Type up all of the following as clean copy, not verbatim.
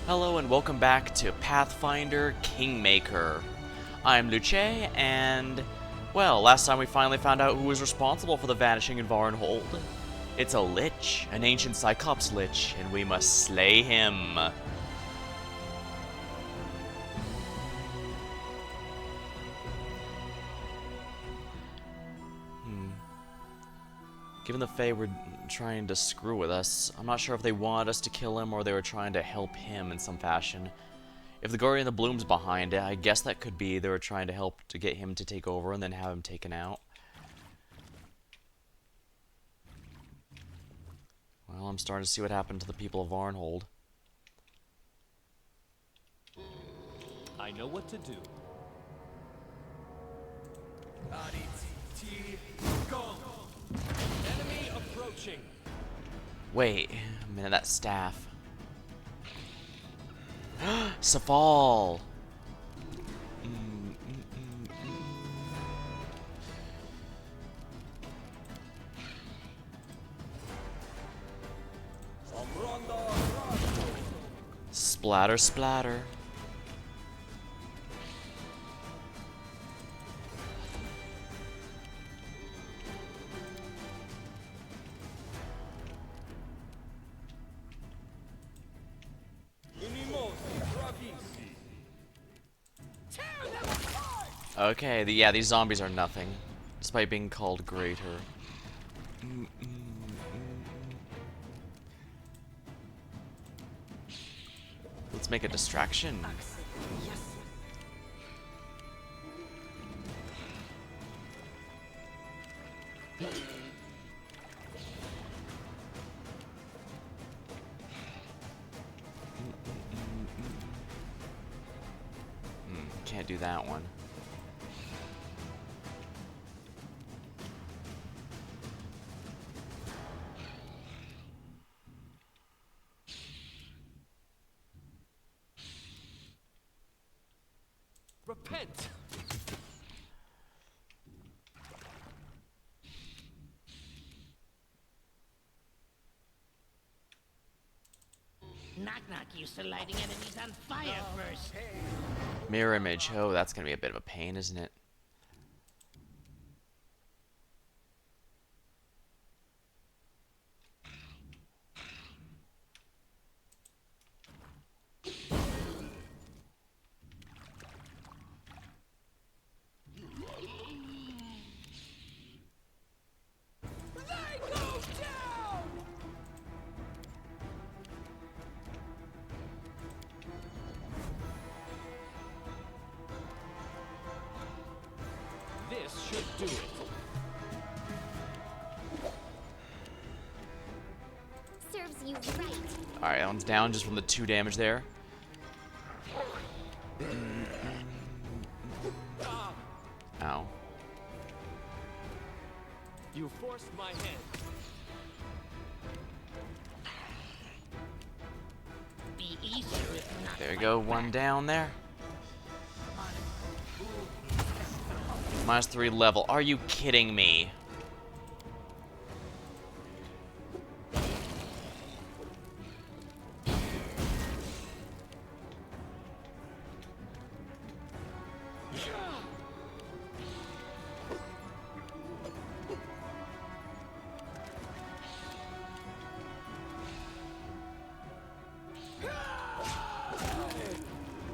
Hello and welcome back to Pathfinder Kingmaker. I'm Luce, and, well, last time we finally found out who was responsible for the vanishing in Varnhold. It's a lich, an ancient Cyclops lich, and we must slay him. Given the Fae were trying to screw with us, I'm not sure if they wanted us to kill him or they were trying to help him in some fashion. If the Gory and the Bloom's behind it, I guess that could be they were trying to help to get him to take over and then have him taken out. Well, I'm starting to see what happened to the people of Varnhold. I know what to do. Enemy approaching. Wait a minute, that staff. Safal! Splatter, splatter. Okay, yeah, these zombies are nothing, despite being called greater. Let's make a distraction. Can't do that one. Repent. Knock knock used to lighting enemies on fire first. Mirror image. Oh, that's gonna be a bit of a pain, isn't it? This should do it. Serves you right. Alright, that one's down just from the 2 damage there. Ow. You forced my hand. Be easier if not. There you go, one down there. -3 level. Are you kidding me?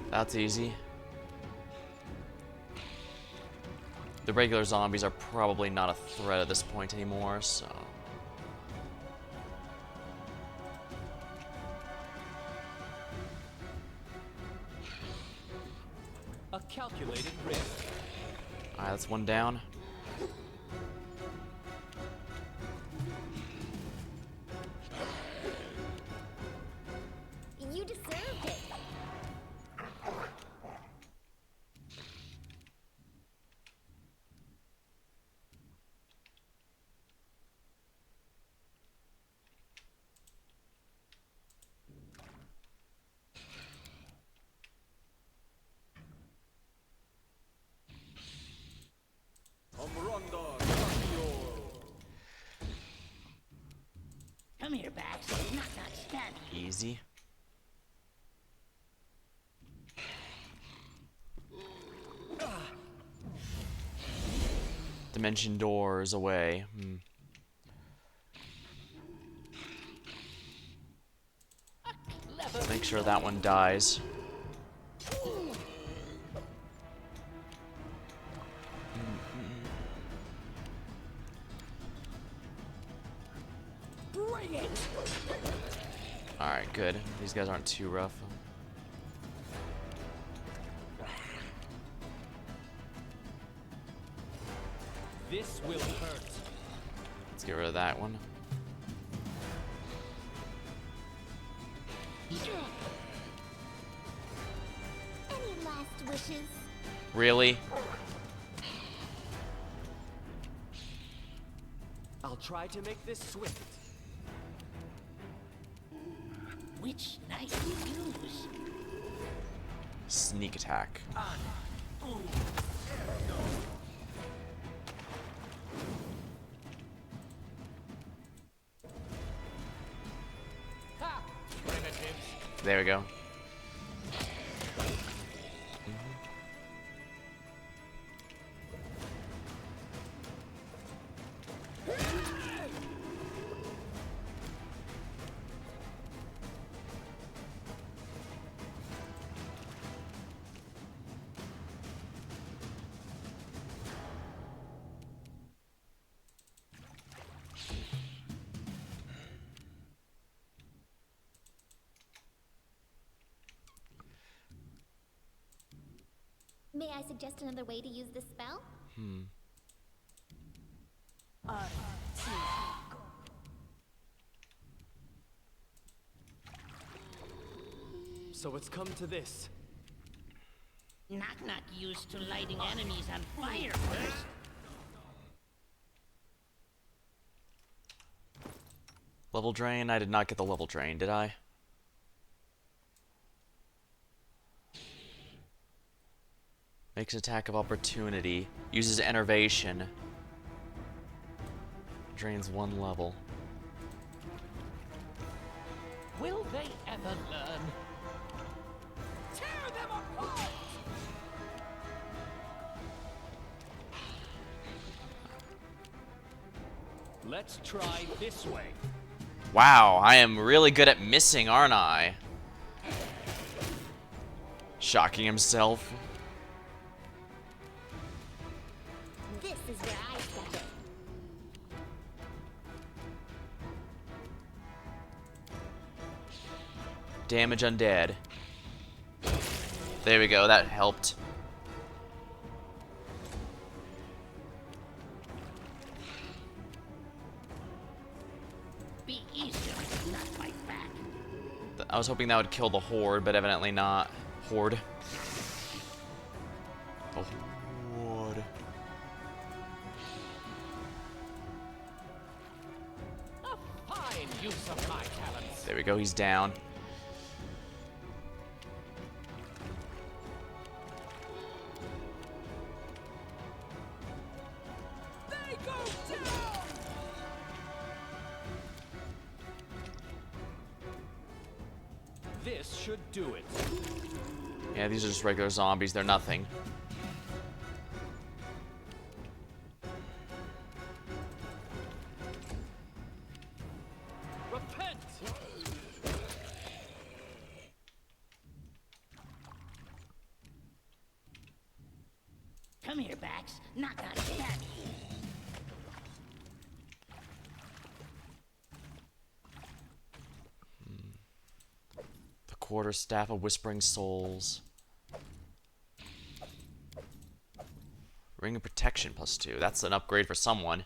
That's easy. The regular zombies are probably not a threat at this point anymore, so... A calculated risk. Alright, that's one down. You deserved it. Come here, Bax. Knock knock stab you. Easy. dimension doors away. Make sure that one dies. Bring it! Alright, good. These guys aren't too rough. This will hurt. Let's get rid of that one. Any last wishes? Really? I'll try to make this swift. Which knife you use? Sneak attack. Ha! Primitives. There we go. May I suggest another way to use this spell? So it's come to this. Knock-knock used to lighting enemies on fire first. Level drain? I did not get the level drain, did I? Makes attack of opportunity. Uses enervation. Drains 1 level. Will they ever learn? Tear them apart! Let's try this way. Wow, I am really good at missing, aren't I? Shocking himself. This is where I step in. Damage undead. There we go, that helped. Be easier, not fight back. I was hoping that would kill the horde, but evidently not. Horde. The horde. A fine use of my talents. There we go, he's down. They go down! This should do it. Yeah, these are just regular zombies, they're nothing. Repent! Come here, Bax. Knock-knock stab you. The quarterstaff of whispering souls. Ring of protection +2. That's an upgrade for someone.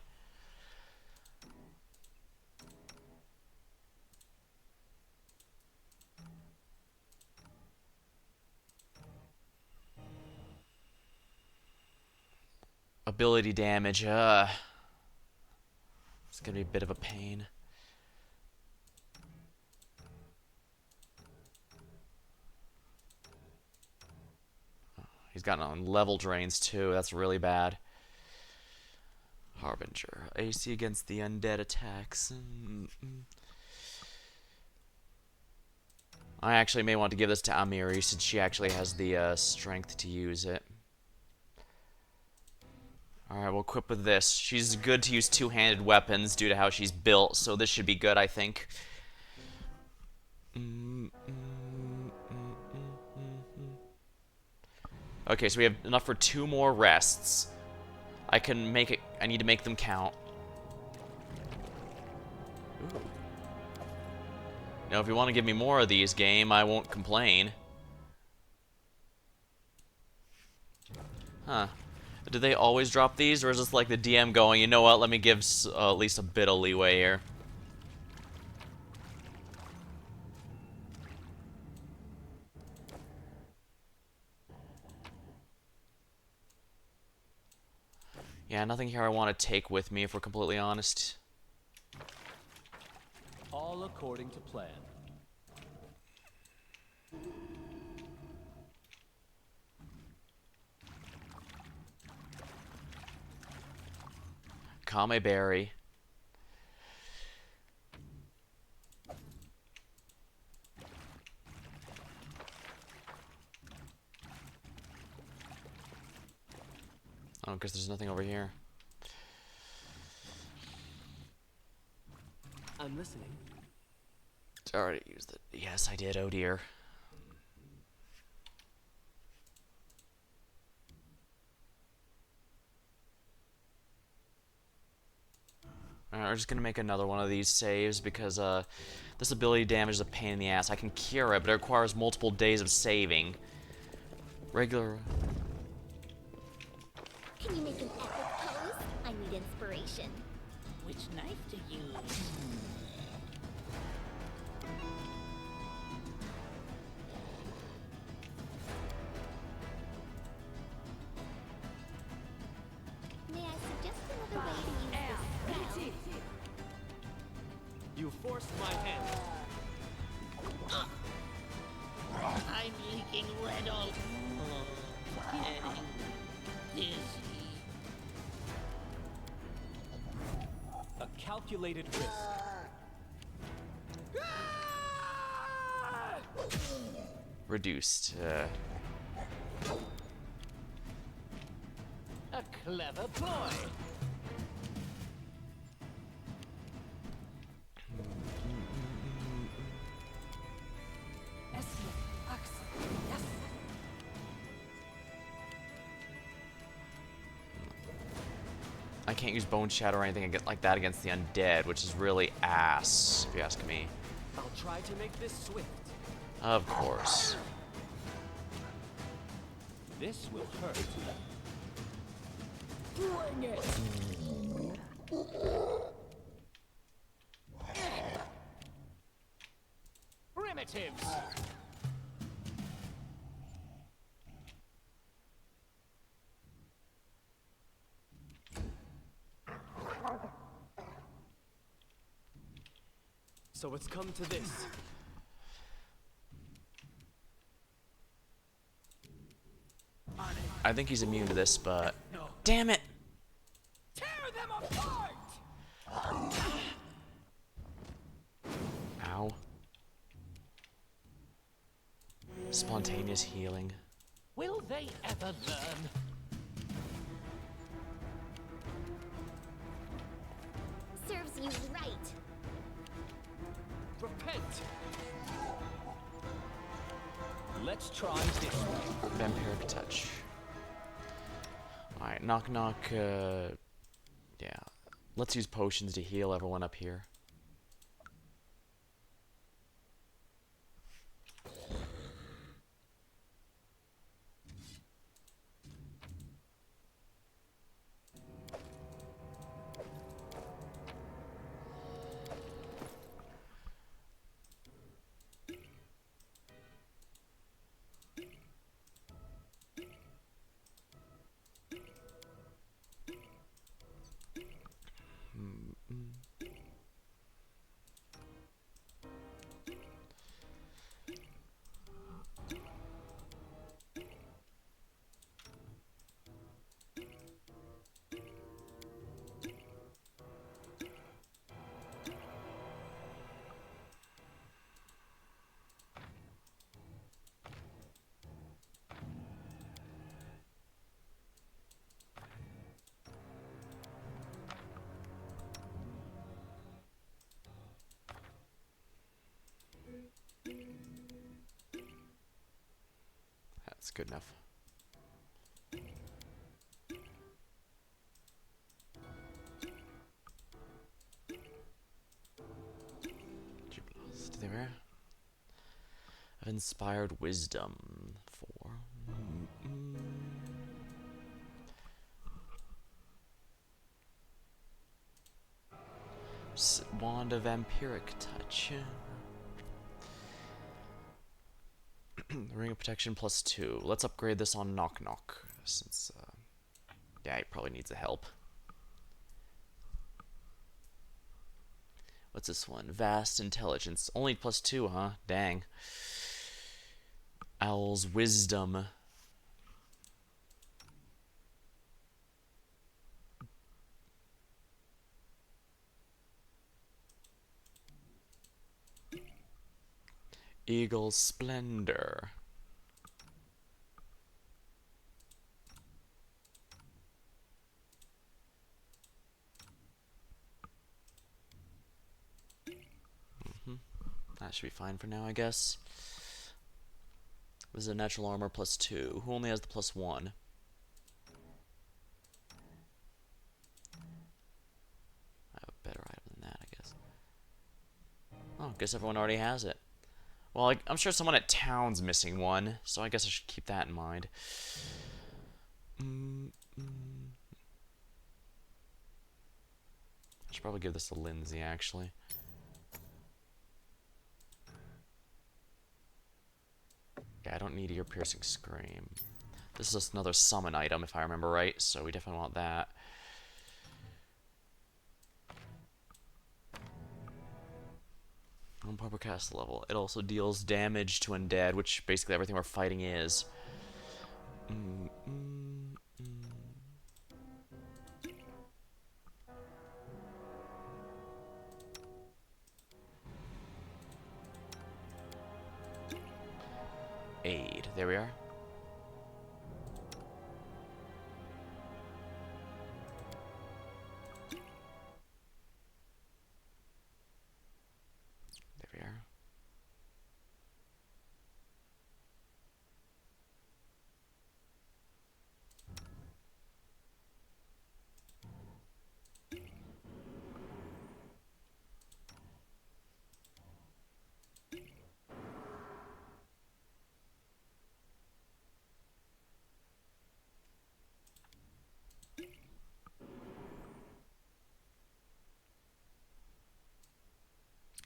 Ability damage, it's gonna be a bit of a pain. He's gotten on level drains too, that's really bad. Harbinger, AC against the undead attacks. I actually may want to give this to Amiri since she actually has the strength to use it. Alright, we'll equip with this. She's good to use two-handed weapons due to how she's built, so this should be good, I think. Okay, so we have enough for 2 more rests. I can make it. I need to make them count. Ooh. Now, if you want to give me more of these, game, I won't complain. Huh. Do they always drop these, or is this like the DM going, you know what, let me give at least a bit of leeway here? Yeah, nothing here I want to take with me, if we're completely honest. All according to plan. Kame berry. Oh, because there's nothing over here. I'm listening. I already used it. Yes, I did. Oh dear. Alright, we're just gonna make another one of these saves because this ability damage is a pain in the ass. I can cure it, but it requires multiple days of saving. Regular. Can you make an epic pose? I need inspiration. Which knife to use? May I suggest another way to use this spell? You forced my hand. I'm leaking red all. Getting dizzy. A calculated risk. Reduced. A clever ploy. I can't use Bone Shadow or anything like that against the undead, which is really ass, if you ask me. I'll try to make this swift. Of course. This will hurt. Bring it! Primitives! So it's come to this. I think he's immune to this, but... Damn it! Tear them apart! Ow. Spontaneous healing. Will they ever learn? Serves you right. Repent! Let's try this one. Vampiric touch. Alright, knock knock, yeah. Let's use potions to heal everyone up here. Good enough. There. Of inspired wisdom. 4. Wand of vampiric touch. Ring of protection +2. Let's upgrade this on Knock Knock, since yeah, he probably needs the help. What's this one? Vast intelligence. Only +2, huh? Dang. Owl's wisdom. Eagle's splendor. That should be fine for now, I guess. This is a natural armor +2. Who only has the +1? I have a better item than that, I guess. Oh, guess everyone already has it. Well, I'm sure someone at town's missing one, so I guess I should keep that in mind. I should probably give this to Lindsay, actually. Yeah, I don't need ear-piercing scream. This is just another summon item, if I remember right, so we definitely want that. On proper cast level. It also deals damage to undead, which basically everything we're fighting is. Aid. There we are. There we are.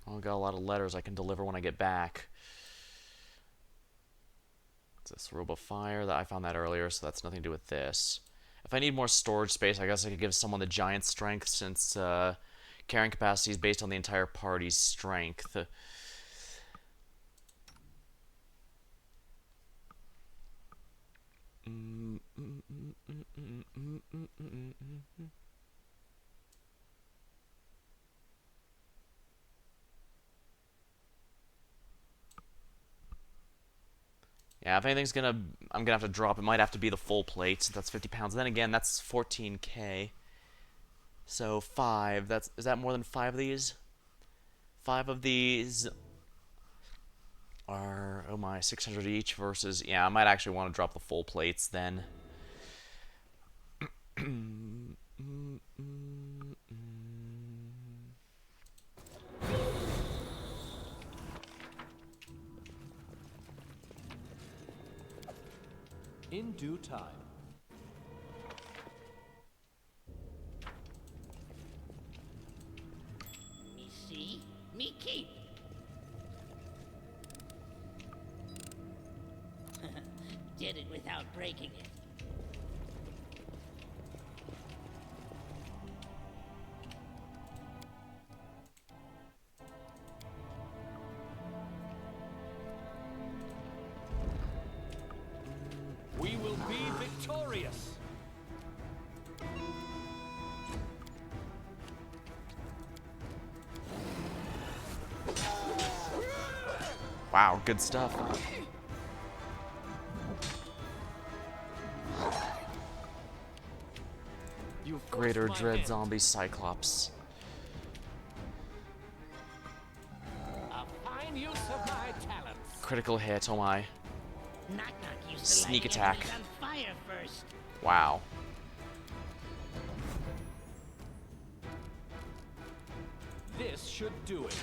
I've got a lot of letters I can deliver when I get back. It's this robe of fire that I found that earlier, so that's nothing to do with this. If I need more storage space, I guess I could give someone the giant strength, since carrying capacity is based on the entire party's strength. Yeah, if anything's I'm gonna have to drop, it might have to be the full plate, since that's 50 pounds. Then again, that's 14k. So 5, is that more than 5 of these? 5 of these are, oh my, 600 each versus, yeah, I might actually want to drop the full plates then. In due time. Me see, me keep. Did it without breaking it. We will be victorious. Wow, good stuff. You Greater forced my Dread hand. Zombie Cyclops. A fine use of my talents. Critical hit, oh my. Knock knock, you Sneak lighting attack. enemies on fire first. Wow. This should do it.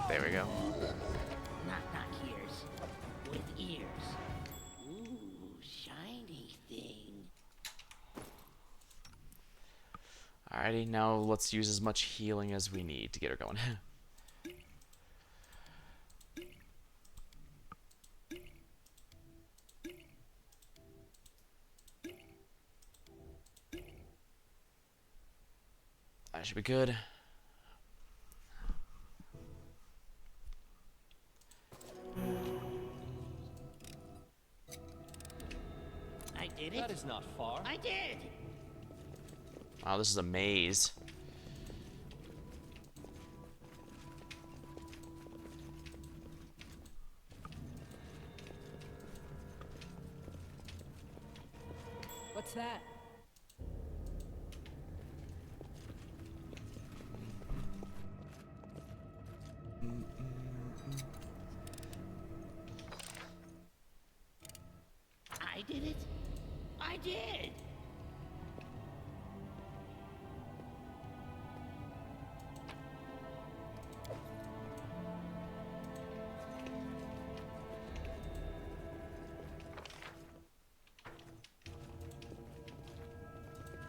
There we go. Knock ears. With ears. Ooh, shiny thing. Alrighty, now let's use as much healing as we need to get her going. That should be good. I did That it. is not far. I did. Wow, this is a maze. What's that? I did it. I did.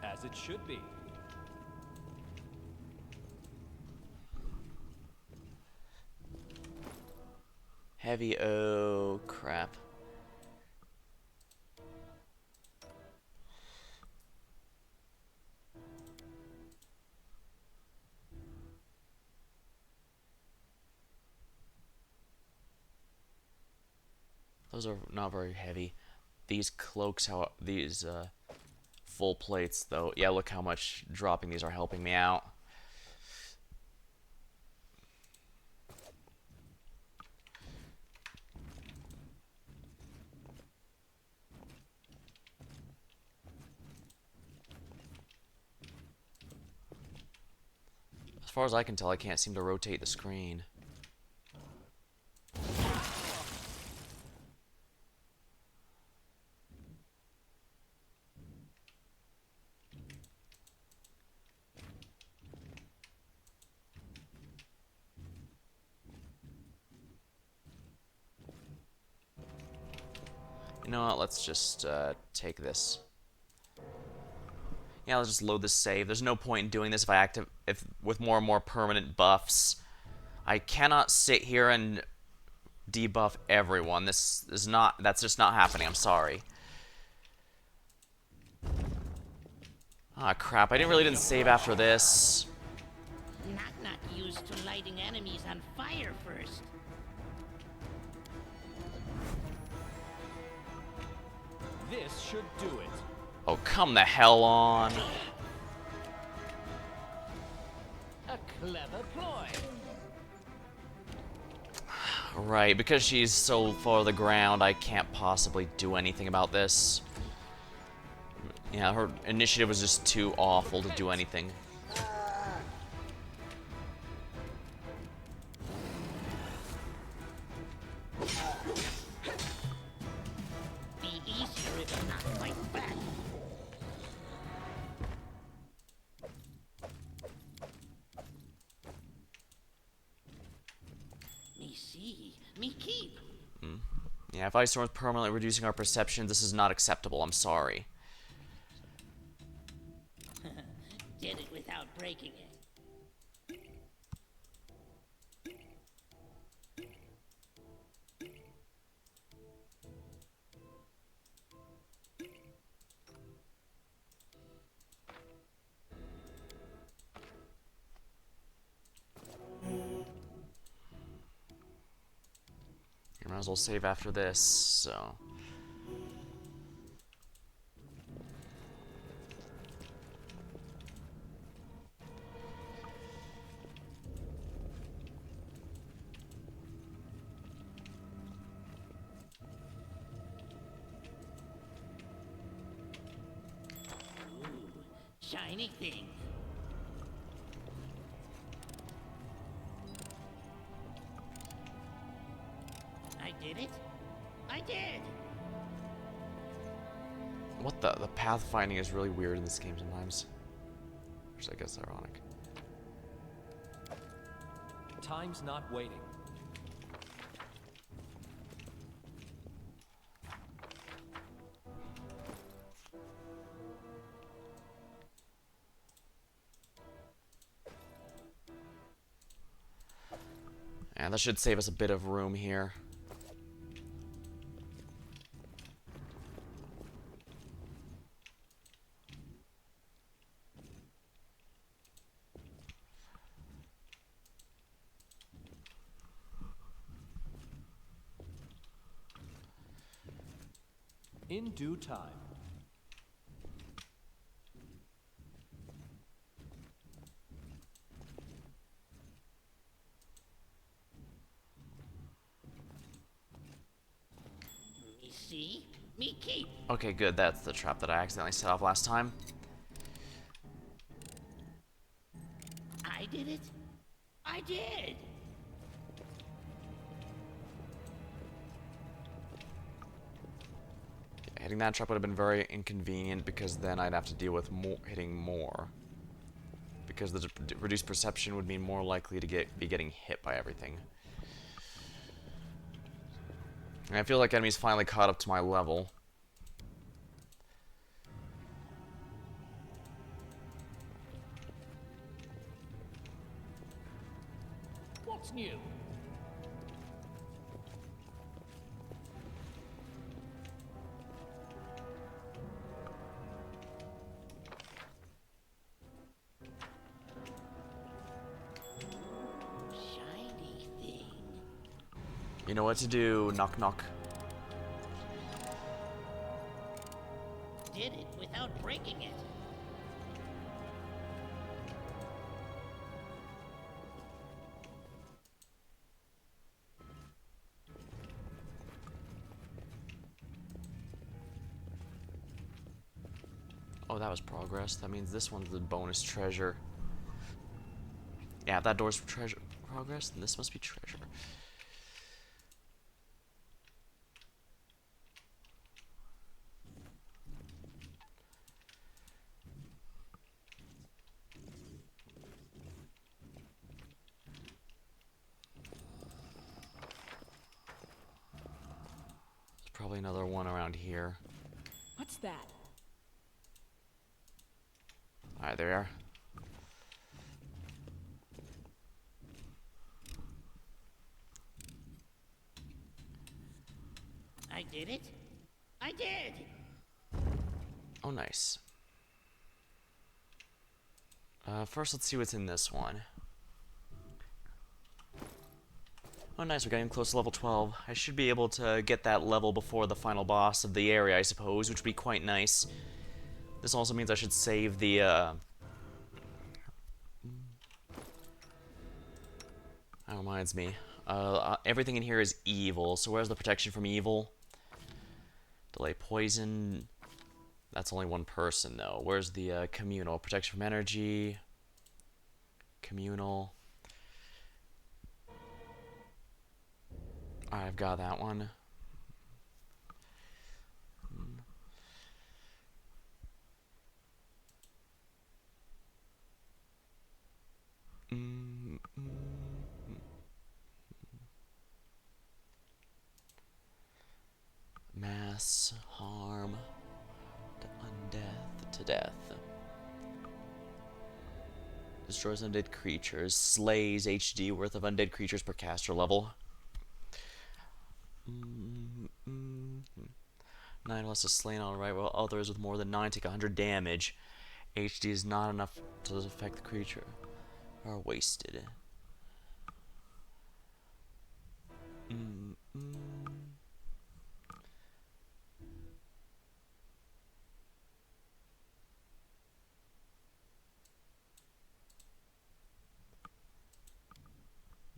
As it should be. Heavy, oh crap. Those are not very heavy. These cloaks, how these full plates though. Yeah, look how much dropping these are helping me out. As far as I can tell, I can't seem to rotate the screen. You know what, let's just take this. Yeah, let's just load this save. There's no point in doing this if with more and more permanent buffs. I cannot sit here and debuff everyone. This is not, that's just not happening. I'm sorry. Ah, crap. I didn't save after this. Knock used to lighting enemies on fire first. This should do it. Oh, come the hell on. A clever ploy. Right, because she's so far to the ground, I can't possibly do anything about this. Yeah, her initiative was just too awful to do anything. Be easier if you not fight back. Me see, me keep. Yeah, if Ice Storm's permanently reducing our perception, this is not acceptable. I'm sorry. Did it without breaking it. You might as well save after this, so... shiny thing. I did it. I did. What the pathfinding is really weird in this game sometimes. Which I guess is ironic. Time's not waiting. And that should save us a bit of room here. In due time. Me see, me keep. Okay, good. That's the trap that I accidentally set off last time. I did it. I did. Hitting that trap would have been very inconvenient because then I'd have to deal with hitting more. Because the reduced perception would mean more likely to be getting hit by everything. And I feel like enemies finally caught up to my level. What's new? Shiny thing. You know what to do, knock knock. Did it without breaking it. Oh, that was progress. That means this one's the bonus treasure. Yeah, if that door's treasure progress, then this must be treasure. There's probably another one around here. What's that? Alright, there we are. I did it. I did. Oh, nice. First, let's see what's in this one. Oh, nice, we're getting close to level 12. I should be able to get that level before the final boss of the area, I suppose, which would be quite nice. This also means I should save the, That reminds me. Everything in here is evil, so where's the protection from evil? Delay poison. That's only one person, though. Where's the communal? Protection from energy. Communal. Alright, I've got that one. Mass harm to undeath to death. Destroys undead creatures. Slays HD worth of undead creatures per caster level. 9 less is slain outright, while others with more than 9 take 100 damage. HD is not enough to affect the creature. Are wasted.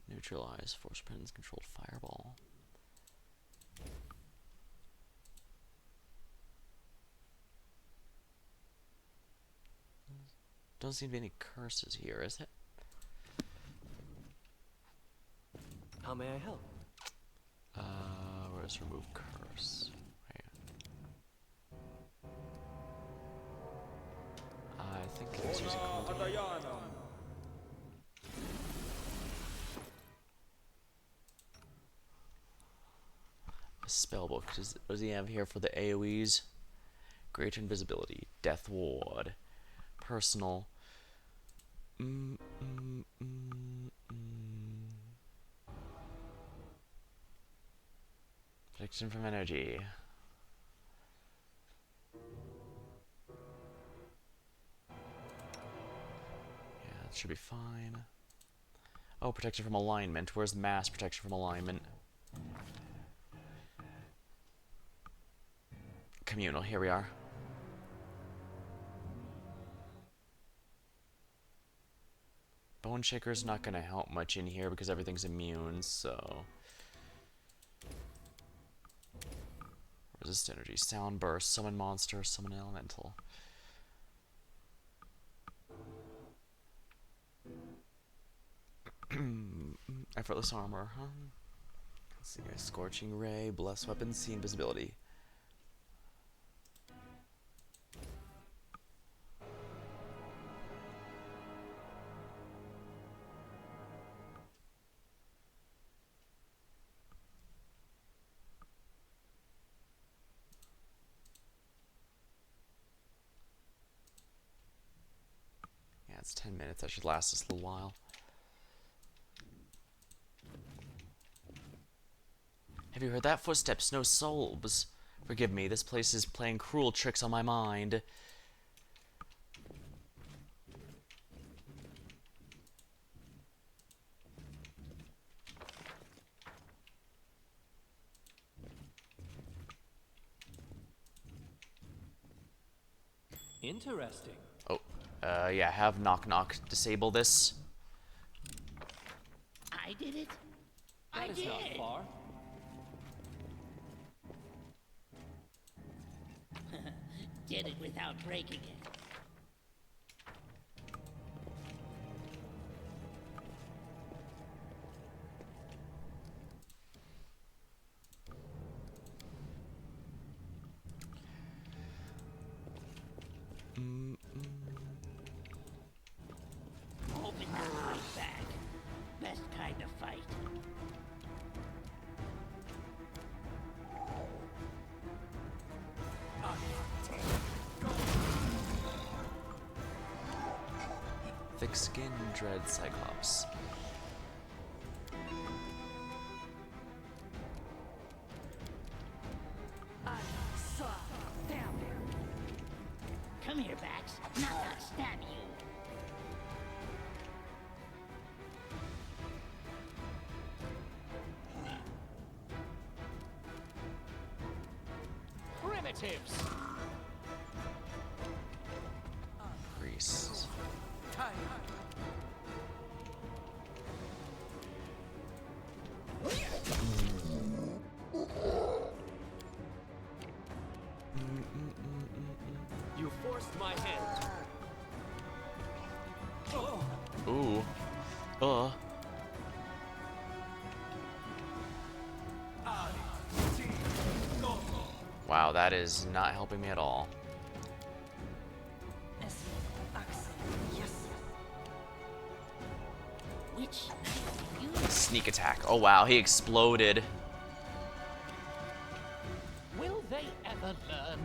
Neutralize force presence controlled fireball. Don't seem to be any curses here, is it? How may I help? Where's remove curse? Right. I think it was using cooldown. A spellbook. What does he have here for the AoEs? Greater invisibility, death ward, personal. Protection from energy. Yeah, that should be fine. Oh, protection from alignment. Where's the mass protection from alignment? Communal, here we are. Bone Shaker's not gonna help much in here because everything's immune, so... Resist energy, sound burst, summon monster, summon elemental. Effortless armor, huh? Let's see here. Scorching ray, bless weapon, see invisibility. Yeah, it's 10 minutes. That should last us a little while. Have you heard that? Footsteps, no souls. Forgive me, this place is playing cruel tricks on my mind. Interesting. Oh, yeah, have Knock Knock disable this. I did it. I That is not did. far. Did it without breaking it. Hoping to fight back. Best kind of fight. Thick skin, dread Cyclops. Come here, Bax. Not stab you. Primitives! Grease. You forced my hand. Oh. Ooh. Wow, that is not helping me at all. Which you Sneak attack. Oh wow, he exploded. Will they ever learn?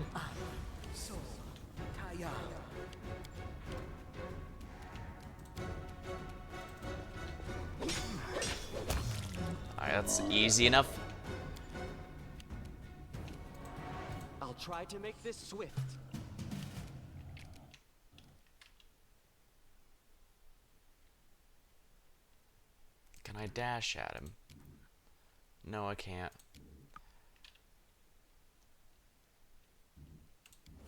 Alright, that's easy enough. I'll try to make this swift. Can I dash at him? No, I can't.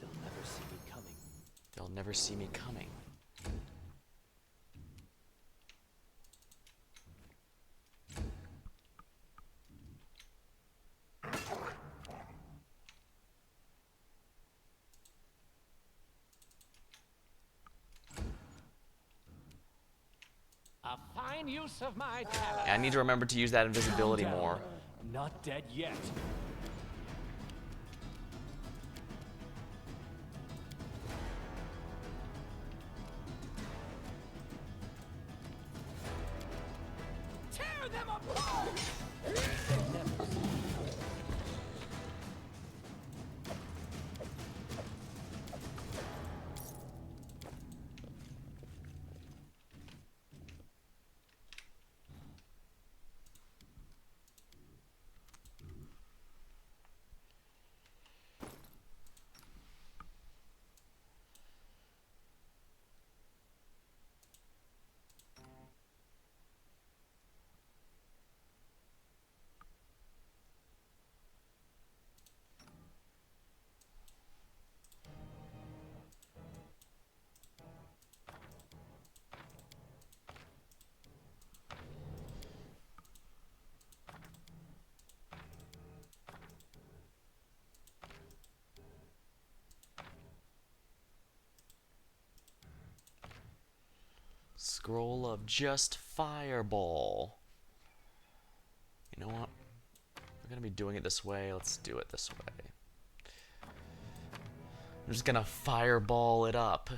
They'll never see me coming. They'll never see me coming. A fine use of my talent. I need to remember to use that invisibility more. Not dead yet. Tear them apart! Scroll of just fireball. You know what? We're gonna be doing it this way. Let's do it this way. I'm just gonna fireball it up.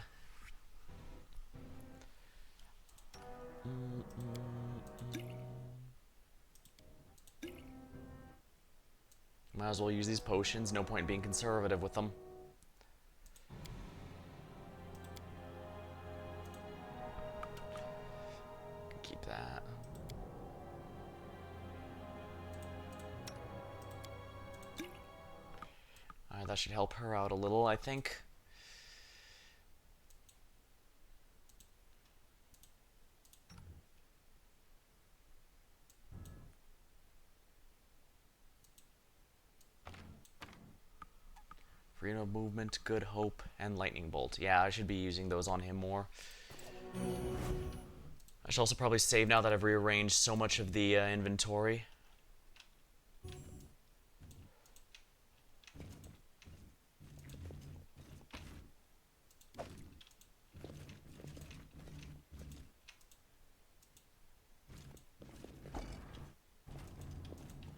Might as well use these potions. No point being conservative with them. Keep that. Alright, that should help her out a little, I think. Freedom of movement, good hope, and lightning bolt. Yeah, I should be using those on him more. I should also probably save now that I've rearranged so much of the inventory.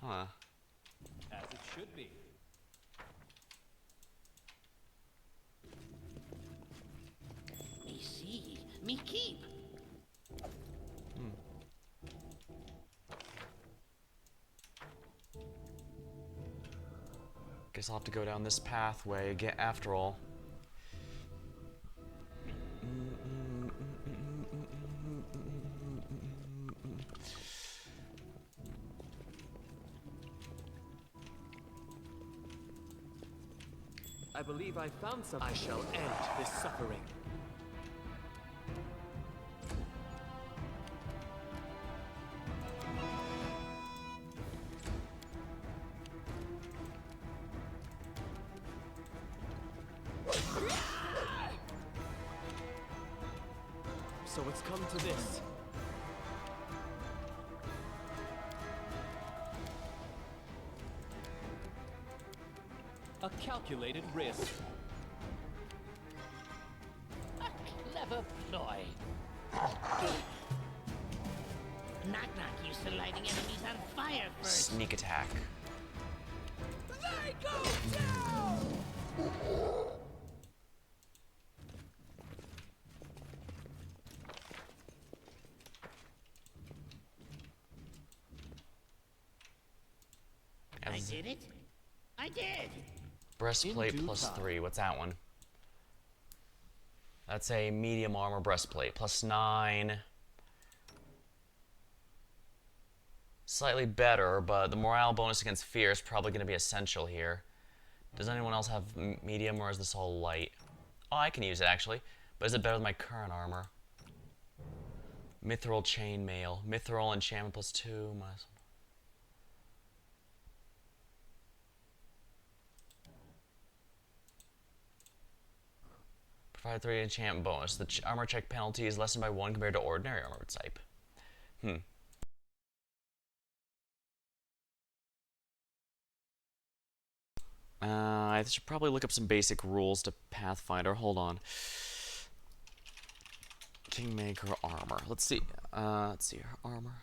Huh. As it should be. Me see, me keep. Guess I'll have to go down this pathway again after all. I believe I found some. I shall end this suffering. So it's come to this. A calculated risk. A clever ploy. Knock-knock used to lighting enemies on fire first. Sneak attack. They go down! I did it. I did. Breastplate In due plus time. 3. What's that one? That's a medium armor breastplate. Plus 9. Slightly better, but the morale bonus against fear is probably going to be essential here. Does anyone else have medium, or is this all light? Oh, I can use it actually. But is it better than my current armor? Mithril chainmail. Mithril enchantment plus 2. Provide 3 enchantment bonus. The armor check penalty is lessened by 1 compared to ordinary armor type. I should probably look up some basic rules to Pathfinder. Hold on. Kingmaker armor. Let's see. Let's see her armor.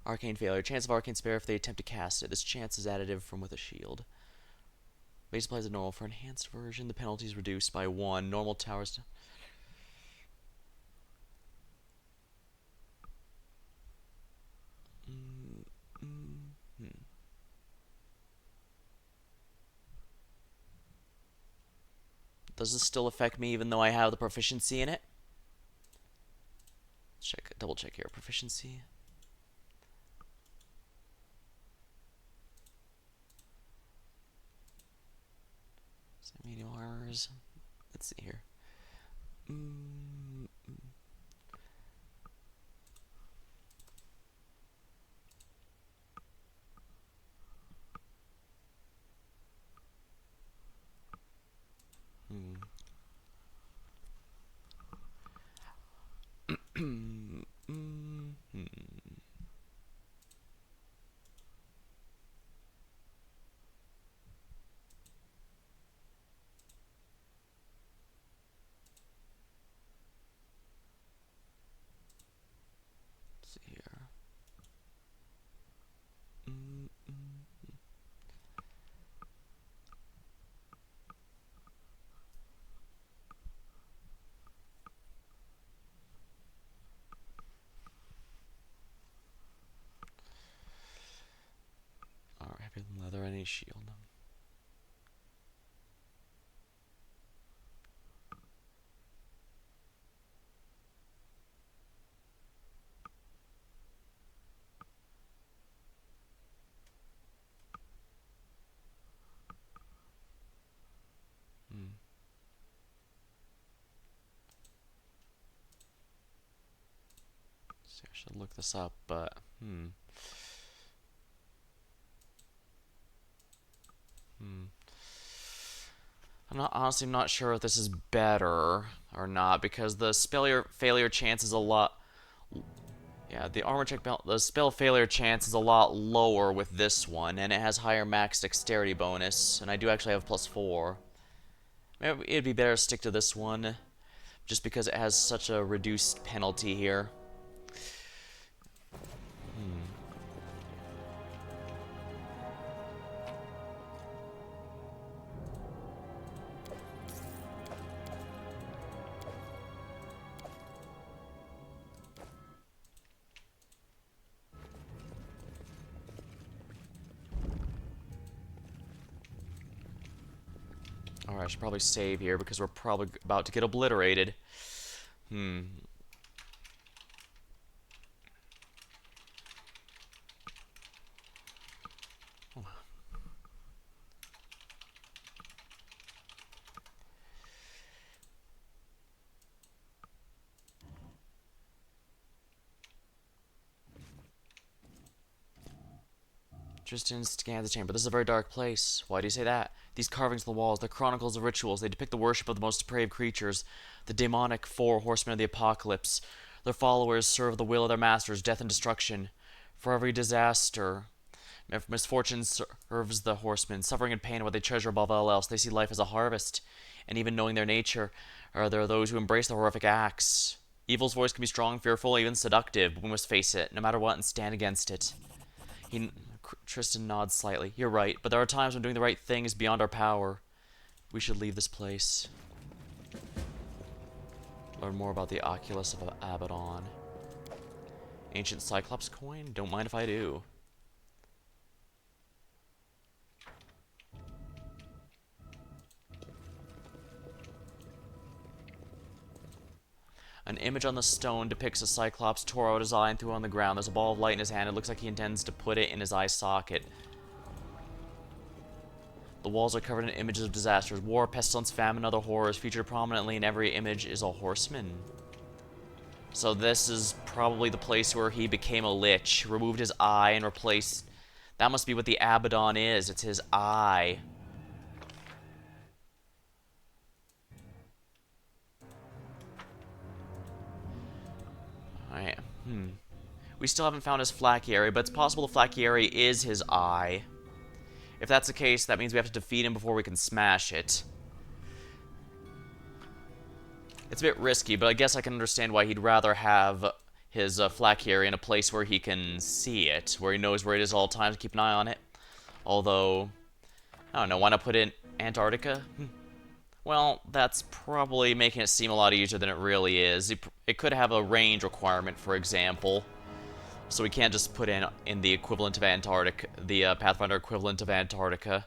Arcane failure. Chance of arcane spare if they attempt to cast it. This chance is additive from with a shield. Base applies a normal. For enhanced version, the penalty is reduced by 1. Normal towers. Does this still affect me even though I have the proficiency in it? Check, double check here. Proficiency. Medium armors. Let's see here. See here. Alright, heavier than leather, any shield. See, I should look this up, but I'm not sure if this is better or not because the failure chance is a lot. Yeah, the armor check the spell failure chance is a lot lower with this one, and it has higher max dexterity bonus, and I do actually have +4. Maybe it'd be better to stick to this one, just because it has such a reduced penalty here. Alright, I should probably save here because we're probably about to get obliterated. Tristan scans the chamber. This is a very dark place. Why do you say that? These carvings on the walls, they're chronicles of rituals. They depict the worship of the most depraved creatures, the demonic 4 horsemen of the apocalypse. Their followers serve the will of their masters, death and destruction. For every disaster, misfortune serves the horsemen. Suffering and pain are what they treasure above all else. They see life as a harvest. And even knowing their nature, there are those who embrace the horrific acts. Evil's voice can be strong, fearful, even seductive, but we must face it, no matter what, and stand against it. Tristan nods slightly. You're right, but there are times when doing the right thing is beyond our power. We should leave this place. Learn more about the Oculus of Abaddon. Ancient Cyclops coin? Don't mind if I do. An image on the stone depicts a Cyclops tore out his eye and threw it on the ground. There's a ball of light in his hand. It looks like he intends to put it in his eye socket. The walls are covered in images of disasters. War, pestilence, famine, and other horrors. Featured prominently in every image is a horseman. So this is probably the place where he became a lich. Removed his eye and replaced... That must be what the Abaddon is. It's his eye. Alright, We still haven't found his Flakieri, but it's possible the Flakieri is his eye. If that's the case, that means we have to defeat him before we can smash it. It's a bit risky, but I guess I can understand why he'd rather have his flak here in a place where he can see it, where he knows where it is all the time to keep an eye on it. Although, I don't know, why not put it in Antarctica? Well, that's probably making it seem a lot easier than it really is. It could have a range requirement, for example. So we can't just put in the equivalent of Antarctica, the Pathfinder equivalent of Antarctica.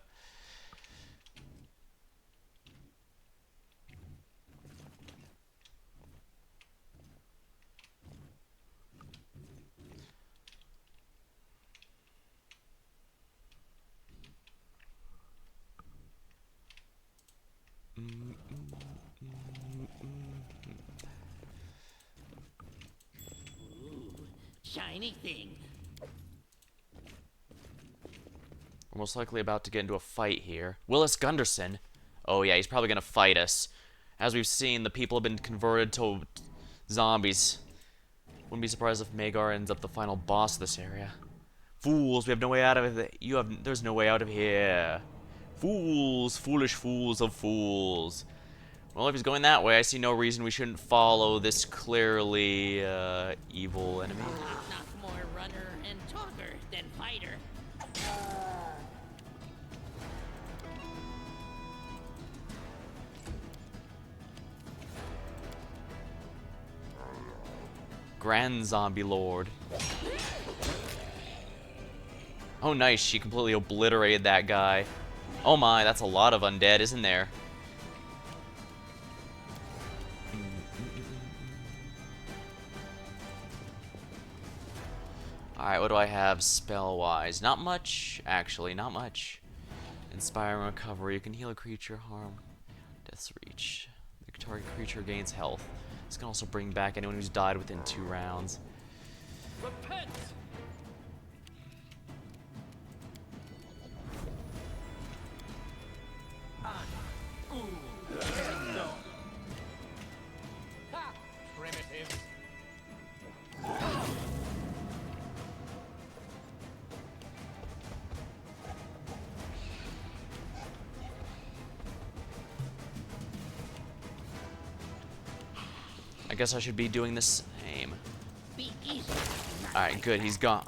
Shiny thing. We're most likely about to get into a fight here. Willis Gunderson? Oh yeah, he's probably gonna fight us. As we've seen, the people have been converted to zombies. Wouldn't be surprised if Magar ends up the final boss of this area. Fools, we have no way out of it. There's no way out of here. Fools, foolish fools of fools. Well, if he's going that way, I see no reason we shouldn't follow this clearly, evil enemy. Not more runner and talker than fighter. Grand Zombie Lord. Oh nice, she completely obliterated that guy. Oh my, that's a lot of undead, isn't there? Alright, what do I have spell-wise? Not much, actually, not much. Inspiring Recovery, you can heal a creature, harm, Death's Reach. The target creature gains health. This can also bring back anyone who's died within 2 rounds. Repent! Ha! Primitive. I guess I should be doing the same. Be easy. Alright, good, he's gone.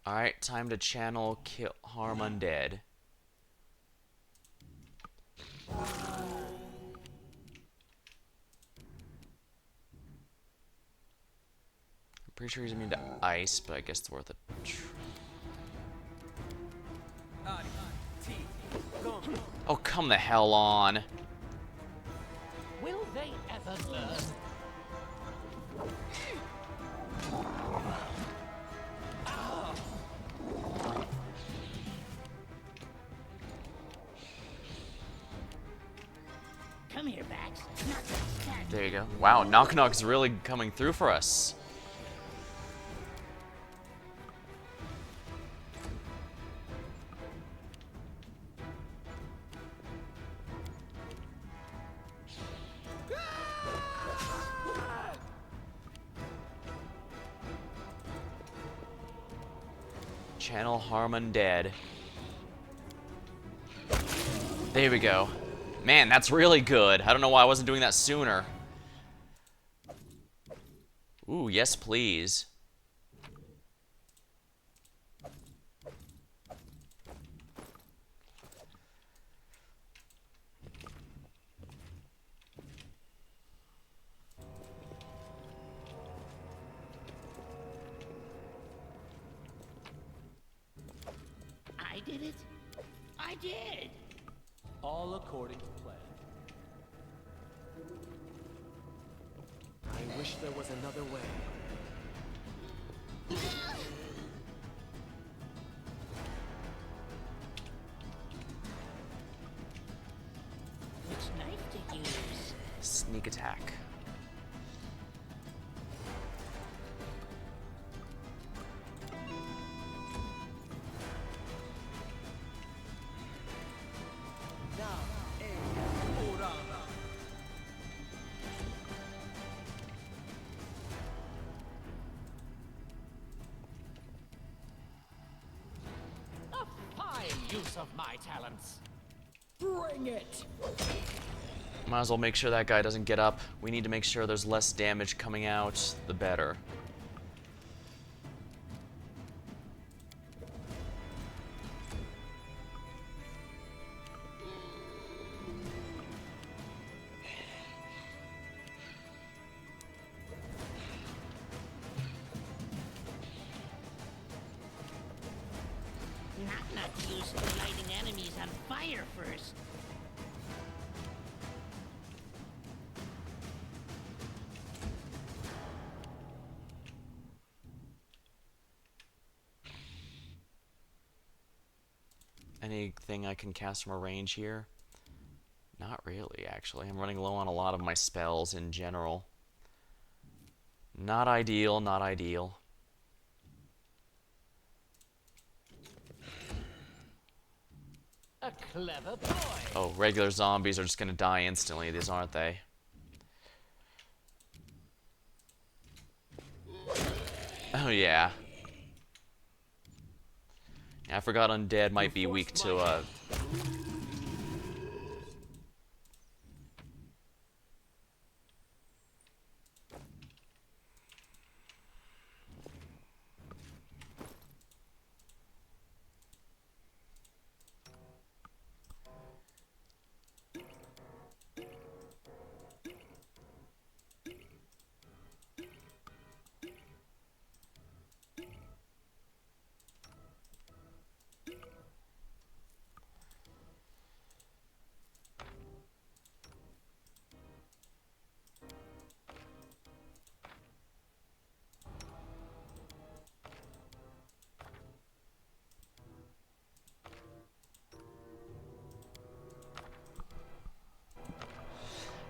Alright, time to channel kill harm undead. I'm pretty sure he's immune to ice, but I guess it's worth a try. Oh, come the hell on. Will they ever learn? Come here, Bax. Not that. There you go. Wow, Knock Knock's really coming through for us. Channel harm undead. There we go. Man, that's really good. I don't know why I wasn't doing that sooner. Ooh, yes please. I did it. I did. All according to plan. I wish there was another way. sneak attack. A fine use of my talents. Bring it! Might as well make sure that guy doesn't get up. We need to make sure there's less damage coming out, the better. Not used to lighting enemies on fire first. Anything I can cast from a range here? Not really, actually. I'm running low on a lot of my spells in general. Not ideal, not ideal. A clever boy. Oh, regular zombies are just gonna die instantly, these aren't they? Oh yeah. I forgot undead might be weak to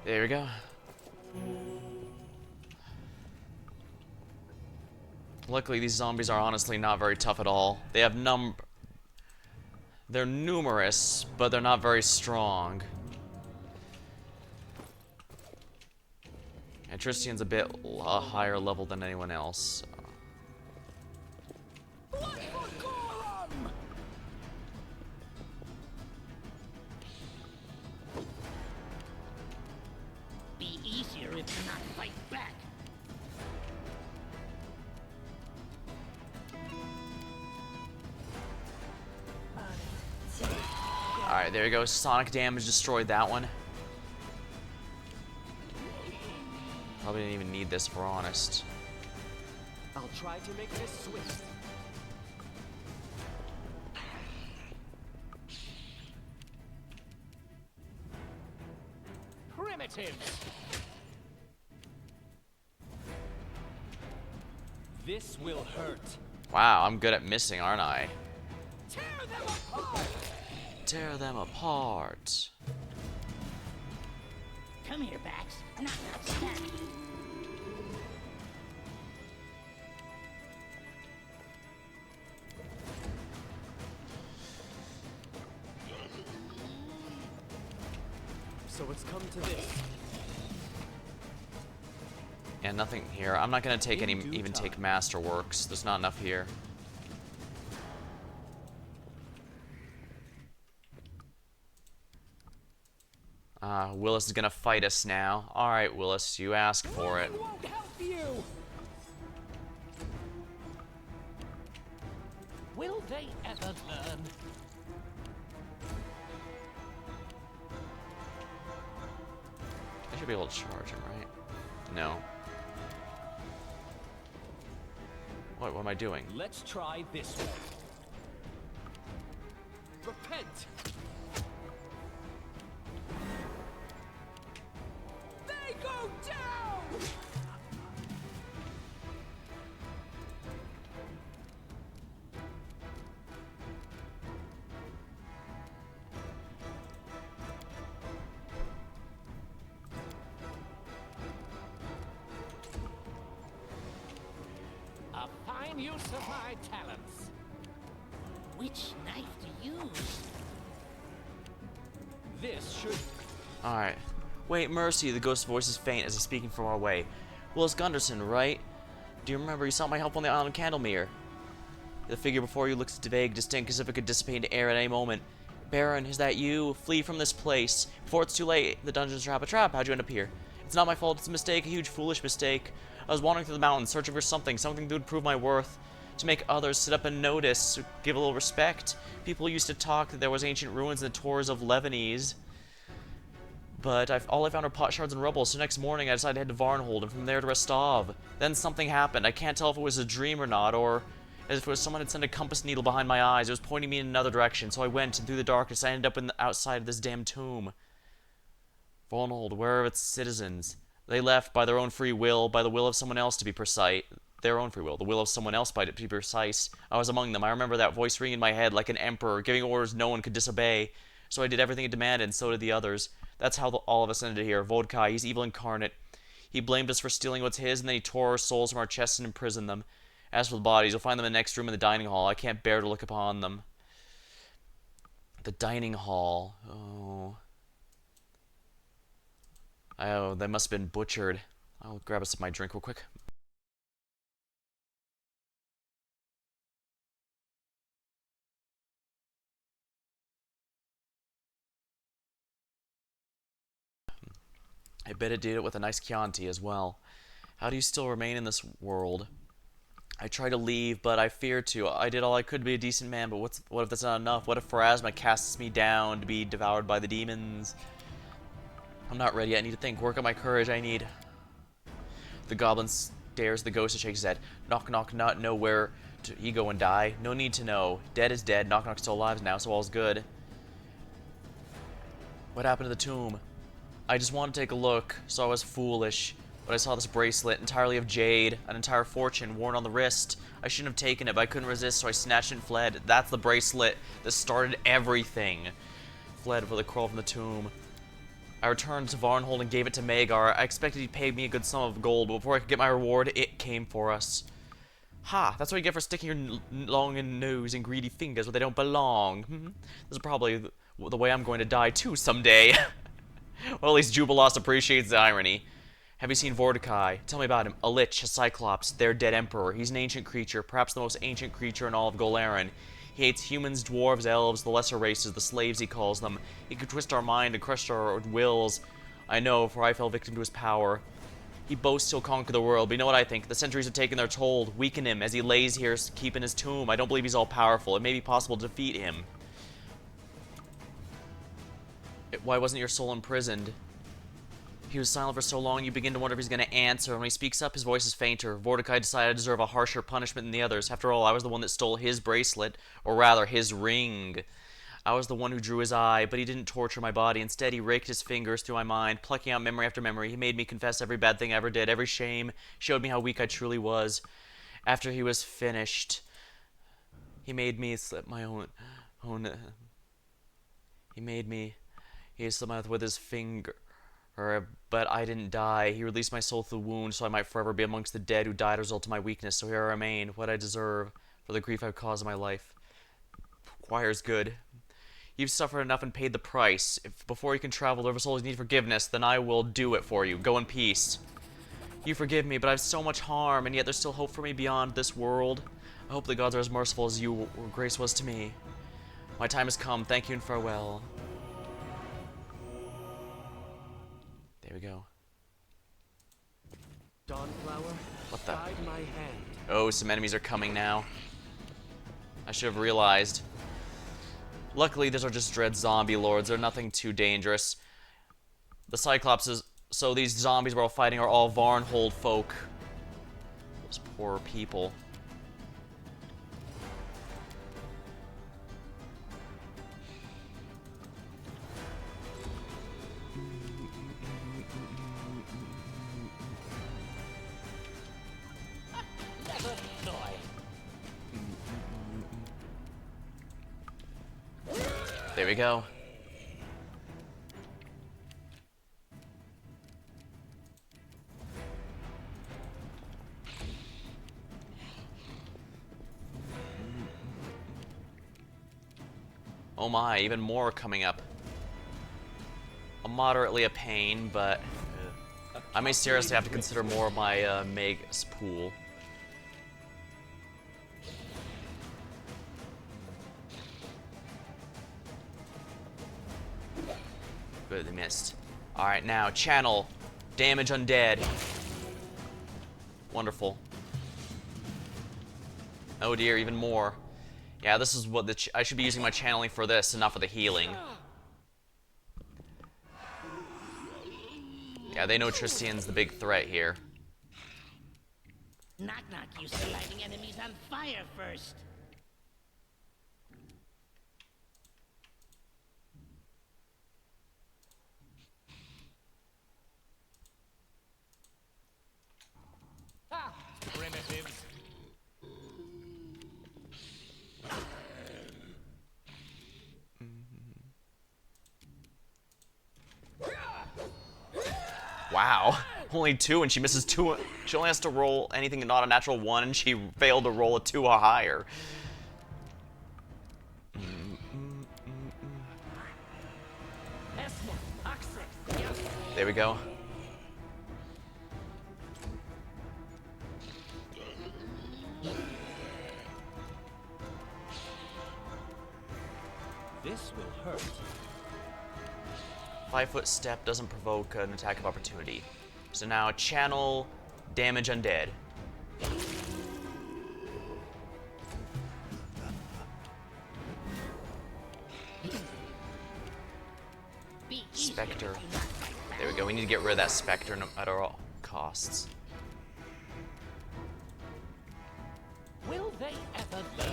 There we go. Luckily, these zombies are honestly not very tough at all. They have They're numerous, but they're not very strong. And Tristian's a bit higher level than anyone else. So. Be easier if you not fight back. Alright, there you go. Sonic damage destroyed that one. Probably didn't even need this, if we're honest. I'll try to make this swift. Primitives. This will hurt. Wow, I'm good at missing, aren't I? Tear them apart. Tear them apart. Come here, Bax. Not stab you. So it's come to this. Yeah, nothing here. I'm not gonna take In any, due even take time. Masterworks. There's not enough here. Willis is gonna fight us now. Alright, Willis, you asked for it. Won't help you. Will they ever learn? I should be able to charge him, right? No. What am I doing? Let's try this way. Repent! They go down. fine use of my talents. Which knife to use? This should. Alright. Wait, Mercy, the ghost's voice is faint as he's speaking from our way. Willis Gunderson, right? Do you remember you sought my help on the island of Candlemere? The figure before you looks vague, distinct, as if it could dissipate into air at any moment. Baron, is that you? Flee from this place. Before it's too late. The dungeon's trap. A trap. How'd you end up here? It's not my fault. It's a mistake. A huge, foolish mistake. I was wandering through the mountains, searching for something. Something that would prove my worth. To make others sit up and notice. Give a little respect. People used to talk that there was ancient ruins in the tors of Lebanese. But all I found are pot shards and rubble, so next morning I decided to head to Varnhold, and from there to Rostov. Then something happened. I can't tell if it was a dream or not, or as if it was someone had sent a compass needle behind my eyes. It was pointing me in another direction, so I went, and through the darkness I ended up outside of this damn tomb. Varnhold, where are its citizens? They left by their own free will, by the will of someone else to be precise. Their own free will, the will of someone else to be precise. I was among them. I remember that voice ringing in my head like an emperor, giving orders no one could disobey. So I did everything it demanded, and so did the others. That's how all of us ended here. Vodkai, he's evil incarnate. He blamed us for stealing what's his, and then he tore our souls from our chests and imprisoned them. As for the bodies, you'll find them in the next room in the dining hall. I can't bear to look upon them. The dining hall. Oh. Oh, they must have been butchered. I'll grab us my drink real quick. I bet it did it with a nice Chianti as well. How do you still remain in this world? I try to leave, but I fear to. I did all I could to be a decent man, but what if that's not enough? What if Pharasma casts me down to be devoured by the demons? I'm not ready. I need to think. Work on my courage. I need... The goblin stares at the ghost and shakes his head. Knock, knock, not know where to he go and die. No need to know. Dead is dead. Knock, knock's still alive now, so all's good. What happened to the tomb? I just wanted to take a look, so I was foolish. But I saw this bracelet, entirely of jade, an entire fortune worn on the wrist. I shouldn't have taken it, but I couldn't resist, so I snatched it and fled. That's the bracelet that started everything. Fled with a crawl from the tomb. I returned to Varnhold and gave it to Magar. I expected he'd pay me a good sum of gold, but before I could get my reward, it came for us. Ha! That's what you get for sticking your long nose and greedy fingers where they don't belong. This is probably the way I'm going to die too someday. Well, at least Jubilost appreciates the irony. Have you seen Vortikai? Tell me about him. A lich, a cyclops, their dead emperor. He's an ancient creature, perhaps the most ancient creature in all of Golaren. He hates humans, dwarves, elves, the lesser races, the slaves he calls them. He could twist our mind and crush our wills. I know, for I fell victim to his power. He boasts he'll conquer the world, but you know what I think? The centuries have taken their toll. Weaken him as he lays here, keep in his tomb. I don't believe he's all-powerful. It may be possible to defeat him. Why wasn't your soul imprisoned? He was silent for so long, you begin to wonder if he's going to answer. When he speaks up, his voice is fainter. Vortikai decided I deserve a harsher punishment than the others. After all, I was the one that stole his bracelet, or rather, his ring. I was the one who drew his eye, but he didn't torture my body. Instead, he raked his fingers through my mind, plucking out memory after memory. He made me confess every bad thing I ever did, every shame, showed me how weak I truly was. After he was finished, he made me slip my own he slipped my mouth with his finger. But I didn't die. He released my soul through the wound, so I might forever be amongst the dead who died as a result of my weakness. So here I remain, what I deserve, for the grief I've caused in my life. Choir's good. You've suffered enough and paid the price. If before you can travel, whoever souls need forgiveness, then I will do it for you. Go in peace. You forgive me, but I have so much harm, and yet there's still hope for me beyond this world. I hope the gods are as merciful as your grace was to me. My time has come. Thank you and farewell. There we go. Dawnflower, What the? guide my hand. Oh, some enemies are coming now. I should have realized. Luckily, these are just dread zombie lords. They're nothing too dangerous. The Cyclopses, so these zombies we're all fighting are all Varnhold folk. Those poor people. Never annoy. There we go. Oh my, even more coming up. Moderately a pain, but I may seriously have to consider more of my Meg's pool. Good, they missed. Alright, now, channel. Damage undead. Wonderful. Oh dear, even more. Yeah, this is what I should be using my channeling for this and not for the healing. Yeah, they know Tristian's the big threat here. Knock knock used to lighting enemies on fire first. Ha! Primitives. Wow. Only 2 and she misses 2. She only has to roll anything not a natural 1 and she failed to roll a 2 or higher. There we go. This will hurt. 5-foot step doesn't provoke an attack of opportunity. So now channel damage undead. Spectre. There we go. We need to get rid of that Spectre at all costs. Will they ever learn?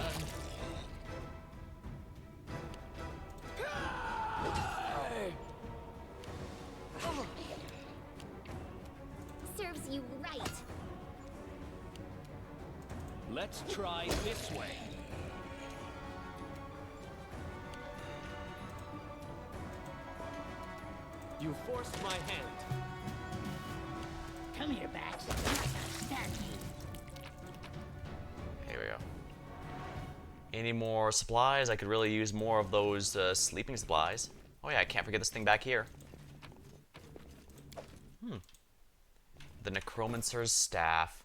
Serves you right. Let's try this way. You forced my hand. Come here, Bax. I'm not gonna stand you. Here we go. Any more supplies? I could really use more of those sleeping supplies. Oh yeah, I can't forget this thing back here. The Necromancer's Staff.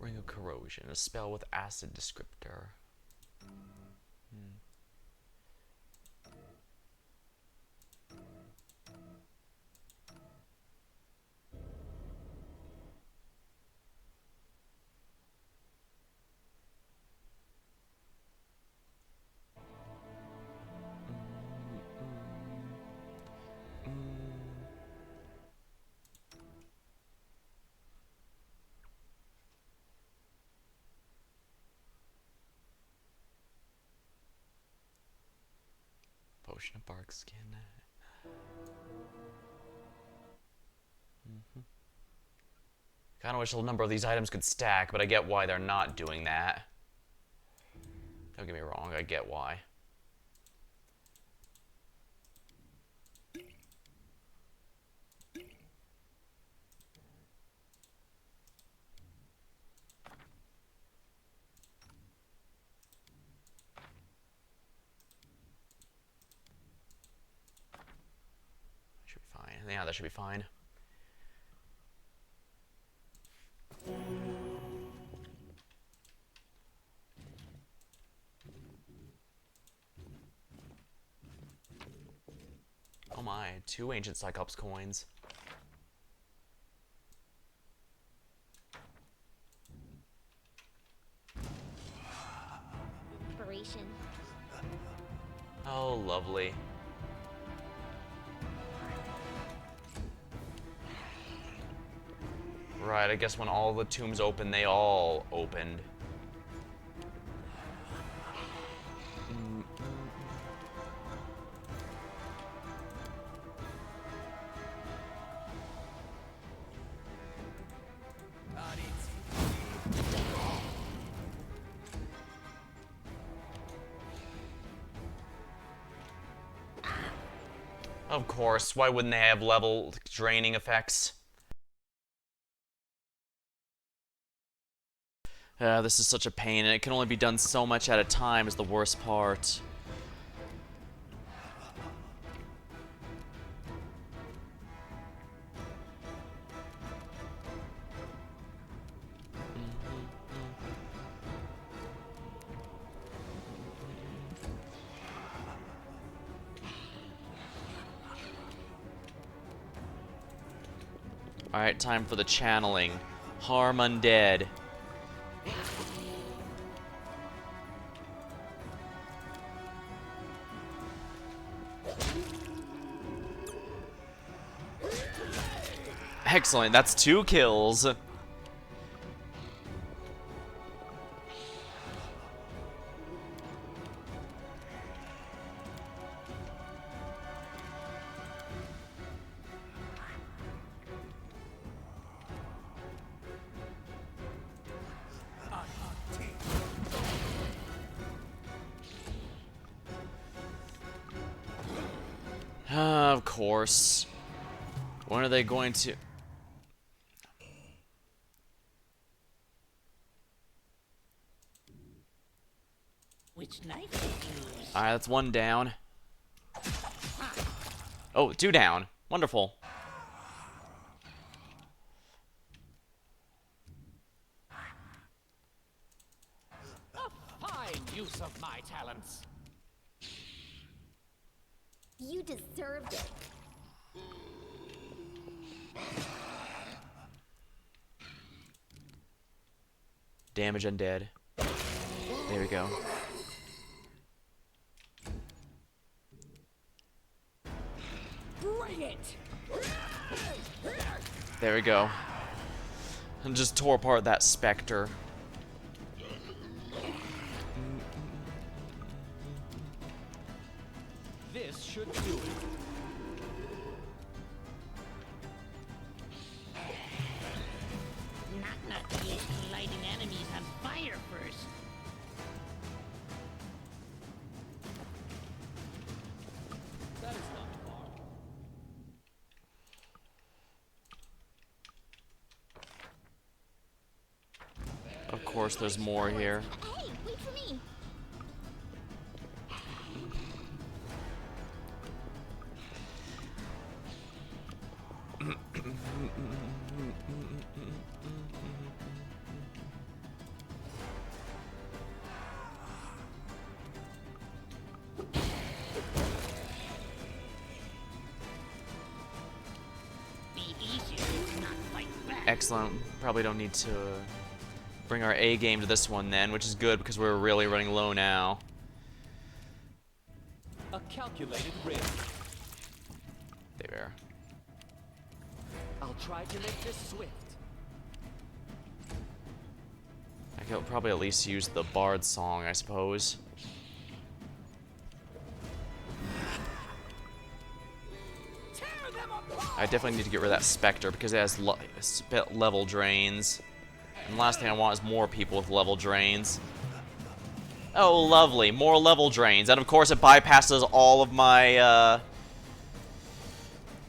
Ring of Corrosion, a spell with acid descriptor. Potion of bark skin. Kinda wish a number of these items could stack, but I get why they're not doing that. Don't get me wrong, I get why. Should be fine. Yeah, that should be fine. Oh my, 2 ancient Cyclops coins. Inspiration. Oh, lovely. Right, I guess when all the tombs opened, they all opened. Of course, why wouldn't they have level draining effects? This is such a pain, and it can only be done so much at a time is the worst part. Alright, time for the channeling. Harm undead. Excellent, that's 2 kills. Of course. When are they going to... Which knife did you use? Alright, that's 1 down. Oh, 2 down. Wonderful. A fine use of my talents. You deserved it. Damage undead. There we go. Bring it! There we go. And just tore apart that specter. This should do it. Not used to lighting enemies on fire first. That is not far. Of course, there's more here. Hey, wait for me. Be easier to not fight back. Excellent. Probably don't need to bring our A game to this one then, which is good because we're really running low now. A calculated risk. There. I'll try to make this swift. I could probably at least use the Bard song, I suppose. I definitely need to get rid of that Spectre because it has level drains. And the last thing I want is more people with level drains. Oh, lovely. More level drains. And of course it bypasses all of my,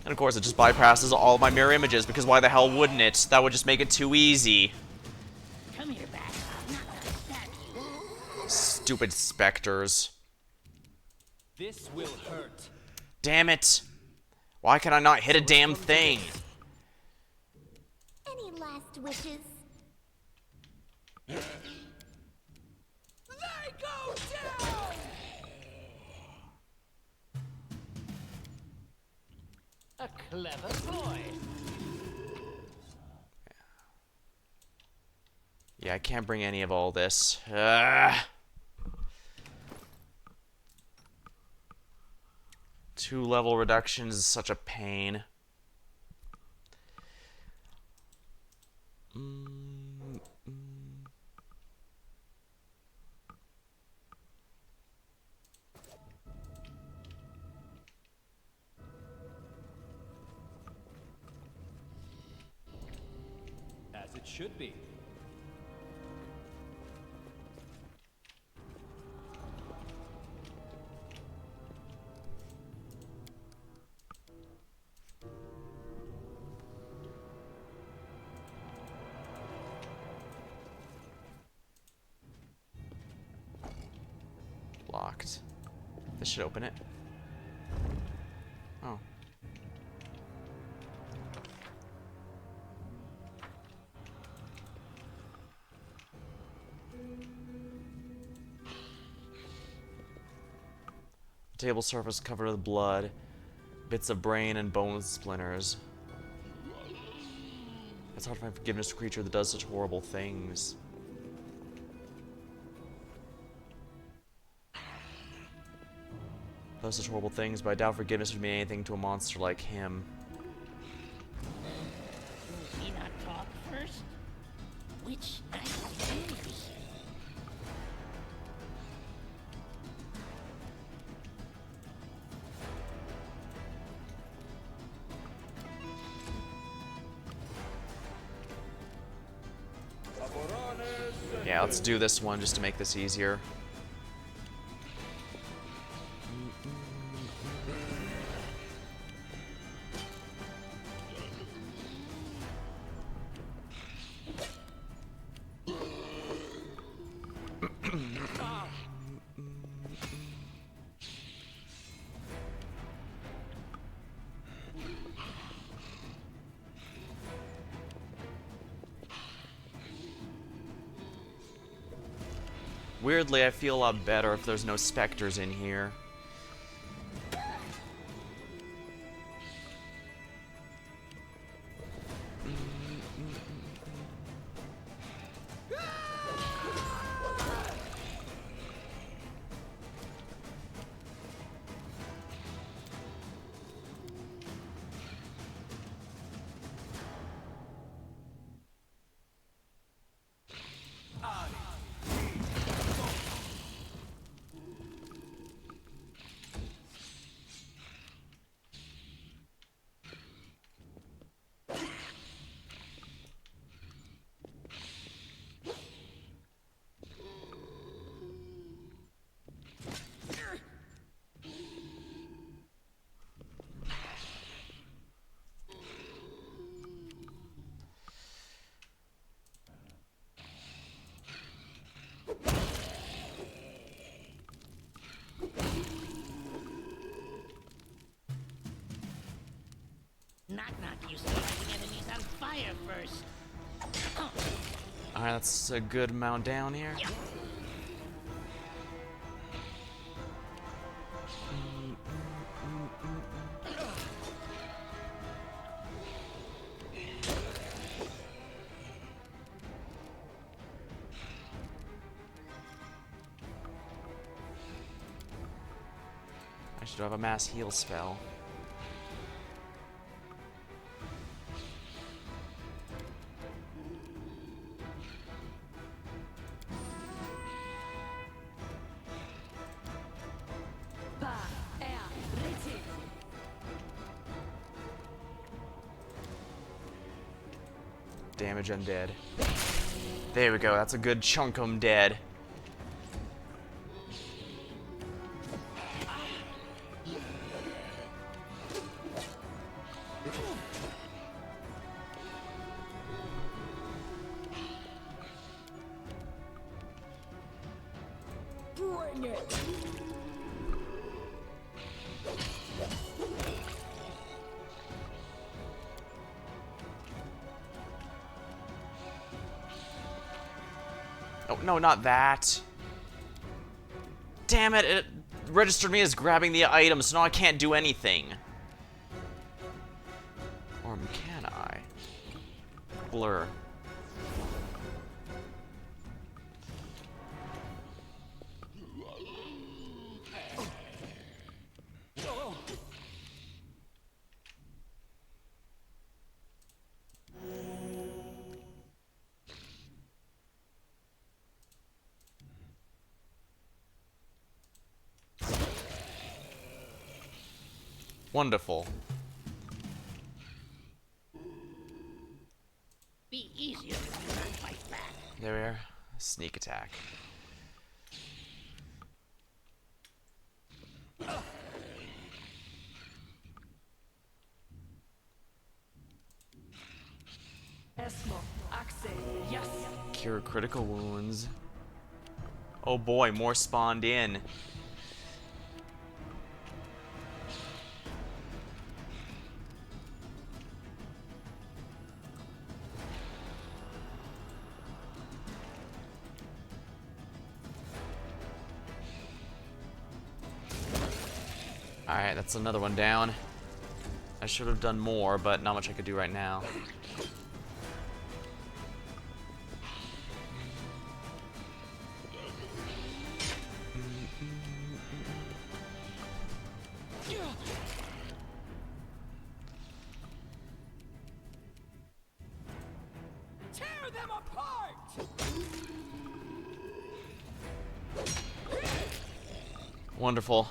And of course it just bypasses all of my mirror images, because why the hell wouldn't it? That would just make it too easy. Come here, back. I'm not gonna stab you. Stupid Spectres. This will hurt. Damn it. Why can I not hit a damn thing? Any last wishes? They go down! A clever boy. Yeah, I can't bring any of all this. Ugh. 2 level reductions is such a pain. should be. Locked. This should open it. Oh. The table surface covered with blood, bits of brain and bone splinters. It's hard to find forgiveness to a creature that does such horrible things. Does such horrible things, but I doubt forgiveness would mean anything to a monster like him. Will he not talk first? Which knight to choose? Yeah, let's do this one just to make this easier. Weirdly, I feel a lot better if there's no specters in here. Knock used to lighting enemies on fire first. Alright, that's a good amount down here. Yeah. I should have a mass heal spell. Damage undead. There we go, that's a good chunk of 'em dead. Bring it! Oh, no, not that. Damn it, it registered me as grabbing the item, so now I can't do anything. Or can I? Blur. Wonderful. Be easier to There we are. Sneak attack. Cure critical wounds. Oh boy, more spawned in. Alright, that's another one down. I should have done more, but not much I could do right now. Tear them apart! Wonderful.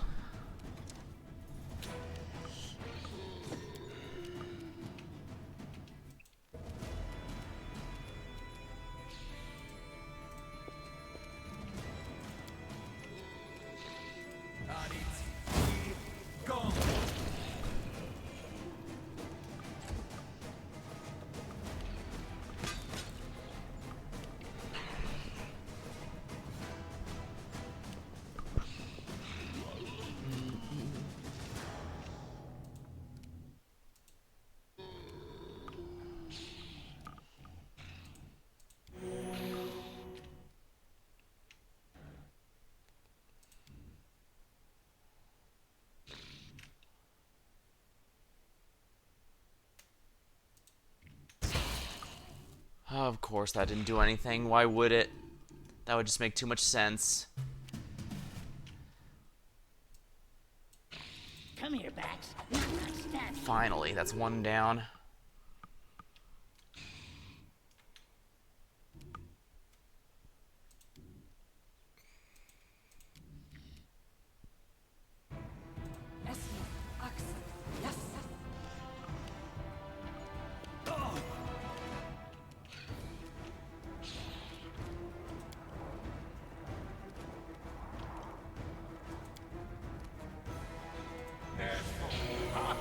Of course that didn't do anything. Why would it? That would just make too much sense. Come here, Bax. Not stab. Finally, that's one down.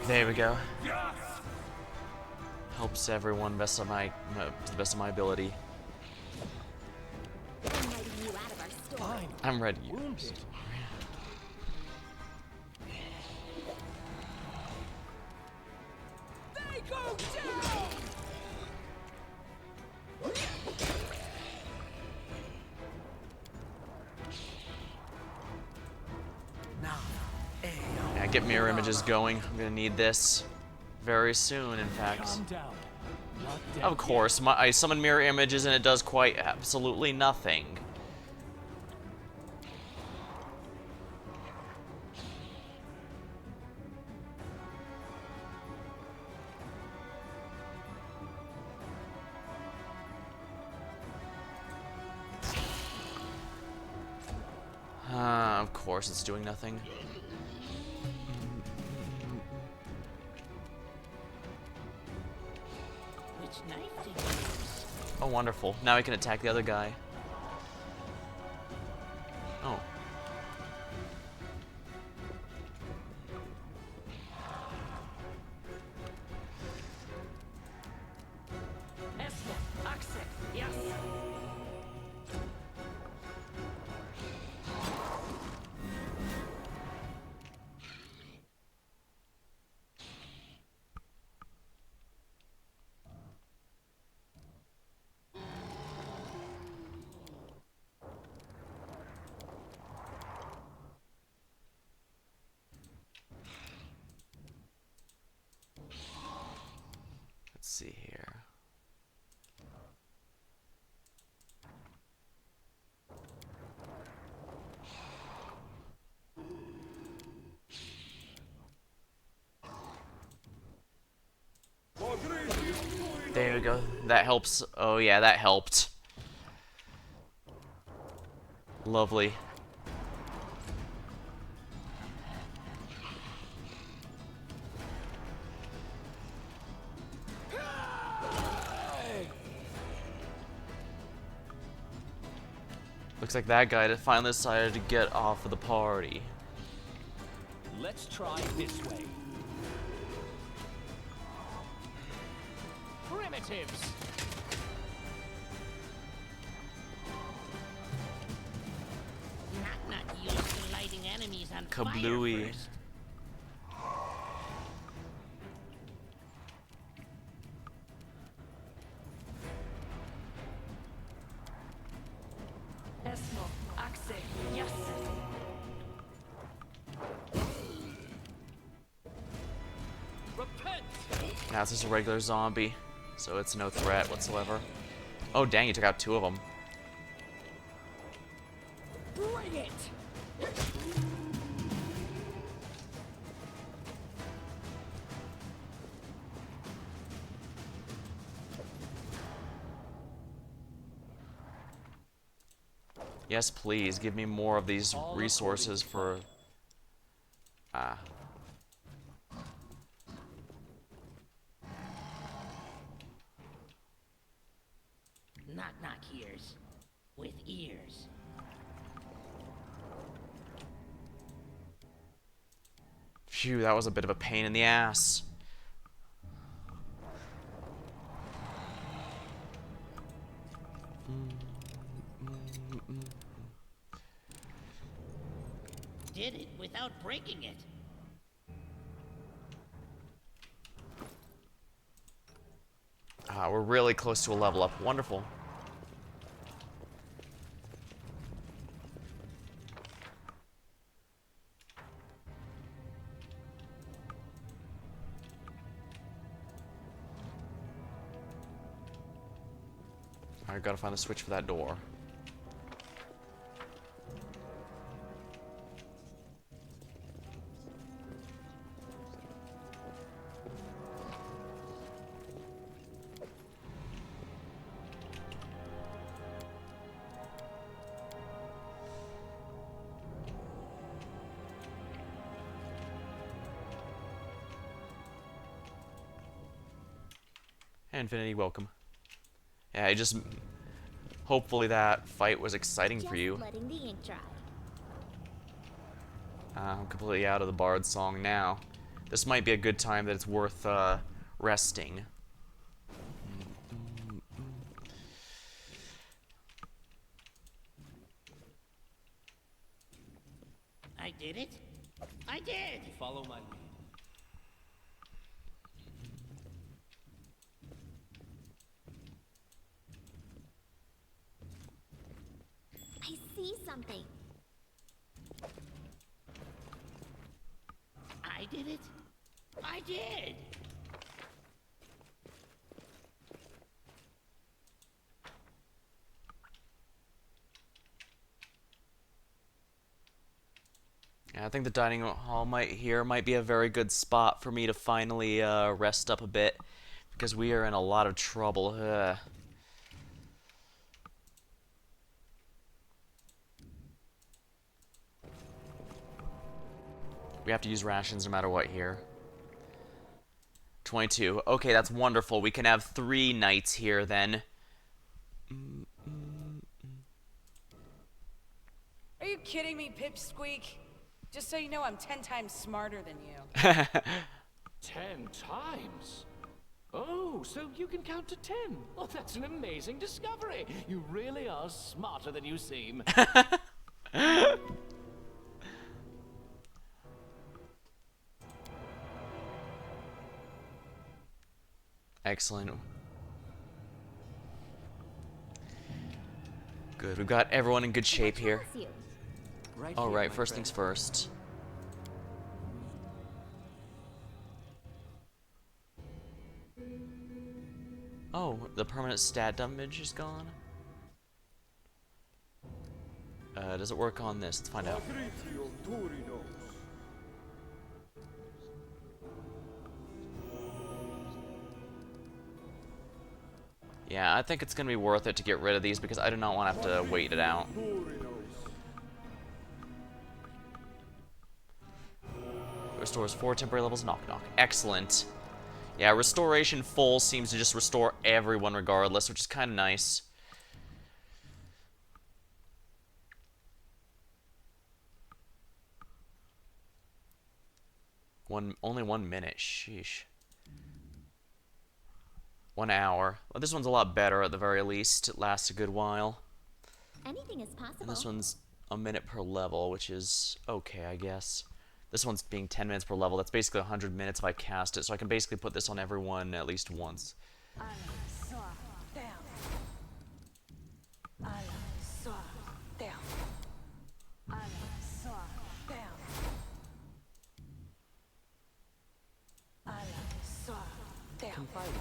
There we go. Helps everyone best of my to the best of my ability. I'm writing you out of our story. I'm ready. They go down! Yeah, get mirror images going. I'm gonna need this very soon, in fact. Of course, I summon mirror images and it does quite absolutely nothing. Of course it's doing nothing. Which knife did you use? Oh, wonderful. Now I can attack the other guy. Oh. Let's see here. There we go. That helps. Oh yeah, that helped. Lovely. Looks like that guy finally decided to get off of the party. Let's try this way. Primitives! Not used to lighting enemies on Kablooey. fire first. Repent! Now it's just a regular zombie, so it's no threat whatsoever. Oh dang, you took out 2 of them. Bring it! Yes, please, give me more of these resources for... Ah. Knock ears. With ears. Phew, that was a bit of a pain in the ass. Did it without breaking it. Ah, we're really close to a level up. Wonderful. Alright, gotta find the switch for that door. Infinity, welcome. Yeah, I just... Hopefully that fight was exciting for you. Just letting the ink dry. I'm completely out of the Bard song now. This might be a good time that it's worth resting. I did it. I did. Follow my lead. I see something. I did it. I did. Yeah, I think the dining hall might be a very good spot for me to finally rest up a bit, because we are in a lot of trouble. We have to use rations no matter what here. 22. Okay, that's wonderful. We can have 3 nights here then. Are you kidding me, Pipsqueak? Just so you know, I'm 10 times smarter than you. 10 times? Oh, so you can count to 10. Oh, that's an amazing discovery. You really are smarter than you seem. Excellent. Good, we've got everyone in good shape here. What troubles you? Right All here, right, my first friend. things first. Oh, the permanent stat damage is gone. Does it work on this? Let's find out. Yeah, I think it's gonna be worth it to get rid of these because I do not want to have to wait it out. Restores 4 temporary levels, knock knock. Excellent. Yeah, restoration full seems to just restore everyone regardless, which is kind of nice. Only 1 minute. Sheesh. 1 hour. Well, this one's a lot better at the very least. It lasts a good while. Anything is possible. And this one's a minute per level, which is okay, I guess. This one's being 10 minutes per level. That's basically 100 minutes if I cast it, so I can basically put this on everyone at least once. Confide in me.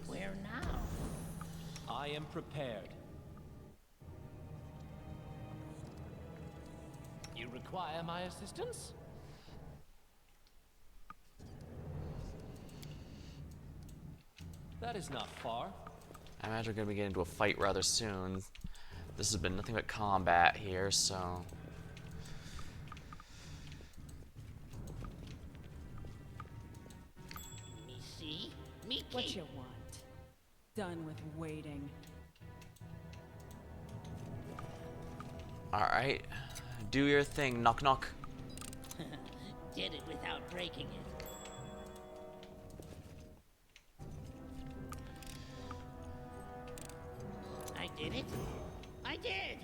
Where now? I am prepared. You require my assistance? That is not far. I imagine we're going to be getting into a fight rather soon. This has been nothing but combat here, so... Me see? Me What keep. you want? Done with waiting. Alright. Do your thing. Knock knock. Did it without breaking it. I did it. I did.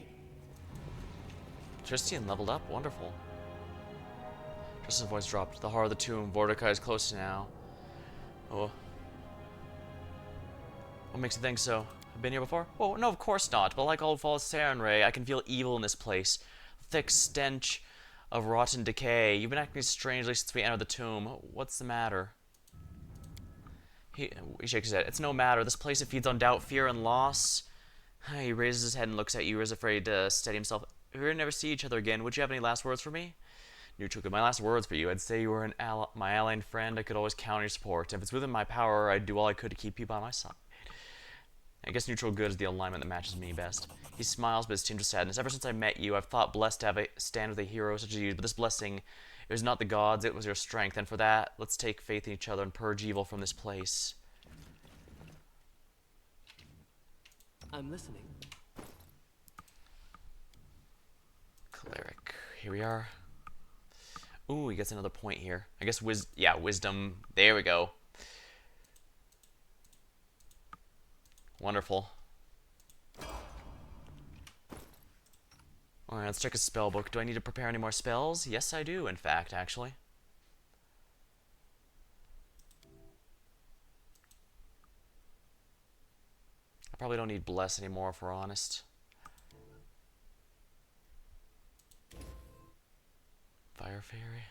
Tristian leveled up. Wonderful. Tristan's voice dropped. The heart of the tomb. Mordecai is close now. Oh. What makes you think so? I've been here before? Oh, no, of course not. But like old false Sarenrae, I can feel evil in this place. Thick stench of rotten decay. You've been acting strangely since we entered the tomb. What's the matter? He shakes his head. It's no matter. This place, it feeds on doubt, fear, and loss. He raises his head and looks at you as afraid to steady himself. If we were to never see each other again, would you have any last words for me? Neutral, my last words for you. I'd say you were my ally and friend. I could always count on your support. If it's within my power, I'd do all I could to keep you by my side. I guess neutral good is the alignment that matches me best. He smiles, but it's tinged with sadness. Ever since I met you, I've thought blessed to have a stand with a hero such as you. But this blessing, it was not the gods, it was your strength. And for that, let's take faith in each other and purge evil from this place. I'm listening. Cleric. Here we are. Ooh, he gets another point here. I guess wisdom. There we go. Wonderful. Alright, let's check his spell book. Do I need to prepare any more spells? Yes, I do, in fact, actually. I probably don't need Bless anymore, if we're honest. Fire Fairy.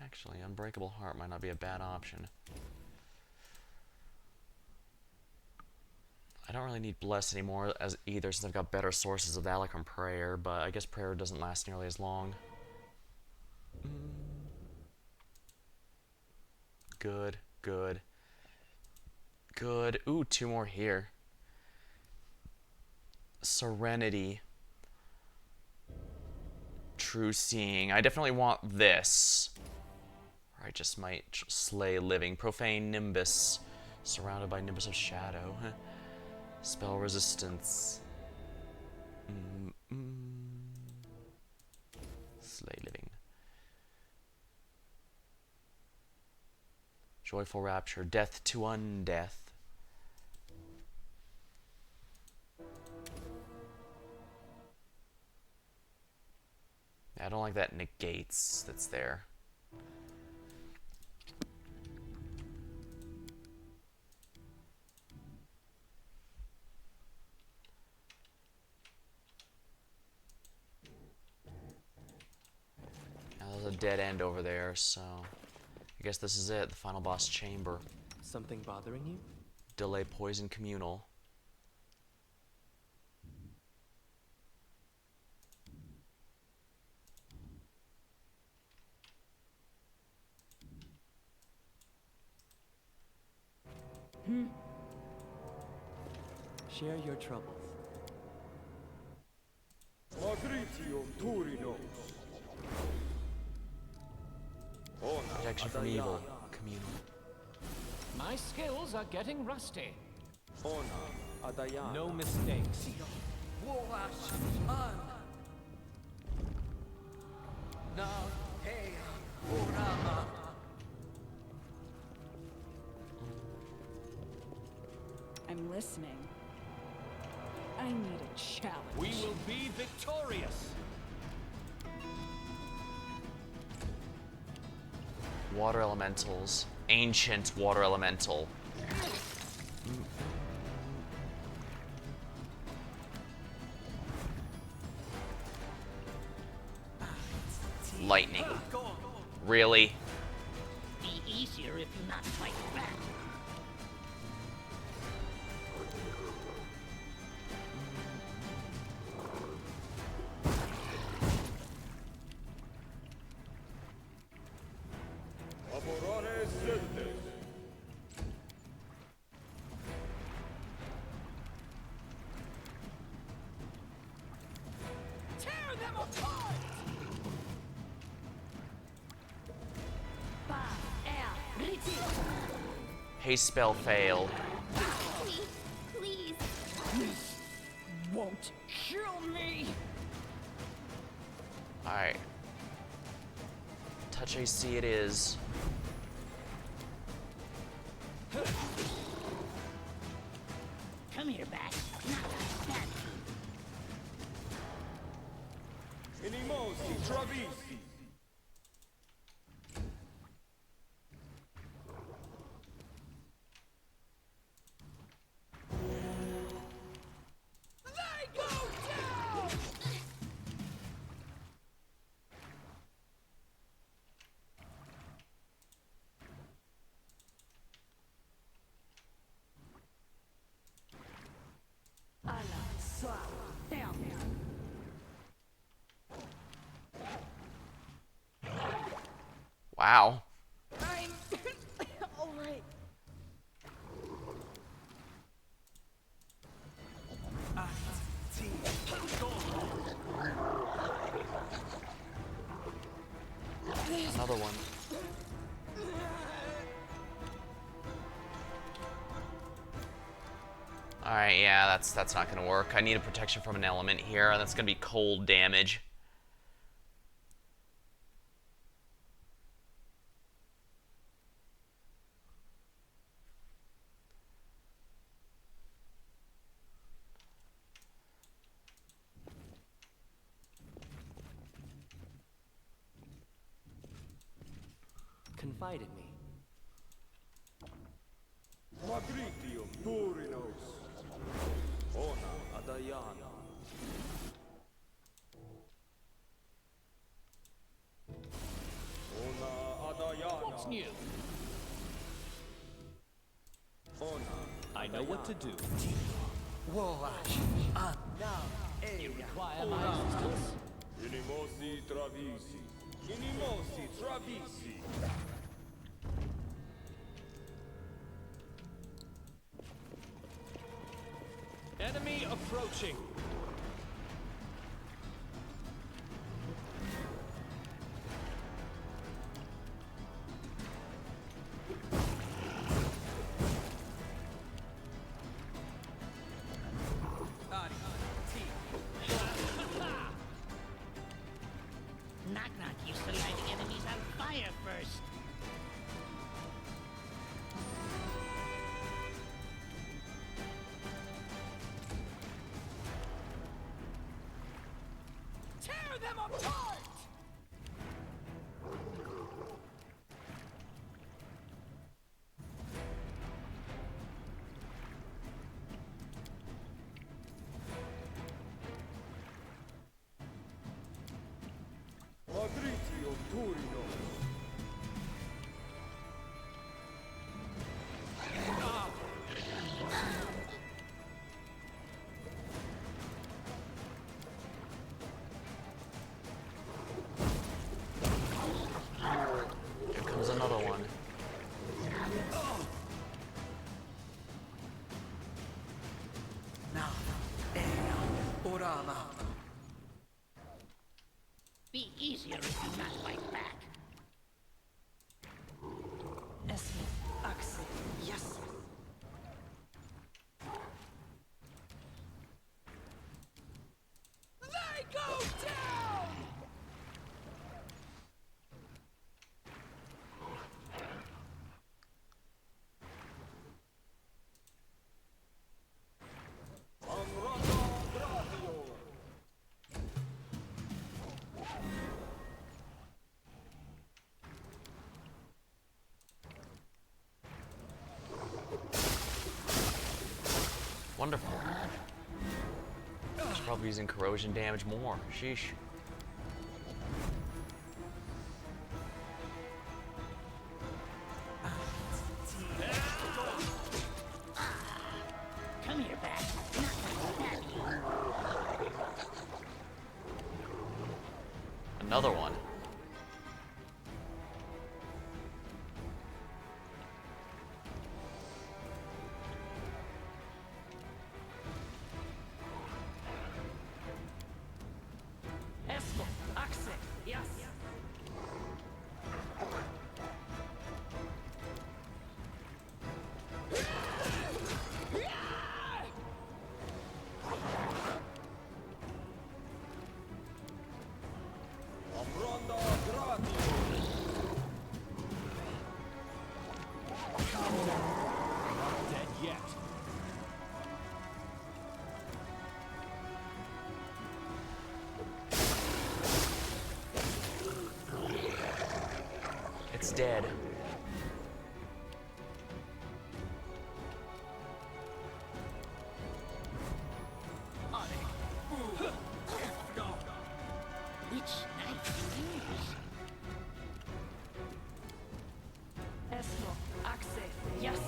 Actually, Unbreakable Heart might not be a bad option. I don't really need Bless anymore as either, since I've got better sources of that, like from Prayer, but I guess Prayer doesn't last nearly as long. Good, good, good. Ooh, 2 more here. Serenity. True Seeing. I definitely want this. Or I just might slay living. Profane Nimbus. Surrounded by Nimbus of Shadow. Spell resistance. Slay living. Joyful Rapture. Death to undeath. I don't like that negates that's there. Now there's a dead end over there, so I guess this is it, the final boss chamber. Something bothering you? Delay Poison Communal. Share your troubles. Protection from evil. Communal. My skills are getting rusty. No mistakes. I'm listening. I need a challenge. We will be victorious. Water elementals. Ancient water elemental. Lightning. Really? Be easier if you not fight back. Tear them apart! Haste spell failed. Me, please. Won't kill me. Alright. Touch AC it is. Come here, Bat. Not like that. They go down! Wow. I'm alright. Another one. Alright, yeah, that's not gonna work. I need a protection from an element here, and that's gonna be cold damage. Confide in me. What's new? I know what to do. You require my assistance? Enemy approaching. Knock used to lighting enemies on fire first. Tear them apart! Wonderful. She's probably using corrosion damage more. Sheesh. Come here, Bat. Not gonna stab you. Another one. Esto, Axe, yes. Dead yet. It's dead. Which knife to use? Esto, Axe, yes.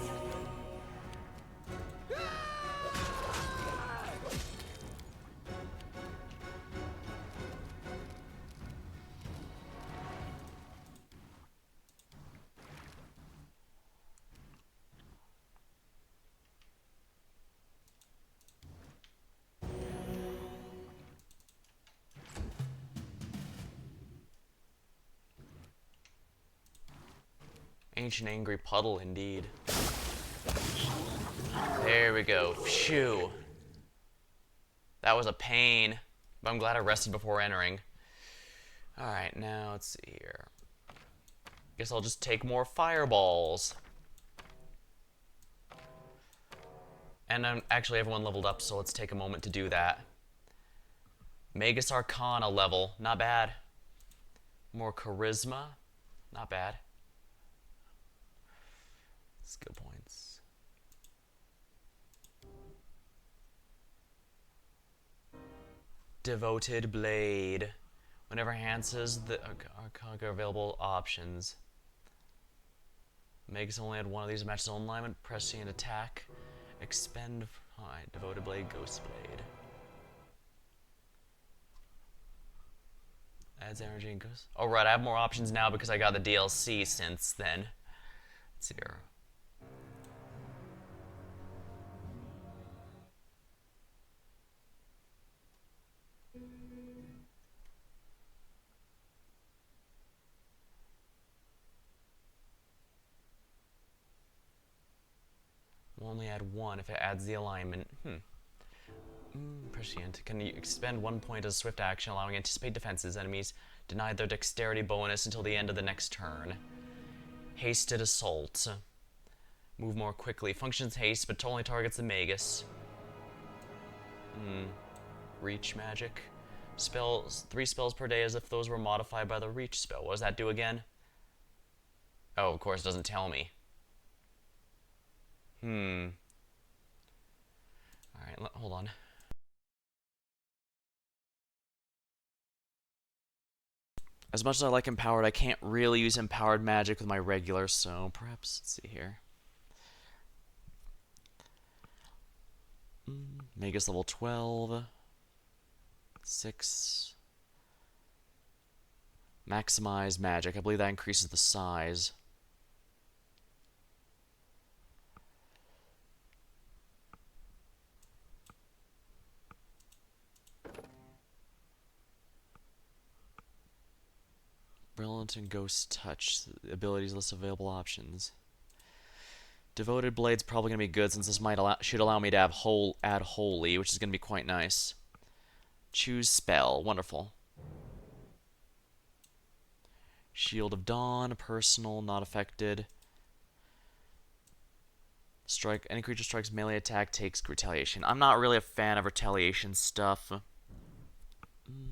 Ancient angry puddle, indeed. There we go. Phew. That was a pain, but I'm glad I rested before entering. Alright, now let's see here. Guess I'll just take more fireballs. And actually everyone leveled up, so let's take a moment to do that. Magus Arcana level, not bad. More charisma, not bad. Skill points. Devoted Blade. Whenever enhances the Arcana available options. Magus only had one of these match zone alignment. Press C and attack. Expend. Alright, Devoted Blade, Ghost Blade. Adds energy and ghost. Oh, right, I have more options now because I got the DLC since then. Let's see here. We'll only add one if it adds the alignment. Prescient. Can you expend 1 point as a swift action, allowing anticipate defenses. Enemies denied their dexterity bonus until the end of the next turn. Hasted Assault. Move more quickly. Functions haste, but only targets the Magus. Reach magic. Spells. 3 spells per day as if those were modified by the reach spell. What does that do again? Oh, of course, it doesn't tell me. Alright, hold on. As much as I like Empowered, I can't really use Empowered magic with my regular, so perhaps, let's see here. Magus level 12. 6. Maximize magic. I believe that increases the size. Brilliant and Ghost Touch. Abilities list available options. Devoted Blade's probably going to be good since this should allow me to have add Holy, which is going to be quite nice. Choose Spell. Wonderful. Shield of Dawn. Personal. Not affected. Strike. Any creature strikes melee attack takes retaliation. I'm not really a fan of retaliation stuff.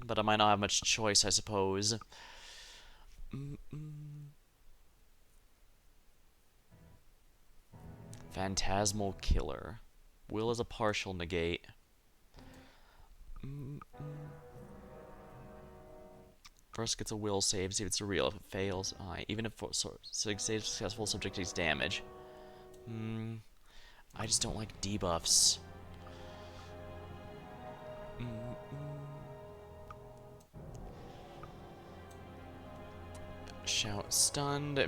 But I might not have much choice, I suppose. Phantasmal Killer. Will is a partial negate. First gets a will save, see if it's a real. If it fails, even if successful, subject takes damage. I just don't like debuffs. Shout stunned.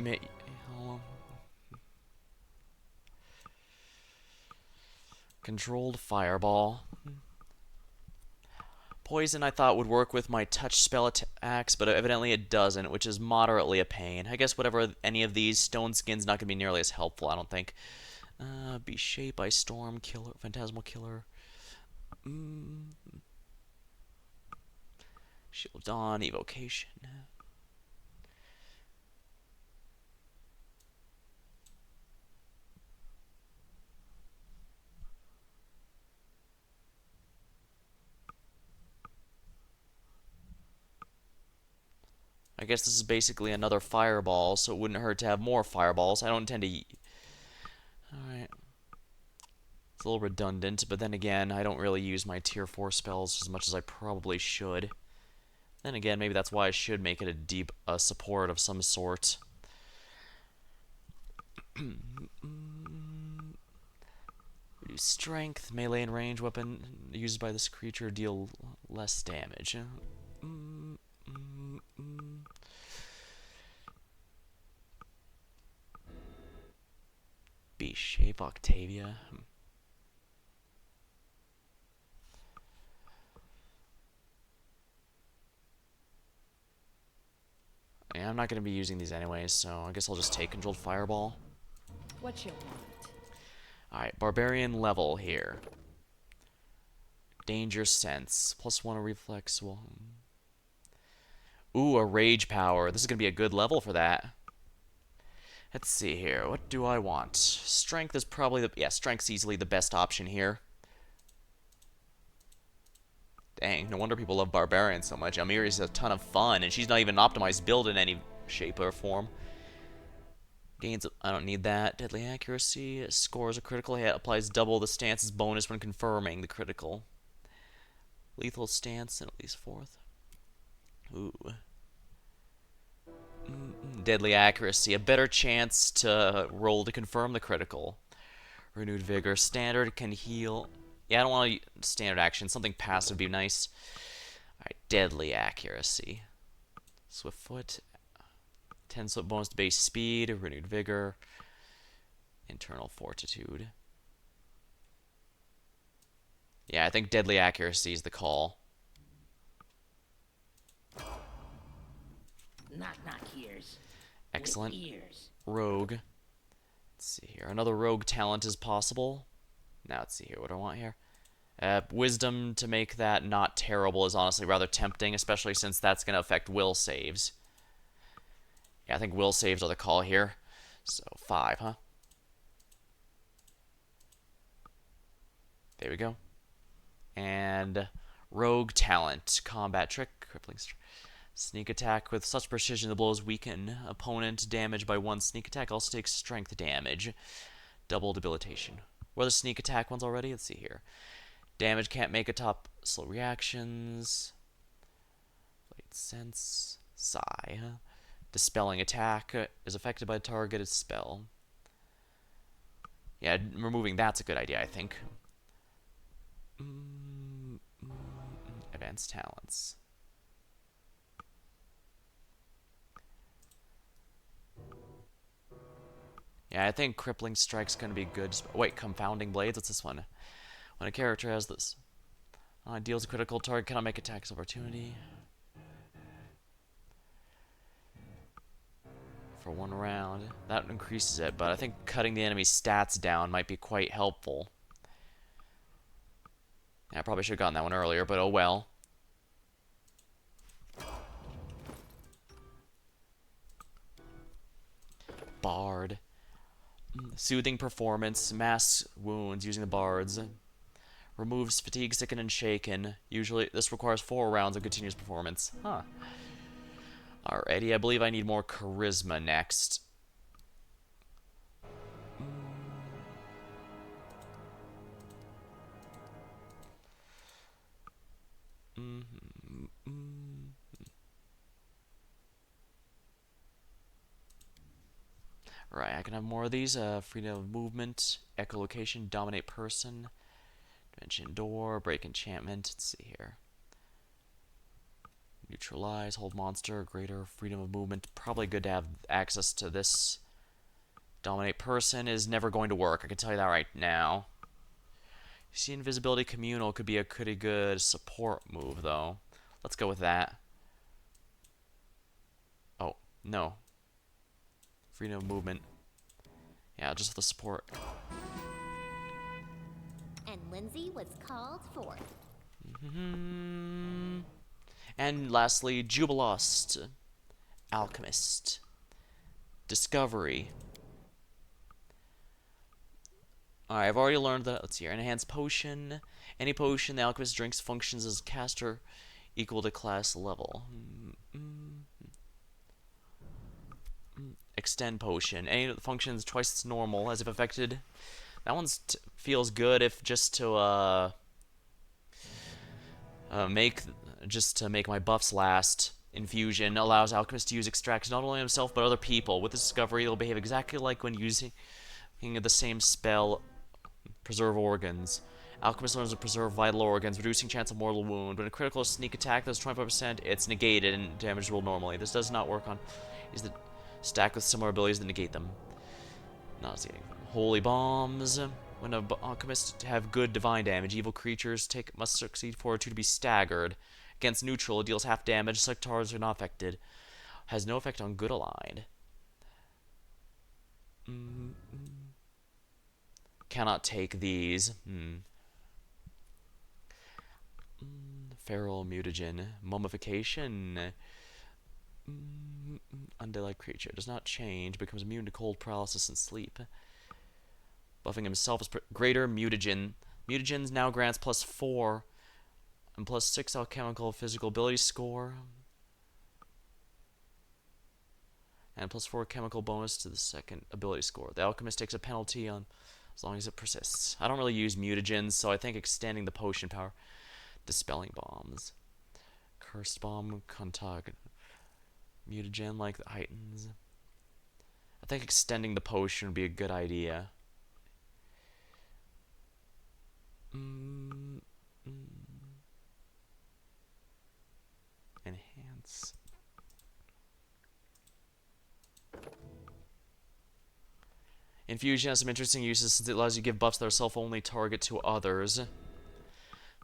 Controlled fireball. Poison I thought would work with my touch spell attacks, but evidently it doesn't, which is moderately a pain. I guess whatever any of these, Stone Skin's not going to be nearly as helpful, I don't think. Be shaped by Storm Killer, Phantasmal Killer. Shield Dawn, Evocation. I guess this is basically another fireball, so it wouldn't hurt to have more fireballs. I don't intend to... Alright. It's a little redundant, but then again, I don't really use my tier 4 spells as much as I probably should. Then again, maybe that's why I should make it a deep support of some sort. Reduce strength, melee and range weapon used by this creature deal less damage. B-shape Octavia. Yeah, I'm not going to be using these anyways, so I guess I'll just take Controlled Fireball. What you want? Alright, Barbarian level here. Danger Sense. +1 a reflex. Well, ooh, a Rage Power. This is going to be a good level for that. Let's see here. What do I want? Strength is probably the... Yeah, Strength's easily the best option here. Dang, no wonder people love Barbarian so much. Amiri's a ton of fun, and she's not even an optimized build in any shape or form. Gains... I don't need that. Deadly Accuracy. Scores a critical hit. Applies double the stance's bonus when confirming the critical. Lethal stance and at least 4th. Ooh. Deadly Accuracy. A better chance to roll to confirm the critical. Renewed Vigor. Standard can heal... Yeah, I don't want to standard action. Something passive would be nice. Alright, Deadly Accuracy. Swift Foot. 10 bonus to base speed. Renewed Vigor. Internal Fortitude. Yeah, I think Deadly Accuracy is the call. Knock knock ears. Excellent. With ears. Rogue. Let's see here. Another rogue talent is possible. Now, let's see here. What do I want here? Wisdom to make that not terrible is honestly rather tempting, especially since that's going to affect will saves. Yeah, I think will saves are the call here. So, 5, huh? There we go. And rogue talent. Combat trick. Crippling sneak attack. With such precision, the blows weaken. Opponent damaged by 1 sneak attack also takes strength damage. Double debilitation. Were the sneak attack ones already? Let's see here. Damage can't make a top slow reactions. Blade sense. Sigh. Dispelling attack is affected by targeted spell. Yeah, removing that's a good idea, I think. Advanced talents. Yeah, I think Crippling Strike's going to be good. Wait, Confounding Blades? What's this one? When a character has this... deals a critical target, cannot make attacks of opportunity. For 1 round. That increases it, but I think cutting the enemy's stats down might be quite helpful. Yeah, I probably should have gotten that one earlier, but oh well. Bard. Soothing performance, mass wounds using the bards. Removes fatigue, sicken, and shaken. Usually, this requires 4 rounds of continuous performance. Huh. Alrighty, I believe I need more charisma next. can have more of these. Freedom of movement, echolocation, dominate person, dimension door, break enchantment. Let's see here. Neutralize, hold monster, greater freedom of movement. Probably good to have access to this. Dominate person is never going to work. I can tell you that right now. You see, invisibility communal could be a pretty good support move, though. Let's go with that. Oh, no. Freedom of movement. Yeah, just the support. And Lindsay was called forth. And lastly, Jubilust. Alchemist. Discovery. Alright, I've already learned that. Let's see here. Enhanced potion. Any potion the alchemist drinks functions as caster equal to class level. Extend potion. Any that functions twice its normal as if affected. That one feels good if just to make my buffs last. Infusion allows alchemists to use extracts not only on himself but other people. With this discovery, it'll behave exactly like when using the same spell. Preserve organs. Alchemist learns to preserve vital organs, reducing chance of mortal wound. When a critical sneak attack does 25%, it's negated and damage rolled normally. This does not work on is the stack with similar abilities that negate them. Nauseating. Holy bombs. When an alchemist have good divine damage, evil creatures must succeed fortitude to be staggered. Against neutral, it deals half damage. Sectars are not affected. Has no effect on good allied. Cannot take these. Feral mutagen. Mummification. Undead-like creature. Does not change. Becomes immune to cold, paralysis, and sleep. Buffing himself is greater mutagen. Mutagens now grants +4 and +6 alchemical physical ability score. And +4 chemical bonus to the second ability score. The alchemist takes a penalty on as long as it persists. I don't really use mutagens, so I think extending the potion power. Dispelling bombs. Cursed bomb, contag. Mutagen like the heightens. I think extending the potion would be a good idea. Enhance. Infusion has some interesting uses since it allows you to give buffs that are self-only target to others.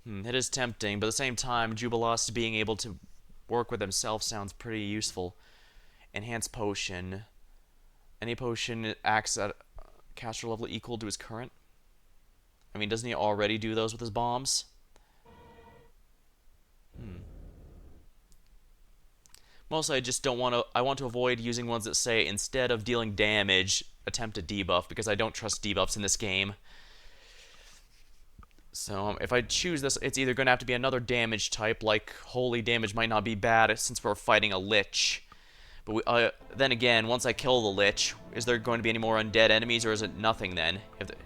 It is tempting, but at the same time, Jubilust being able to work with himself sounds pretty useful. Enhanced potion. Any potion acts at caster level equal to his current. I mean, doesn't he already do those with his bombs? Mostly I just don't want to... I want to avoid using ones that say, instead of dealing damage, attempt a debuff, because I don't trust debuffs in this game. So, if I choose this, it's either going to have to be another damage type, like holy damage might not be bad since we're fighting a lich. But then again, once I kill the lich, is there going to be any more undead enemies, or is it nothing then?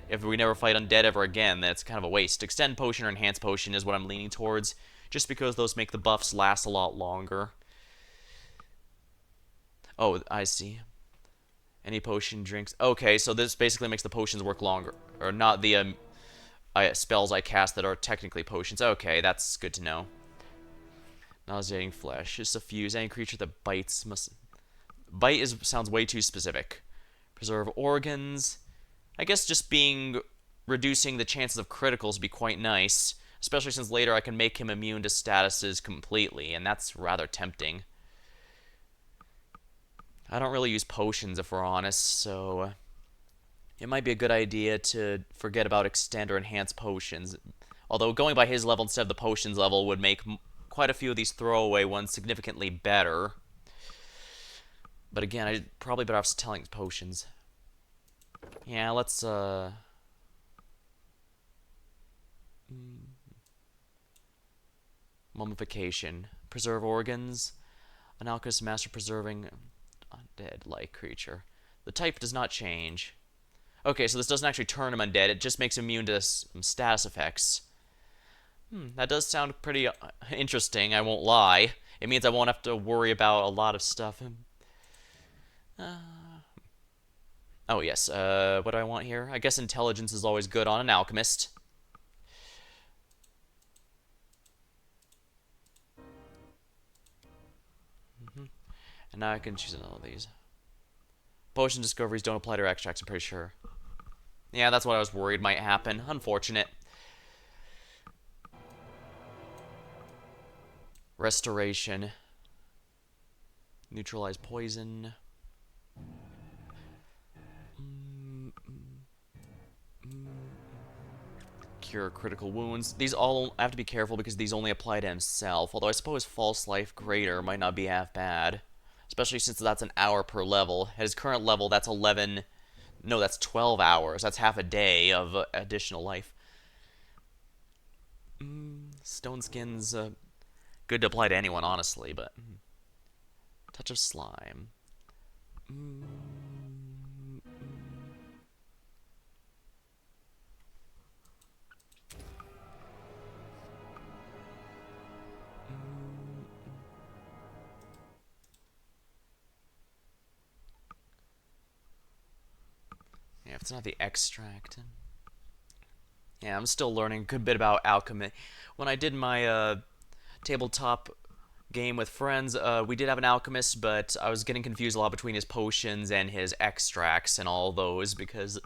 If we never fight undead ever again, then it's kind of a waste. Extend potion or enhance potion is what I'm leaning towards, just because those make the buffs last a lot longer. Oh, I see. Any potion drinks. Okay, so this basically makes the potions work longer. Or not the spells I cast that are technically potions. Okay, that's good to know. Nauseating flesh. Suffuse. Any creature that bites must... Bite sounds way too specific. Preserve organs. I guess just reducing the chances of criticals would be quite nice. Especially since later I can make him immune to statuses completely, and that's rather tempting. I don't really use potions, if we're honest, so it might be a good idea to forget about extend or enhance potions. Although going by his level instead of the potions level would make quite a few of these throwaway ones significantly better. But again, I'd probably better off telling potions. Yeah, let's Mummification. Preserve organs. An alchemist master preserving undead-like creature. The type does not change. Okay, so this doesn't actually turn him undead, it just makes him immune to some status effects. That does sound pretty interesting, I won't lie. It means I won't have to worry about a lot of stuff. Oh, yes. What do I want here? I guess intelligence is always good on an alchemist. And now I can choose another of these. Potion discoveries don't apply to extracts, I'm pretty sure. Yeah, that's what I was worried might happen. Unfortunate. Restoration. Neutralize poison. Cure critical wounds. These all I have to be careful because these only apply to himself. Although I suppose false life greater might not be half bad. Especially since that's an hour per level. At his current level, that's 11... No, that's 12 hours. That's half a day of additional life. Stone skin's good to apply to anyone, honestly, but... Touch of slime. Yeah, if it's not the extract. Yeah, I'm still learning a good bit about alchemy. When I did my tabletop game with friends, we did have an alchemist, but I was getting confused a lot between his potions and his extracts and all those because...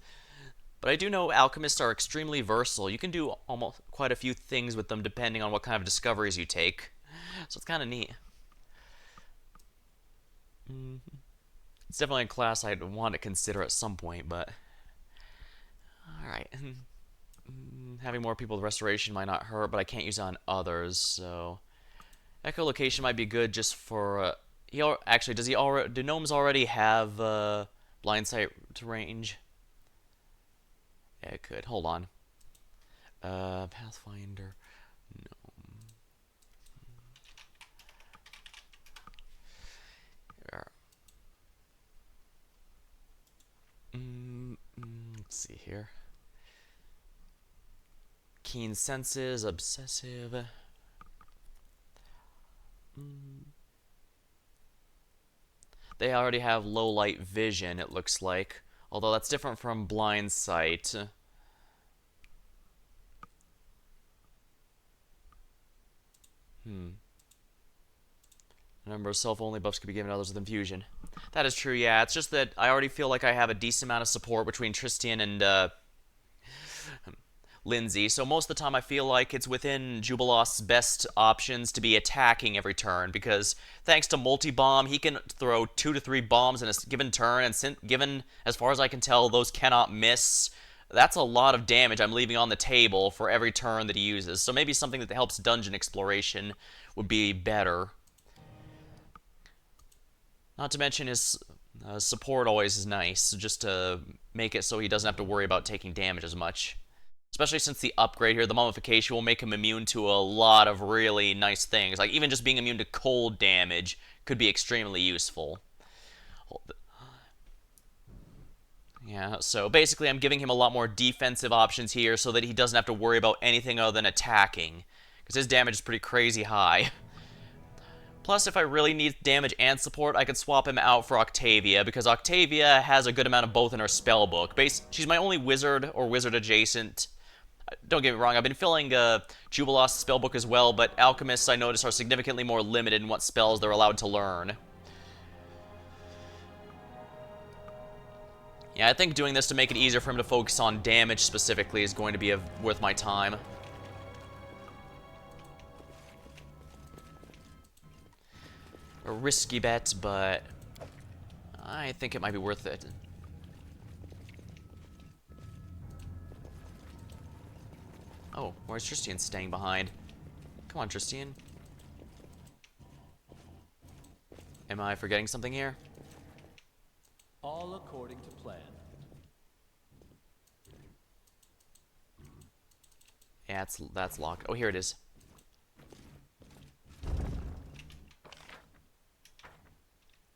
But I do know alchemists are extremely versatile. You can do almost quite a few things with them depending on what kind of discoveries you take. So it's kind of neat. It's definitely a class I'd want to consider at some point, but... Alright. Having more people with restoration might not hurt, but I can't use it on others, so... Echolocation might be good just for... Actually, does he already... Do gnomes already have blind sight to range? Yeah, it could. Hold on. Pathfinder. Gnome. Let's see here. Keen senses, obsessive. They already have low light vision, it looks like. Although that's different from blind sight. A number of self-only buffs could be given to others with infusion. That is true, yeah. It's just that I already feel like I have a decent amount of support between Tristian and Lindsay, so most of the time I feel like it's within Jubilost's best options to be attacking every turn, because thanks to multi-bomb, he can throw 2 to 3 bombs in a given turn, and given, as far as I can tell, those cannot miss. That's a lot of damage I'm leaving on the table for every turn that he uses, so maybe something that helps dungeon exploration would be better. Not to mention his support always is nice, just to make it so he doesn't have to worry about taking damage as much. Especially since the upgrade here, the mummification, will make him immune to a lot of really nice things. Like, even just being immune to cold damage could be extremely useful. Yeah, so basically I'm giving him a lot more defensive options here so that he doesn't have to worry about anything other than attacking. Because his damage is pretty crazy high. Plus, if I really need damage and support, I could swap him out for Octavia, because Octavia has a good amount of both in her spellbook. She's my only wizard or wizard adjacent. Don't get me wrong, I've been filling Jubilost's spellbook as well, but alchemists, I notice, are significantly more limited in what spells they're allowed to learn. Yeah, I think doing this to make it easier for him to focus on damage specifically is going to be worth my time. A risky bet, but I think it might be worth it. Oh, where's Tristian staying behind? Come on, Tristian. Am I forgetting something here? All according to plan. Yeah, that's locked. Oh, here it is.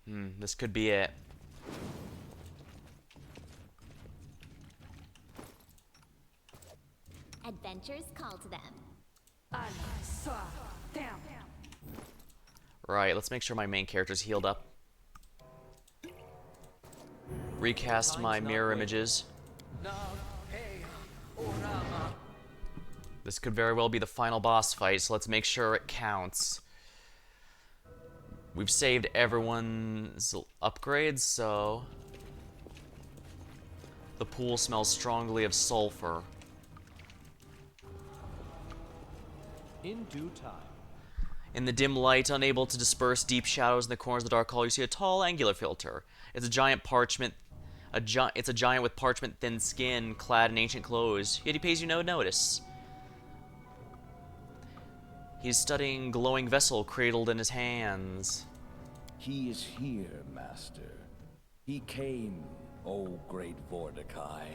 This could be it. Adventures call to them. Right, let's make sure my main character's healed up. recast my mirror images. This could very well be the final boss fight, so let's make sure it counts. We've saved everyone's upgrades, so... The pool smells strongly of sulfur. In due time. In the dim light, unable to disperse deep shadows in the corners of the dark hall, you see a tall, angular filter. It's a giant parchment... It's a giant with parchment-thin skin, clad in ancient clothes, yet he pays you no notice. He's studying glowing vessel cradled in his hands. He is here, Master. He came, O great Vordakai.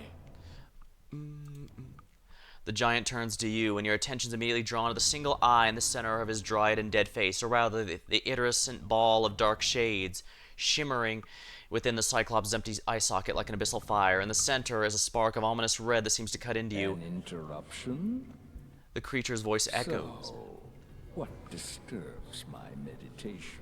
The giant turns to you, and your attention's immediately drawn to the single eye in the center of his dried and dead face, or rather, the iridescent ball of dark shades, shimmering within the Cyclops' empty eye socket like an abyssal fire. In the center is a spark of ominous red that seems to cut into you. An interruption? The creature's voice echoes. So, what disturbs my meditation?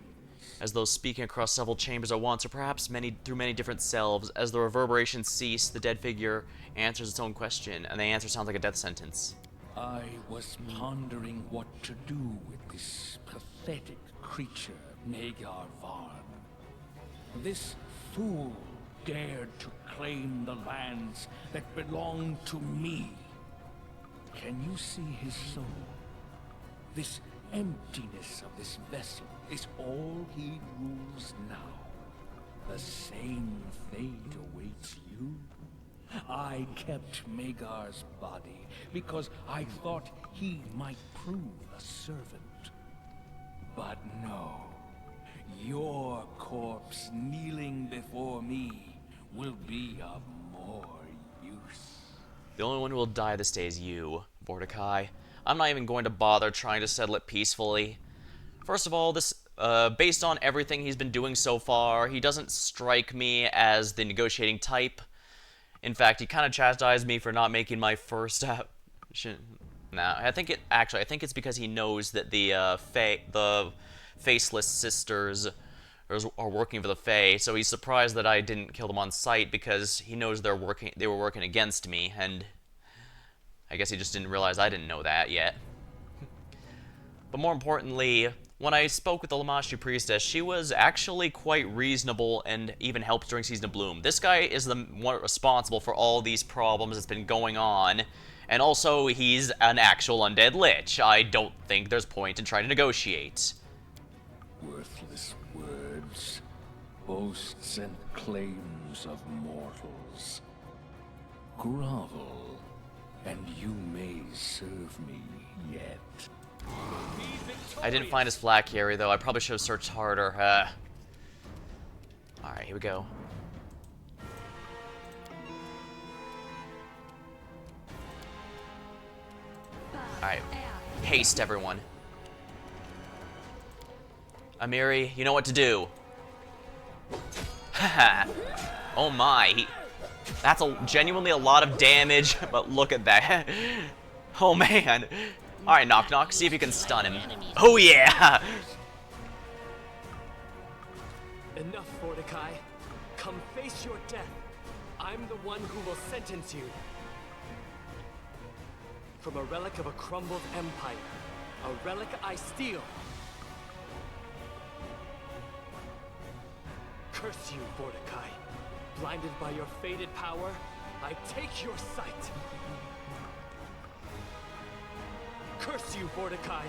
As though speaking across several chambers at once, or perhaps through many different selves. As the reverberations cease, the dead figure answers its own question, and the answer sounds like a death sentence. I was pondering what to do with this pathetic creature, Magar Varn. This fool dared to claim the lands that belong to me. Can you see his soul? This emptiness of this vessel is all he rules now. The same fate awaits you. I kept Magar's body because I thought he might prove a servant. But no, your corpse kneeling before me will be of more use. The only one who will die this day is you, Vordakai. I'm not even going to bother trying to settle it peacefully. First of all, this, based on everything he's been doing so far, he doesn't strike me as the negotiating type. In fact, he kind of chastised me for not making my first... I think it's because he knows that the Faceless Sisters are working for the Fae, so he's surprised that I didn't kill them on sight because he knows they were working against me, and I guess he just didn't realize I didn't know that yet. But more importantly, when I spoke with the Lamashtu priestess, she was actually quite reasonable and even helped during Season of Bloom. This guy is the one responsible for all these problems that's been going on, and also he's an actual undead lich. I don't think there's point in trying to negotiate. Worthless words, boasts and claims of mortals. Grovel, and you may serve me yet. I didn't find his flak area, though. I probably should have searched harder. Alright, here we go. Alright. Haste, everyone. Amiri, you know what to do. Haha. Oh my. That's genuinely a lot of damage, but look at that. Oh man. Alright, Knock Knock, see if you can stun him. Oh yeah! Enough, Vordakai. Come face your death. I'm the one who will sentence you. From a relic of a crumbled empire, a relic I steal. Curse you, Vordakai. Blinded by your faded power, I take your sight. Curse you, Vordakai.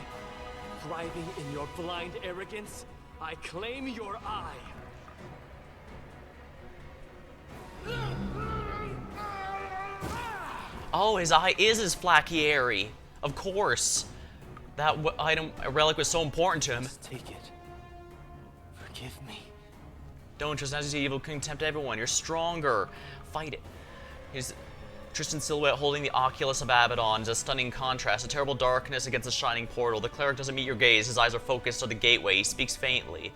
Thriving in your blind arrogance, I claim your eye. Oh, his eye is his flakieri. Of course. That relic was so important to him. Just take it. Forgive me. Don't trust as you see evil contempt everyone. You're stronger. Fight it. He's Tristan's silhouette holding the Oculus of Abaddon is a stunning contrast. A terrible darkness against a shining portal. The cleric doesn't meet your gaze. His eyes are focused on the gateway. He speaks faintly.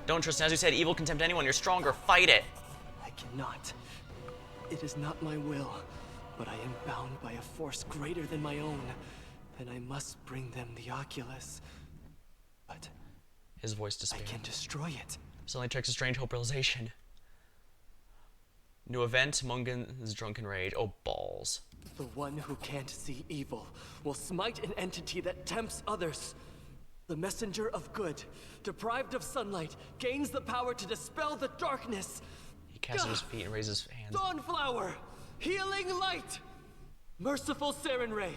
Don't trust as you said, evil contempt anyone. You're stronger. Fight it. I cannot. It is not my will, but I am bound by a force greater than my own, and I must bring them the Oculus. But his voice despaired. I can destroy it. Suddenly takes a strange hope realization. New event, Mungan's drunken rage. Oh, balls. The one who can't see evil will smite an entity that tempts others. The messenger of good, deprived of sunlight, gains the power to dispel the darkness. He casts his feet and raises his hands. Dawnflower, healing light! Merciful Sarenrae,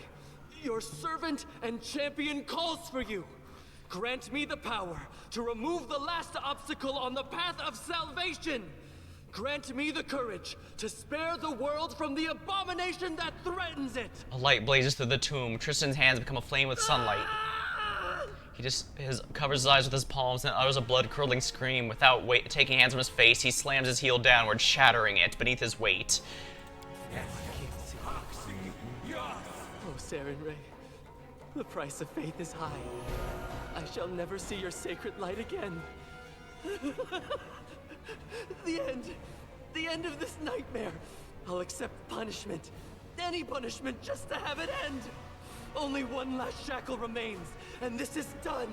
your servant and champion calls for you. Grant me the power to remove the last obstacle on the path of salvation. Grant me the courage to spare the world from the abomination that threatens it. A light blazes through the tomb. Tristan's hands become aflame with sunlight. He just covers his eyes with his palms and utters a blood-curdling scream. Without taking hands from his face, he slams his heel downward, shattering it beneath his weight. Oh, Sarenrae, the price of faith is high. I shall never see your sacred light again. The end of this nightmare. I'll accept punishment, any punishment, just to have it end. Only one last shackle remains, and this is done.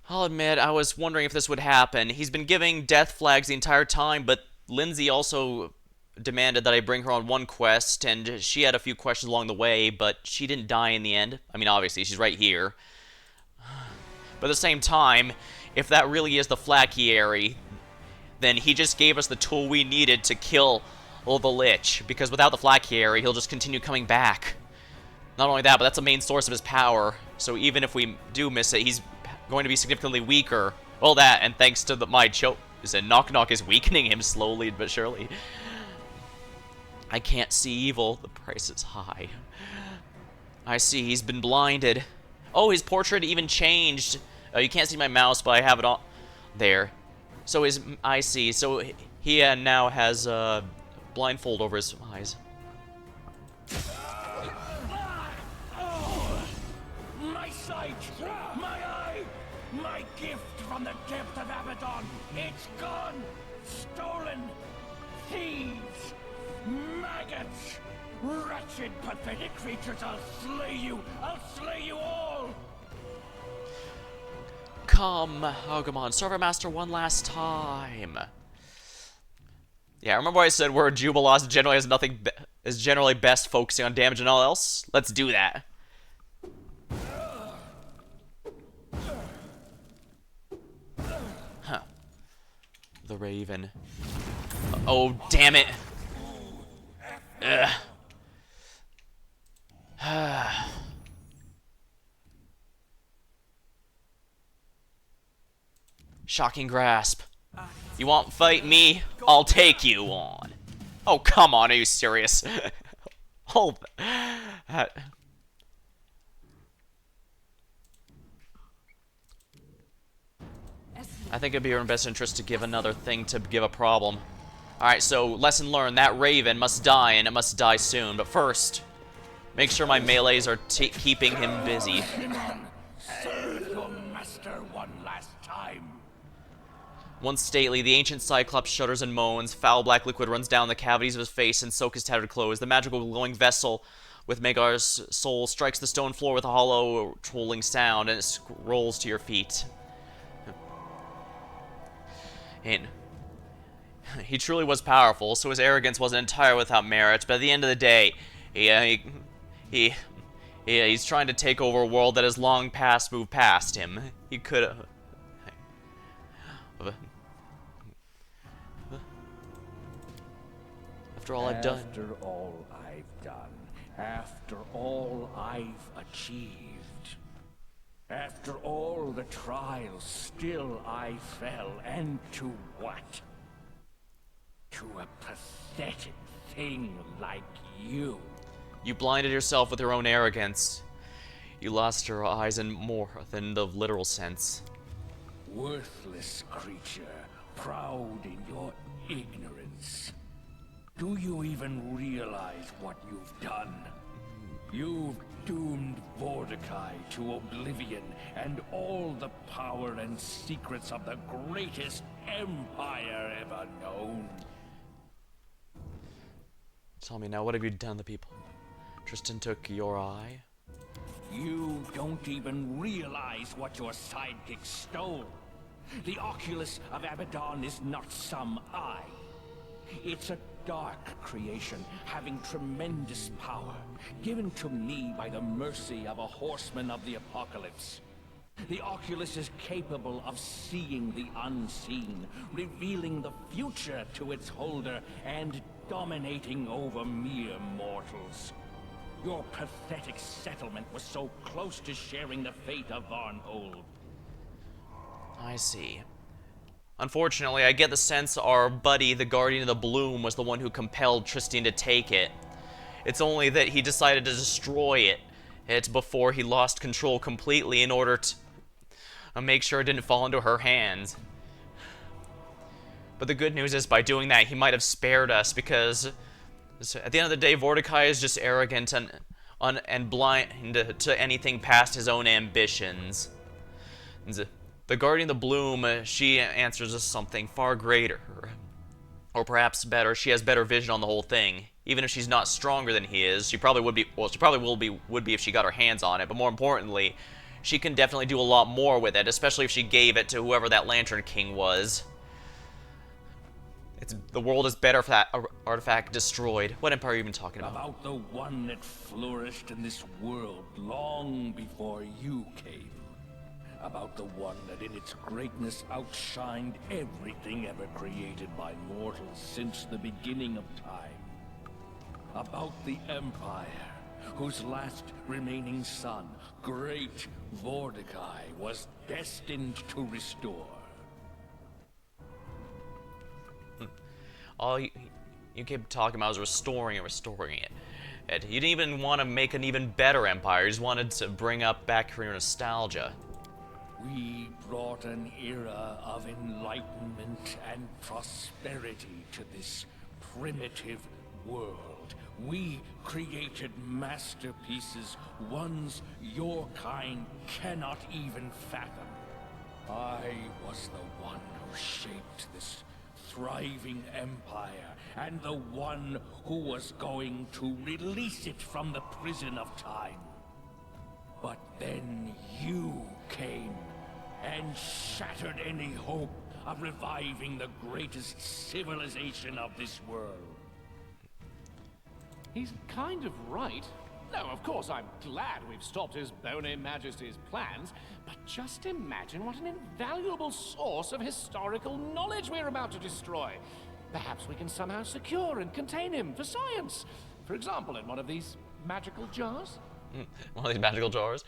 I'll admit, I was wondering if this would happen. He's been giving death flags the entire time, but Lindsay also demanded that I bring her on one quest, and she had a few questions along the way, but she didn't die in the end. I mean, obviously, she's right here. But at the same time, if that really is the Flakieri, then he just gave us the tool we needed to kill the Lich, because without the Flakieri, he'll just continue coming back. Not only that, but that's the main source of his power, so even if we do miss it, he's going to be significantly weaker. Well, that, and thanks to my choke, Knock Knock is weakening him slowly but surely. I can't see evil. The price is high. I see he's been blinded. Oh, his portrait even changed. You can't see my mouse, but I have it on there. So I see. So he now has a blindfold over his eyes. My sight, my eye, my gift from the depth of Abaddon. It's gone, stolen. Thieves, maggots, wretched, pathetic creatures. I'll slay you. I'll slay you all. Come, Agumon, serve our master one last time. Yeah, remember I said where Jubilost generally has nothing, is generally best focusing on damage and all else? Let's do that. Huh. The Raven. Oh, damn it. Shocking grasp. You won't fight me? I'll take you on. Oh, come on, are you serious? Hold that. I think it'd be in our best interest to give another thing to give a problem. Alright, so lesson learned. That Raven must die, and it must die soon. But first, make sure my melees are keeping him busy. Serve your master one last time. Once stately, the ancient Cyclops shudders and moans. Foul black liquid runs down the cavities of his face and soaks his tattered clothes. The magical glowing vessel with Magar's soul strikes the stone floor with a hollow, trolling sound, and it rolls to your feet. And he truly was powerful, so his arrogance wasn't entirely without merit, but at the end of the day, he's trying to take over a world that has long past moved past him. He could have... After all I've done. After all I've done. After all I've achieved. After all the trials, still I fell. And to what? To a pathetic thing like you. You blinded yourself with your own arrogance. You lost your eyes in more than the literal sense. Worthless creature, proud in your ignorance. Do you even realize what you've done? You've doomed Mordecai to oblivion and all the power and secrets of the greatest empire ever known. Tell me now, what have you done to people? Tristan took your eye? You don't even realize what your sidekick stole. The Oculus of Abaddon is not some eye. It's a dark creation, having tremendous power, given to me by the mercy of a horseman of the apocalypse. The Oculus is capable of seeing the unseen, revealing the future to its holder, and dominating over mere mortals. Your pathetic settlement was so close to sharing the fate of Varnhold. I see. Unfortunately, I get the sense our buddy, the Guardian of the Bloom, was the one who compelled Tristan to take it. It's only that he decided to destroy it before he lost control completely in order to make sure it didn't fall into her hands. But the good news is, by doing that, he might have spared us, because at the end of the day, Vorticai is just arrogant and blind to anything past his own ambitions. The Guardian of the Bloom, she answers us something far greater. Or perhaps better, she has better vision on the whole thing. Even if she's not stronger than he is, she probably would be, well, she probably would be if she got her hands on it, but more importantly, she can definitely do a lot more with it, especially if she gave it to whoever that Lantern King was. The world is better for that artifact destroyed. What empire are you even talking about? About the one that flourished in this world long before you came. About the one that in its greatness outshined everything ever created by mortals since the beginning of time. About the Empire, whose last remaining son, Great Vorticai, was destined to restore. All you keep talking about is restoring it. You didn't even want to make an even better empire. You just wanted to bring back your nostalgia. We brought an era of enlightenment and prosperity to this primitive world. We created masterpieces, ones your kind cannot even fathom. I was the one who shaped this thriving empire, and the one who was going to release it from the prison of time. But then you came and shattered any hope of reviving the greatest civilization of this world. He's kind of right. No, of course, I'm glad we've stopped His Bone Majesty's plans, but just imagine what an invaluable source of historical knowledge we're about to destroy. Perhaps we can somehow secure and contain him for science. For example, in one of these magical jars? One of these magical jars?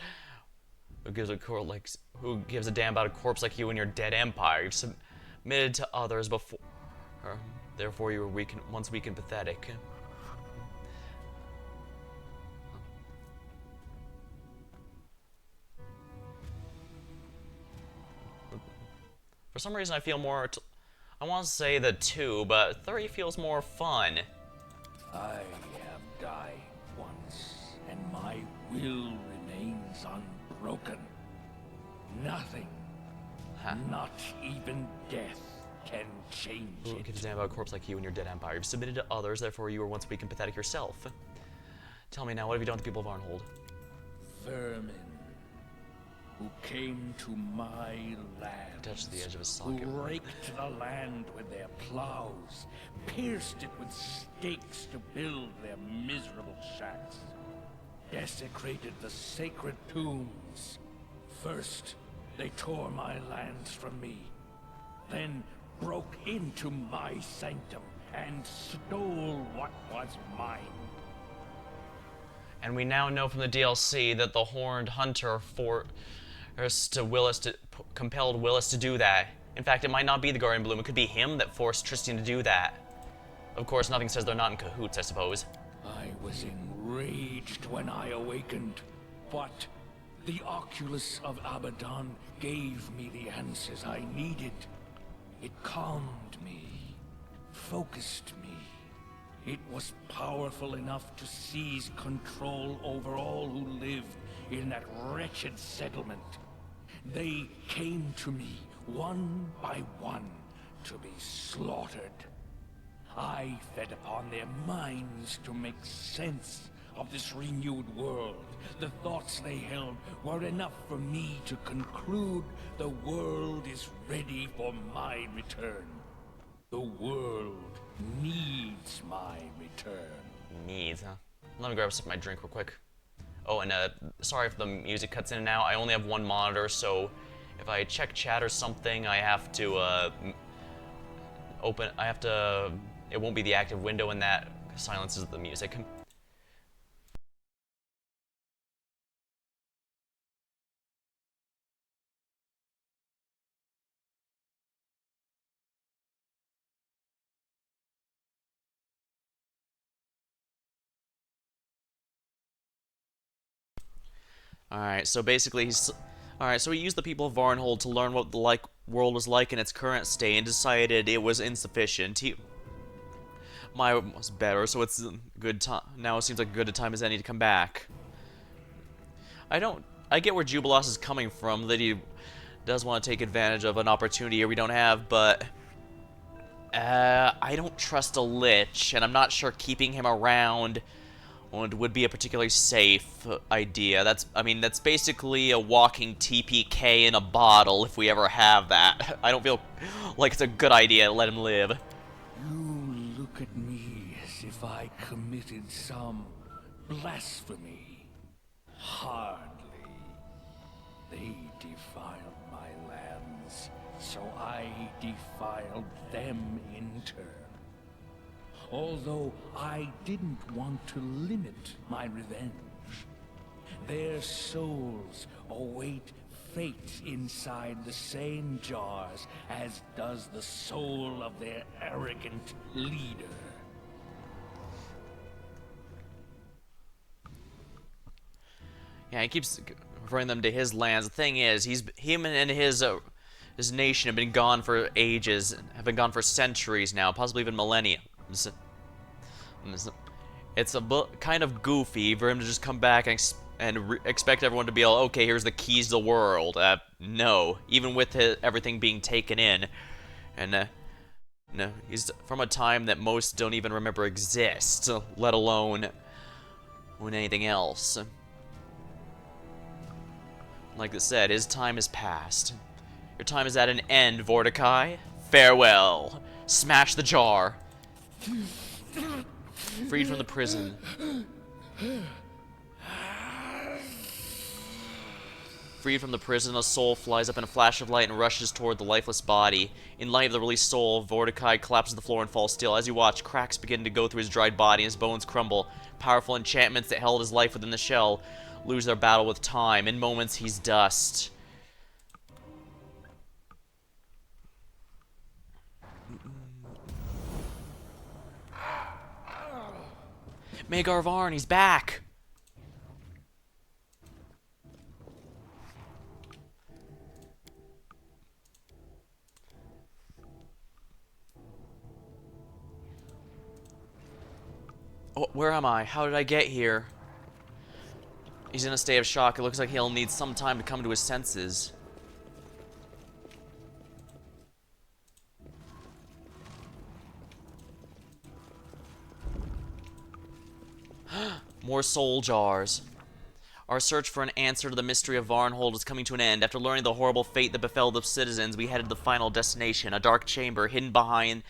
Who gives a damn about a corpse like you and your dead empire? You've submitted to others before. Therefore, you were once weak and pathetic. For some reason, I feel more. I want to say the 2, but 3 feels more fun. I have died once, and my will remains unbroken. Nothing, not even death, can change Who it. gives a damn about a corpse like you and your dead empire? You've submitted to others, therefore you were once weak and pathetic yourself. Tell me now, what have you done with the people of Varnhold? Vermin, who came to my land, Touched the edge of his who socket. raked the land with their plows, pierced it with stakes to build their miserable shacks, desecrated the sacred tombs. First, they tore my lands from me, then broke into my sanctum and stole what was mine. And we now know from the DLC that the Horned Hunter compelled Willis to do that. In fact, it might not be the Guardian Bloom, it could be him that forced Tristan to do that. Of course, nothing says they're not in cahoots, I suppose. I was enraged when I awakened, but the Oculus of Abaddon gave me the answers I needed. It calmed me, focused me. It was powerful enough to seize control over all who lived in that wretched settlement. They came to me, one by one, to be slaughtered. I fed upon their minds to make sense of this renewed world. The thoughts they held were enough for me to conclude the world is ready for my return. The world needs my return. Needs, huh? Let me grab some of my drink real quick. Oh, and sorry if the music cuts in and out. I only have one monitor, so if I check chat or something, I have to it won't be the active window, and that silences the music. Alright, so basically so he used the people of Varnhold to learn what the world was like in its current state and decided it was insufficient. Mine was better, so it's a good time. Now it seems like a good a time as any to come back. I get where Jubilos is coming from, that he does want to take advantage of an opportunity here we don't have, but I don't trust a Lich, and I'm not sure keeping him around would be a particularly safe idea. That's basically a walking TPK in a bottle if we ever have that. I don't feel like it's a good idea to let him live. You look at me as if I committed some blasphemy. Hardly. They defiled my lands, so I defiled them in turn. Although I didn't want to limit my revenge. Their souls await fate inside the same jars as does the soul of their arrogant leader. Yeah, he keeps referring them to his lands. The thing is, him and his nation have been gone for ages, have been gone for centuries now, possibly even millennia. It's kind of goofy for him to just come back and expect everyone to be all, okay, here's the keys to the world. No, even with everything being taken in, and no, he's from a time that most don't even remember exists, let alone anything else. Like I said, his time has passed. Your time is at an end, Vortikai. Farewell. Smash the jar. Freed from the prison. Freed from the prison, a soul flies up in a flash of light and rushes toward the lifeless body. In light of the released soul, Vortikai collapses to the floor and falls still. As you watch, cracks begin to go through his dried body and his bones crumble. Powerful enchantments that held his life within the shell lose their battle with time. In moments, he's dust. Magar Varn, he's back! Oh, where am I? How did I get here? He's in a state of shock. It looks like he'll need some time to come to his senses. More soul jars. Our search for an answer to the mystery of Varnhold is coming to an end. After learning the horrible fate that befell the citizens, we headed to the final destination, a dark chamber hidden behind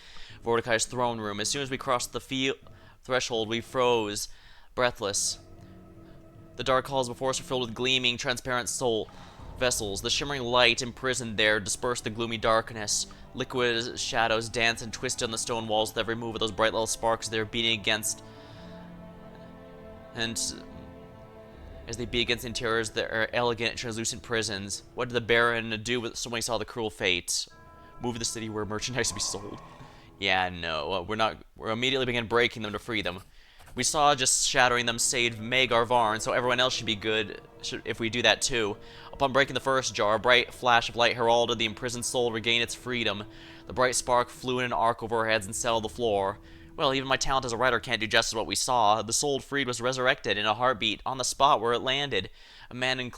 Vortikai's throne room. As soon as we crossed the threshold, we froze, breathless. The dark halls before us were filled with gleaming, transparent soul vessels. The shimmering light imprisoned there dispersed the gloomy darkness. Liquid shadows danced and twisted on the stone walls with every move of those bright little sparks they were beating against. And as they beat against the interiors, their elegant, translucent prisons. What did the Baron do when he saw the cruel fate? Move to the city where merchandise to be sold. Yeah, no, we're immediately began breaking them to free them. We saw just shattering them saved Magar Varn, so everyone else should be good if we do that too. Upon breaking the first jar, a bright flash of light heralded the imprisoned soul regain its freedom. The bright spark flew in an arc over our heads and settled the floor. Well, even my talent as a writer can't do justice to what we saw. The soul freed was resurrected in a heartbeat on the spot where it landed. A man in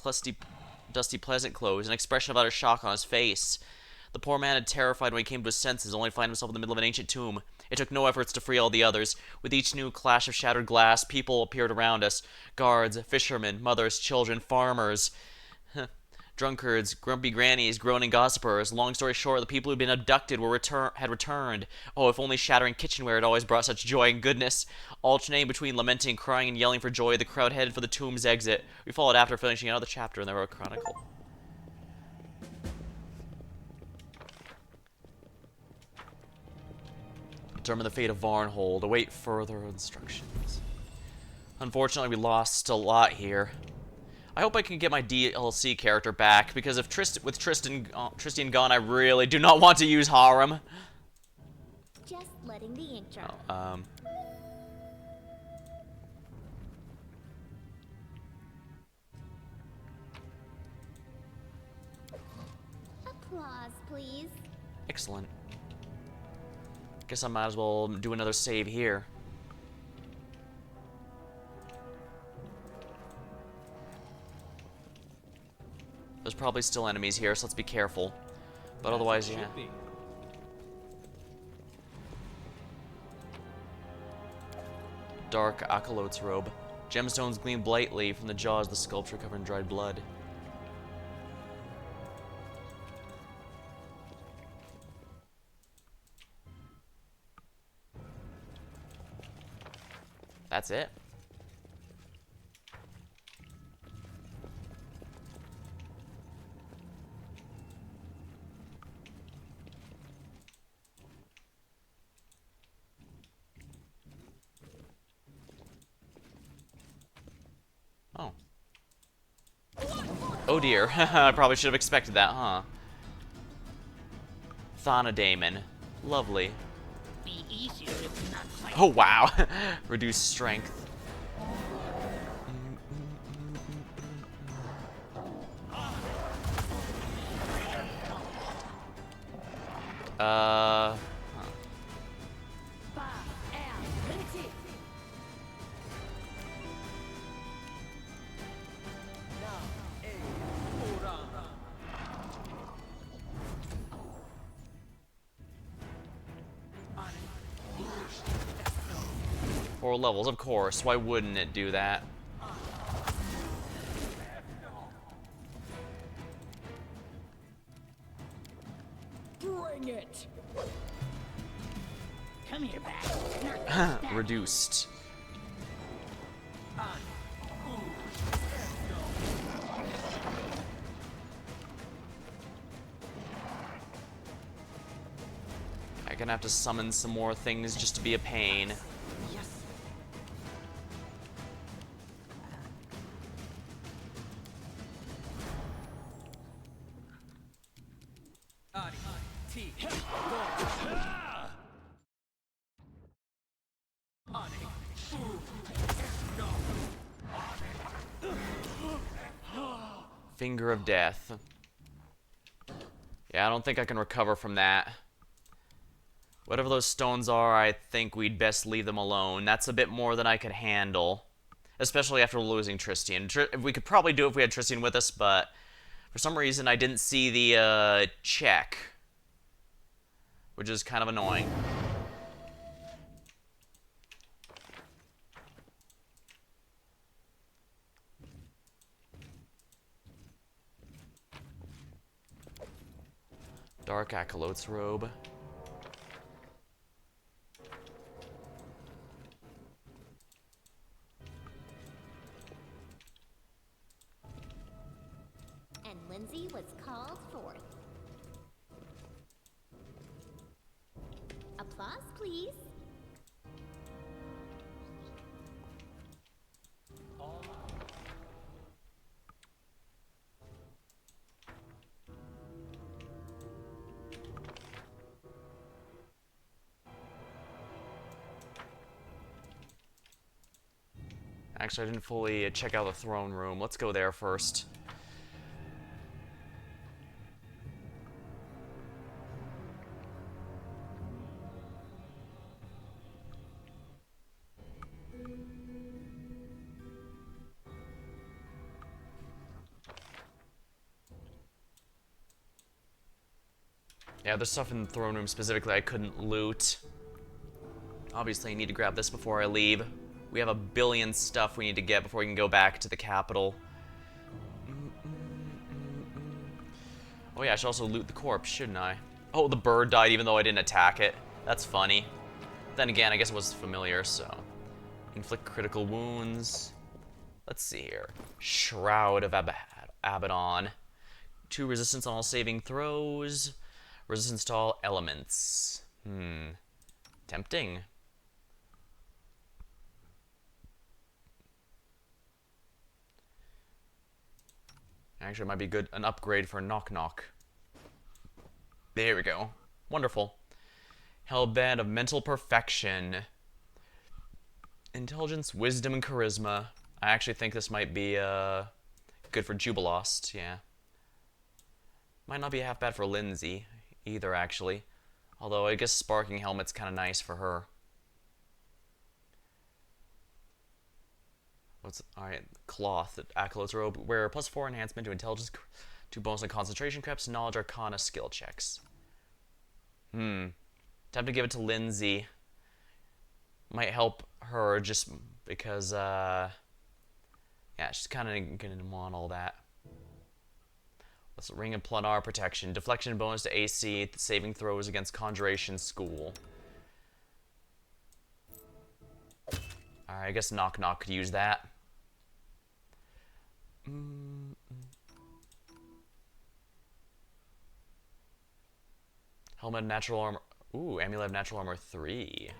dusty pleasant clothes, an expression of utter shock on his face. The poor man had terrified when he came to his senses, only to find himself in the middle of an ancient tomb. It took no efforts to free all the others. With each new clash of shattered glass, people appeared around us. Guards, fishermen, mothers, children, farmers, drunkards, grumpy grannies, groaning gossipers. Long story short, the people who'd been abducted had returned. Oh, if only shattering kitchenware had always brought such joy and goodness. Alternating between lamenting, crying, and yelling for joy, the crowd headed for the tomb's exit. We followed after finishing another chapter in the Heroic Chronicle. Determine the fate of Varnhold. Await further instructions. Unfortunately, we lost a lot here. I hope I can get my DLC character back, because if with Tristan gone, I really do not want to use Harem. Just letting the ink dry. Applause, please. Excellent. Guess I might as well do another save here. There's probably still enemies here, so let's be careful. But otherwise, yeah. Dark Akalote's robe. Gemstones gleam brightly from the jaws of the sculpture covered in dried blood. That's it. Oh. Oh dear. I probably should have expected that, huh? Thanadaemon. Lovely. Be easier if not quite. Oh wow. Reduced strength. Huh. Four levels, of course. Why wouldn't it do that? Bring it! Come here, back. Reduced. I'm gonna have to summon some more things just to be a pain. Finger of Death. Yeah, I don't think I can recover from that. Whatever those stones are, I think we'd best leave them alone. That's a bit more than I could handle. Especially after losing Tristan. We could probably do it if we had Tristan with us, but for some reason I didn't see the check. Which is kind of annoying. Dark Akalote's robe. And Lindsay was called forth. Applause, please. Actually, I didn't fully check out the throne room. Let's go there first. Yeah, there's stuff in the throne room specifically I couldn't loot. Obviously, I need to grab this before I leave. We have a billion stuff we need to get before we can go back to the capital. Oh yeah, I should also loot the corpse, shouldn't I? Oh, the bird died even though I didn't attack it. That's funny. Then again, I guess it was familiar, so... Inflict critical wounds. Let's see here. Shroud of Abaddon. 2 resistance on all saving throws. Resistance to all elements. Tempting. Actually, it might be good an upgrade for Knock Knock. There we go. Wonderful. Hellbent of Mental Perfection. Intelligence, Wisdom, and Charisma. I actually think this might be good for Jubilost, yeah. Might not be half bad for Lindsay either, actually. Although I guess Sparking Helmet's kind of nice for her. Alright, Cloth, Acolyte's Robe. Wear +4 enhancement to Intelligence, 2 bonus on Concentration Creps, Knowledge Arcana skill checks. Time to give it to Lindsay. Might help her just because, yeah, she's kind of gonna want all that. Let's Ring of Planar Protection. Deflection bonus to AC, saving throws against Conjuration School. Alright, I guess Knock Knock could use that. Helmet of Natural Armor. Ooh, Amulet of Natural Armor 3.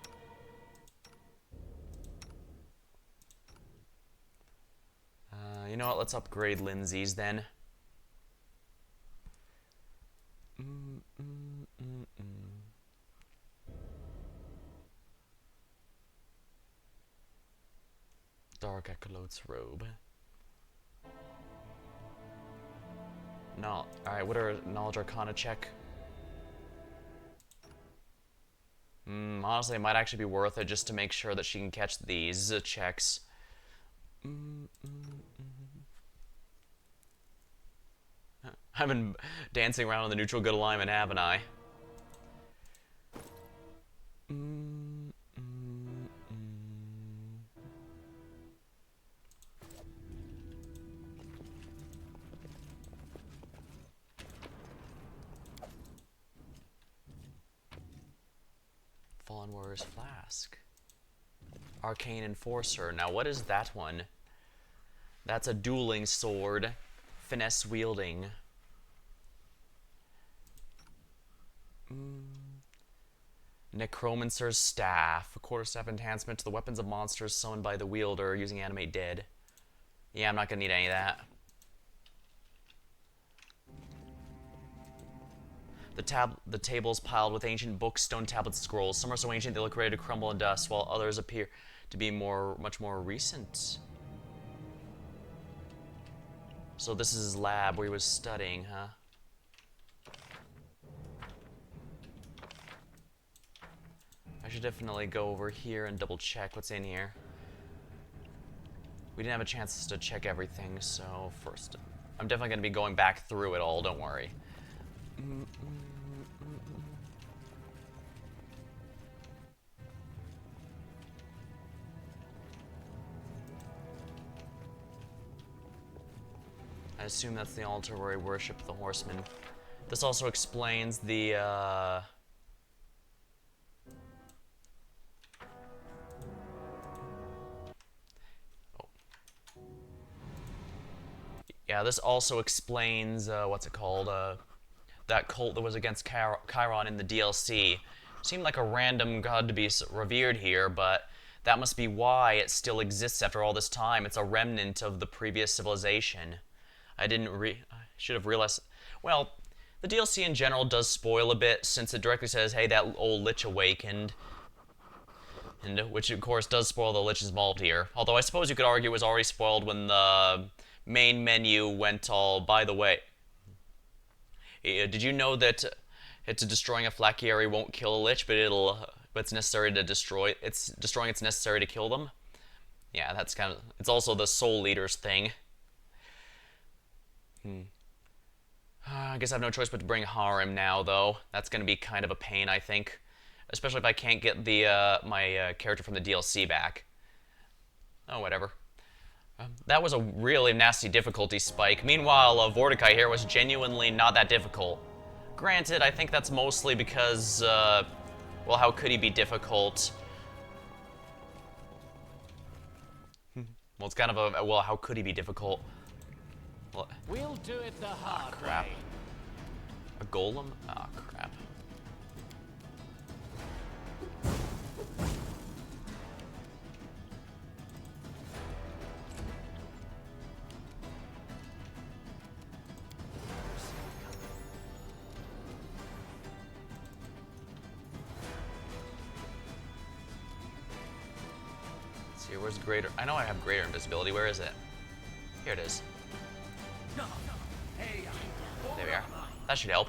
You know what? Let's upgrade Lindsay's then. Dark Acolyte's Robe. No. Alright, what are Knowledge Arcana check? Honestly, it might actually be worth it just to make sure that she can catch these checks. I've been dancing around in the neutral good alignment, haven't I? Fallen Warrior's Flask. Arcane Enforcer. Now, what is that one? That's a dueling sword. Finesse wielding. Necromancer's Staff. A quarterstaff enhancement to the weapons of monsters summoned by the wielder using Animate Dead. Yeah, I'm not gonna need any of that. The table's piled with ancient books, stone tablets, scrolls. Some are so ancient they look ready to crumble in dust, while others appear to be much more recent. So this is his lab where he was studying, huh? I should definitely go over here and double check what's in here. We didn't have a chance to check everything, so first, I'm definitely going to be going back through it all, don't worry. I assume that's the altar where he worshipped the horseman. This also explains the, Yeah, this also explains, what's it called, that cult that was against Chiron in the DLC. Seemed like a random god to be revered here, but that must be why it still exists after all this time. It's a remnant of the previous civilization. I should have realized. Well, the DLC in general does spoil a bit, since it directly says, hey, that old lich awakened. And which, of course, does spoil the lich's involved here. Although I suppose you could argue it was already spoiled when the main menu went all, by the way. Did you know that destroying a Flachiari won't kill a lich, but it's necessary to destroy, it's necessary to kill them? Yeah, that's kind of, it's also the soul leader's thing. I guess I have no choice but to bring Harem now, though. That's going to be kind of a pain, I think. Especially if I can't get the my character from the DLC back. Oh, whatever. That was a really nasty difficulty spike. Meanwhile, Vorticai here was genuinely not that difficult. Granted, I think that's mostly because, well, how could he be difficult? Well, it's kind of a, well, how could he be difficult? Well, We'll do it the hard crap. way. A golem? Ah, crap. Let's see, where's greater? I know I have greater invisibility. Where is it? Here it is. There we are. That should help.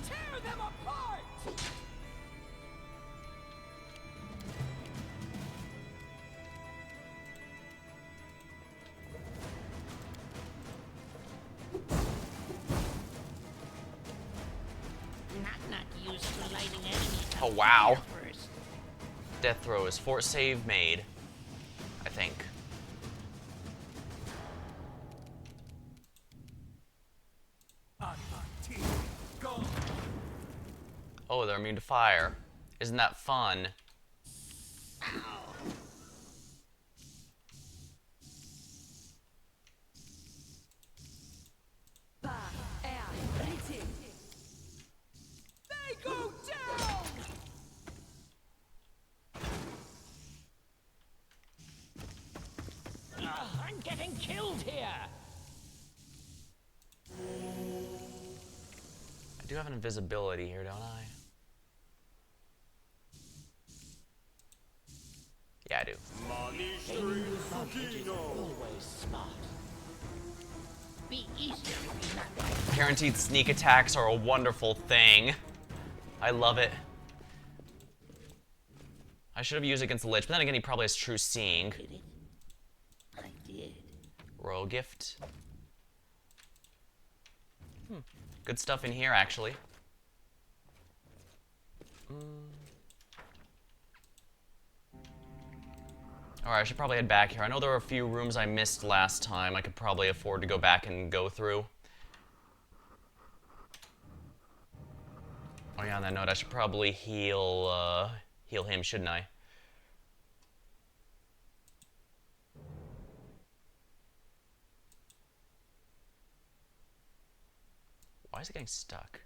Tear them apart! Not used to lighting enemies on Oh, wow. fire first. Death throw is fort save made, I think. Oh, they're immune to fire. Isn't that fun? They go down! I'm getting killed here. I do have an invisibility here, don't I? Yeah, I do. Always smart. Be easier if you're not Guaranteed sneak attacks are a wonderful thing. I love it. I should have used it against the Lich, but then again, he probably has true seeing. did it. I did. Royal gift. Good stuff in here, actually. Alright, I should probably head back here. I know there were a few rooms I missed last time. I could probably afford to go back and go through. Oh yeah, on that note, I should probably heal him, shouldn't I? Why is it getting stuck?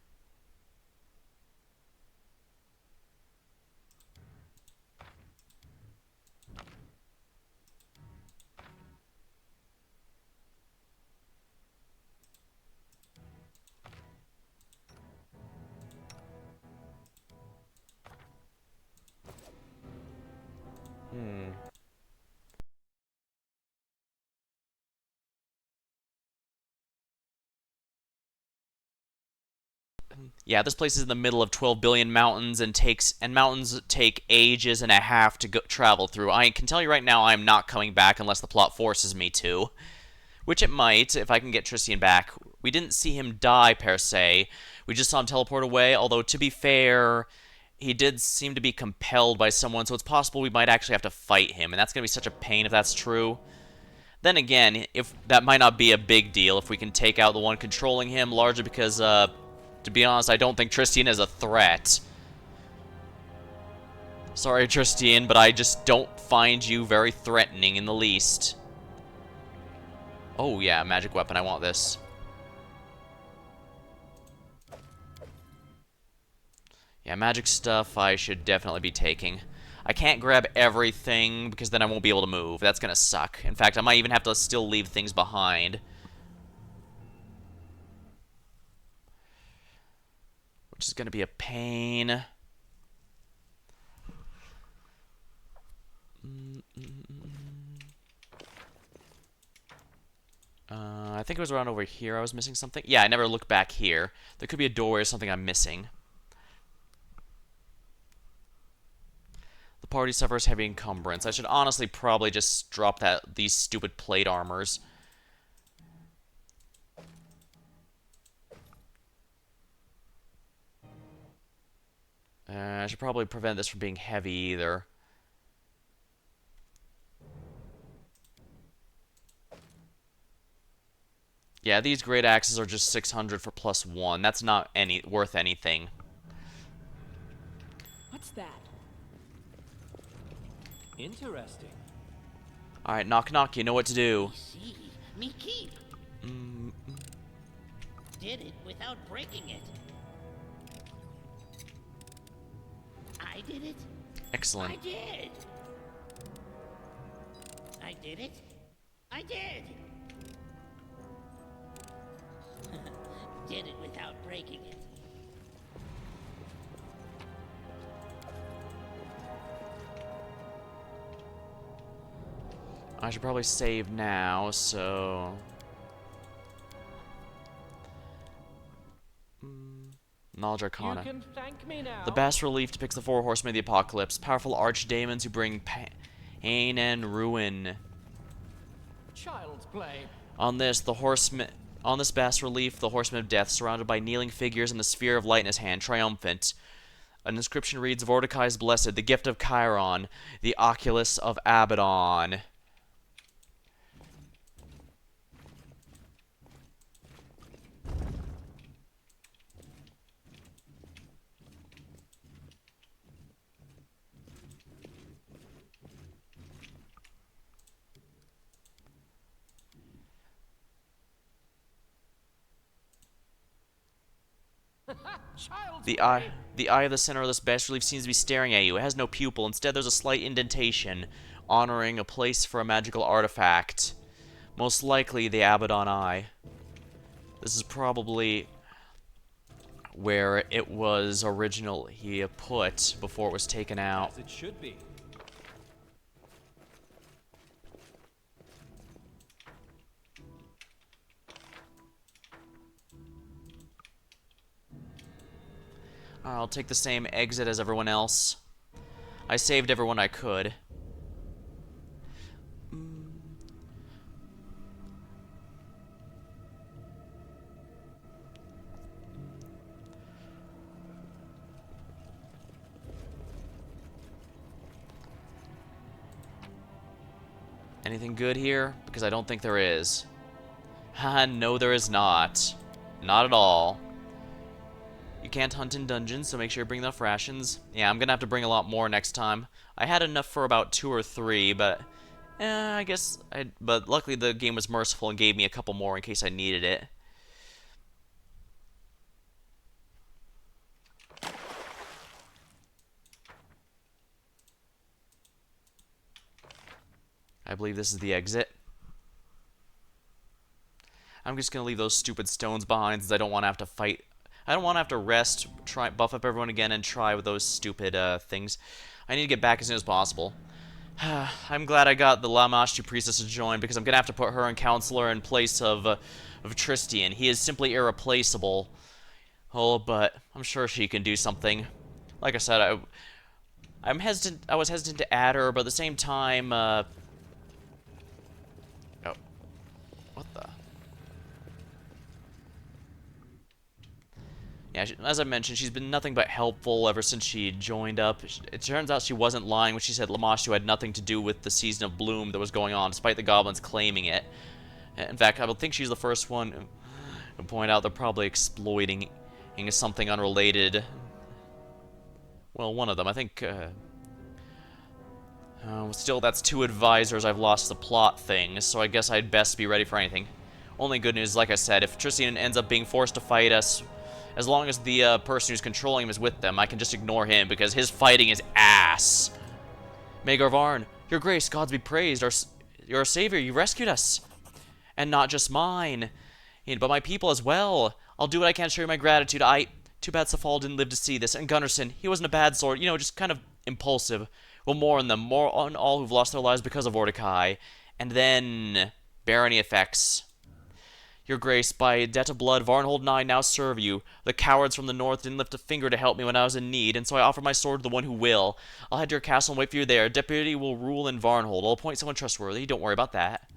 Yeah, this place is in the middle of 12 billion mountains and mountains take ages and a half to travel through. I can tell you right now I am not coming back unless the plot forces me to. Which it might, if I can get Tristian back. We didn't see him die, per se. We just saw him teleport away, although, to be fair, he did seem to be compelled by someone, so it's possible we might actually have to fight him, and that's going to be such a pain if that's true. Then again, if that might not be a big deal if we can take out the one controlling him, largely because, to be honest, I don't think Tristian is a threat. Sorry, Tristian, but I just don't find you very threatening in the least. Oh yeah, magic weapon, I want this. Yeah, magic stuff I should definitely be taking. I can't grab everything because then I won't be able to move. That's gonna suck. In fact, I might even have to still leave things behind. Which is gonna be a pain. think it was around over here I was missing something. Yeah, I never looked back here. There could be a doorway or something I'm missing. The party suffers heavy encumbrance. I should honestly probably just drop these stupid plate armors. I should probably prevent this from being heavy either. Yeah, these great axes are just 600 for +1. That's not worth anything. What's that? Interesting. Alright, knock knock, you know what to do. See, me keep. Did it without breaking it. I did it. Excellent. I did. I did it. I did. Did it without breaking it. I should probably save now, so... Knowledge Arcana. You can thank me now. The bas relief depicts the four horsemen of the apocalypse, powerful archdemons who bring pain and ruin. Child's play. On this bas relief, the horseman of death, surrounded by kneeling figures and the sphere of light in his hand, triumphant. An inscription reads, Vorticai is blessed, the gift of Chiron, the oculus of Abaddon. The eye of the center of this bas relief seems to be staring at you. It has no pupil. Instead, there's a slight indentation, honoring a place for a magical artifact. Most likely, the Abaddon Eye. This is probably where it was originally put before it was taken out. As it should be. I'll take the same exit as everyone else. I saved everyone I could. Anything good here? Because I don't think there is. Haha, no there is not. Not at all. You can't hunt in dungeons, so make sure you bring enough rations. Yeah, I'm gonna have to bring a lot more next time. I had enough for about 2 or 3, but... But luckily the game was merciful and gave me a couple more in case I needed it. I believe this is the exit. I'm just gonna leave those stupid stones behind since I don't want to have to fight. I don't want to have to rest, buff up everyone again, and try with those stupid things. I need to get back as soon as possible. I'm glad I got the Lamashtu priestess to join because I'm gonna have to put her in counselor in place of Tristian. He is simply irreplaceable. Oh, but I'm sure she can do something. Like I said, I was hesitant to add her, but at the same time, oh, what the? Yeah, as I mentioned, she's been nothing but helpful ever since she joined up. It turns out she wasn't lying when she said Lamashtu had nothing to do with the Season of Bloom that was going on, despite the goblins claiming it. In fact, I would think she's the first one to point out they're probably exploiting something unrelated. Well, one of them, I think... still, that's 2 advisors I've lost the plot thing, so I guess I'd best be ready for anything. Only good news, like I said, if Tristian ends up being forced to fight us... As long as the person who's controlling him is with them, I can just ignore him because his fighting is ass. Maegor Varn, your grace, gods be praised. You're a savior, you rescued us. And not just mine, but my people as well. I'll do what I can to show you my gratitude. Too bad Safal didn't live to see this. And Gunnarsson, he wasn't a bad sort, just kind of impulsive. Well, more on them, more on all who've lost their lives because of Vorticai. And then, barony effects. Your Grace, by debt of blood, Varnhold and I now serve you. The cowards from the north didn't lift a finger to help me when I was in need, and so I offer my sword to the one who will. I'll head to your castle and wait for you there. Deputy will rule in Varnhold. I'll appoint someone trustworthy. Don't worry about that.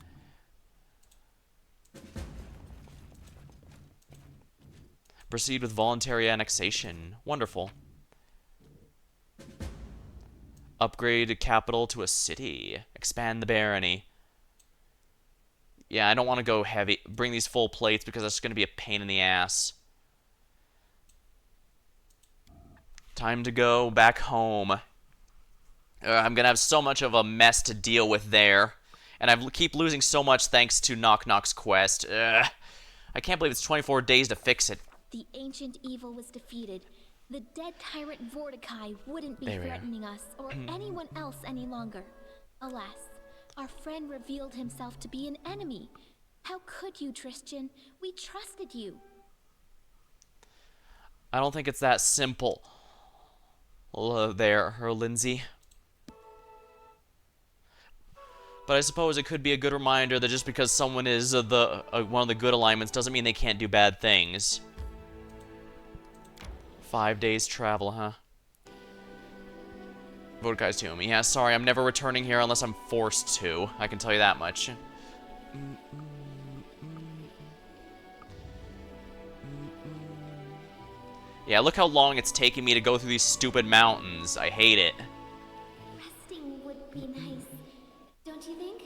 Proceed with voluntary annexation. Wonderful. Upgrade capital to a city. Expand the barony. Yeah, I don't want to go heavy. Bring these full plates because that's going to be a pain in the ass. Time to go back home. I'm going to have so much of a mess to deal with there. And I keep losing so much thanks to Knock Knock's quest. I can't believe it's 24 days to fix it. The ancient evil was defeated. The dead tyrant Vortikai wouldn't be There we are. threatening us or anyone else any longer. Alas, our friend revealed himself to be an enemy. How could you, Tristan? We trusted you. I don't think it's that simple. Lindsay. But I suppose it could be a good reminder that just because someone is one of the good alignments doesn't mean they can't do bad things. 5 days travel, huh? Vodkai's tomb. Yeah, sorry, I'm never returning here unless I'm forced to. I can tell you that much. Yeah, look how long it's taking me to go through these stupid mountains. I hate it. Resting would be nice, don't you think?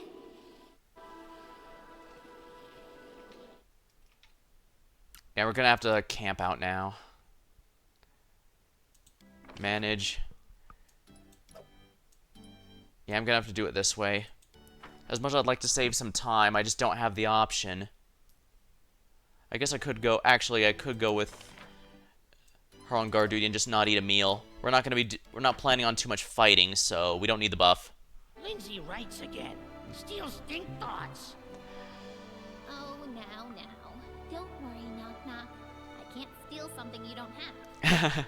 Yeah, we're gonna have to camp out now. Manage. Yeah, I'm gonna have to do it this way. As much as I'd like to save some time, I just don't have the option. I guess I could go... Actually, I could go with her on guard duty and just not eat a meal. We're not gonna be... We're not planning on too much fighting, so we don't need the buff. Lindsay writes again. Steal stink thoughts. Oh, now. Don't worry, Knock Knock. I can't steal something you don't have.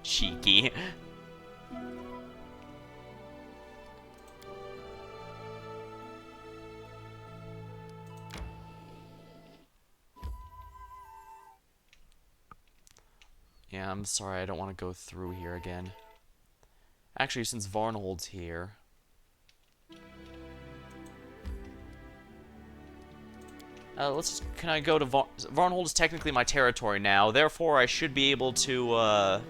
Cheeky. Yeah, I'm sorry, I don't want to go through here again. Actually, since Varnhold's here... Can I go to Varnhold is technically my territory now, therefore I should be able to,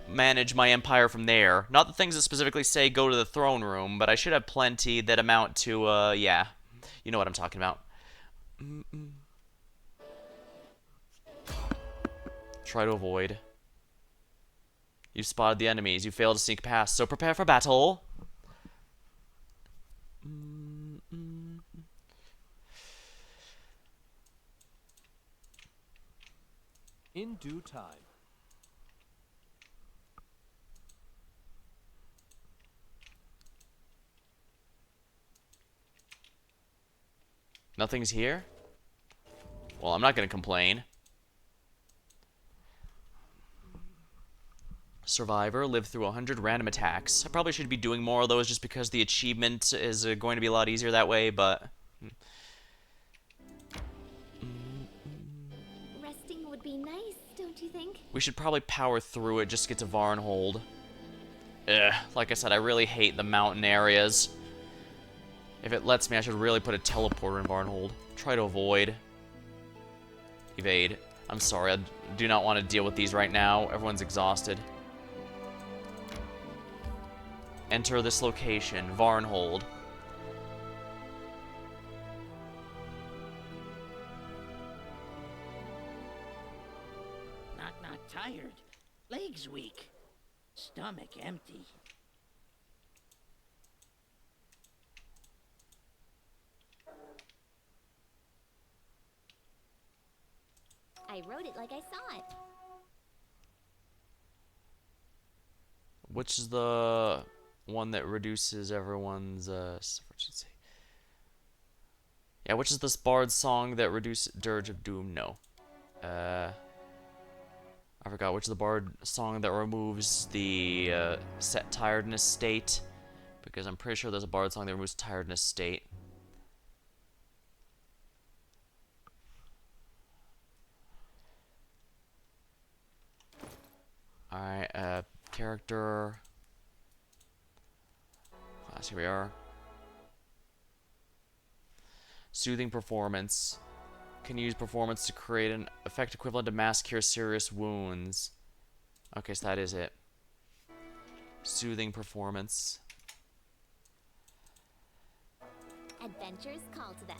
manage my empire from there. Not the things that specifically say go to the throne room, but I should have plenty that amount to, yeah. You know what I'm talking about. Try to avoid. You've spotted the enemies. You failed to sneak past, so prepare for battle. In due time. Nothing's here? Well, I'm not going to complain. Survivor, lived through 100 random attacks. I probably should be doing more of those just because the achievement is going to be a lot easier that way, but... Resting would be nice, don't you think? We should probably power through it just to get to Varnhold. Ugh, like I said, I really hate the mountain areas. If it lets me, I should really put a teleporter in Varnhold. Try to avoid. Evade. I'm sorry, I do not want to deal with these right now. Everyone's exhausted. Enter this location, Varnhold. Knock tired. Legs weak. Stomach empty. I wrote it like I saw it. Which is the one that reduces everyone's, efficiency? Yeah, which is this bard song that reduces Dirge of Doom? No. I forgot which is the bard song that removes the set tiredness state, because I'm pretty sure there's a bard song that removes tiredness state. Alright, character. Class, here we are. Soothing performance. Can use performance to create an effect equivalent to mass cure serious wounds. Okay, so that is it. Soothing performance. Adventures call to them.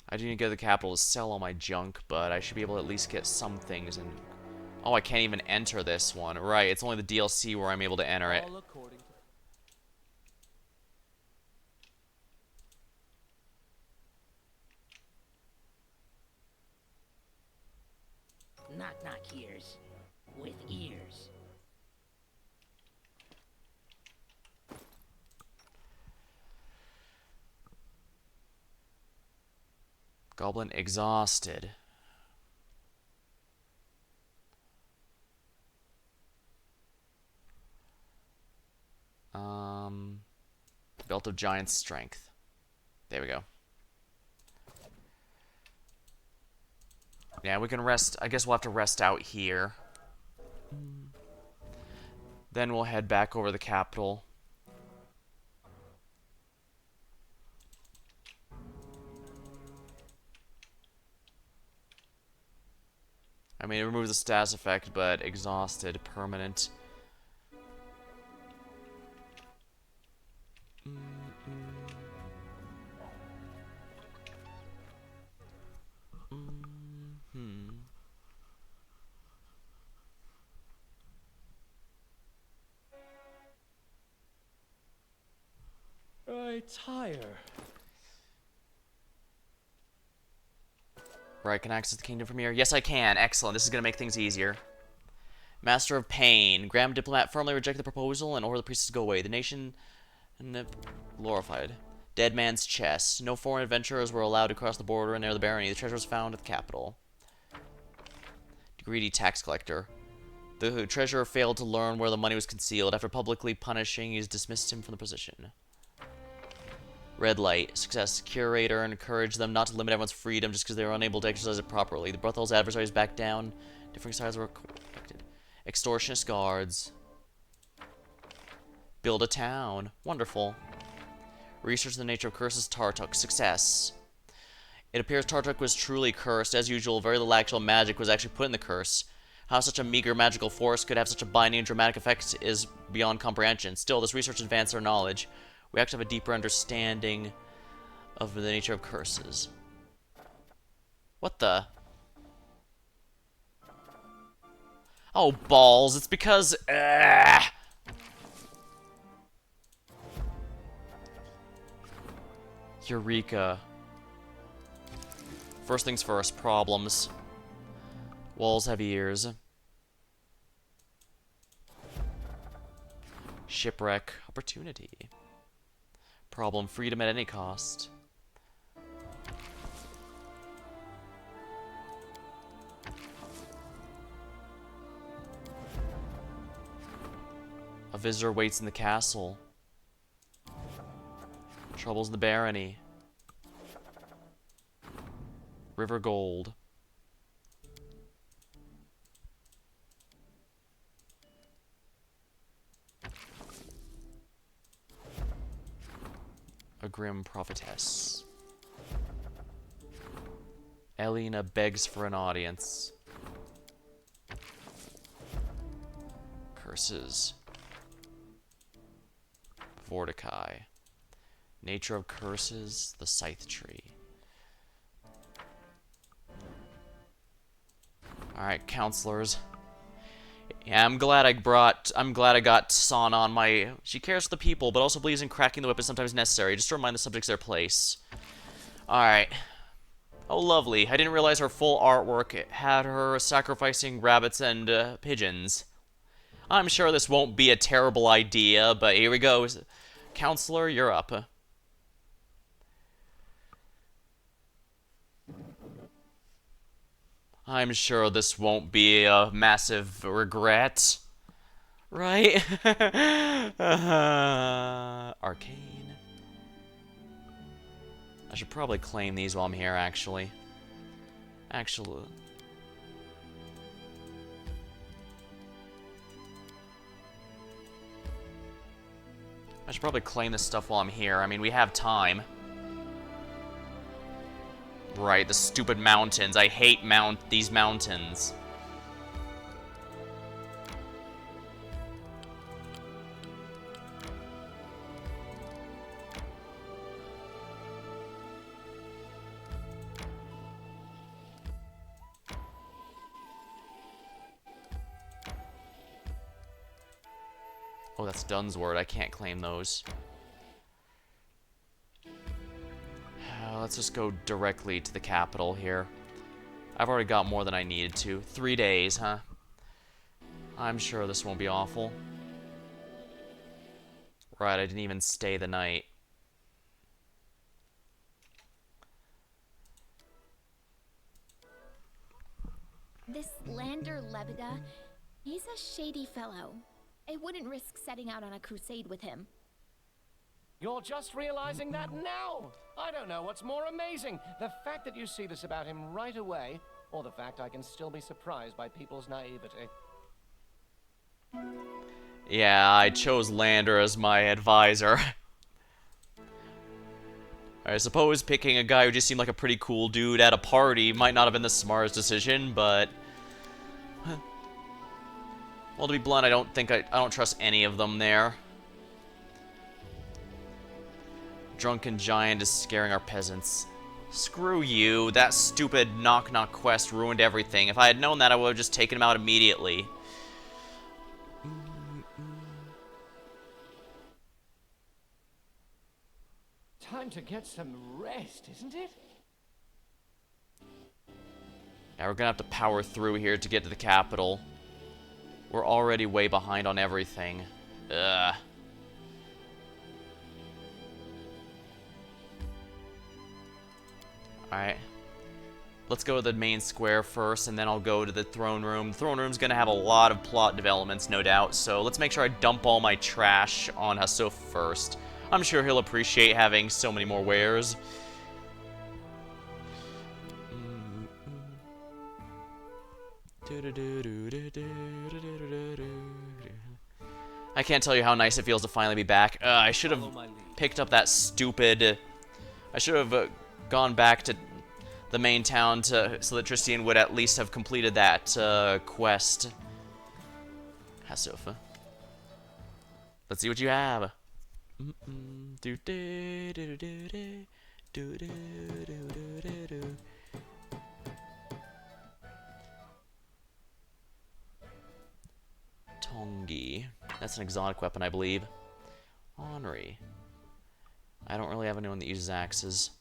I do need to go to the capital to sell all my junk, but I should be able to at least get some things. And oh, I can't even enter this one. Right, it's only the DLC where I'm able to enter it. All according to Knock knock ears. With ears. Goblin exhausted. Belt of giant strength. There we go. Yeah, we can rest. I guess we'll have to rest out here. Then we'll head back over the capital. I mean, it removes the status effect, but exhausted, permanent. retire. Right, can I access the kingdom from here? Yes, I can. Excellent. This is going to make things easier. Master of Pain. Grand Diplomat firmly rejected the proposal and ordered the priests to go away. The nation glorified. Dead Man's Chest. No foreign adventurers were allowed to cross the border and enter the barony. The treasure was found at the capital. Greedy tax collector. The treasurer failed to learn where the money was concealed. After publicly punishing, he's dismissed him from the position. Red light. Success. Curator encouraged them not to limit everyone's freedom just because they were unable to exercise it properly. The brothel's adversaries backed down. Different sides were affected. Extortionist guards. Build a town. Wonderful. Research the nature of curses. Tartuk. Success. It appears Tartuk was truly cursed. As usual, very little actual magic was actually put in the curse. How such a meager magical force could have such a binding and dramatic effect is beyond comprehension. Still, this research advanced our knowledge. We actually have a deeper understanding of the nature of curses. What the? Oh, balls. It's because... Eureka. First things first, problems. Walls have ears. Shipwreck. Opportunity. Problem. Freedom at any cost. A visitor waits in the castle. Troubles in the barony. River gold. A grim prophetess. Elena begs for an audience. Curses. Vorticai. Nature of curses, the scythe tree. Alright, counselors. Yeah, I'm glad I got San on my... She cares for the people, but also believes in cracking the whip is sometimes necessary, just to remind the subjects their place. Alright. Oh, lovely. I didn't realize her full artwork had her sacrificing rabbits and pigeons. I'm sure this won't be a terrible idea, but here we go. Counselor, you're up. I'm sure this won't be a massive regret. Right? Arcane. I should probably claim these while I'm here, actually. Actually. I should probably claim this stuff while I'm here. I mean, we have time. Right, the stupid mountains. I hate these mountains. Oh, that's Dunsword. I can't claim those. Let's just go directly to the capital here. I've already got more than I needed to. 3 days, huh? I'm sure this won't be awful. Right, I didn't even stay the night. This Lander Lebeda, he's a shady fellow. I wouldn't risk setting out on a crusade with him. You're just realizing that now! I don't know what's more amazing, the fact that you see this about him right away, or the fact I can still be surprised by people's naivety. Yeah, I chose Lander as my advisor. I suppose picking a guy who just seemed like a pretty cool dude at a party might not have been the smartest decision, but... Well, to be blunt, I don't trust any of them there. Drunken Giant is scaring our peasants. Screw you, that stupid knock-knock quest ruined everything. If I had known that, I would have just taken him out immediately. Time to get some rest, isn't it? Yeah, we're gonna have to power through here to get to the capital. We're already way behind on everything. Ugh. Alright. Let's go to the main square first, and then I'll go to the throne room. The throne room's gonna have a lot of plot developments, no doubt, so let's make sure I dump all my trash on Hasuf first. I'm sure he'll appreciate having so many more wares. I can't tell you how nice it feels to finally be back. I should have picked up that stupid... I should have gone back to the main town so that Tristian would at least have completed that quest. Hasofa. Let's see what you have. Tongi. That's an exotic weapon, I believe. Henri. I don't really have anyone that uses axes.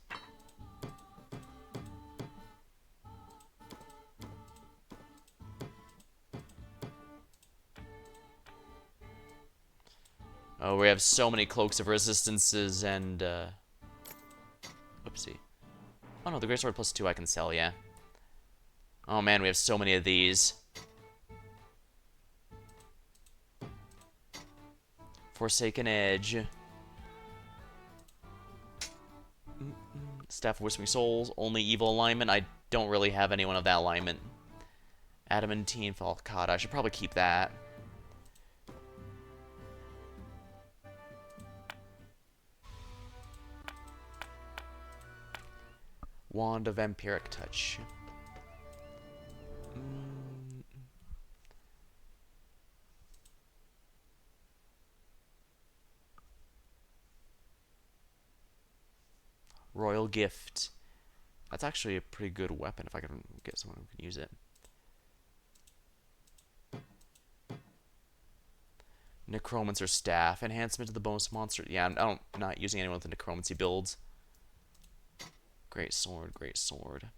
Oh, we have so many cloaks of resistances and, Oopsie. Oh no, the greatsword +2 I can sell, yeah. Oh man, we have so many of these. Forsaken Edge. Staff of Whispering Souls, only evil alignment. I don't really have anyone of that alignment. Adamantine Falcata, I should probably keep that. Wand of Vampiric Touch. Royal Gift. That's actually a pretty good weapon if I can get someone who can use it. Necromancer Staff. Enhancement to the bonus monster. Yeah, I'm not using anyone with the necromancy builds. Great sword, great sword.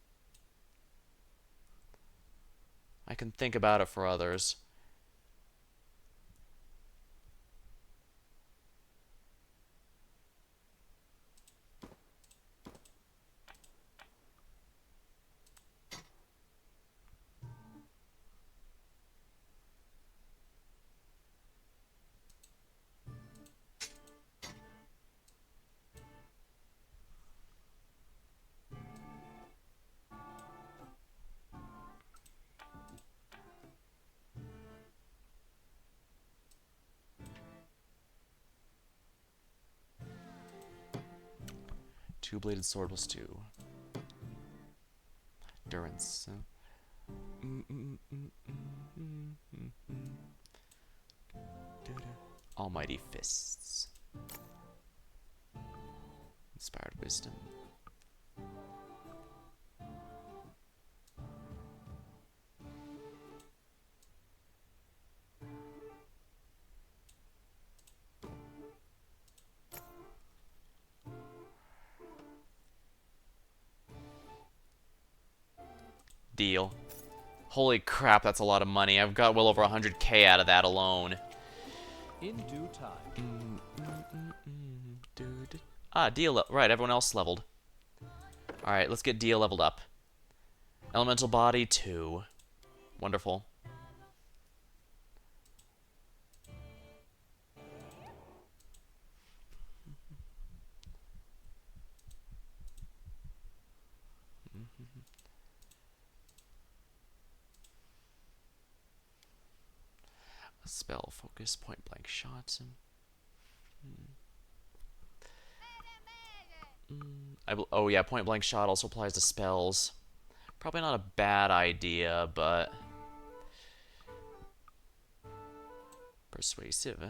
I can think about it for others. Two-bladed sword plus 2. Durance. Almighty fists. Inspired wisdom. Deal. Holy crap, that's a lot of money. I've got well over 100k out of that alone. In due time. Ah, Dia right, everyone else leveled. Alright, let's get Dia leveled up. Elemental body 2. Wonderful. Spell, focus, point blank shots. Oh yeah, point blank shot also applies to spells. Probably not a bad idea, but persuasive.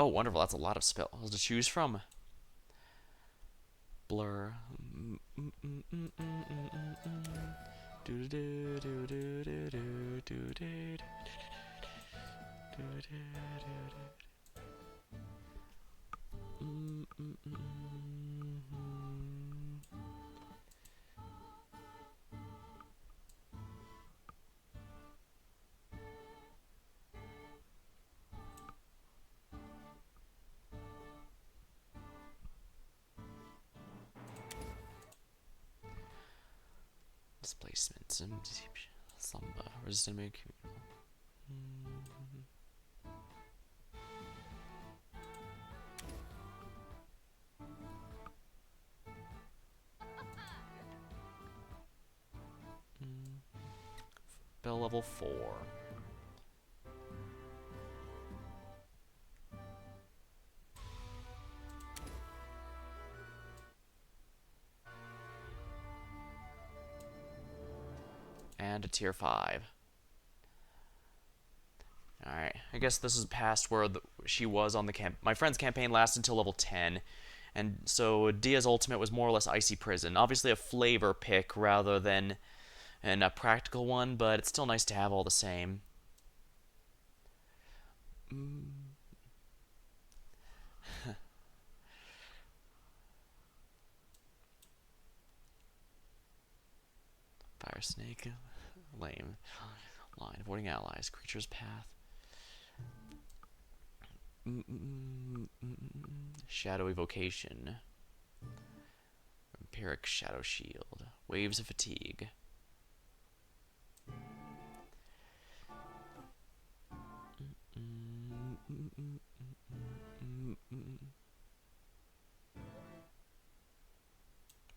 Oh, wonderful. That's a lot of spells to choose from. Blur. Displacement. Slumber. Resistant make. Spell level 4. And a tier 5. Alright, I guess this is past where she was on the my friend's campaign lasted until level 10. And so Dia's ultimate was more or less Icy Prison. Obviously a flavor pick rather than a practical one, but it's still nice to have all the same. Fire Snake. Lame. Line. Avoiding allies. Creature's path. Shadow Evocation. Vampiric Shadow Shield. Waves of Fatigue.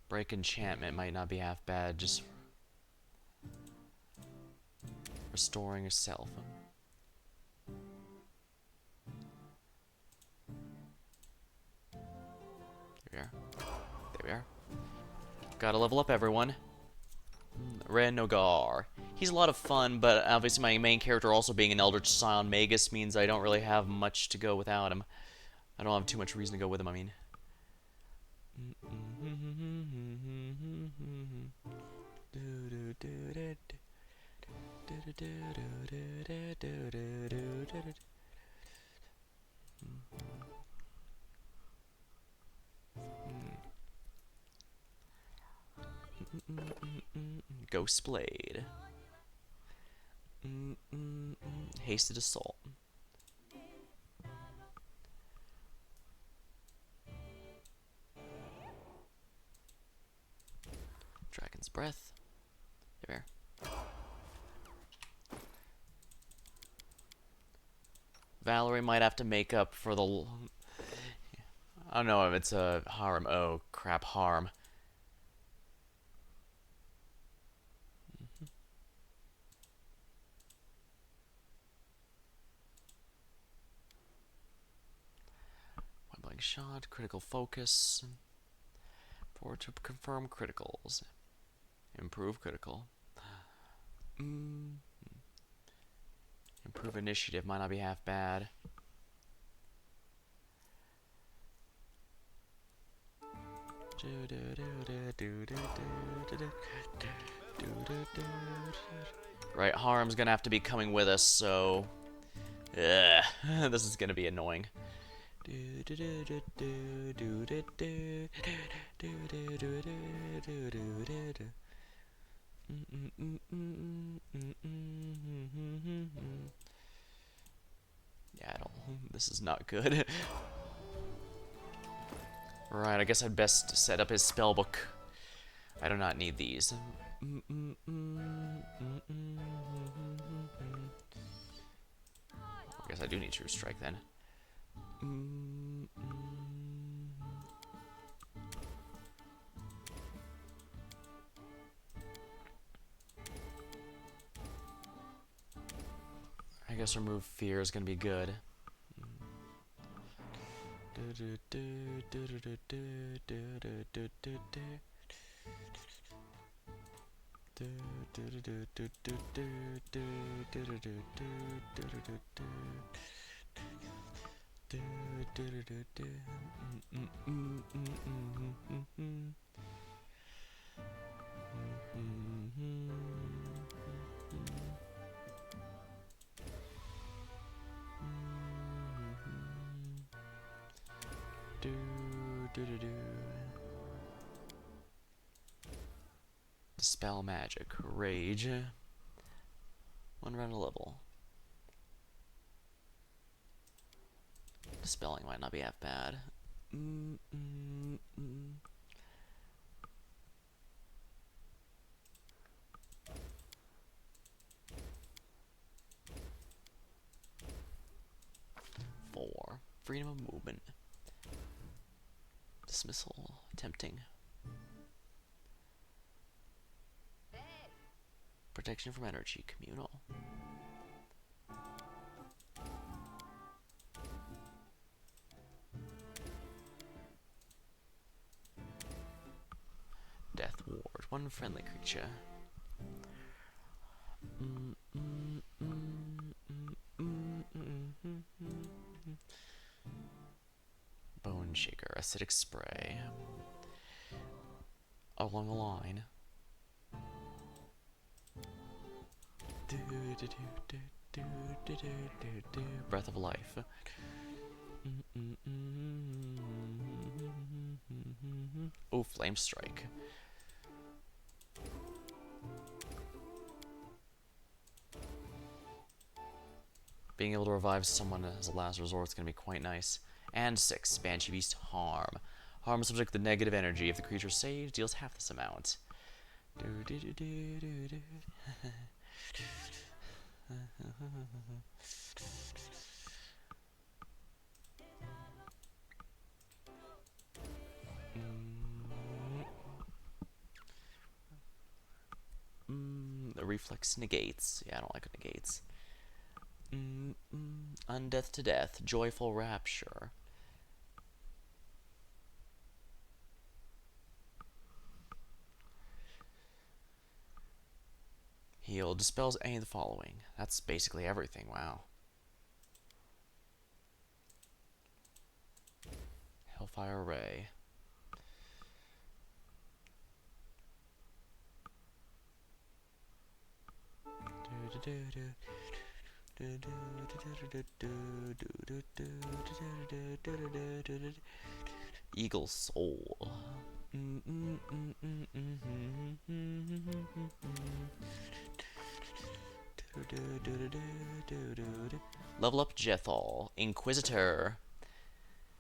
Break Enchantment might not be half bad, just restoring yourself. There we are. There we are. Gotta level up, everyone. Ren Nogar. He's a lot of fun, but obviously my main character also being an Eldritch Scion Magus means I don't really have much to go without him. I don't have too much reason to go with him, I mean. Ghost Blade. Hasted Assault. Dragon's Breath. There. Valerie might have to make up for the... I don't know if it's a harm. Oh, crap, harm. One blank shot, critical focus. Forward to confirm criticals. Improve critical. Improve initiative might not be half bad. Right, harm's gonna have to be coming with us, so this is gonna be annoying. Yeah, I don't. This is not good. Right, I guess I'd best set up his spellbook. I do not need these. I guess I do need True Strike then. I guess remove fear is gonna be good. Dispel magic, rage. One round a level. Dispelling might not be half bad. 4. Freedom of movement. Dismissal. Tempting. Protection from energy. Communal. Death Ward. One friendly creature. Bone Shaker. Acidic Spray. Along the line. Breath of Life. Oh, Flame Strike. Being able to revive someone as a last resort is going to be quite nice. And 6, Banshee Beast Harm. Harm is subject to negative energy. If the creature saved, deals half this amount. The reflex negates. Yeah, I don't like negates. Undeath to Death. Joyful Rapture. Heal. Dispels any of the following. That's basically everything. Wow. Hellfire Ray. Eagle Soul. Level up Jethal. Inquisitor.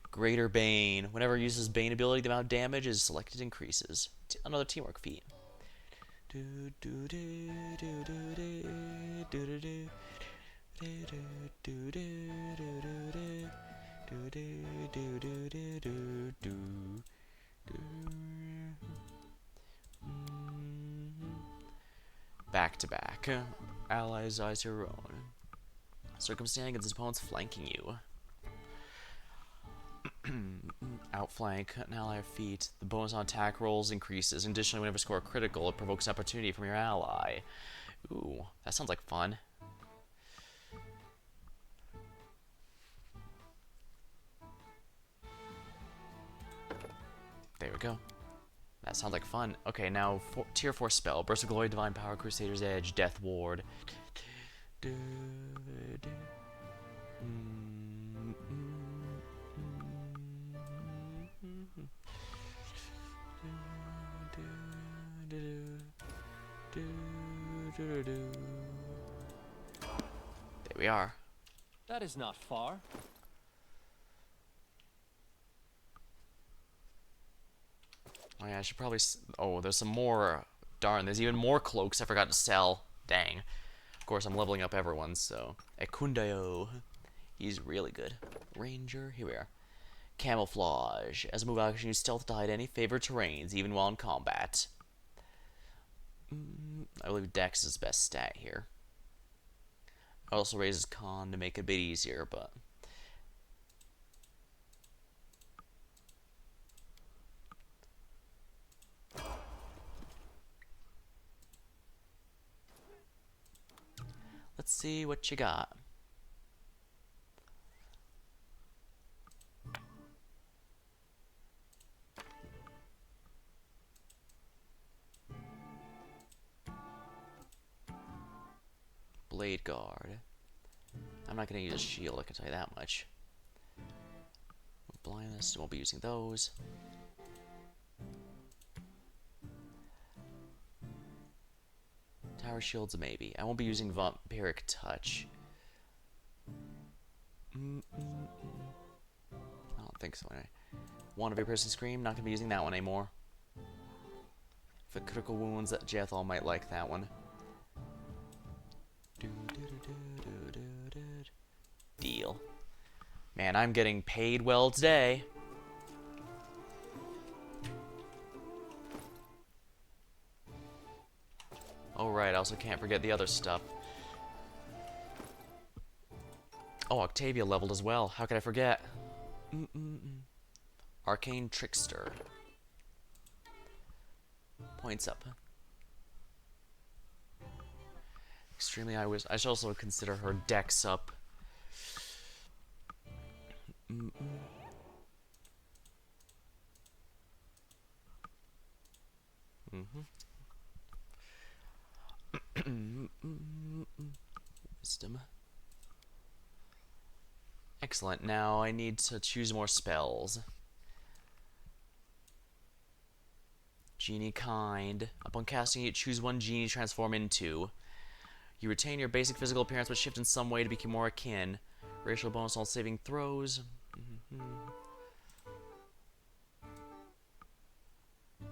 Greater Bane. Whenever it uses Bane ability, the amount of damage is selected increases. Another teamwork feat. Back to back. Allies eyes your own. Circumstanding against his opponents flanking you. Outflank, an ally feat. The bonus on attack rolls increases. Additionally, whenever you score a critical, it provokes an opportunity from your ally. Ooh, that sounds like fun. There we go. That sounds like fun. Okay, now tier 4 spell. Burst of Glory, Divine Power, Crusader's Edge, Death Ward. There we are. That is not far. Oh yeah, I should probably... Oh, there's some more... Darn, there's even more cloaks I forgot to sell. Dang. Of course, I'm leveling up everyone, so... Ekundayo. He's really good. Ranger, here we are. Camouflage. As a move action, use stealth to hide any favored terrains, even while in combat. I believe Dex is best stat here. It also raises con to make it a bit easier, but... Let's see what you got. Blade Guard. I'm not going to use a shield, I can tell you that much. Blindness, won't be using those. Tower shields, maybe. I won't be using Vampiric Touch. I don't think so anyway. Wand of a Person Scream, not going to be using that one anymore. For critical wounds, that Jethal might like that one. Deal. Man, I'm getting paid well today. Oh right, I also can't forget the other stuff. Oh, Octavia leveled as well. How could I forget? Arcane Trickster. Points up. Extremely I should also consider her dex up. Wisdom. Excellent. Now I need to choose more spells. Genie Kind. Upon casting it, choose one genie to transform into. You retain your basic physical appearance but shift in some way to become more akin. Racial bonus on saving throws.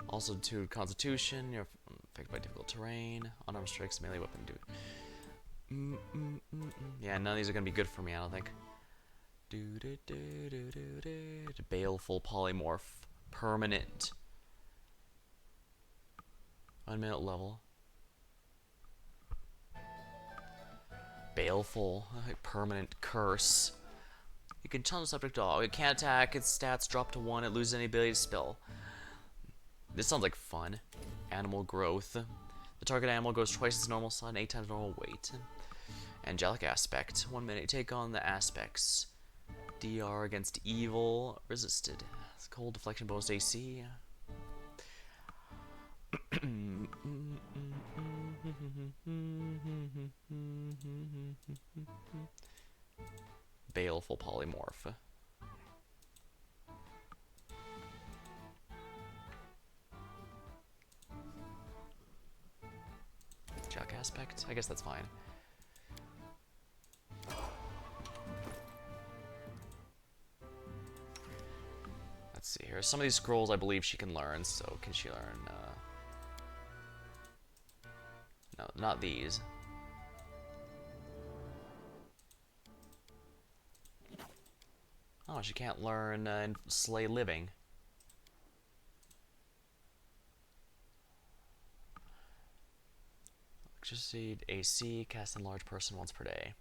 Also to Constitution. You're affected by difficult terrain. Unarmed strikes, melee weapon. Yeah, none of these are going to be good for me, I don't think. Baleful Polymorph. Permanent. 1 minute level. Baleful. Permanent Curse. You can challenge the subject dog. It can't attack, its stats drop to 1, it loses any ability to spell. This sounds like fun. Animal Growth. The target animal grows twice its normal size and 8 times normal weight. Angelic Aspect. 1 minute, take on the aspects. DR against evil. Resisted. Cold deflection bonus AC. Baleful Polymorph. Jack Aspect? I guess that's fine. Let's see here. Some of these scrolls I believe she can learn, so can she learn, no, not these. Oh, she can't learn Slay Living. Electricity, AC, cast in large person once per day.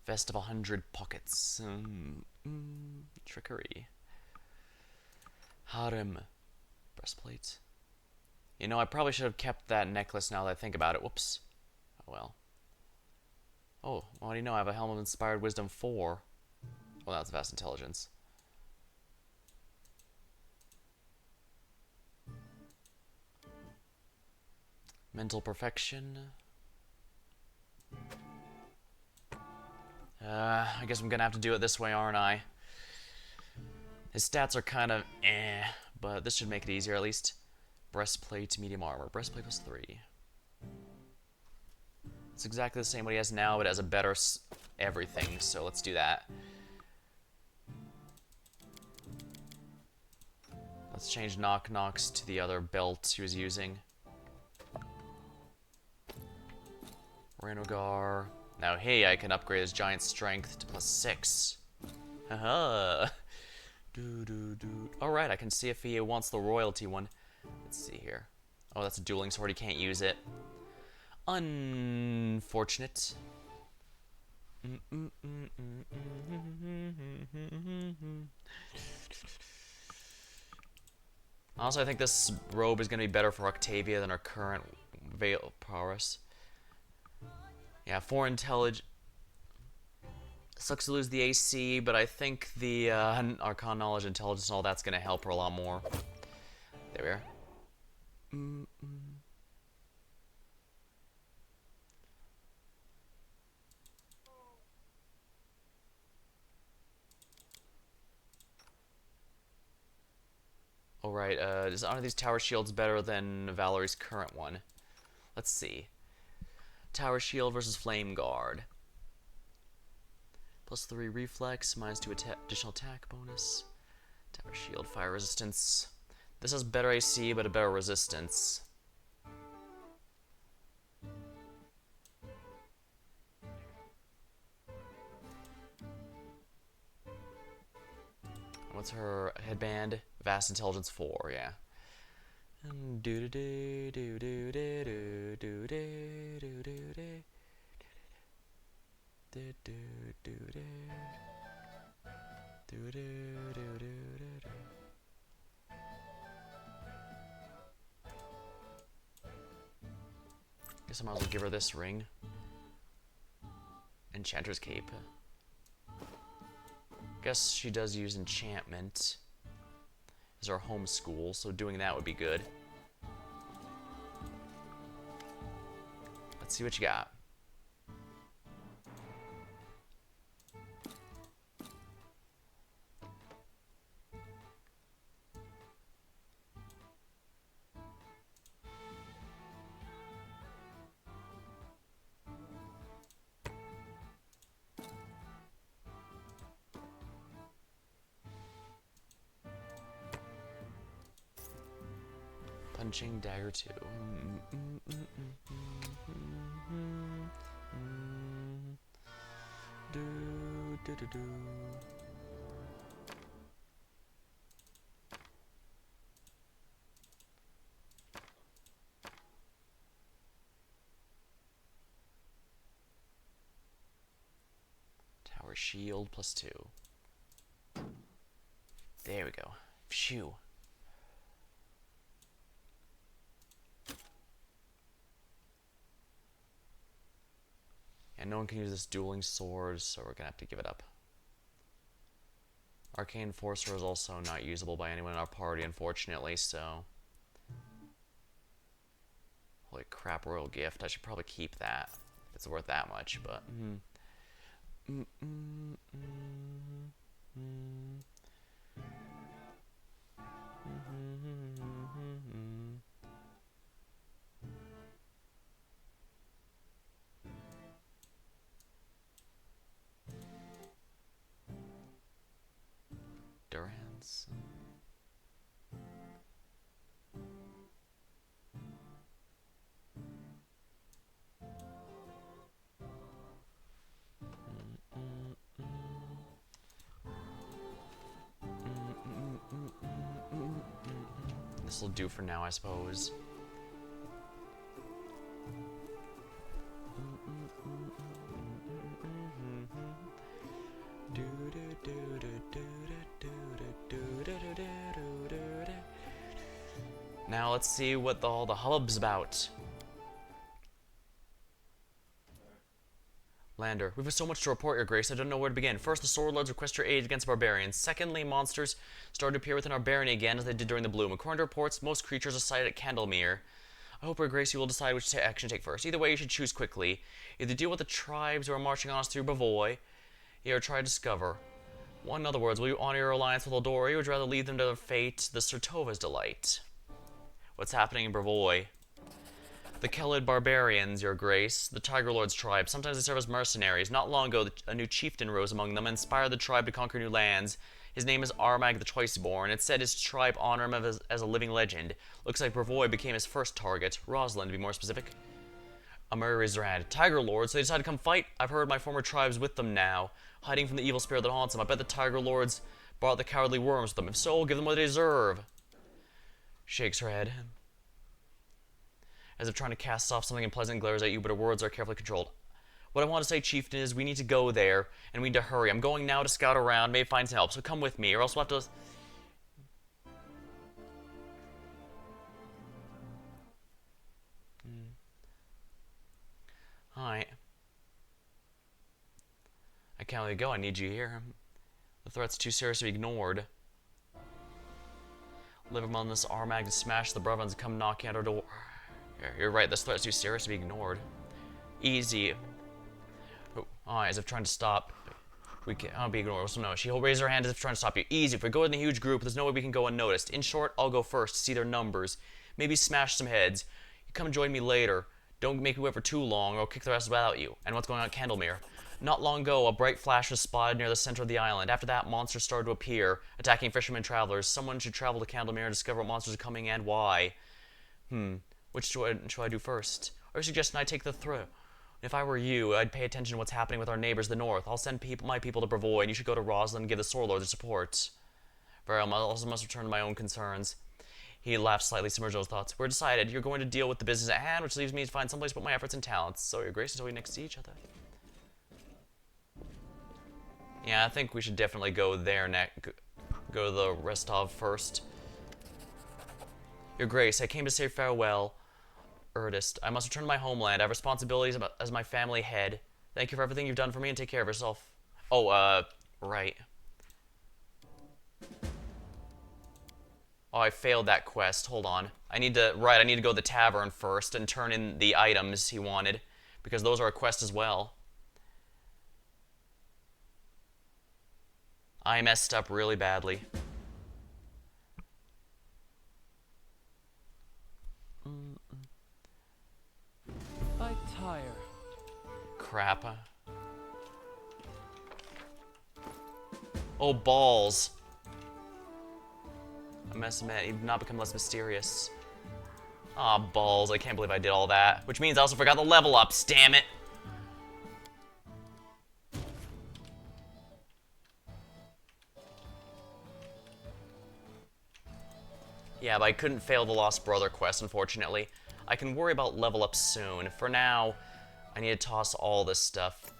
Vest of 100 pockets. Trickery. Harem. Breastplate. You know, I probably should have kept that necklace now that I think about it. Whoops. Oh well. Oh, what do you know? I have a Helm of Inspired Wisdom 4. Well, that's Vast Intelligence. Mental Perfection. I guess I'm gonna have to do it this way, aren't I? His stats are kind of but this should make it easier at least. Breastplate, medium armor. Breastplate plus 3. It's exactly the same what he has now, but it has a better everything, so let's do that. Let's change Knock Knocks to the other belt he was using. Renogar. Now, hey, I can upgrade his giant strength to plus 6. Haha. Alright, I can see if he wants the royalty one. Let's see here. Oh, that's a dueling sword. He can't use it. Unfortunate. Also, I think this robe is going to be better for Octavia than her current veil prowess. Yeah, 4 intelligence. Sucks to lose the AC, but I think the Arcana Knowledge, Intelligence, and all that's going to help her a lot more. There we are. Alright, is one of these tower shields better than Valerie's current one? Let's see. Tower shield versus flame guard. Plus 3 reflex, minus 2 additional attack bonus. Tower shield, fire resistance. This has better AC, but a better resistance. What's her headband? Vast Intelligence 4, yeah. Do do do do do do do do do do do. Do do do do. Do do do do do. Guess I might as well give her this ring. Enchanter's Cape. Guess she does use enchantment as our home school, so doing that would be good. Let's see what you got. Punching dagger 2. Do do do do. Tower shield plus 2. There we go. Phew. And no one can use this dueling sword, so we're gonna have to give it up. Arcane Forcer is also not usable by anyone in our party, unfortunately, so... Holy crap, royal gift. I should probably keep that. If it's worth that much, but... Durance. This'll do for now, I suppose. Now let's see what all the hubbub's about. Lander, we have so much to report, Your Grace, I don't know where to begin. First, the Sword Lords request your aid against barbarians. Secondly, monsters started to appear within our barony again as they did during the Bloom. According to reports, most creatures are sighted at Candlemere. I hope, Your Grace, you will decide which action to take first. Either way, you should choose quickly. Either deal with the tribes who are marching on us through Bavoy, or try to discover. Well, in other words, will you honor your alliance with Eldora, or would you rather leave them to their fate, the Sertova's delight? What's happening in Bavoy? The Kelid barbarians, Your Grace, the Tiger Lord's tribe. Sometimes they serve as mercenaries. Not long ago, a new chieftain rose among them and inspired the tribe to conquer new lands. His name is Armag the Twiceborn. It said his tribe honor him as a living legend. Looks like Bravoy became his first target. Rosalind, to be more specific. Amuri raised her hand. Tiger Lords, so they decided to come fight? I've heard my former tribe's with them now, hiding from the evil spirit that haunts them. I bet the Tiger Lords brought the cowardly worms with them. If so, give them what they deserve. Shakes her head, as if trying to cast off something unpleasant, glares at you, but her words are carefully controlled. What I want to say, Chieftain, is we need to go there, and we need to hurry. I'm going now to scout around, maybe find some help, so come with me, or else we'll have to... Alright. I can't let you go, I need you here. The threat's too serious to be ignored. Live among this Armag to smash the Bravans and come knocking at our door. You're right, this threat's too serious to be ignored. Easy. Oh, as if trying to stop. We can't be ignored. So no, she'll raise her hand as if trying to stop you. Easy. If we go in the huge group, there's no way we can go unnoticed. In short, I'll go first to see their numbers. Maybe smash some heads. You come join me later. Don't make me wait for too long, or I'll kick the rest without you. And what's going on at Candlemere? Not long ago, a bright flash was spotted near the center of the island. After that, monsters started to appear, attacking fishermen and travelers. Someone should travel to Candlemere and discover what monsters are coming and why. Which should I do first? Or suggesting I take the throw? If I were you, I'd pay attention to what's happening with our neighbors in the north. I'll send my people to Bravoy, and you should go to Rosalind and give the Sword Lord their support. Very well, I also must return to my own concerns. He laughed slightly, submerged in his thoughts. We're decided. You're going to deal with the business at hand, which leaves me to find someplace to put my efforts and talents. So, Your Grace, until we next see each other. Yeah, I think we should definitely go there next. Go to the Restov first. Your Grace, I came to say farewell. Erdest, I must return to my homeland. I have responsibilities as my family head. Thank you for everything you've done for me, and take care of yourself. Oh, right. Oh, I failed that quest. Hold on. I need to go to the tavern first and turn in the items he wanted, because those are a quest as well. I messed up really badly. I tire. Crap. Oh, balls. I must admit, he did not become less mysterious. Aw, balls. I can't believe I did all that. Which means I also forgot the level ups, damn it. Yeah, but I couldn't fail the Lost Brother quest, unfortunately. I can worry about level ups soon. For now, I need to toss all this stuff.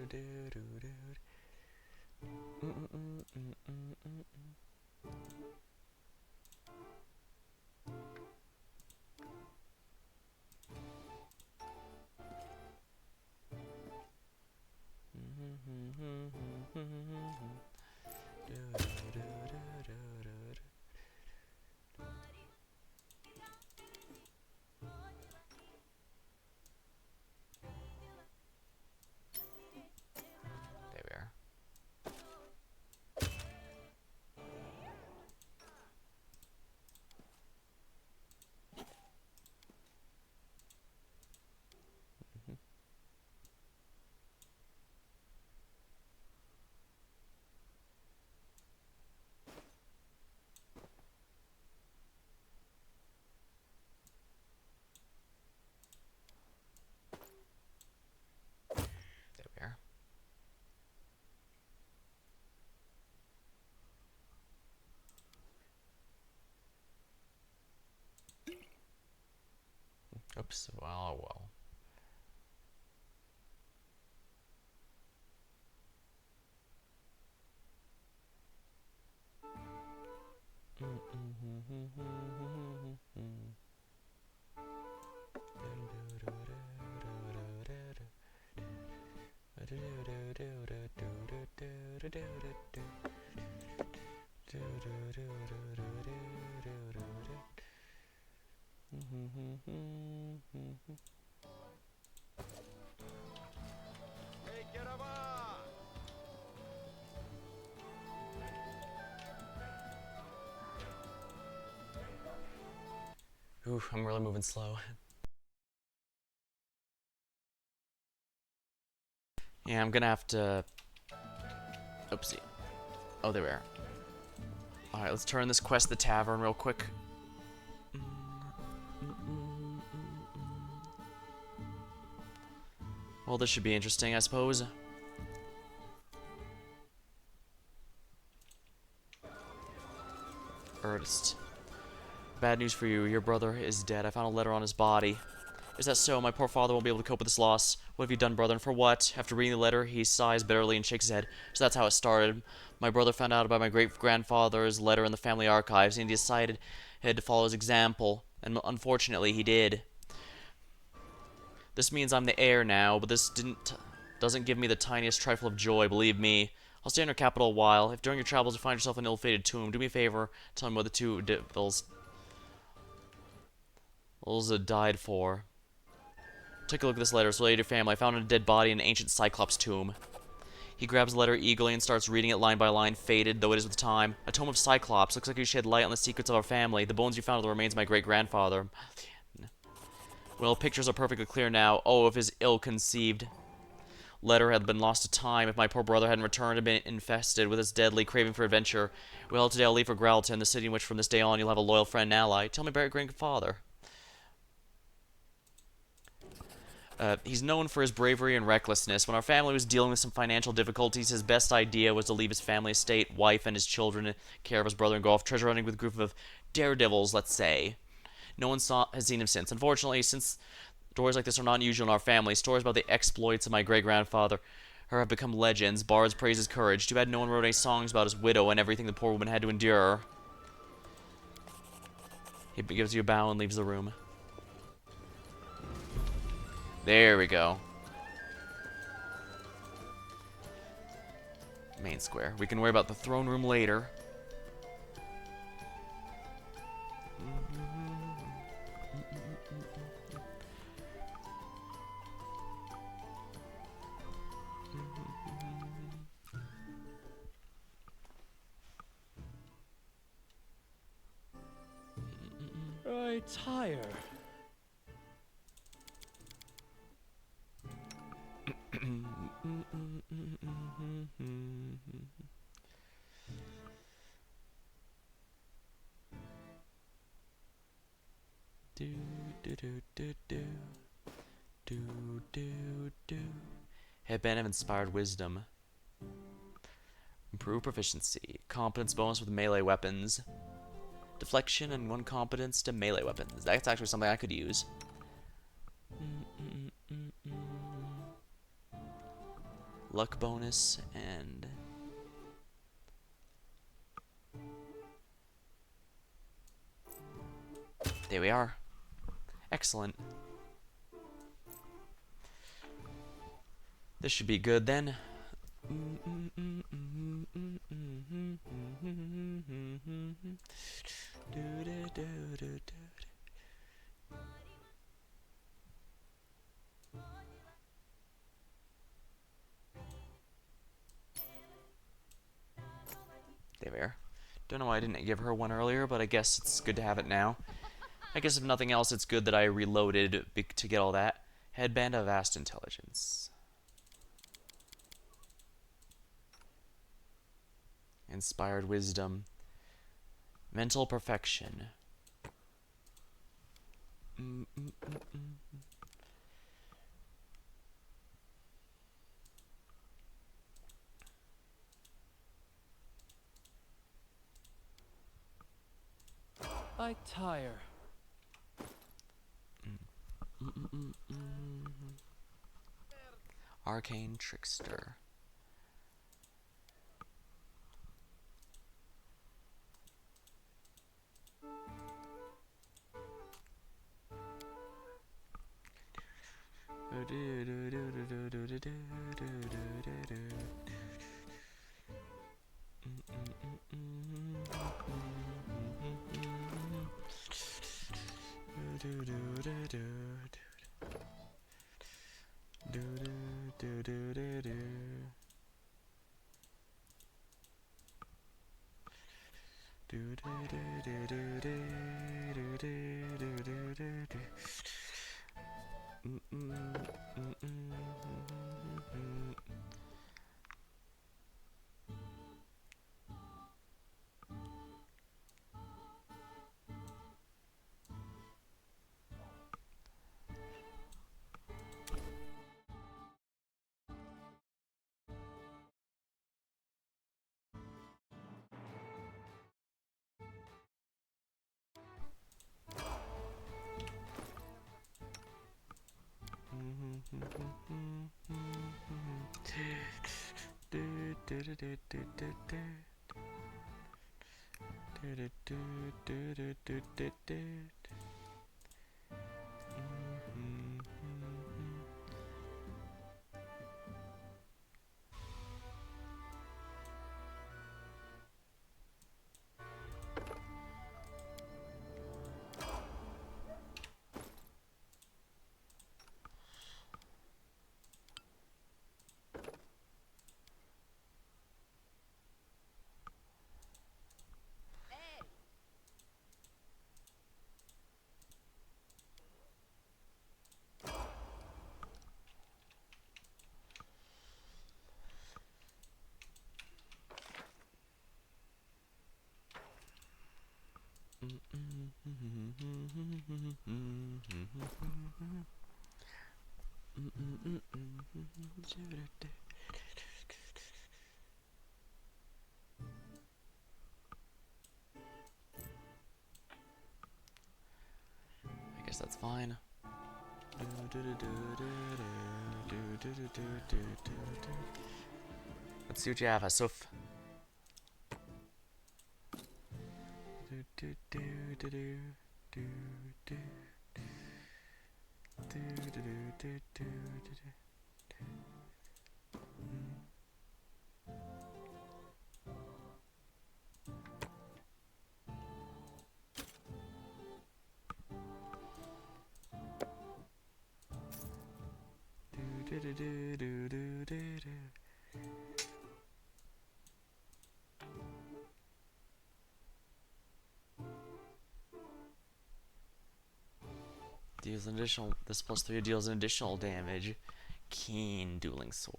There we are. There we are. Oops. Well, well. Ooh, I'm really moving slow. Yeah, I'm gonna have to... Oopsie. Oh, there we are. Alright, let's turn this quest to the tavern real quick. Well, this should be interesting, I suppose. Ernest. Bad news for you. Your brother is dead. I found a letter on his body. Is that so? My poor father won't be able to cope with this loss. What have you done, brother, and for what? After reading the letter, he sighs bitterly and shakes his head. So that's how it started. My brother found out about my great-grandfather's letter in the family archives, and he decided he had to follow his example. And unfortunately, he did. This means I'm the heir now, but this doesn't give me the tiniest trifle of joy, believe me. I'll stay in your capital a while. If during your travels you find yourself in an ill-fated tomb, do me a favor, tell me what the two devils died for. Take a look at this letter. It's related to your family. I found a dead body in an ancient Cyclops tomb. He grabs the letter eagerly and starts reading it line by line, faded though it is with time. A tome of Cyclops. Looks like you shed light on the secrets of our family. The bones you found are the remains of my great-grandfather. Well, pictures are perfectly clear now. Oh, if his ill-conceived letter had been lost to time, if my poor brother hadn't returned and been infested with his deadly craving for adventure. Well, today I'll leave for Growlton, the city in which from this day on you'll have a loyal friend and ally. Tell me about your grandfather. He's known for his bravery and recklessness. When our family was dealing with some financial difficulties, his best idea was to leave his family estate, wife, and his children in care of his brother and go off treasure hunting with a group of daredevils, let's say. No one has seen him since. Unfortunately, since stories like this are not unusual in our family, stories about the exploits of my great-grandfather have become legends. Bards praise his courage. Too bad no one wrote any songs about his widow and everything the poor woman had to endure. He gives you a bow and leaves the room. There we go. Main square. We can worry about the throne room later. I tire. Headband of Inspired Wisdom. Improve proficiency. Competence bonus with melee weapons. Deflection and 1 competence to melee weapons. That's actually something I could use. luck bonus, and there we are. Excellent. This should be good then. There we are. Don't know why I didn't give her one earlier, but I guess it's good to have it now. I guess if nothing else, it's good that I reloaded to get all that. Headband of Vast Intelligence. Inspired Wisdom. Mental Perfection. I tire. Arcane Trickster. I guess that's fine. Let's see what you have, Asuf. Deals an additional. This +3 deals an additional damage. Keen dueling sword.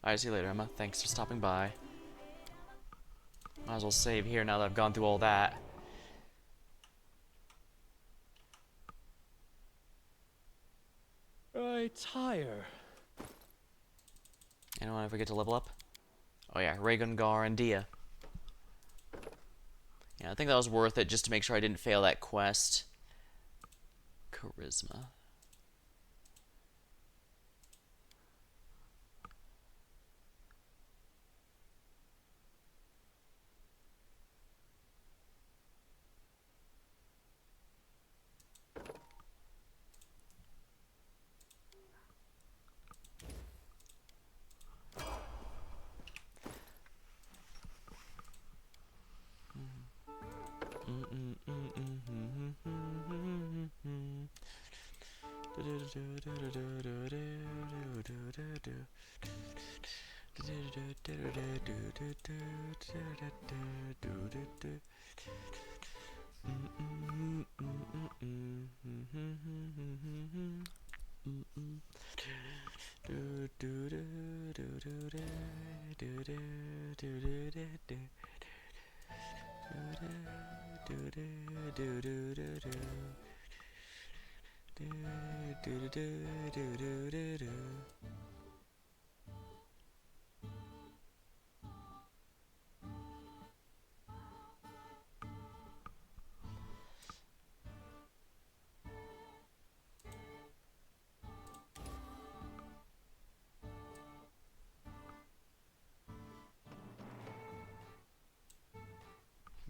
Alright, see you later, Emma. Thanks for stopping by. Might as well save here now that I've gone through all that. I tire. Anyone ever get to level up? Oh yeah, Rhaegar and Dia. Yeah, I think that was worth it just to make sure I didn't fail that quest. Charisma.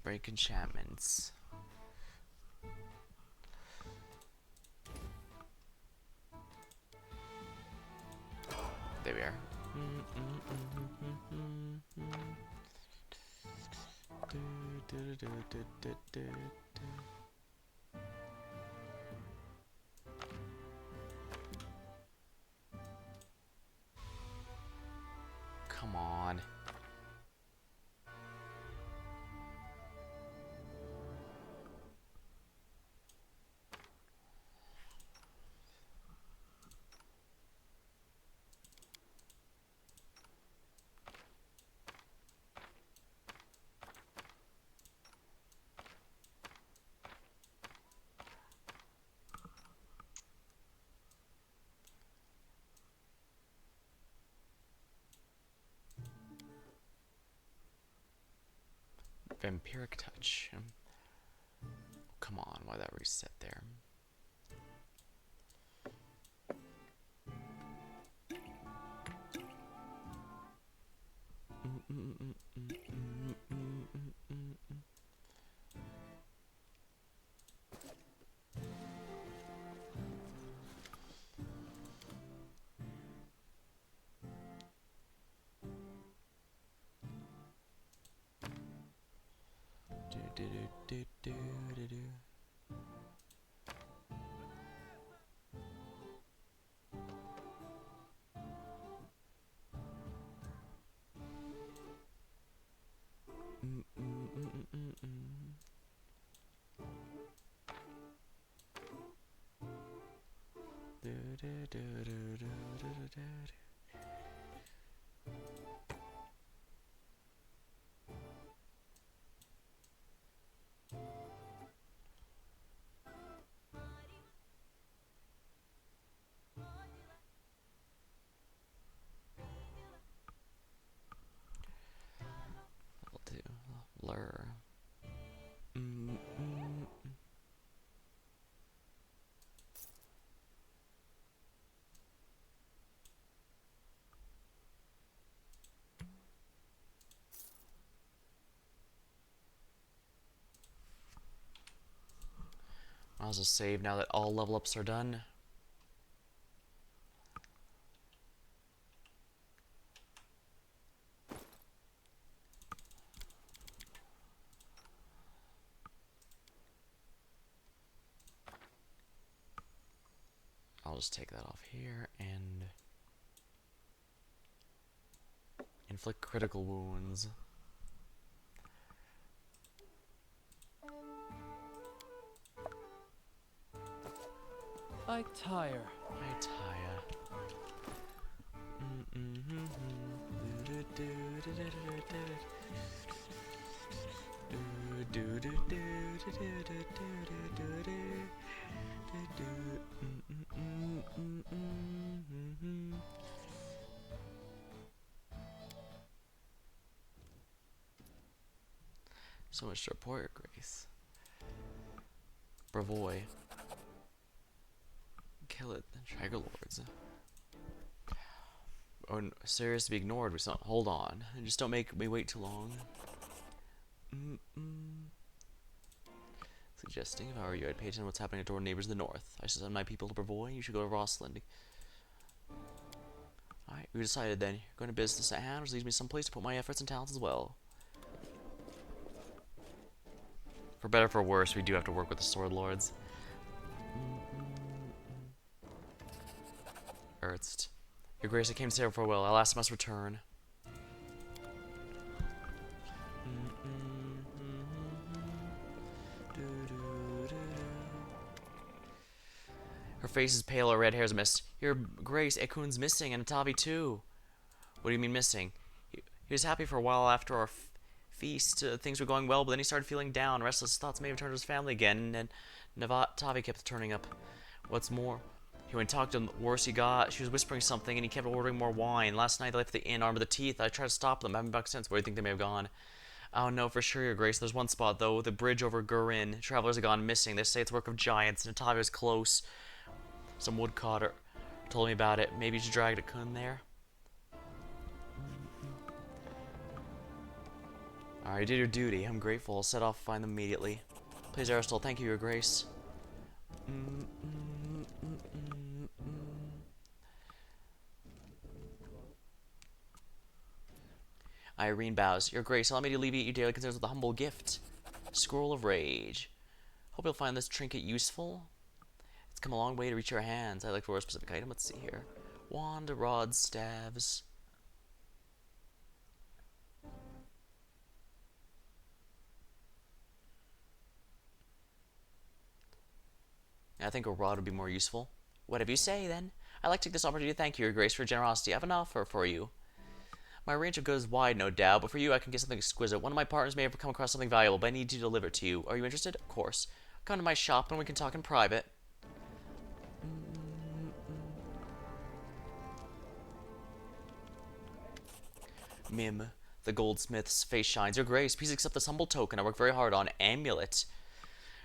Break enchantments. There we are. Come on. Vampiric touch. Come on, why that reset there? Level 2. Lure. Might as well save now that all level ups are done. I'll just take that off here and inflict critical wounds. I tire. I tire. So much to report, Your Grace. Bravoy. Kill it, the Dragon Lords. Oh, serious to be ignored. Hold on. Just don't make me wait too long. Suggesting, if I were you, I'd pay attention to what's happening to our neighbors in the north. I should send my people to Bravoy. You should go to Rossland. Alright, we decided then. You're going to business at hand, which leaves me someplace to put my efforts and talents as well. For better or for worse, we do have to work with the Sword Lords. Ernst. Your Grace, I came to say farewell. Alas, I must return. Her face is pale, her red hair is a mist. Your Grace, Ekun's missing, and Atavi too. What do you mean missing? He was happy for a while after our feast. Things were going well, but then he started feeling down. Restless thoughts may have turned to his family again, and Tavi kept turning up. What's more, when he talked to him, the worse he got. She was whispering something, and he kept ordering more wine. Last night they left the inn, armed with the teeth. I tried to stop them. I haven't been back since. Where do you think they may have gone? I don't know for sure, Your Grace. There's one spot, though, the bridge over Gurin. Travelers have gone missing. They say it's work of giants, and Tavi is close. Some woodcutter told me about it. Maybe you should drag Ekun there. Alright, you did your duty. I'm grateful. I'll set off and find them immediately. Please, Aristotle, thank you, Your Grace. Irene bows. Your Grace, allow me to alleviate your daily concerns with a humble gift. Scroll of Rage. Hope you'll find this trinket useful. It's come a long way to reach your hands. I'd like for a specific item. Let's see here. Wand, rods, staves. I think a rod would be more useful. Whatever you say, then. I'd like to take this opportunity to thank you, Your Grace, for your generosity. I have an offer for you. My range of goods is wide, no doubt, but for you I can get something exquisite. One of my partners may have come across something valuable, but I need to deliver it to you. Are you interested? Of course. Come to my shop and we can talk in private. Mim. The goldsmith's face shines. Your Grace, please accept this humble token. I worked very hard on amulet.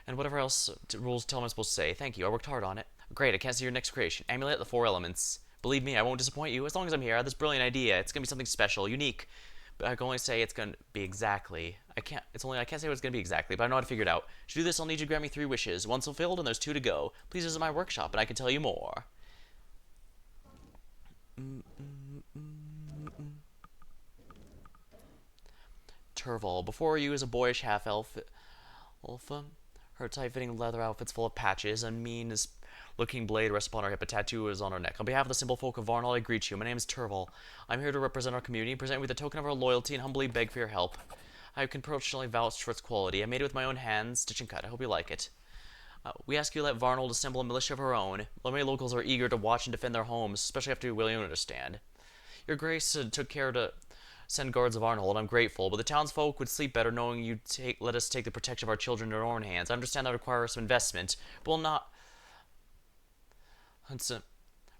And whatever else rules tell me I'm supposed to say. Thank you, I worked hard on it. Great, I can't see your next creation. Amulet, the 4 elements. Believe me, I won't disappoint you. As long as I'm here, I have this brilliant idea. It's gonna be something special, unique. But I can only say it's gonna be exactly. I can't say what it's gonna be exactly, but I know how to figure it out. To do this, I'll need you to grant me 3 wishes. 1 fulfilled, and there's 2 to go. Please visit my workshop, and I can tell you more. Turval. Before you is a boyish half-elf. Her tight-fitting leather outfit's full of patches. A mean-looking blade rests upon her hip. A tattoo is on her neck. On behalf of the simple folk of Varnhold, I greet you. My name is Turval. I'm here to represent our community, present you with a token of our loyalty, and humbly beg for your help. I can personally vouch for its quality. I made it with my own hands, stitch and cut. I hope you like it. We ask you to let Varnhold assemble a militia of her own. Many locals are eager to watch and defend their homes, especially after William understand. Your Grace took care to send guards of Varnhold. I'm grateful, but the townsfolk would sleep better knowing you let us take the protection of our children in our own hands. I understand that requires some investment, but will not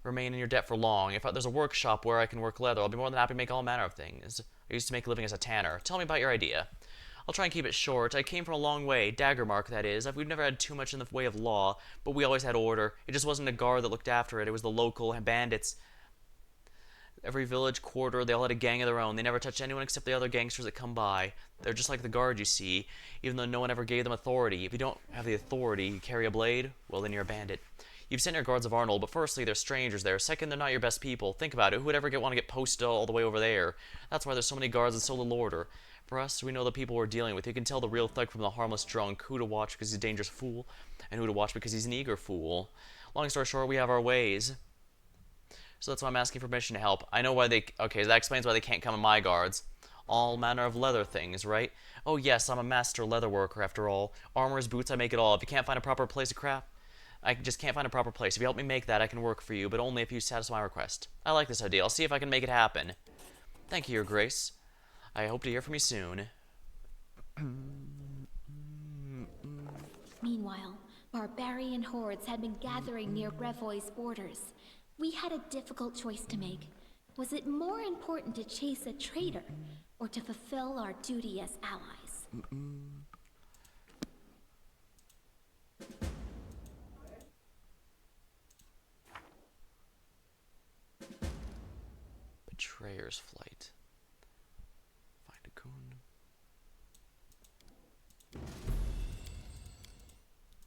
remain in your debt for long. If there's a workshop where I can work leather, I'll be more than happy to make all manner of things. I used to make a living as a tanner. Tell me about your idea. I'll try and keep it short. I came from a long way, Daggermark that is. We've never had too much in the way of law, but we always had order. It just wasn't a guard that looked after it. It was the local bandits. Every village quarter, they all had a gang of their own. They never touched anyone except the other gangsters that come by. They're just like the guard, you see, even though no one ever gave them authority. If you don't have the authority, you carry a blade, well, then you're a bandit. You've sent your guards of Varnhold, but firstly, they're strangers there. Second, they're not your best people. Think about it. Who would ever want to get posted all the way over there? That's why there's so many guards and so little order. For us, we know the people we're dealing with. You can tell the real thug from the harmless drunk, who to watch because he's a dangerous fool, and who to watch because he's an eager fool. Long story short, we have our ways. So that's why I'm asking for permission to help. I know why they... Okay, that explains why they can't come in my guards. All manner of leather things, right? Oh yes, I'm a master leather worker after all. Armors, boots, I make it all. If you can't find a proper place to craft... I just can't find a proper place. If you help me make that, I can work for you, but only if you satisfy my request. I like this idea. I'll see if I can make it happen. Thank you, Your Grace. I hope to hear from you soon. Meanwhile, barbarian hordes had been gathering near Brevoy's borders. We had a difficult choice to make. Was it more important to chase a traitor, or to fulfill our duty as allies? Betrayer's Flight. Find a coon.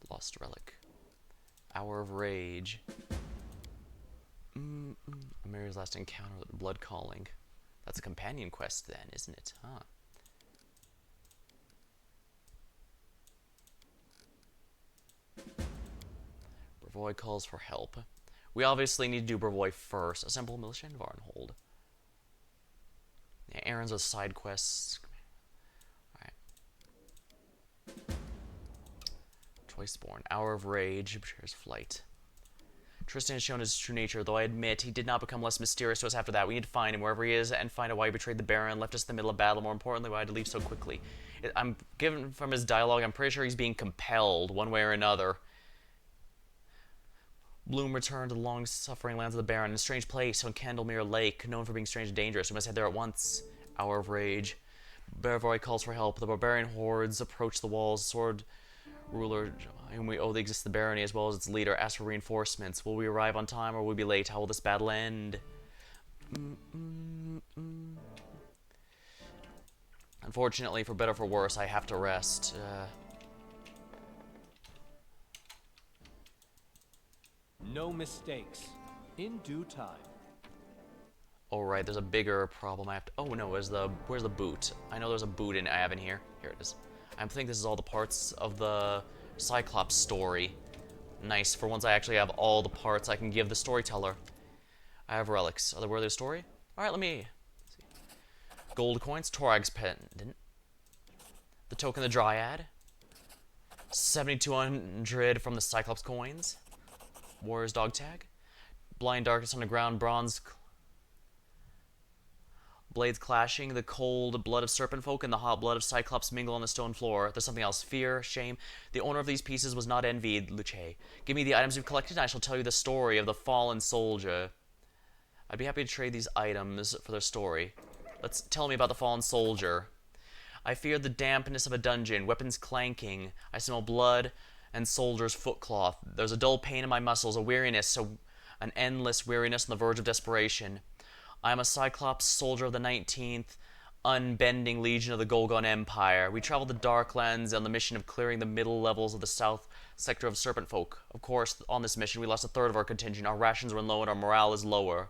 Lost Relic. Hour of Rage. Mary's last encounter with the Blood Calling. That's a companion quest then, isn't it? Huh. Brevoy calls for help. We obviously need to do Brevoy first. Assemble militia in Varnhold. Yeah, errands with side quests. Alright. Twiceborn. Hour of Rage. Betrayer's Flight. Tristan has shown his true nature, though I admit he did not become less mysterious to us after that. We need to find him wherever he is and find out why he betrayed the Baron, left us in the middle of battle, more importantly, why he had to leave so quickly. I'm given from his dialogue, I'm pretty sure he's being compelled, one way or another. Bloom returned to the long-suffering lands of the Baron, in a strange place on Candlemere Lake, known for being strange and dangerous. We must head there at once. Hour of Rage. Berevoy calls for help. The barbarian hordes approach the walls. Sword ruler, whom we owe the existence of the barony as well as its leader, asks for reinforcements. Will we arrive on time or will we be late? How will this battle end? Unfortunately, for better or for worse, I have to rest. No mistakes. In due time. Oh right, there's a bigger problem. I have to. Oh no, where's the boot? I know there's a boot I have in here. Here it is. I think this is all the parts of the Cyclops story. Nice. For once, I actually have all the parts I can give the storyteller. I have relics. Are they worthy of story? All right, let me see. Gold coins, Torag's pendant, the token of the Dryad, 7,200 from the Cyclops coins, Warrior's dog tag, blind darkness on the ground, bronze blades clashing, the cold blood of serpent folk and the hot blood of Cyclops mingle on the stone floor. There's something else. Fear, shame. The owner of these pieces was not envied, Luce. Give me the items you've collected and I shall tell you the story of the fallen soldier. I'd be happy to trade these items for their story. Tell me about the fallen soldier. I fear the dampness of a dungeon, weapons clanking. I smell blood and soldier's footcloth. There's a dull pain in my muscles, a weariness, an endless weariness on the verge of desperation. I am a Cyclops soldier of the 19th, unbending legion of the Golgon Empire. We traveled the Darklands on the mission of clearing the middle levels of the south sector of Serpent Folk. Of course, on this mission, we lost a third of our contingent. Our rations run low and our morale is lower.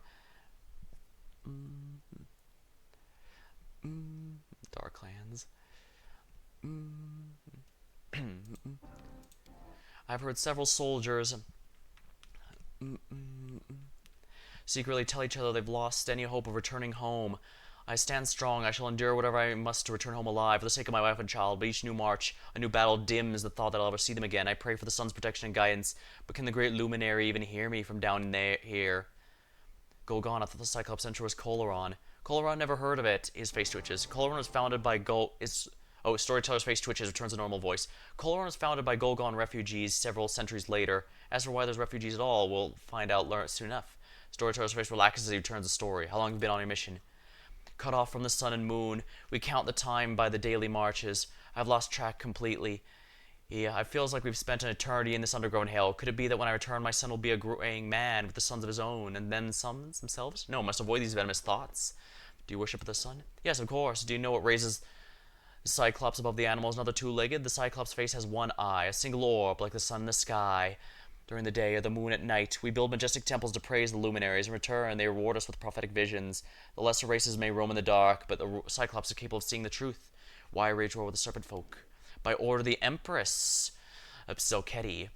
Darklands. I've heard several soldiers secretly tell each other they've lost any hope of returning home. I stand strong. I shall endure whatever I must to return home alive for the sake of my wife and child. But each new march, a new battle dims the thought that I'll ever see them again. I pray for the sun's protection and guidance. But can the great luminary even hear me from down there here? Golgon, I thought the Cyclops Center was Coloron. Coloron, never heard of it. His face twitches. Coloron was founded by storyteller's face twitches, returns to normal voice. Coloron was founded by Golgon refugees several centuries later. As for why there's refugees at all, we'll find out soon enough. Storyteller's face relaxes as he returns the story. How long have you been on your mission? Cut off from the sun and moon. We count the time by the daily marches. I've lost track completely. Yeah, it feels like we've spent an eternity in this underground hell. Could it be that when I return, my son will be a growing man with the sons of his own, and then suns themselves? No, must avoid these venomous thoughts. Do you worship the sun? Yes, of course. Do you know what raises the Cyclops above the animals? Another two-legged? The Cyclops face has one eye, a single orb, like the sun in the sky. During the day or the moon at night, we build majestic temples to praise the luminaries. In return, they reward us with prophetic visions. The lesser races may roam in the dark, but the Cyclops are capable of seeing the truth. Why wage war with the serpent folk? By order of the Empress of Selketi.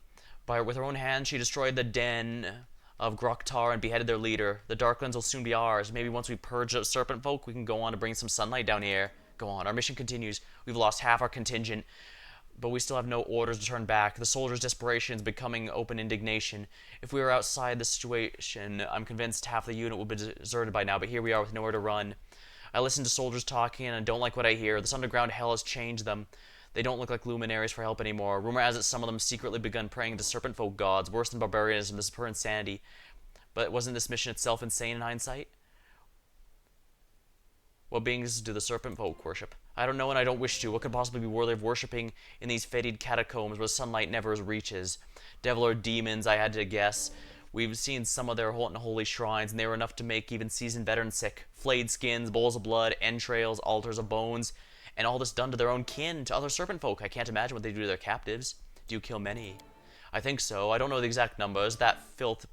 With her own hand, she destroyed the den of Groktar and beheaded their leader. The Darklands will soon be ours. Maybe once we purge the serpent folk, we can go on to bring some sunlight down here. Go on, our mission continues. We've lost half our contingent, but we still have no orders to turn back. The soldiers' desperation is becoming open indignation. If we were outside the situation, I'm convinced half the unit would be deserted by now, but here we are with nowhere to run. I listen to soldiers talking and I don't like what I hear. This underground hell has changed them. They don't look like luminaries for help anymore. Rumor has it some of them secretly begun praying to serpent folk gods. Worse than barbarianism, this is pure insanity. But wasn't this mission itself insane in hindsight? What beings do the serpent folk worship? I don't know and I don't wish to. What could possibly be worthy of worshipping in these fetid catacombs where sunlight never reaches? Devil or demons, I had to guess. We've seen some of their holy shrines, and they were enough to make even seasoned veterans sick. Flayed skins, bowls of blood, entrails, altars of bones, and all this done to their own kin, to other serpent folk. I can't imagine what they do to their captives. Do you kill many? I think so. I don't know the exact numbers. That filthy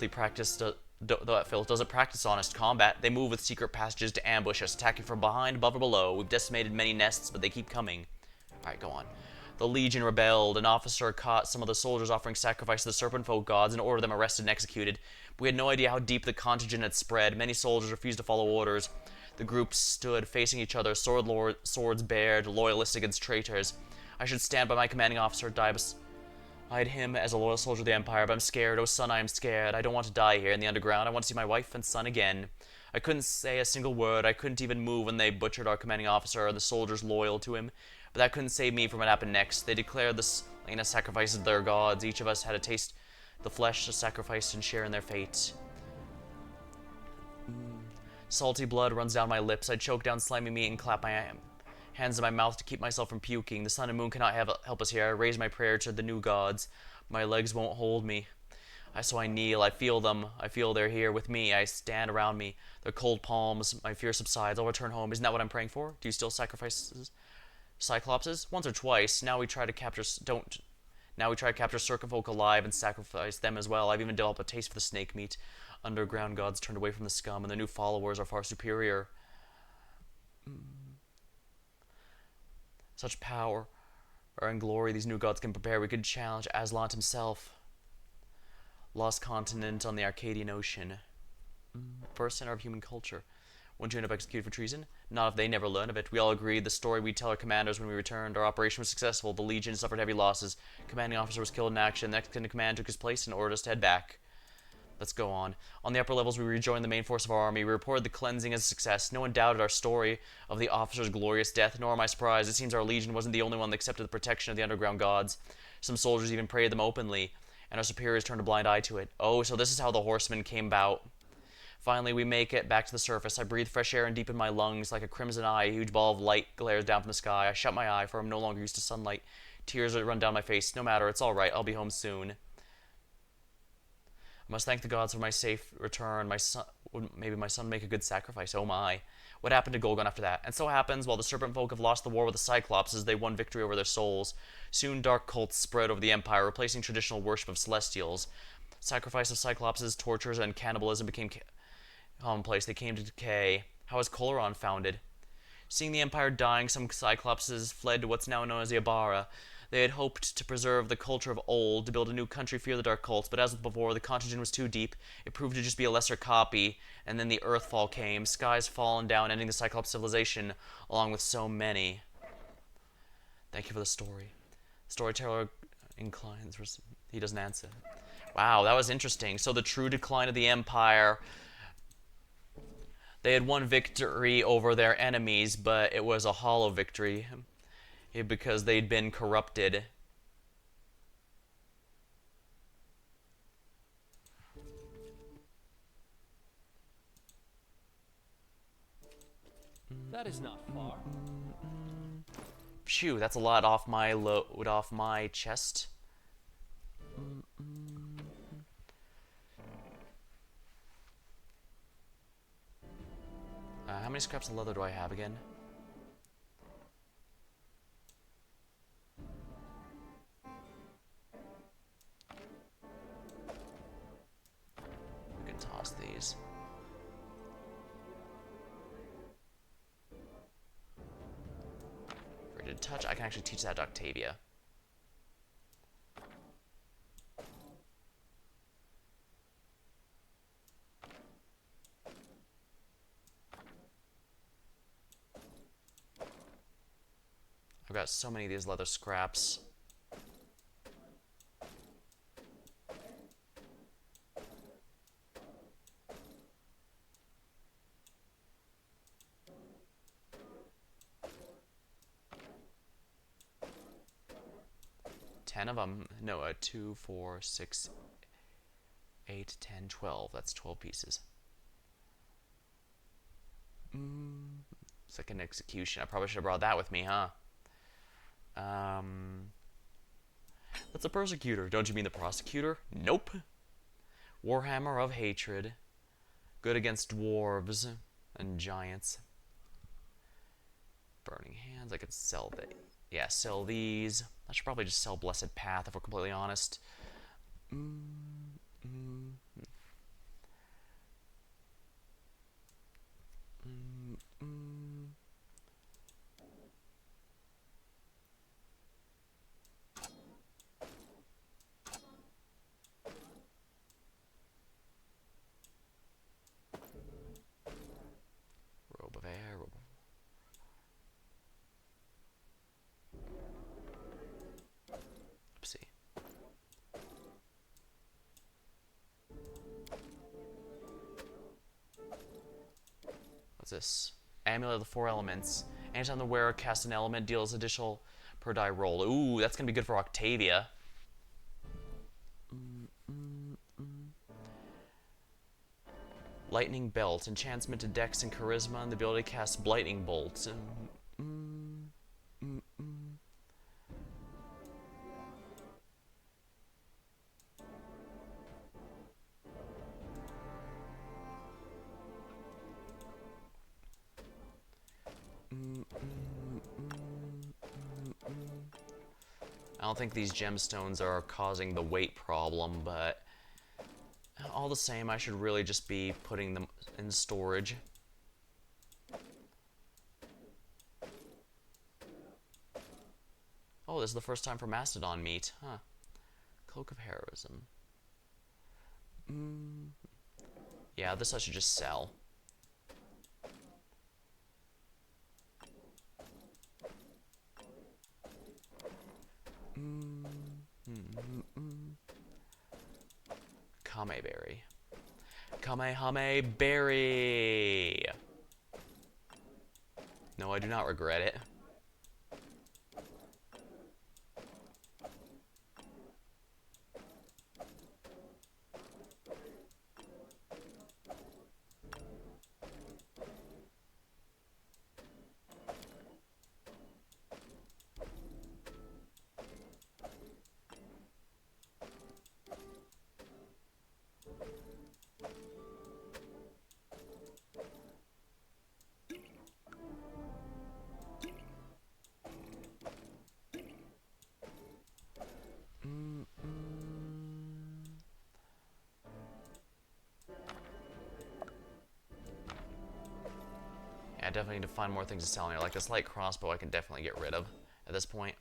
practice that filth doesn't practice honest combat. They move with secret passages to ambush us, attacking from behind, above, or below. We've decimated many nests, but they keep coming. Alright, go on. The Legion rebelled. An officer caught some of the soldiers offering sacrifice to the serpent folk gods and ordered them arrested and executed. We had no idea how deep the contagion had spread. Many soldiers refused to follow orders. The groups stood facing each other, swords bared, loyalists against traitors. I should stand by my commanding officer, I had him as a loyal soldier of the Empire, but I'm scared. Oh, son, I am scared. I don't want to die here in the underground. I want to see my wife and son again. I couldn't say a single word. I couldn't even move when they butchered our commanding officer and the soldiers loyal to him. But that couldn't save me from what happened next. They declared the slain as sacrifices to their gods. Each of us had to taste the flesh sacrificed and share in their fate. Salty blood runs down my lips. I choke down slimy meat and clap my hands in my mouth to keep myself from puking. The sun and moon cannot help us here. I raise my prayer to the new gods. My legs won't hold me. So I kneel. I feel them. I feel they're here with me. I stand around me. Their cold palms. My fear subsides. I'll return home. Isn't that what I'm praying for? Do you still sacrifice Cyclopses? Once or twice. Now we try to capture serpent folk alive and sacrifice them as well. I've even developed a taste for the snake meat. Underground gods turned away from the scum, and their new followers are far superior. Such power and glory these new gods can prepare. We could challenge Aslan himself. Lost continent on the Arcadian Ocean. First center of human culture. Wouldn't you end up executed for treason? Not if they never learn of it. We all agreed the story we'd tell our commanders when we returned. Our operation was successful. The Legion suffered heavy losses. Commanding officer was killed in action. The next in command took his place and ordered us to head back. Let's go on. On the upper levels, we rejoined the main force of our army. We reported the cleansing as a success. No one doubted our story of the officer's glorious death, nor am I surprised. It seems our legion wasn't the only one that accepted the protection of the underground gods. Some soldiers even prayed them openly, and our superiors turned a blind eye to it. Oh, so this is how the horsemen came about. Finally, we make it back to the surface. I breathe fresh air and deep in my lungs. Like a crimson eye, a huge ball of light glares down from the sky. I shut my eye, for I'm no longer used to sunlight. Tears run down my face. No matter, it's all right. I'll be home soon. I must thank the gods for my safe return. Maybe my son make a good sacrifice. Oh my. What happened to Golgon after that? And so happens, while the serpent folk have lost the war with the Cyclopses, they won victory over their souls. Soon dark cults spread over the Empire, replacing traditional worship of Celestials. Sacrifice of Cyclopses, tortures, and cannibalism became commonplace. They came to decay. How was Coloron founded? Seeing the Empire dying, some Cyclopses fled to what's now known as the Abara. They had hoped to preserve the culture of old, to build a new country, fear the dark cults, but as with before, the contagion was too deep. It proved to just be a lesser copy, and then the Earthfall came, skies fallen down, ending the Cyclops civilization, along with so many. Thank you for the story. Storyteller inclines, he doesn't answer. Wow, that was interesting. So the true decline of the Empire, they had won victory over their enemies, but it was a hollow victory. Because they'd been corrupted. That is not far. Phew, that's a lot off my load, off my chest. How many scraps of leather do I have again? Toss these. Frigid touch. I can actually teach that to Octavia. I've got so many of these leather scraps. Of them. No, 2, 4, 6, 8, 10, 12. That's 12 pieces. Second execution. I probably should have brought that with me, huh? That's a persecutor. Don't you mean the prosecutor? Nope. Warhammer of hatred. Good against dwarves and giants. Burning hands. I could sell the. Yeah, sell these. I should probably just sell Blessed Path if we're completely honest. Robe of air. Oopsie. What's this? Amulet of the Four Elements. Anytime the wearer casts an element, deals additional per die roll. Ooh, that's gonna be good for Octavia. Lightning Belt. Enchantment to Dex and Charisma, and the ability to cast Blighting Bolt. I don't think these gemstones are causing the weight problem, but all the same, I should really just be putting them in storage. Oh, this is the first time for Mastodon meat, huh? Cloak of Heroism. Yeah, this I should just sell. Kameberry. Kamehame berry. No, I do not regret it. I definitely need to find more things to sell in here. Like this light crossbow I can definitely get rid of at this point.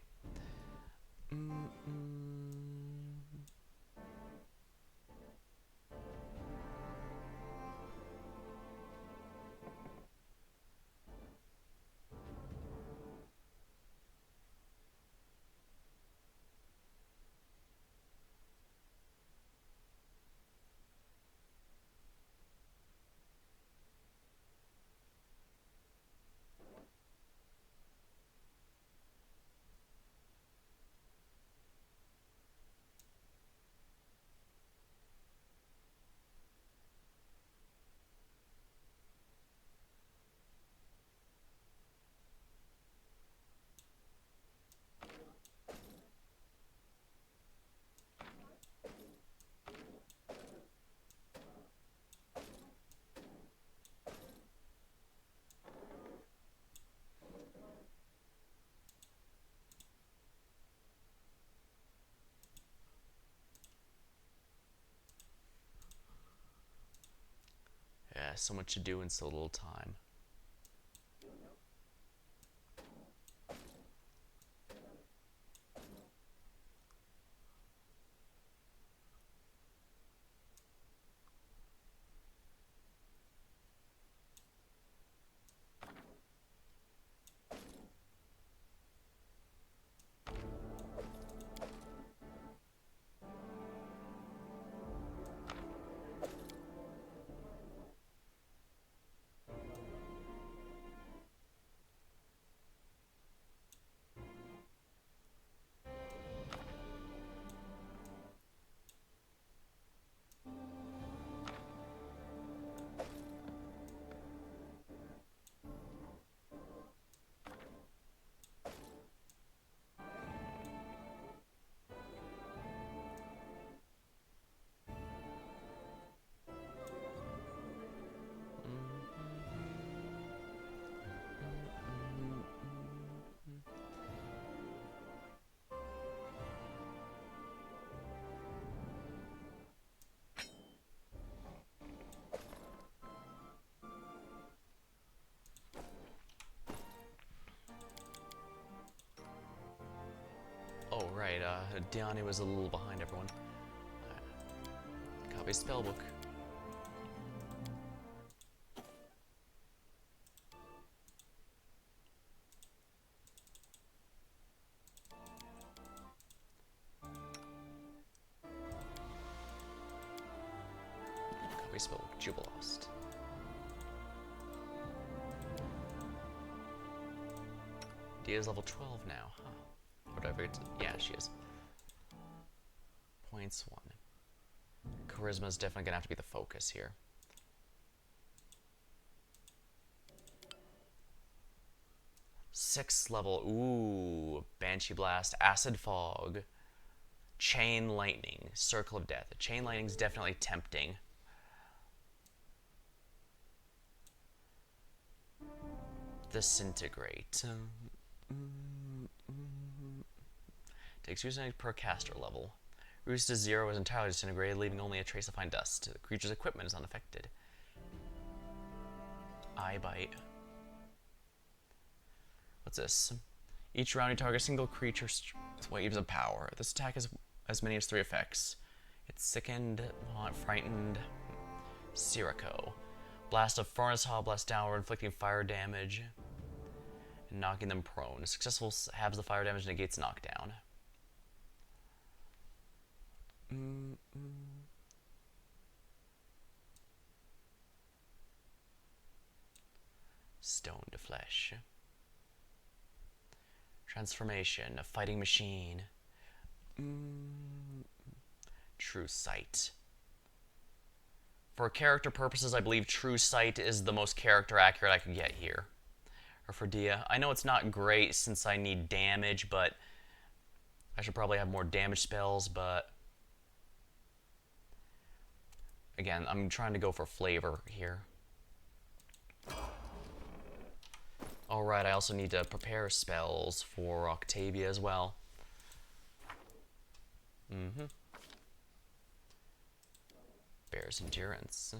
Yeah, so much to do in so little time. Alright, Diani was a little behind everyone. Copy spellbook. Copy spellbook, Jubilost. Dia's level 12 now, huh? Whatever it's, yeah, she is. Points 1. Charisma is definitely gonna have to be the focus here. Sixth level, ooh, Banshee Blast, Acid Fog, Chain Lightning, Circle of Death. Chain Lightning's definitely tempting. Disintegrate. Takes use per caster level. Reduced to 0 is entirely disintegrated, leaving only a trace of fine dust. The creature's equipment is unaffected. Eye Bite. What's this? Each round you target a single creature's waves of power. This attack has as many as 3 effects. It's Sickened, Frightened, Sirocco. Blast of Furnace Hall, blast downward, inflicting fire damage and knocking them prone. Successful halves the fire damage, negates knockdown. Stone to Flesh. Transformation, a fighting machine. True Sight. For character purposes, I believe True Sight is the most character accurate I could get here. Or for Dia. I know it's not great since I need damage, but I should probably have more damage spells, but again, I'm trying to go for flavor here. Alright, I also need to prepare spells for Octavia as well. Bear's Endurance.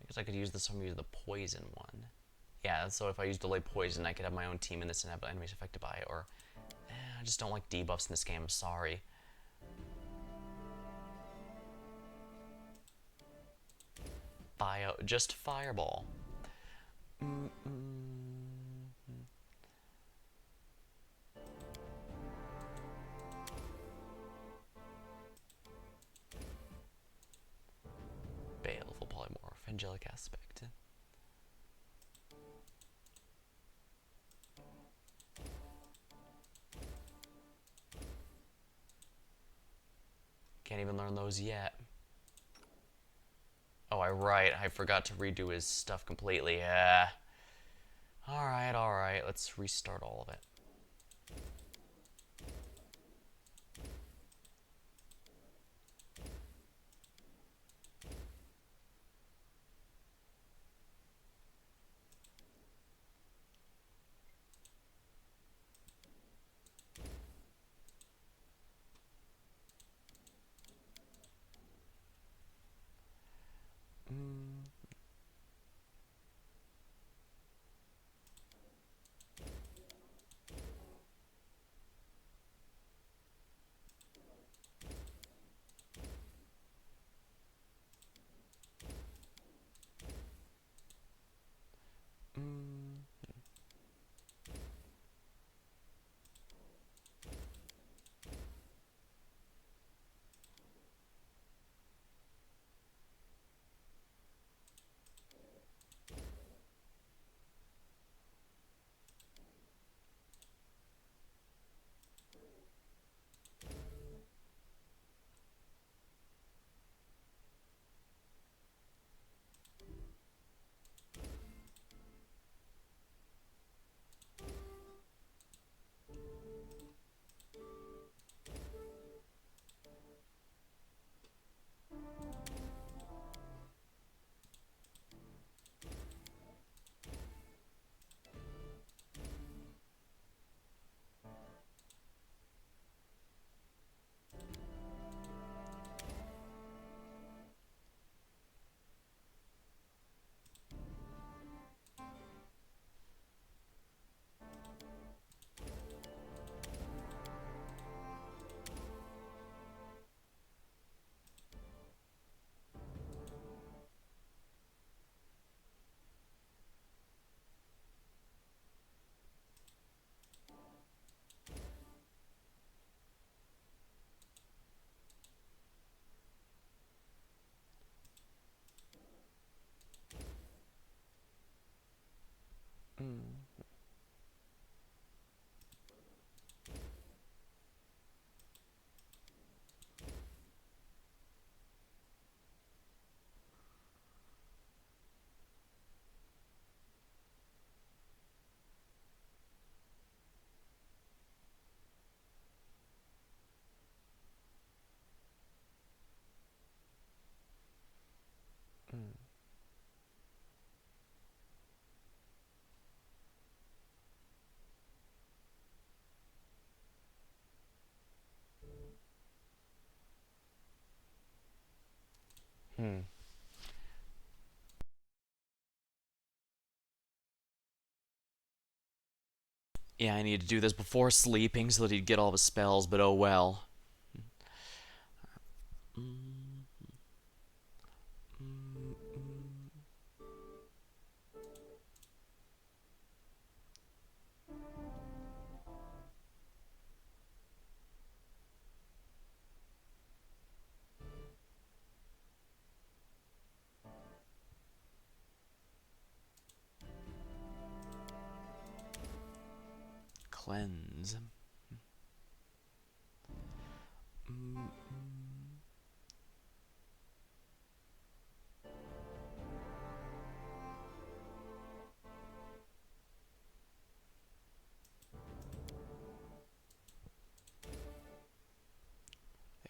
I guess I could use this one, use the poison one. Yeah, so if I use delay poison, I could have my own team in this and have enemies affected by it, or I just don't like debuffs in this game, I'm sorry. Just Fireball. Baleful Polymorph, Angelic Aspect. Can't even learn those yet. Oh, I forgot to redo his stuff completely. Yeah. Alright, let's restart all of it. Yeah, I need to do this before sleeping so that he'd get all of his spells, but oh well. Cleanse. There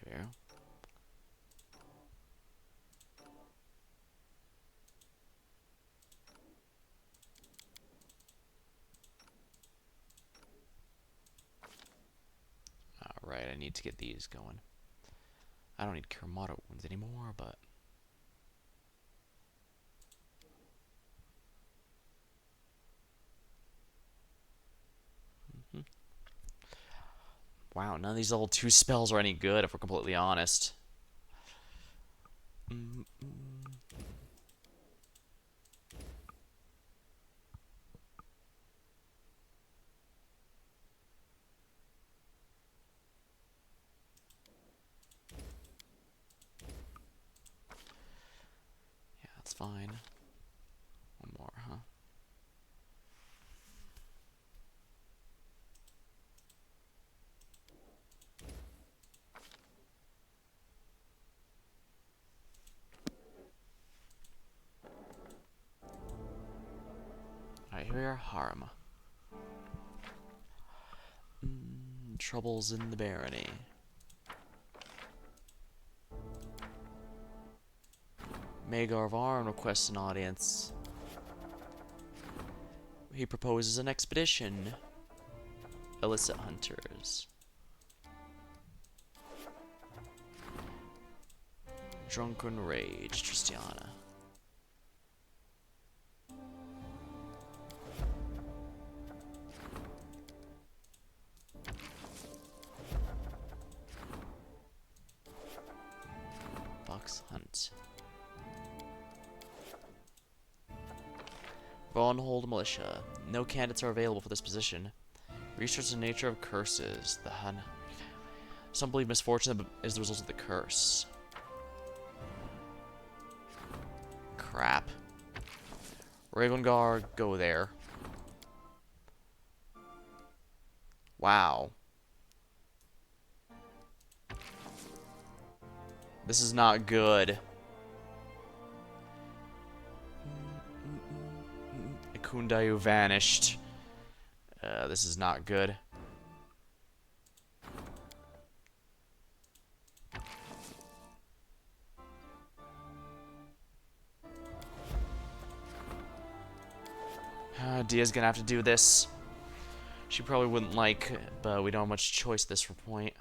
we go. Alright, I need to get these going. I don't need Kuramato wounds anymore, but... Wow, none of these level 2 spells are any good, if we're completely honest. Yeah, that's fine. One more, huh? Alright, here we are, Harm. Troubles in the barony. Magar Varn requests an audience. He proposes an expedition. Illicit hunters. Drunken Rage, Tristiana. Fox Hunt. Varnhold Militia. No candidates are available for this position. Research the nature of curses. The Hun. Some believe misfortune is the result of the curse. Crap. Ravengar, go there. Wow. This is not good. Kundayu vanished. This is not good. Dia's gonna have to do this. She probably wouldn't like, but we don't have much choice at this point.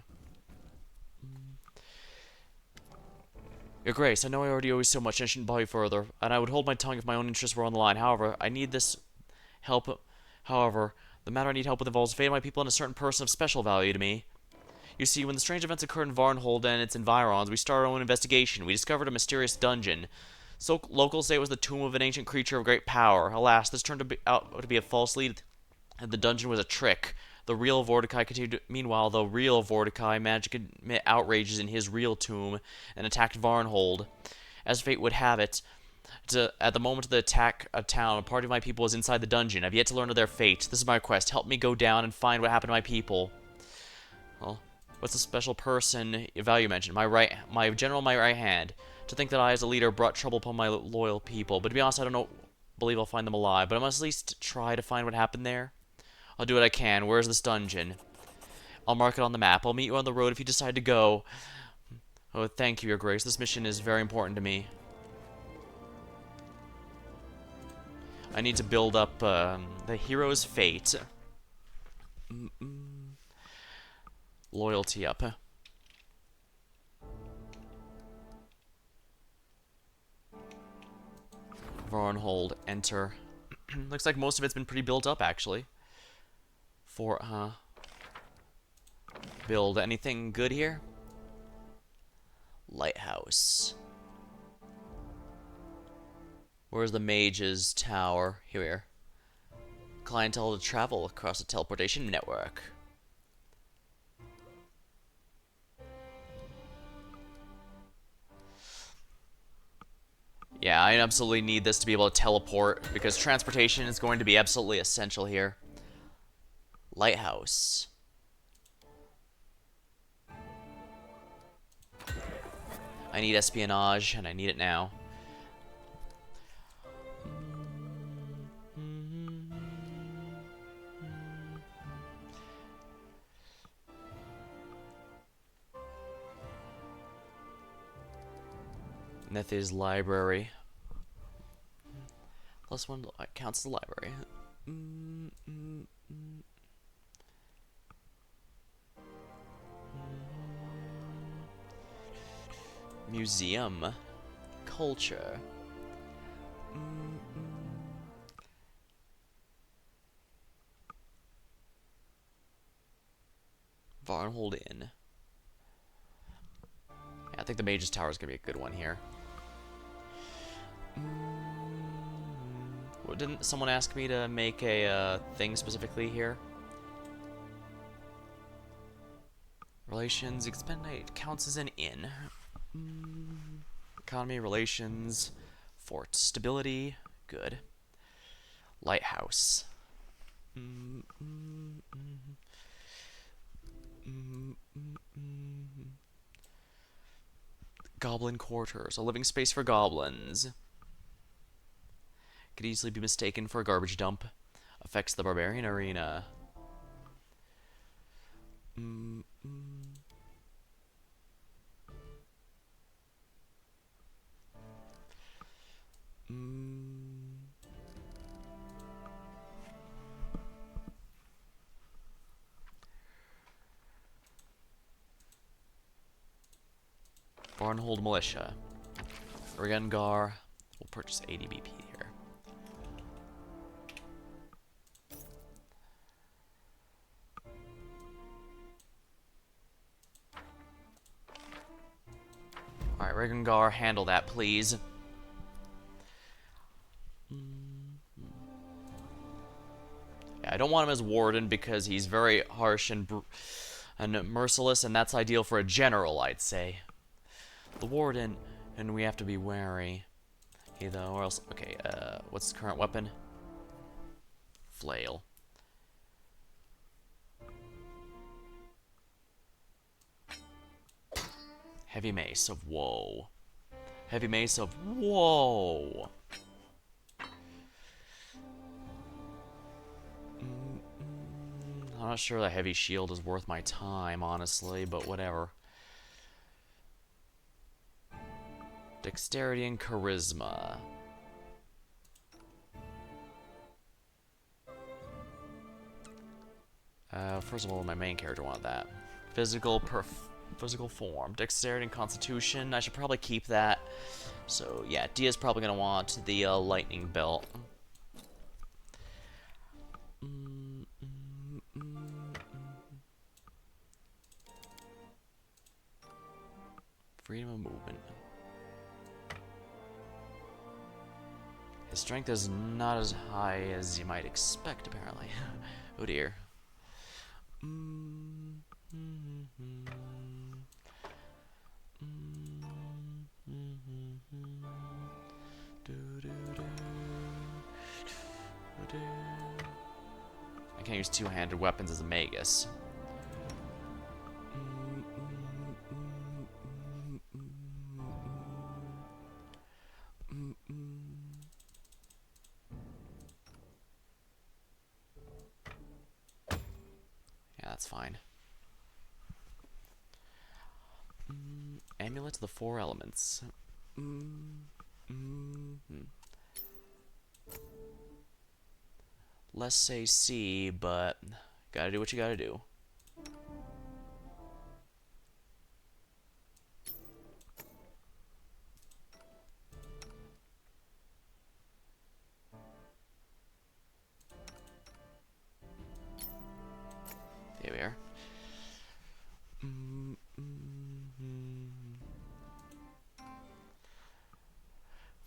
Your Grace, I know I already owe you so much and I shouldn't bother you further, and I would hold my tongue if my own interests were on the line. However, I need this help. However, the matter I need help with involves the fate of my people and a certain person of special value to me. You see, when the strange events occurred in Varnhold and its environs, we started our own investigation. We discovered a mysterious dungeon. So locals say it was the tomb of an ancient creature of great power. Alas, this turned out to be a false lead, and the dungeon was a trick. The real Vorticai continued. Meanwhile, the real Vorticai managed to commit outrages in his real tomb and attacked Varnhold. As fate would have it, at the moment of the attack of town, a party of my people was inside the dungeon. I've yet to learn of their fate. This is my request. Help me go down and find what happened to my people. Well, what's the special person value mentioned? My general, my right hand. To think that I, as a leader, brought trouble upon my loyal people. But to be honest, I don't believe I'll find them alive. But I must at least try to find what happened there. I'll do what I can. Where's this dungeon? I'll mark it on the map. I'll meet you on the road if you decide to go. Oh, thank you, Your Grace. This mission is very important to me. I need to build up the hero's fate. Loyalty up. Varnhold, enter. Looks like most of it's been pretty built up, actually. Fort, huh? Build anything good here? Lighthouse. Where's the mage's tower? Here. Clientele to travel across the teleportation network. Yeah, I absolutely need this to be able to teleport, because transportation is going to be absolutely essential here. Lighthouse. I need espionage, and I need it now. Nethy's library. +1 counts as a library. Museum. Culture. Varnhold Inn. Yeah, I think the Mage's Tower is going to be a good one here. Well, didn't someone ask me to make a thing specifically here? Relations, expendite counts as an inn. Economy, relations, fort, stability, good. Lighthouse. Goblin quarters, a living space for goblins. Could easily be mistaken for a garbage dump. Affects the barbarian arena. Varnhold Militia. Rigengar. We'll purchase 80 BP here. Alright, Rigengar, handle that, please. Yeah, I don't want him as Warden because he's very harsh and merciless, and that's ideal for a general, I'd say. The Warden, and we have to be wary. Okay, though, or else... Okay, what's his current weapon? Flail. Heavy Mace of Woe. Heavy Mace of Woe. I'm not sure that Heavy Shield is worth my time, honestly, but whatever. Dexterity and Charisma. First of all, my main character wanted that. Physical form. Dexterity and Constitution. I should probably keep that. So, yeah, Dia's probably going to want the lightning belt. Freedom of movement. His strength is not as high as you might expect, apparently. Oh dear. I can't use two-handed weapons as a magus. Yeah, that's fine. Amulet of the Four Elements. Let's say C, but gotta do what you gotta do.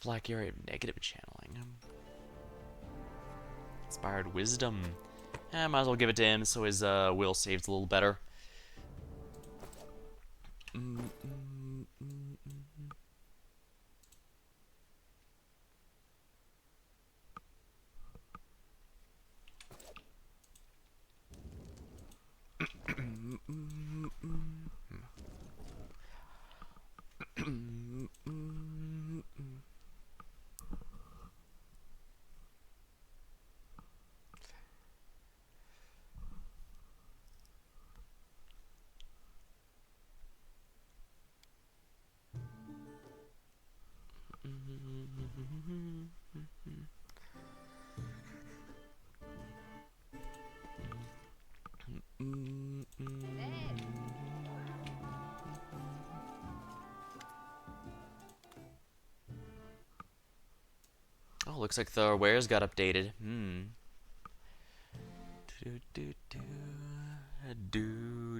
Black area of negative channeling. Inspired wisdom. Might as well give it to him so his will saves a little better. Oh, looks like the wares got updated. Do do do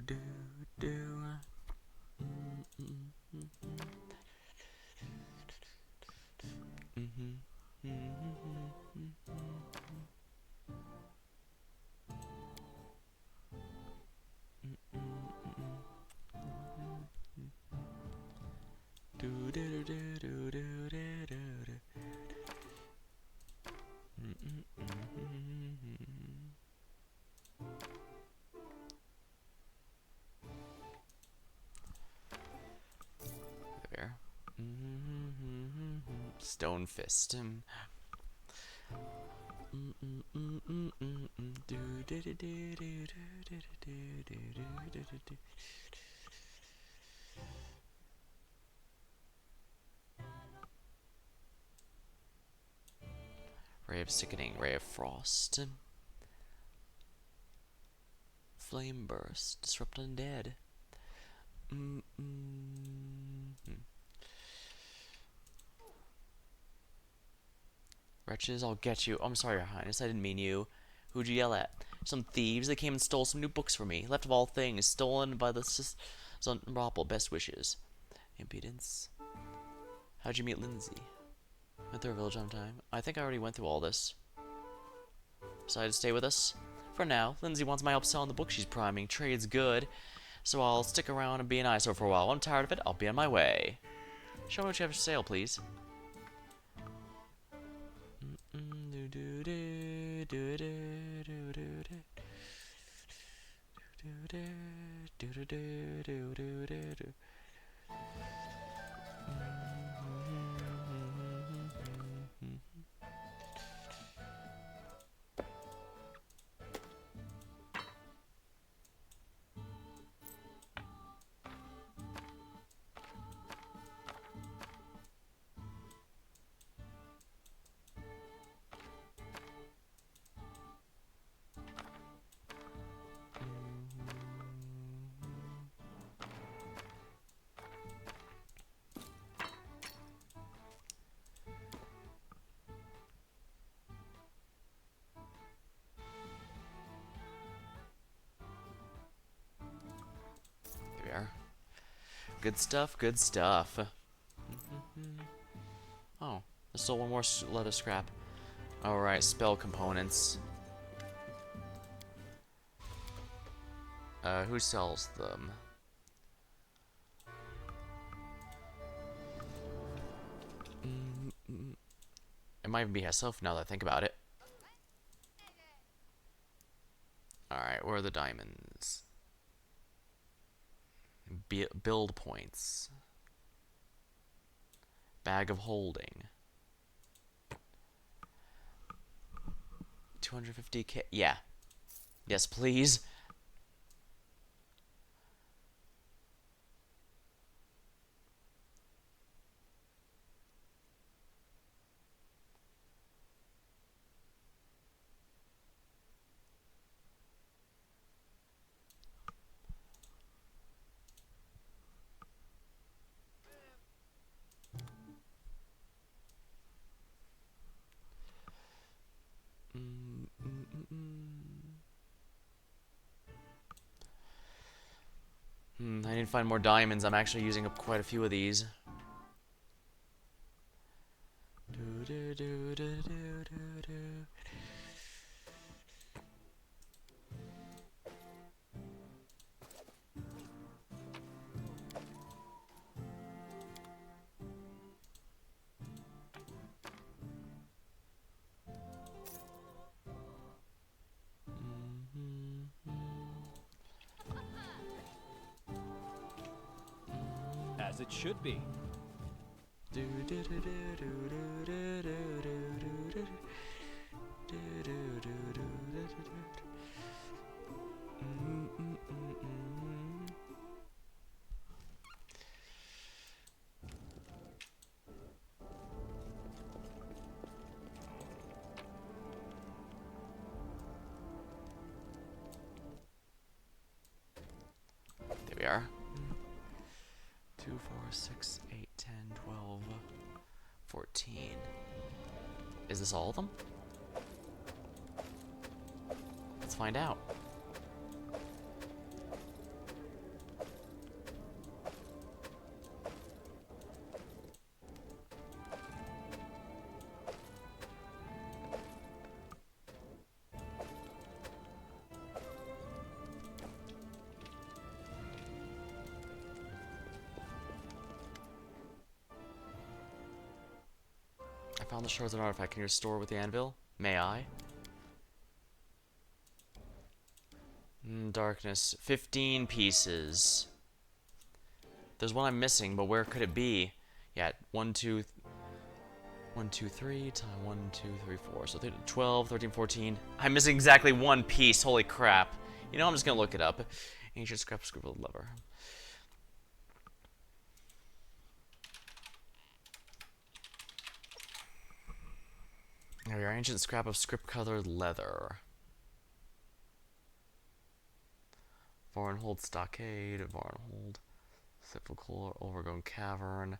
do do do. Do do do do do do do. There. Stone fist. Ray of sickening, ray of frost. Flame burst, disrupt undead. Wretches, I'll get you. Oh, I'm sorry, Your Highness, I didn't mean you. Who'd you yell at? Some thieves. They came and stole some new books from me. Left of all things, stolen by the Unrapple. Best wishes. Impudence. How'd you meet Lindsay? Went through a village on time. I think I already went through all this. Decided to stay with us? For now, Lindsay wants my help selling the book she's priming. Trade's good, so I'll stick around and be an eyesore for a while. When I'm tired of it, I'll be on my way. Show me what you have for sale, please. Good stuff, good stuff. Oh, there's still one more leather scrap. Alright, spell components. Who sells them? It might even be herself now that I think about it. Alright, where are the diamonds? Build points. Bag of holding. 250k. Yeah. Yes, please. I need to find more diamonds. I'm actually using up quite a few of these. As it should be. There we are. 2, 4, 6, 8, 10, 12, 14. Is this all of them? Let's find out. I found the shards of an artifact. Can you restore with the anvil? May I? Darkness. 15 pieces. There's one I'm missing, but where could it be? Yeah, 1, 2, 3 times 1, 2, 3, 4. So 12, 13, 14. I'm missing exactly one piece. Holy crap. You know, I'm just gonna look it up. Ancient scrap scribbled lever. There we are. Ancient scrap of script-colored leather. Varnhold stockade. Varnhold. Sepulchral overgrown cavern.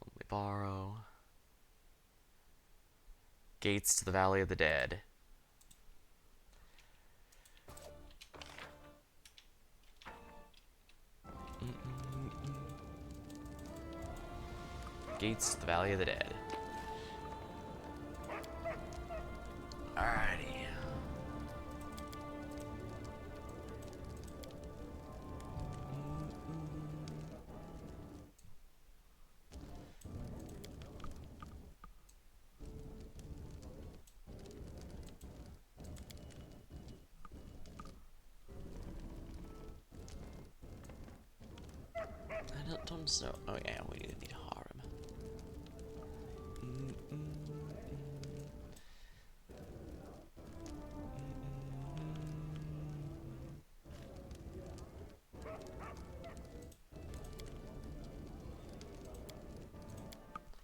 Lonely Barrow. Gates to the Valley of the Dead. Gates to the Valley of the Dead. Alrighty. I don't know. Oh yeah, we need harem.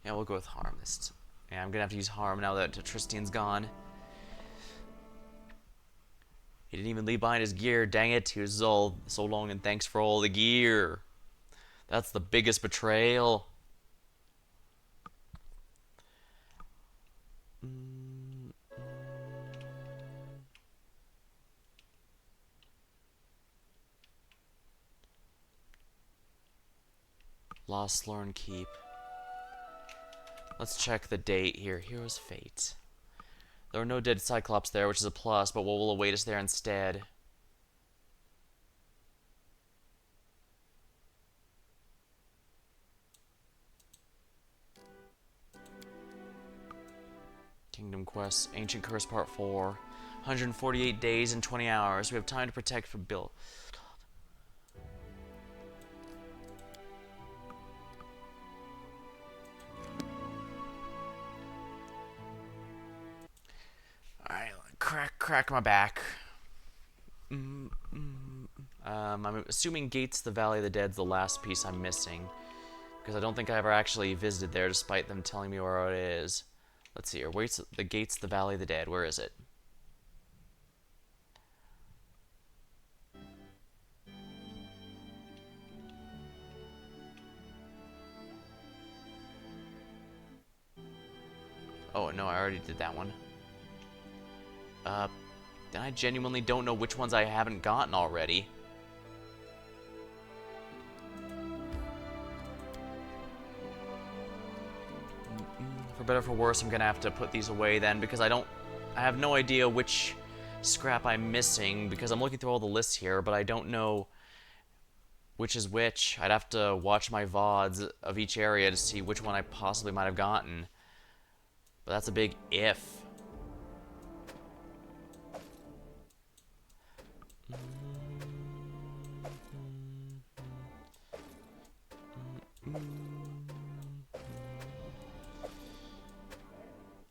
Yeah, we'll go with harm this. Yeah, I'm gonna have to use harm now that Tristan's gone. He didn't even leave behind his gear. Dang it! He was all so long, and thanks for all the gear. That's the biggest betrayal. Lost Lorn Keep. Let's check the date here. Hero's Fate. There were no dead Cyclops there, which is a plus, but what will await us there instead? Kingdom Quest, Ancient Curse Part 4. 148 days and 20 hours. We have time to protect from Bill. Alright, crack my back. I'm assuming Gates to the Valley of the Dead's the last piece I'm missing. Because I don't think I ever actually visited there, despite them telling me where it is. Let's see here. Where's the Gates to the Valley of the Dead? Where is it? Oh, no, I already did that one. Then I genuinely don't know which ones I haven't gotten already. For better for worse, I'm gonna have to put these away then, because I have no idea which scrap I'm missing, because I'm looking through all the lists here, but I don't know which is which. I'd have to watch my VODs of each area to see which one I possibly might have gotten. But that's a big if.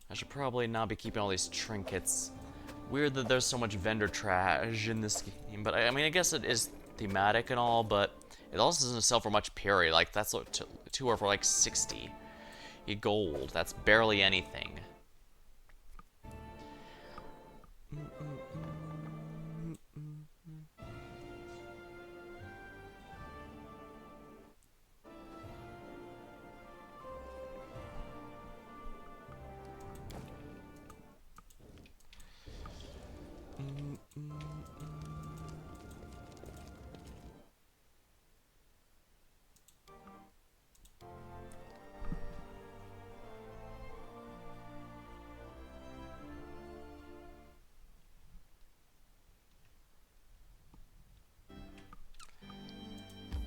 I should probably not be keeping all these trinkets. Weird that there's so much vendor trash in this game, but I mean, I guess it is thematic and all, but it also doesn't sell for much, period. Like, that's what two are for like 60 gold. That's barely anything.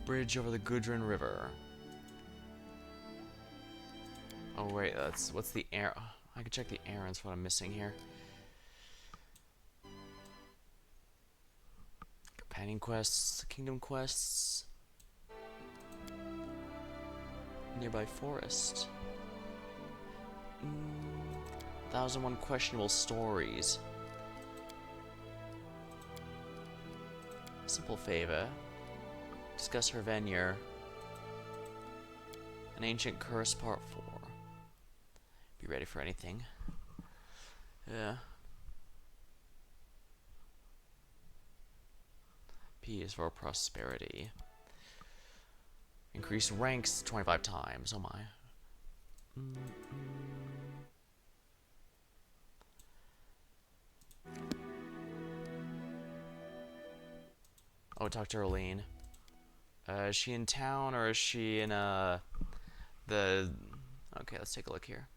Bridge over the Gudrun River. Oh wait, what's the air? I can check the errands for what I'm missing here. Companion quests, kingdom quests. Nearby forest. 1001 questionable stories. Simple favor. Discuss her venure. An ancient curse, part 4. Be ready for anything. Yeah. P is for prosperity. Increase ranks 25 times. Oh my. Oh, talk to Arlene. Is she in town or is she in the... Okay, let's take a look here.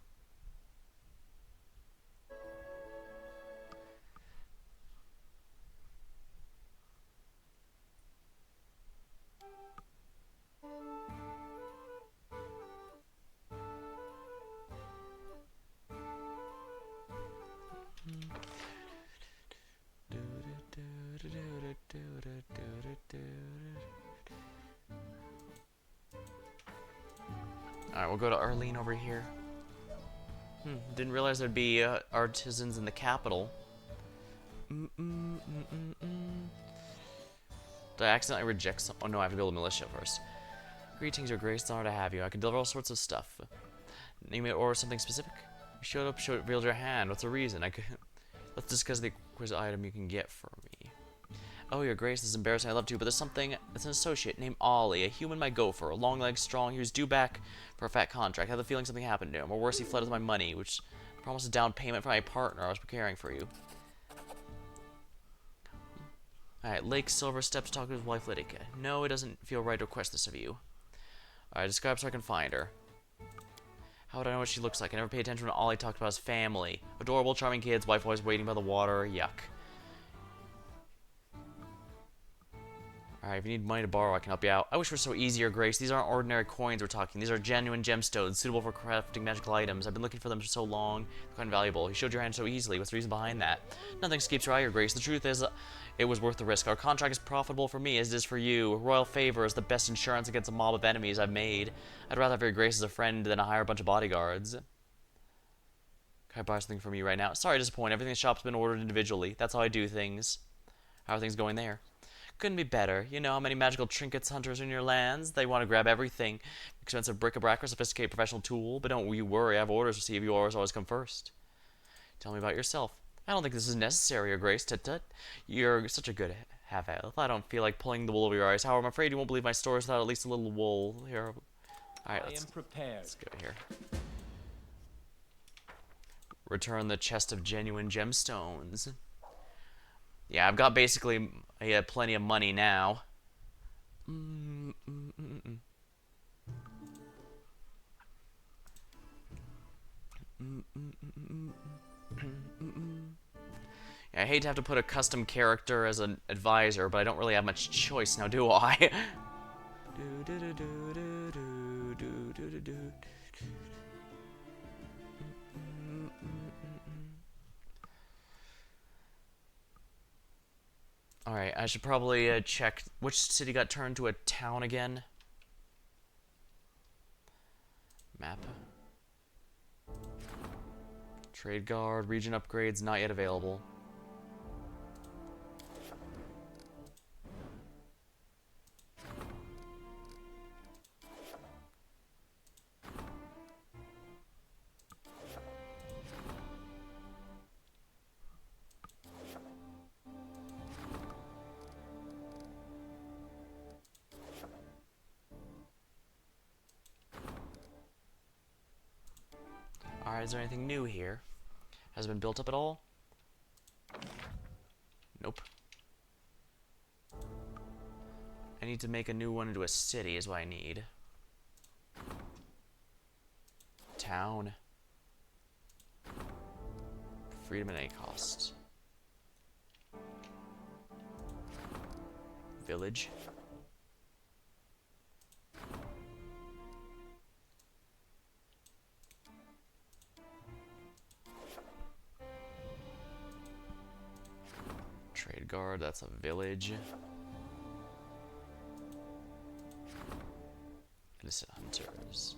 Alright, we'll go to Arlene over here. Didn't realize there'd be artisans in the capital. Did I accidentally reject some? Oh no, I have to build a militia first. Greetings, your grace, it's an honor to have you. I can deliver all sorts of stuff. Name it or something specific? You showed up, revealed your hand. What's the reason? Let's discuss the exquisite item you can get for me. Oh, your grace, this is embarrassing. I love to, but there's something. It's an associate named Ollie, a human my gopher, a long leg, strong. He was due back for a fat contract. I had the feeling something happened to him, or worse, he fled with my money, which promised a down payment for my partner I was procuring for you. Alright, Lake Silver steps to talk to his wife Lydica. No, it doesn't feel right to request this of you. Alright, describe so I can find her. How would I know what she looks like? I never pay attention when Ollie talked about his family. Adorable, charming kids, wife always waiting by the water. Yuck. Alright, if you need money to borrow, I can help you out. I wish it were so easy, your grace. These aren't ordinary coins we're talking. These are genuine gemstones, suitable for crafting magical items. I've been looking for them for so long. They're quite invaluable. You showed your hand so easily. What's the reason behind that? Nothing escapes your eye, your grace. The truth is, it was worth the risk. Our contract is profitable for me, as it is for you. Royal favor is the best insurance against a mob of enemies I've made. I'd rather have your grace as a friend than hire a bunch of bodyguards. Can I buy something from you right now? Sorry to disappoint. Everything in the shop's been ordered individually. That's how I do things. How are things going there? Couldn't be better. You know how many magical trinkets hunters in your lands? They want to grab everything. Expensive bric-a-brac or sophisticated professional tool. But don't you worry, I have orders to see if yours always come first. Tell me about yourself. I don't think this is necessary, your grace. Tut-tut. You're such a good half-elf. I don't feel like pulling the wool over your eyes. However, I'm afraid you won't believe my stories without at least a little wool. Here. Alright, let's go here. Return the chest of genuine gemstones. Yeah, I've got basically plenty of money now. Yeah, I hate to have to put a custom character as an advisor, but I don't really have much choice now, do I? Alright, I should probably check which city got turned to a town again. Map. Trade guard, region upgrades not yet available. Alright, is there anything new here? Has it been built up at all? Nope. I need to make a new one into a city is what I need. Town. Freedom at any cost. Village. Trade guard, that's a village. Innocent hunters.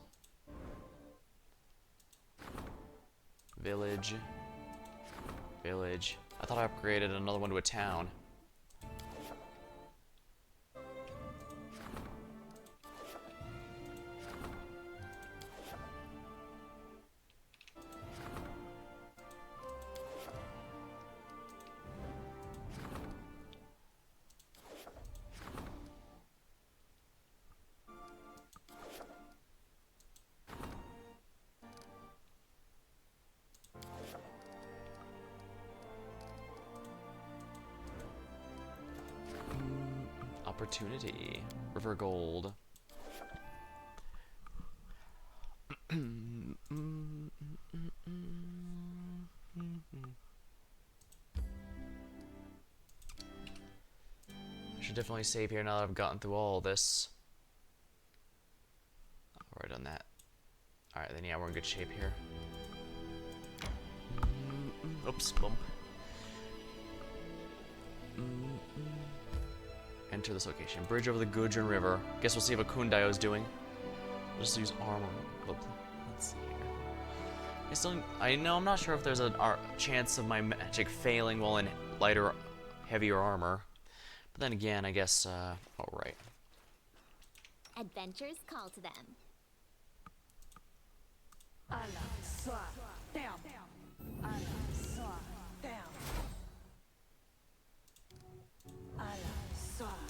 Village. Village. I thought I upgraded another one to a town. Opportunity. River Gold. I should definitely save here now that I've gotten through all this. Alright, done that. Alright, then yeah, we're in good shape here. Oops, bump. Enter this location. Bridge over the Gudrun River. Guess we'll see what Kundai's doing. We'll just use armor. Let's see here. I know I'm not sure if there's a chance of my magic failing while in lighter, heavier armor. But then again, I guess, alright. Adventures call to them.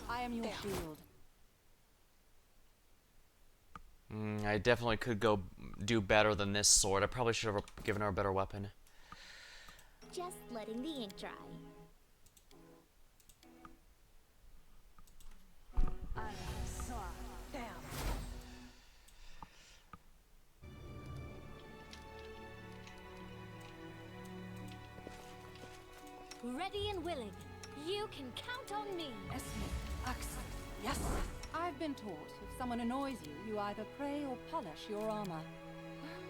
I am your shield. I definitely could do better than this sword. I probably should have given her a better weapon. Just letting the ink dry. Ready and willing. You can count on me. Yes. I've been taught if someone annoys you, you either pray or polish your armor.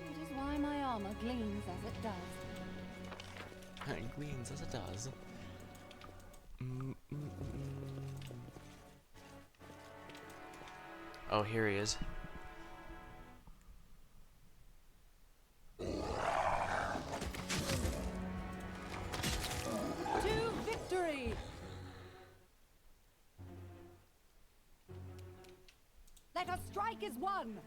It is why my armor gleams as it does. It gleams as it does. Oh, here he is. To victory! Let us strike as one!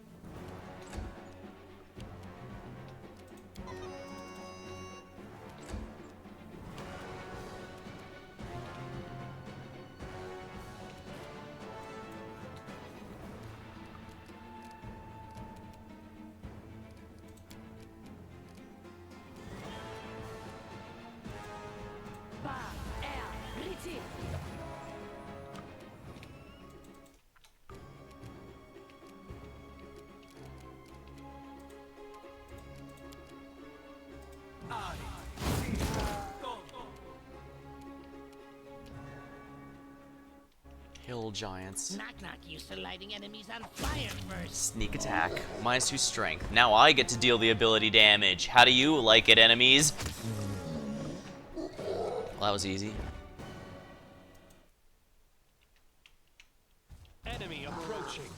Kill giants. Knock-knock used to lighting enemies on fire first. Sneak attack. -2 strength. Now I get to deal the ability damage. How do you like it, enemies? Well, that was easy. Enemy approaching.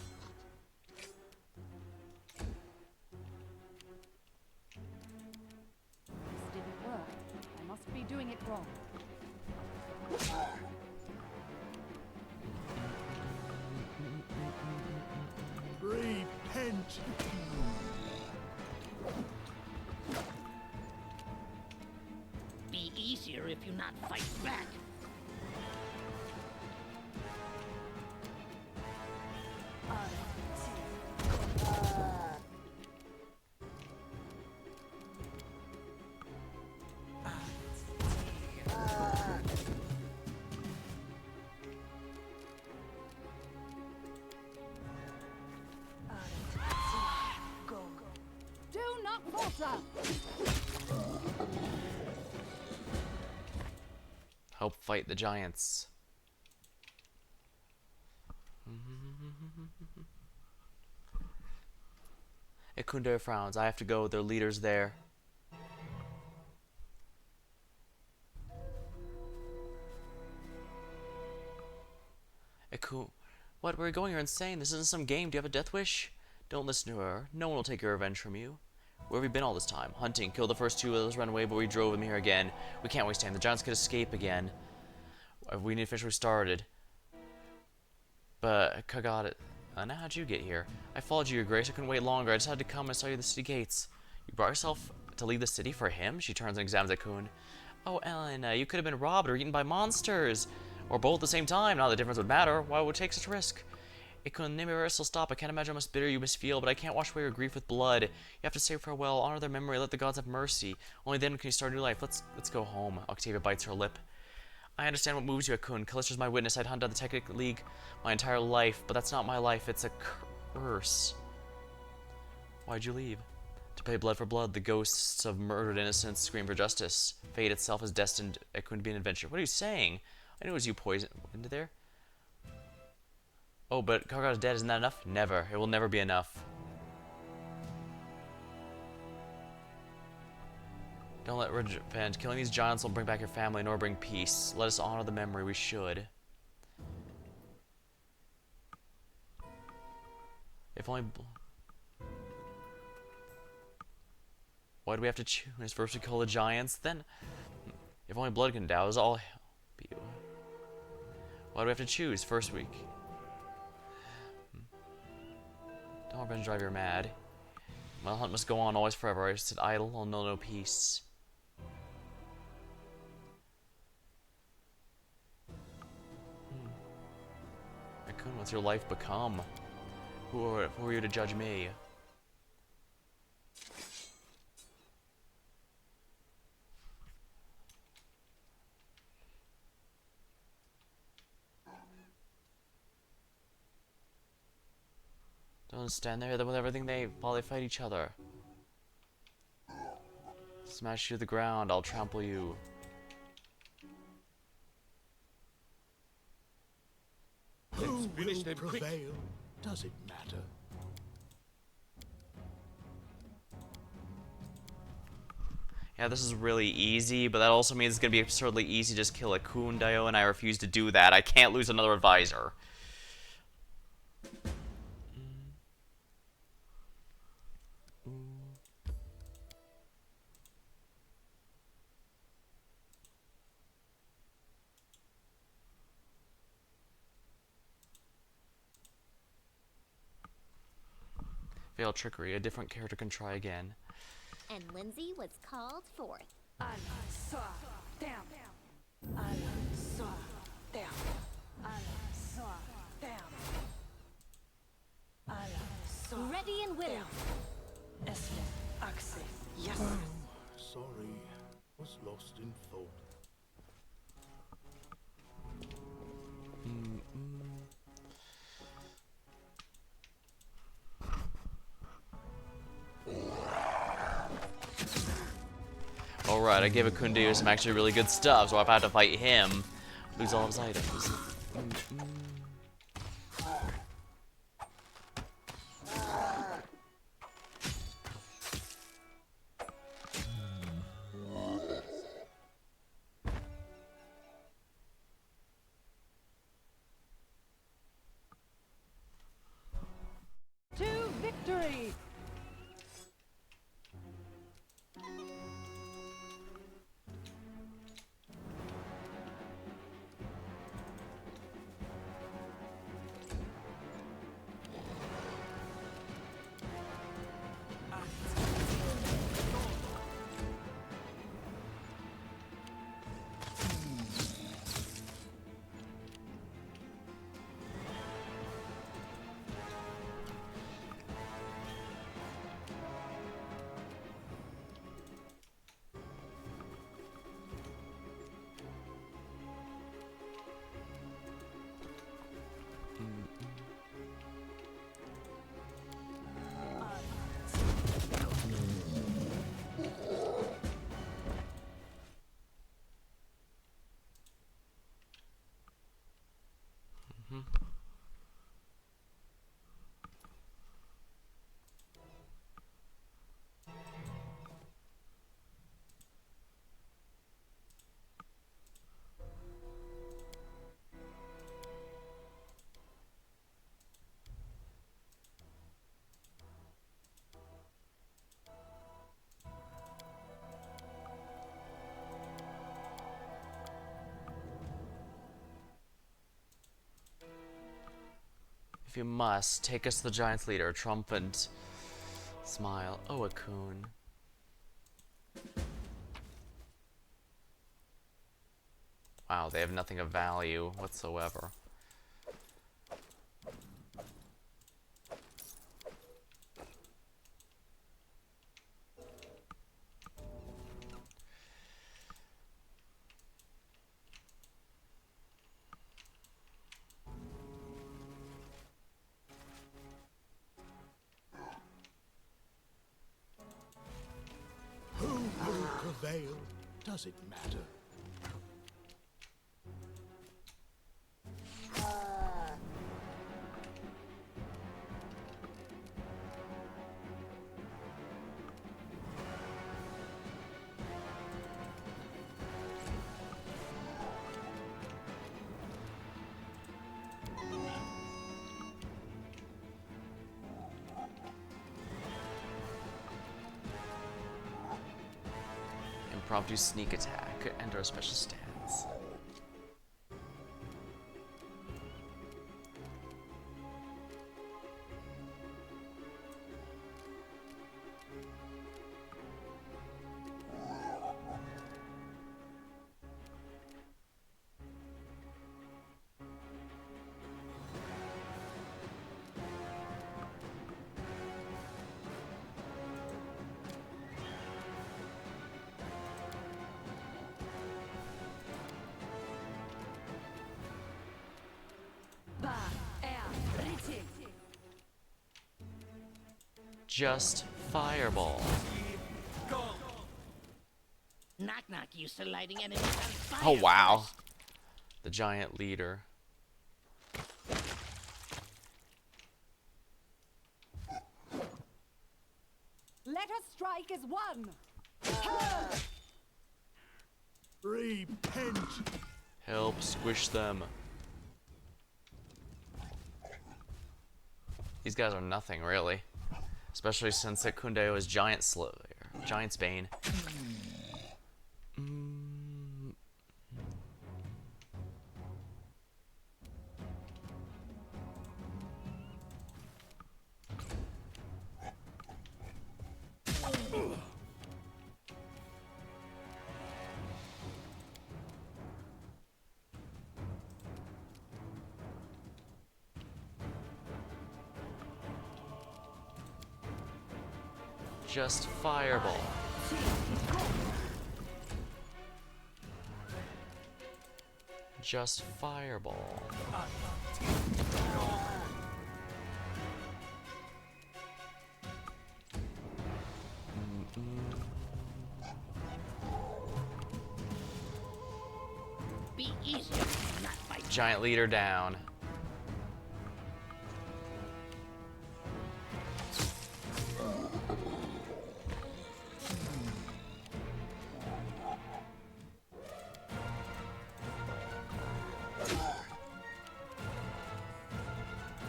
This didn't work. I must be doing it wrong. Repent. Be easier if you not fight back. Do not falter! Help fight the giants. Ikundo frowns. I have to go. Their leader's there. What? Where are you going? You're insane. This isn't some game. Do you have a death wish? Don't listen to her. No one will take your revenge from you. Where have we been all this time? Hunting. Killed the first two of us, ran away, but we drove them here again. We can't waste time. The giants could escape again. We need to finish where we started. But I got it. Now how'd you get here? I followed you, Your Grace. I couldn't wait longer. I just had to come. I saw you at the city gates. You brought yourself to leave the city for him? She turns and examines Akun. Oh, Ellen, you could have been robbed or eaten by monsters. Or both at the same time. Not that the difference would matter. Why would it take such a risk? Akun, Nimir will stop. I can't imagine how much bitter you must feel, but I can't wash away your grief with blood. You have to say farewell, honor their memory, let the gods have mercy. Only then can you start a new life. Let's go home. Octavia bites her lip. I understand what moves you, Akun. Callistra's my witness. I'd hunt down the Technic League my entire life, but that's not my life. It's a curse. Why'd you leave? To pay blood for blood. The ghosts of murdered innocents scream for justice. Fate itself is destined Akun to be an adventure. What are you saying? I knew it was you poisoned into there. Oh, but Kargar's dead. Isn't that enough? Never. It will never be enough. Don't let repent. Killing these giants will bring back your family nor bring peace. Let us honor the memory. We should. If only... Why do we have to choose? First we kill the giants, then... If only blood can douse, I'll help you. Why do we have to choose? First week. Don't revenge drive you mad. My hunt must go on always forever. I sit idle, I'll know no peace. Akun, what's your life become? Who are you to judge me? Don't stand there with everything while they fight each other. Smash you to the ground, I'll trample you. Who will prevail? Does it matter? Yeah, this is really easy, but that also means it's gonna be absurdly easy to just kill a Kundayo, and I refuse to do that. I can't lose another advisor. Failed trickery. A different character can try again. And Lindsay was called forth. Ready and willing. Sorry, was lost in thought. Alright, I gave Akundayo some actually really good stuff, so if I have to fight him, lose all of his items. If you must, take us to the Giants' leader, triumphant smile. Oh, a coon. Wow, they have nothing of value whatsoever. Who will prevail? Does it matter? Impromptu sneak attack. Enter a special stance. Just fireball. Knock knock used to lighting enemies on fire. Oh wow. first. The giant leader. Let us strike as one. Repent! Help squish them. These guys are nothing really. Especially since Secundeo is Giant Slayer. Giant's Bane. Just fireball. Just fireball. Be easier, not fight. Giant leader down.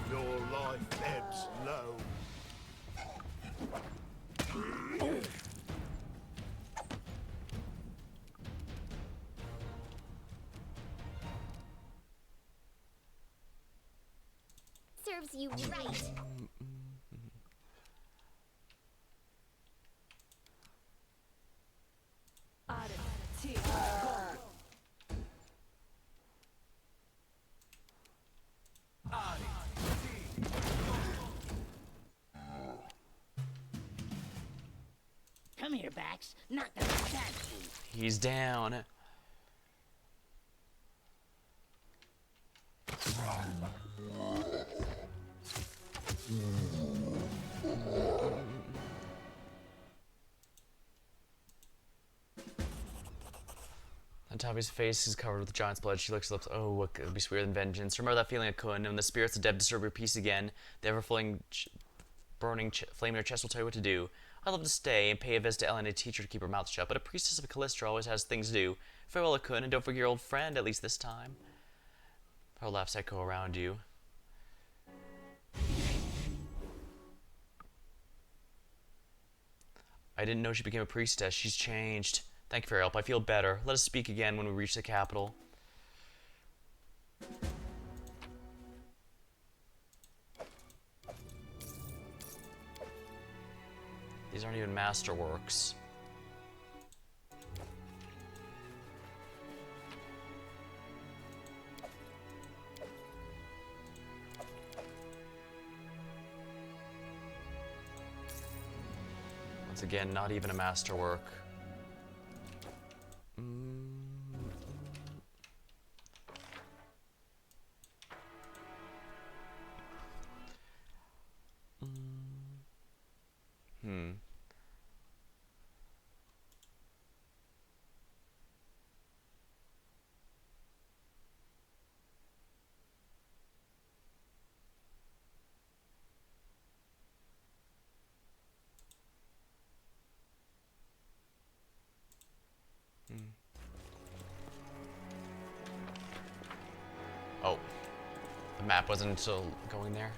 Your life ebbs low. Serves you right. Come here, Bax. Knock knock attack you. He's down. On top of his face is covered with giant's blood. She looks, oh, what could be sweeter than vengeance? Remember that feeling of Kun, and when the spirits of dead disturb your peace again, the ever-flowing, burning flame in your chest will tell you what to do. I'd love to stay and pay a visit to Ellen and teach her to keep her mouth shut, but a priestess of Callisto always has things to do. Farewell, Kun, and don't forget your old friend, at least this time. Her laughs echo around you. I didn't know she became a priestess. She's changed. Thank you for your help. I feel better. Let us speak again when we reach the capital. These aren't even masterworks. Once again, not even a masterwork. Oh, the map wasn't until going there.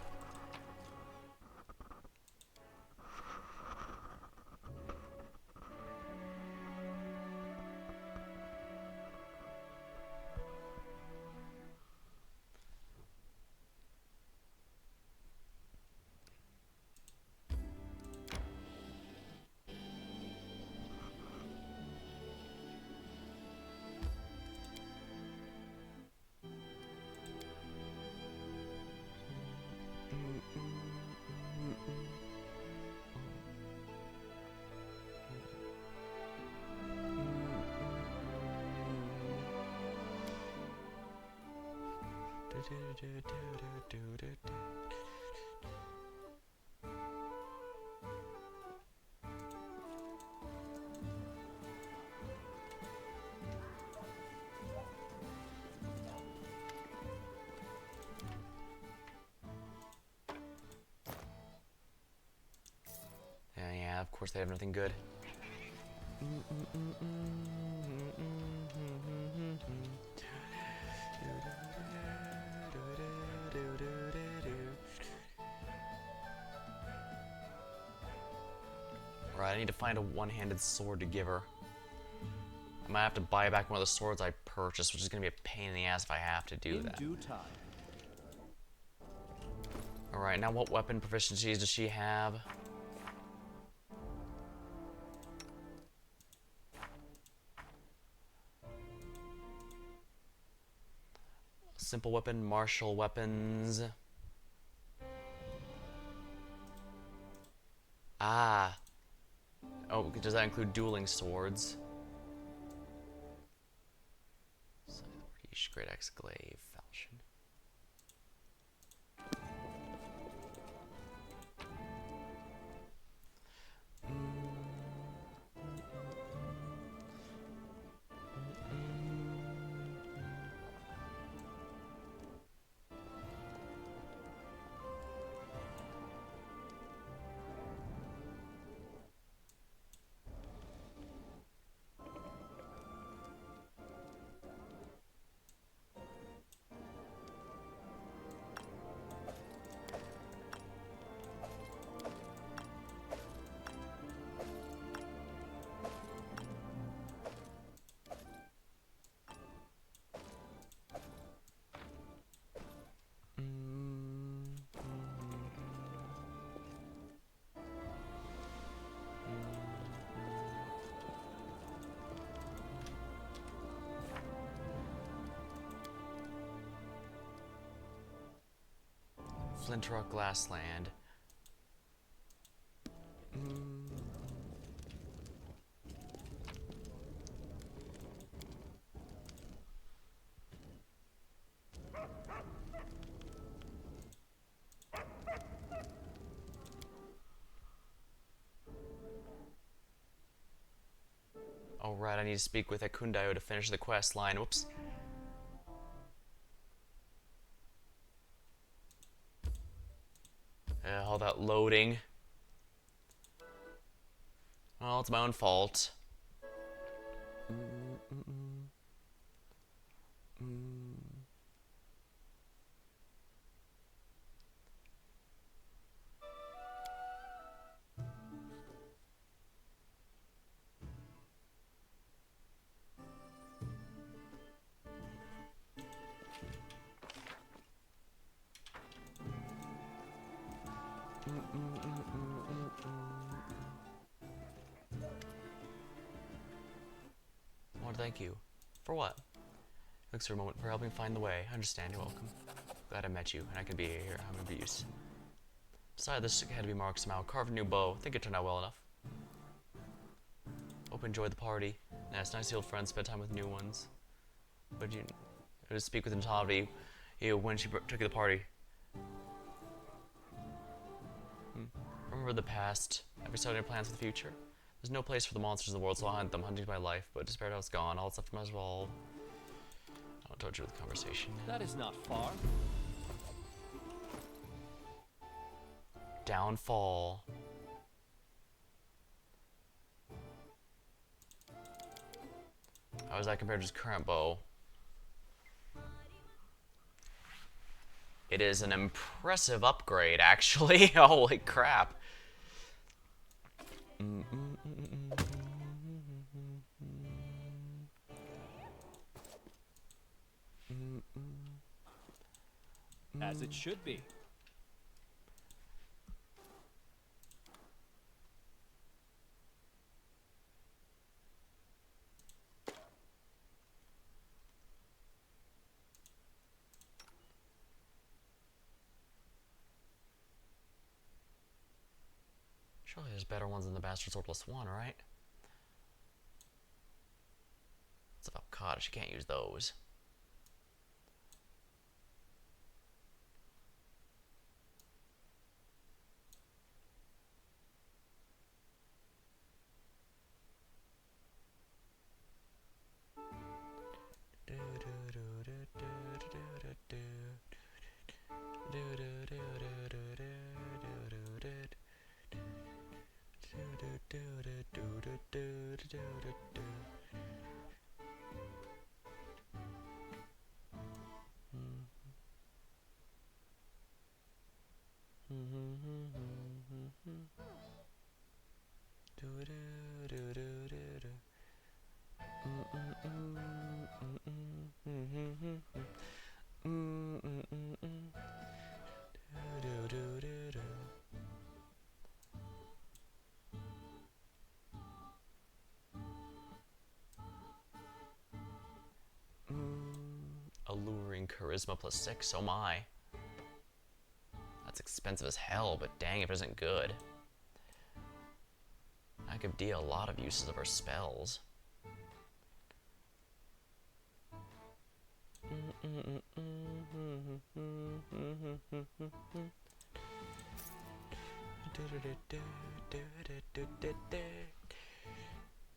Yeah, of course they have nothing good. Right, I need to find a one-handed sword to give her. I might have to buy back one of the swords I purchased, which is going to be a pain in the ass if I have to do that. In due time. Alright, now what weapon proficiencies does she have? Simple weapon, martial weapons. Ah. Oh, does that include dueling swords? Great Axe, Glaive, Falchion. Flintrock Glassland. Alright, I need to speak with Akundayo to finish the quest line. Whoops. All that loading. Well, it's my own fault. want to thank you. For what? Thanks for a moment for helping find the way. I understand, you're welcome. Glad I met you, and I can be here. I'm of use. Decided this had to be marked somehow. Carved a new bow. Think it turned out well enough. Hope you enjoyed the party. Yeah, it's nice to see old friends, spend time with new ones. But you just speak with Natavi when she took you to the party. Remember the past. Have you started any plans for the future? There's no place for the monsters in the world, so I'll hunt them, hunting my life. But despair how it's gone. All that's left might as well. I'll torture you with the conversation. That is not far. Downfall. How is that compared to his current bow? It is an impressive upgrade, actually. Holy crap. As it should be. Surely there's better ones than the Bastard Sword +1, right? What's about Cottage? You can't use those. Alluring charisma +6, oh my. That's expensive as hell, but dang if it isn't good. I could deal a lot of uses of our spells.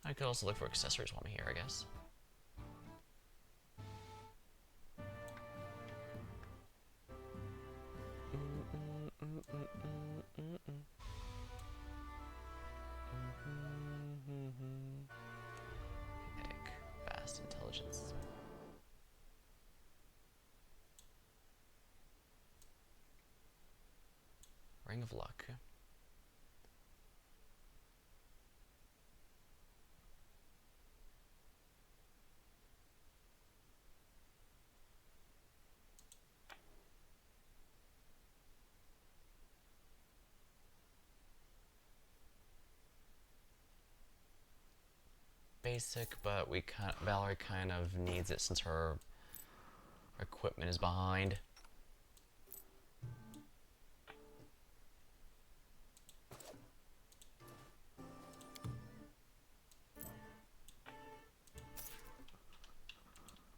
I could also look for accessories while I'm here, I guess. Kinetic, fast intelligence. Ring of Luck. Basic, but Valerie kind of needs it since her equipment is behind.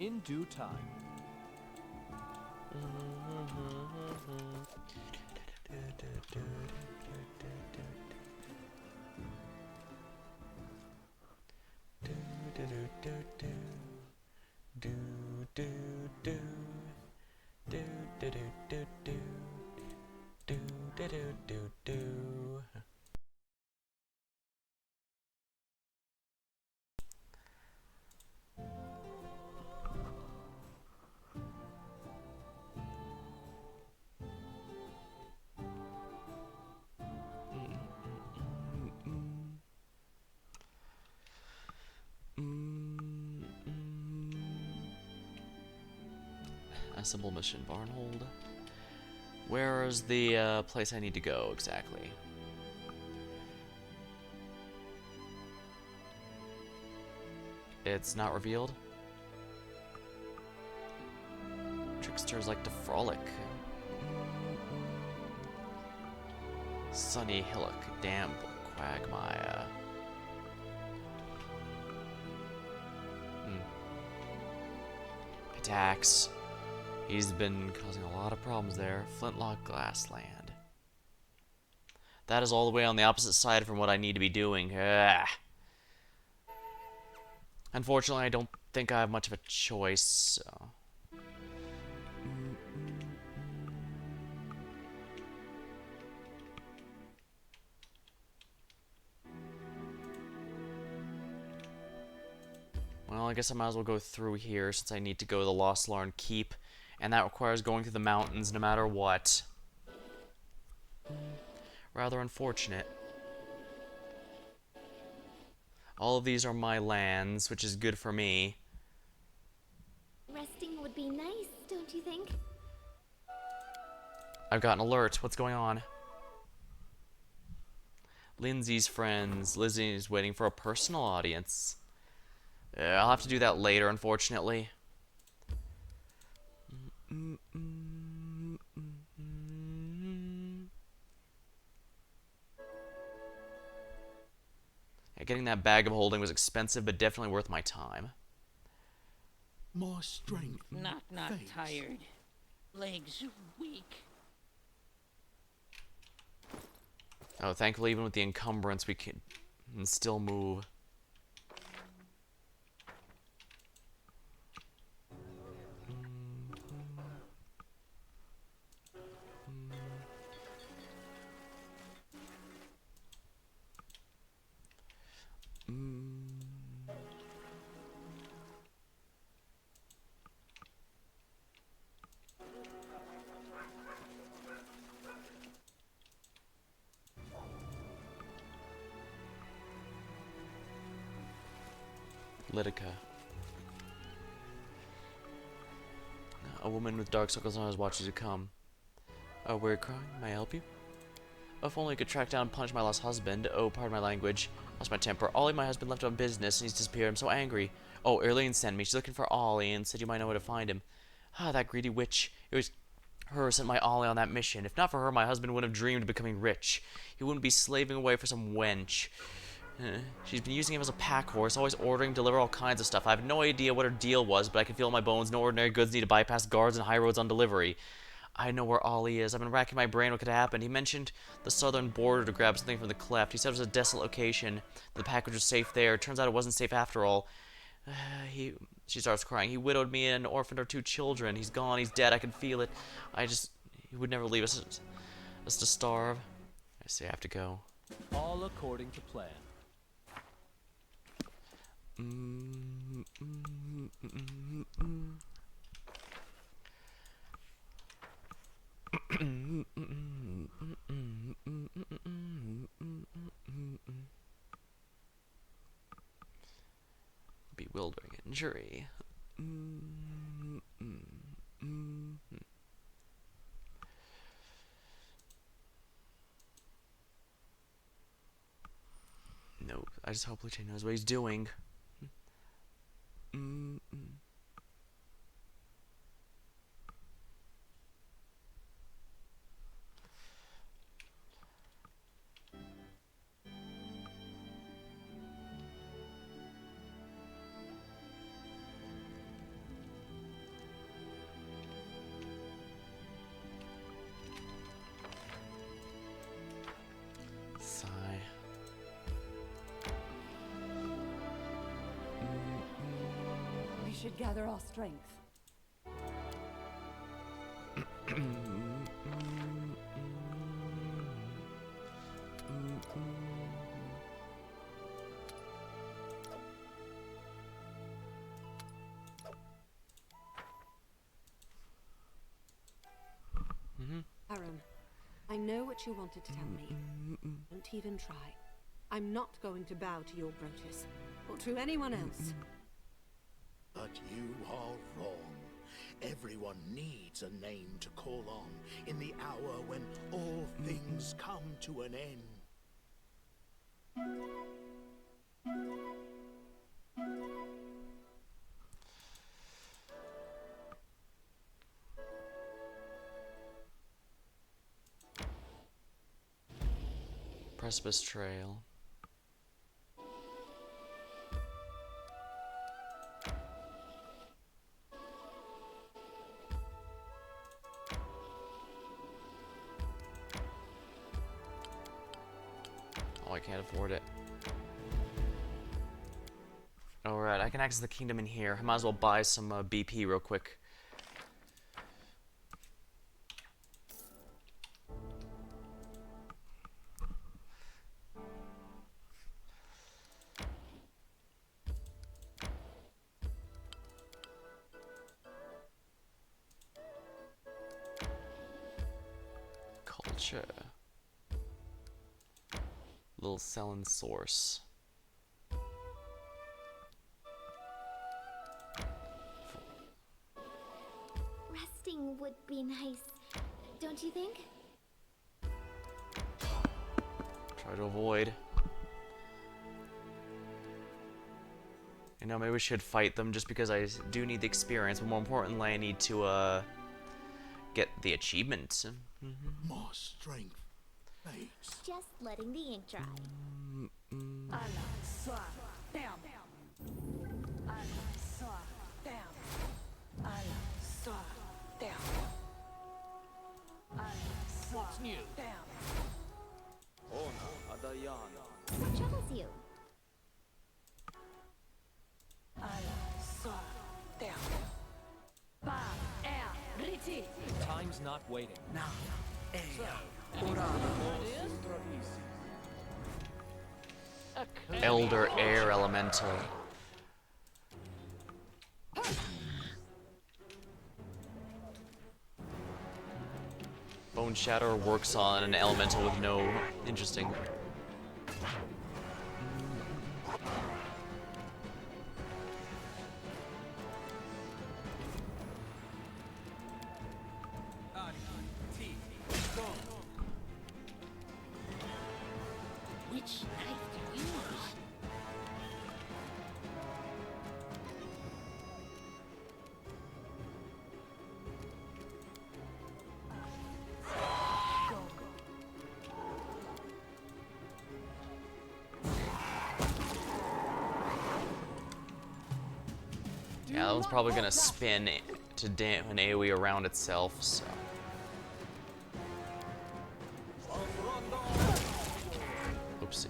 In due time. A simple mission, Varnhold. Where is the place I need to go exactly? It's not revealed. Tricksters like to frolic. Sunny Hillock, damn quagmire. Attacks. He's been causing a lot of problems there. Flintlock Glassland. That is all the way on the opposite side from what I need to be doing. Ugh. Unfortunately, I don't think I have much of a choice, so... Well, I guess I might as well go through here since I need to go to the Lost Larn Keep, and that requires going through the mountains no matter what. Rather unfortunate. All of these are my lands, which is good for me. Resting would be nice, don't you think? I've got an alert. What's going on? Lindsay's friends. Lizzie is waiting for a personal audience. I'll have to do that later, unfortunately. Yeah, getting that bag of holding was expensive, but definitely worth my time. My strength. Not fades. tired. Legs weak. Oh, thankfully, even with the encumbrance, we can still move. Litica. A woman with dark circles in her eyes watches you come. Oh, were you crying? May I help you? Oh, if only I could track down and punish my lost husband. Oh, pardon my language. Lost my temper. Ollie, my husband, left on business and he's disappeared. I'm so angry. Oh, Erlene sent me. She's looking for Ollie and said you might know where to find him. Ah, that greedy witch. It was her who sent my Ollie on that mission. If not for her, my husband wouldn't have dreamed of becoming rich. He wouldn't be slaving away for some wench. She's been using him as a pack horse, always ordering, deliver all kinds of stuff. I have no idea what her deal was, but I can feel in my bones no ordinary goods need to bypass guards and high roads on delivery. I know where Ollie is. I've been racking my brain what could have happened. He mentioned the southern border to grab something from the cleft. He said it was a desolate location. The package was safe there. Turns out it wasn't safe after all. She starts crying. He widowed me and orphaned our 2 children. He's gone. He's dead. I can feel it. He would never leave us to starve. I say I have to go. All according to plan. Bewildering injury. No, I just hope Luce knows what he's doing. Sigh. We should gather our strength. Aaron, I know what you wanted to tell me. Don't even try. I'm not going to bow to your Brotus, or to anyone else. But you are wrong. Everyone needs a name to call on in the hour when all things come to an end. Precipice Trail. Oh, I can't afford it. Alright, I can access the kingdom in here. I might as well buy some BP real quick. Culture. Little selling source. Resting would be nice, don't you think? Try to avoid. You know, maybe we should fight them just because I do need the experience, but more importantly, I need to get the achievement. More strength. Just letting the ink dry. What's new? What troubles you? Time's not waiting. Elder Air Elemental. Bone Shatter works on an elemental with no... Interesting. Which knife to use? Yeah, that one's probably gonna spin to an AoE around itself, so... Oopsie.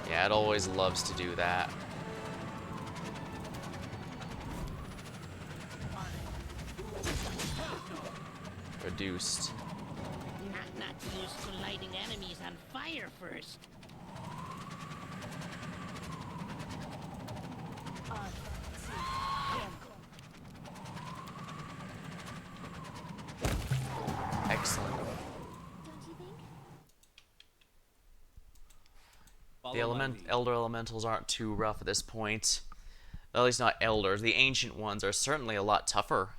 Yeah, it always loves to do that. Reduced. Not used to lighting enemies on fire first. Excellent. Don't you think? The Elder Elementals aren't too rough at this point. At least not Elders. The Ancient ones are certainly a lot tougher.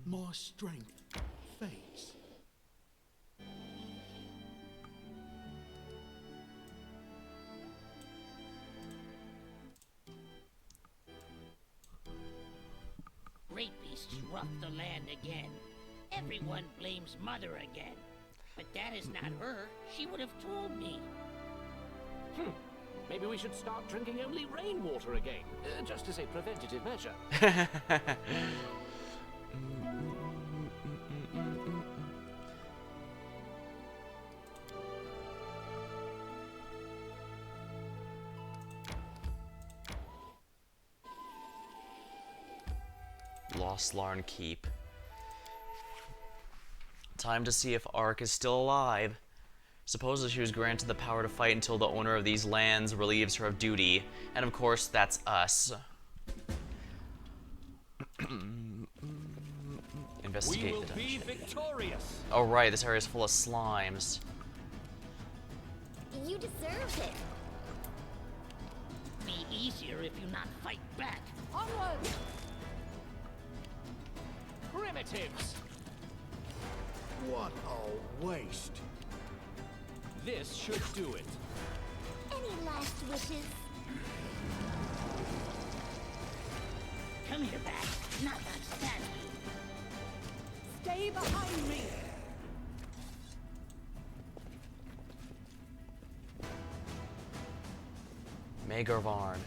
More strength. Fates. Great beasts rough the land again. Everyone blames Mother again. But that is not her. She would have told me. Maybe we should start drinking only rainwater again, just as a preventative measure. Lost Larn Keep. Time to see if Ark is still alive. Supposedly she was granted the power to fight until the owner of these lands relieves her of duty. And of course, that's us. Investigate the dungeon. We will be victorious. Oh right, this area is full of slimes. You deserved it. Be easier if you not fight back. Onward! Primitives! What a waste. This should do it. Any last wishes? Come here back. Not that statue. Stay behind me. Varn.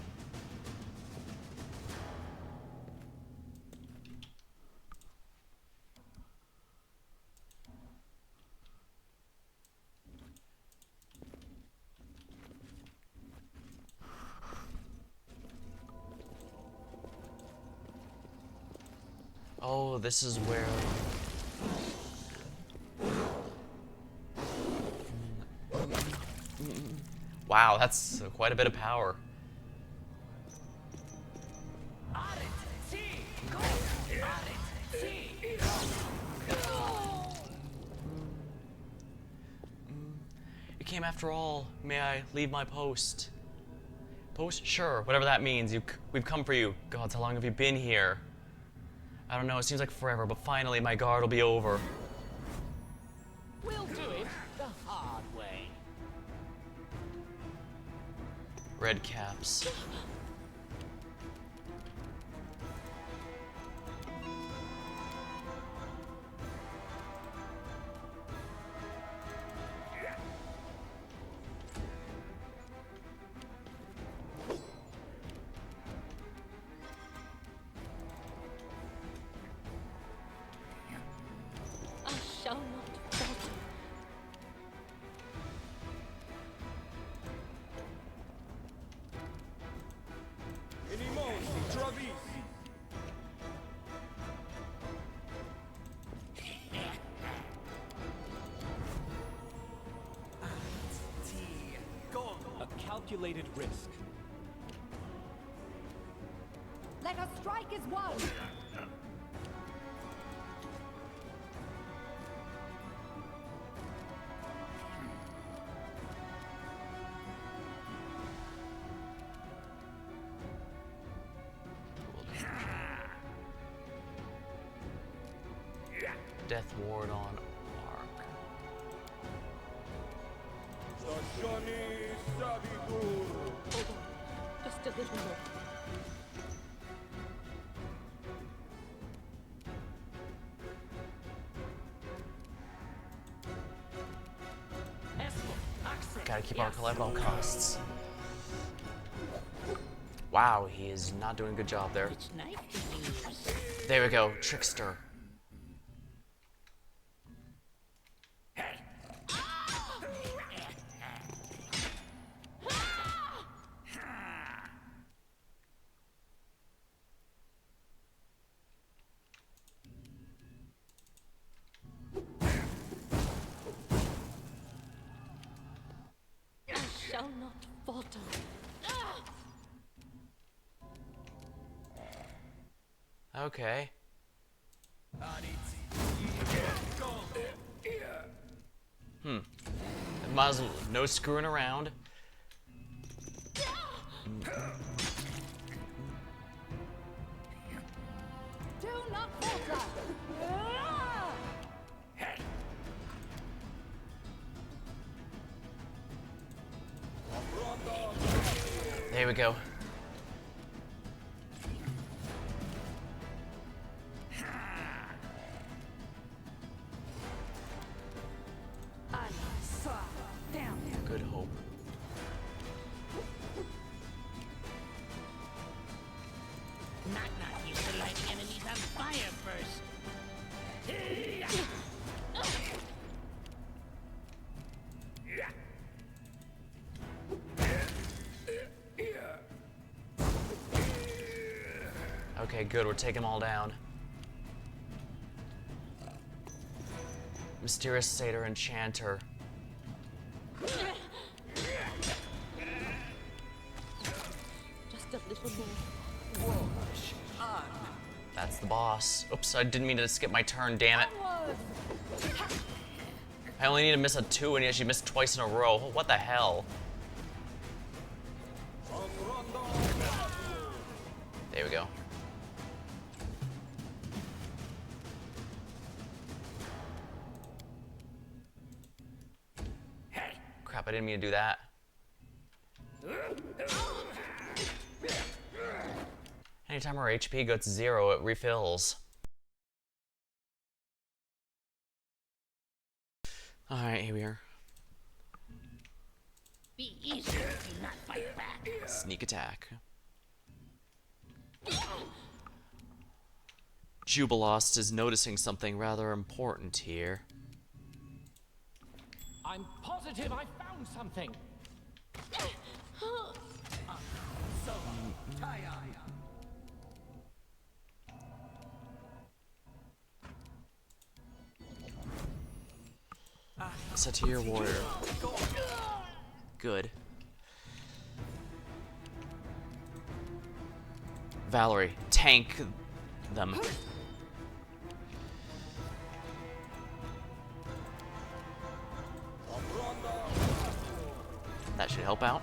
Oh, this is where... Wow, that's quite a bit of power. You came after all. May I leave my post? Post? Sure, whatever that means. We've come for you. Gods, how long have you been here? I don't know, it seems like forever, but finally my guard will be over. We'll do it the hard way. Red caps. I shall not falter. A calculated risk. Let us strike as one. Death ward on Ark. Just a little more. Gotta keep Ark alive at all costs. Wow, he is not doing a good job there. It's nice to use. There we go, Trickster. I shall not falter. Okay. Might as well, no screwing around. Do not falter. There we go. Good hope. Not used to lighting enemies on fire first. Okay, good, we're taking them all down. Mysterious Satyr Enchanter. Just a little more. That's the boss. Oops, I didn't mean to skip my turn, damn it. I only need to miss a 2 and she missed twice in a row. What the hell? There we go. Crap, I didn't mean to do that. Anytime our HP goes to 0, it refills. Alright, here we are. Be easier if you not fight back. Sneak attack. Jubilost is noticing something rather important here. I'm positive I found something. Satyr warrior. Good. Valerie, tank them. That should help out.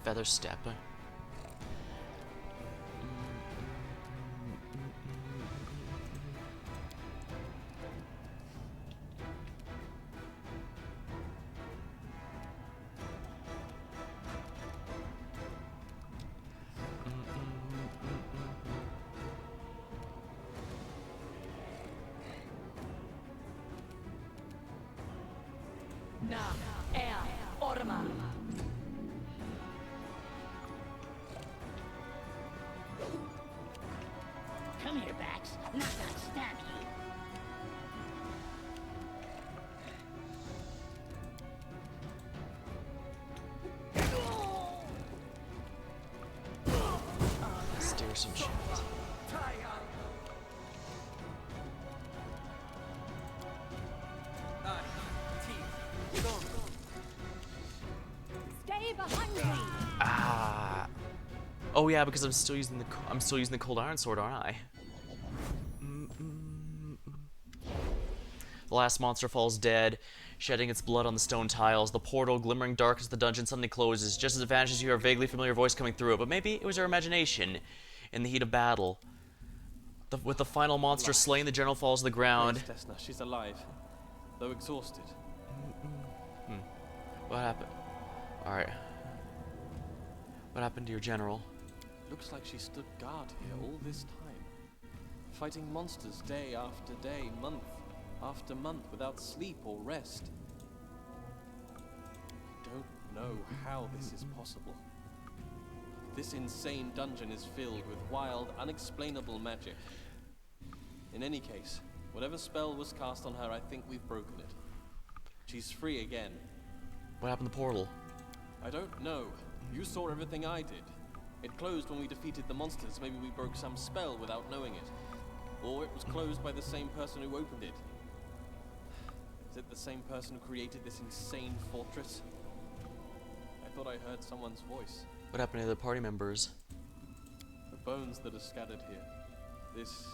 Feather step. Come here, Bax. Not stab you. Steer some shit. Stay behind me. Ah. Oh yeah, because I'm still using the cold iron sword, aren't I? The last monster falls dead, shedding its blood on the stone tiles. The portal, glimmering dark as the dungeon, suddenly closes. Just as it vanishes, you hear a vaguely familiar voice coming through it, but maybe it was your imagination. In the heat of battle, with the final monster slain, the general falls to the ground. Yes, Desna, she's alive, though exhausted. What happened? Alright. What happened to your general? Looks like she stood guard here all this time, fighting monsters day after day, month after month, without sleep or rest. I don't know how this is possible. This insane dungeon is filled with wild, unexplainable magic. In any case, whatever spell was cast on her, I think we've broken it. She's free again. What happened to the portal? I don't know. You saw everything I did. It closed when we defeated the monsters. Maybe we broke some spell without knowing it. Or it was closed by the same person who opened it. Is it the same person who created this insane fortress? I thought I heard someone's voice. What happened to the party members? The bones that are scattered here. This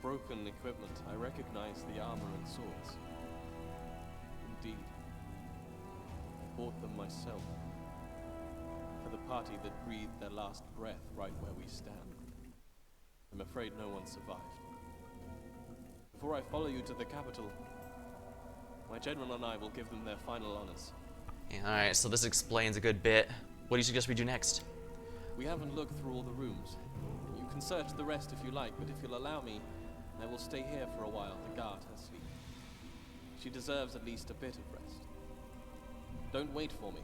broken equipment. I recognize the armor and swords. Indeed. I bought them myself. For the party that breathed their last breath right where we stand. I'm afraid no one survived. Before I follow you to the capital, my general and I will give them their final honors. Yeah, alright, so this explains a good bit. What do you suggest we do next? We haven't looked through all the rooms. You can search the rest if you like, but if you'll allow me, I will stay here for a while to guard her sleep. She deserves at least a bit of rest. Don't wait for me.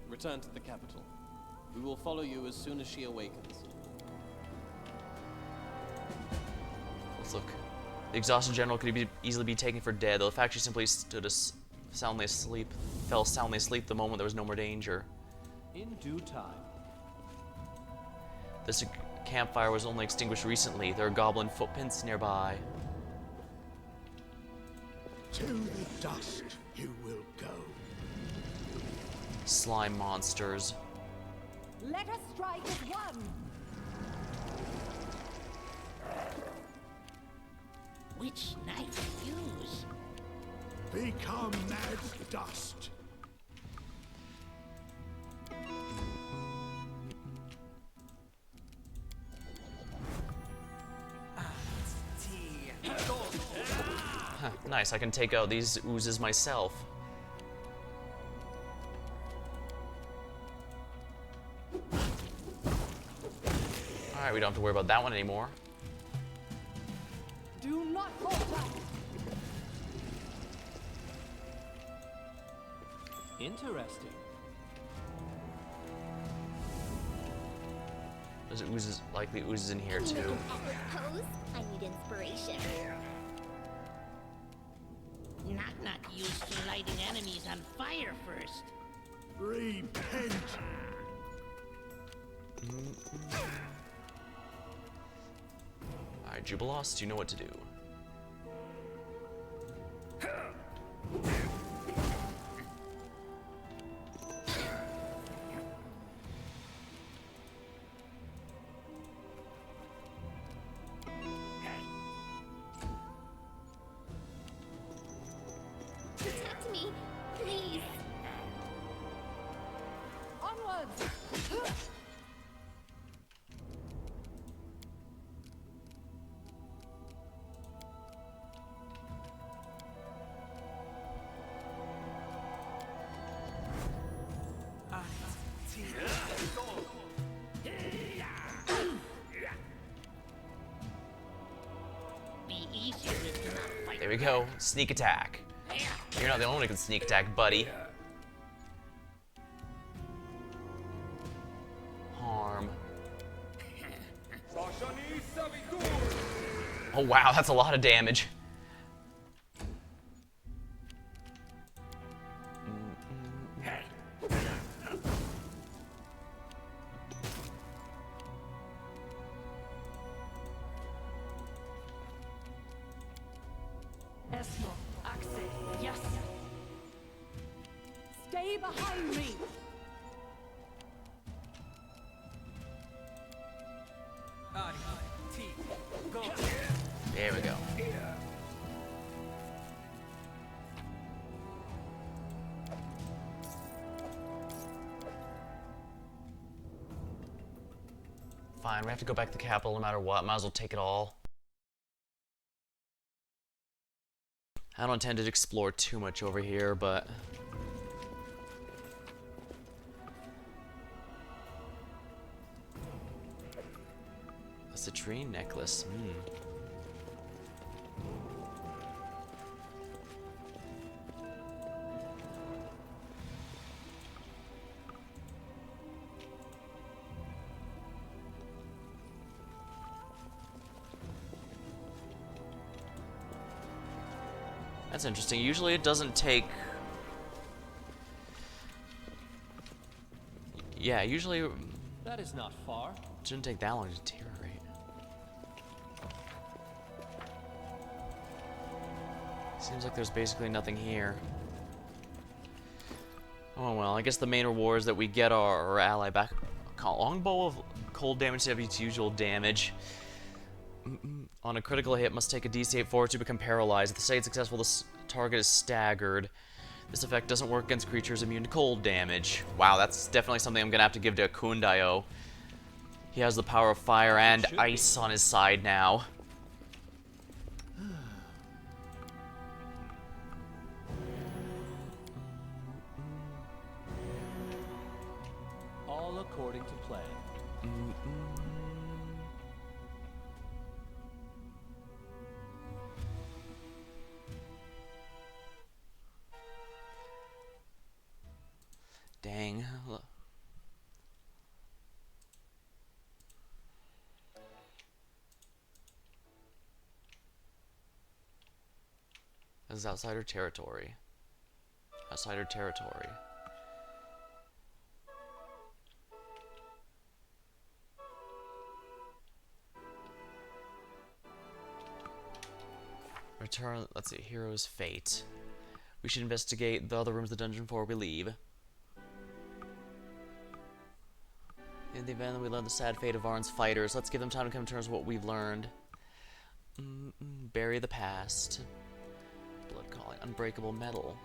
Return to the capital. We will follow you as soon as she awakens. Let's look. The exhausted general could easily be taken for dead, though the fact she simply fell soundly asleep the moment there was no more danger. In due time. This campfire was only extinguished recently. There are goblin footprints nearby. To the dust you will go. Slime monsters. Let us strike as one. Which knife use? Become mad dust. Huh, nice, I can take out these oozes myself. we don't have to worry about that one anymore. Do not falter. Interesting. There's oozes, likely oozes in here too. Pose? I need inspiration. Knock-knock used to lighting enemies on fire first. Repent! Alright, Jubilos, you know what to do. Protect me, please. Onwards. Be easier if you're not fighting. There we go. Sneak attack. You're not the only one who can sneak attack, buddy. Harm. Oh wow, that's a lot of damage. Esmo, Axe, yes. Stay behind me. There we go. Fine, we have to go back to the capital no matter what. Might as well take it all. I don't intend to explore too much over here, but... a citrine necklace. That's interesting. Usually it doesn't take... yeah, usually it That is not far. shouldn't take that long to deteriorate. Seems like there's basically nothing here. Oh well, I guess the main reward is that we get our ally back. A longbow of cold damage to its usual damage. On a critical hit, must take a DC8 forward to become paralyzed. If the state is successful, the target is staggered. This effect doesn't work against creatures immune to cold damage. Wow, that's definitely something I'm gonna have to give to Kundayo. He has the power of fire and ice on his side now. All according to plan. Dang. This is outsider territory. Outsider territory. Return, let's see, Hero's Fate. We should investigate the other rooms of the dungeon before we leave. In the event that we learn the sad fate of Varn's fighters, let's give them time to come to terms with what we've learned. Bury the past. Blood calling, unbreakable metal.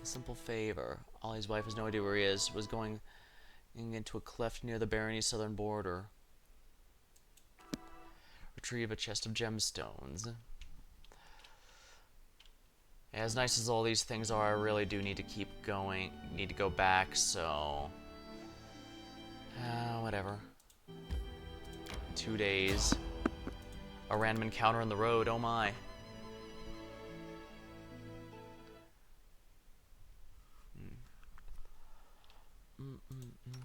A simple favor. Ollie's wife has no idea where he is. Was going into a cleft near the barony's southern border. Retrieve a chest of gemstones. As nice as all these things are, I really do need to keep going. Need to go back, so... whatever. 2 days. A random encounter on the road, oh my.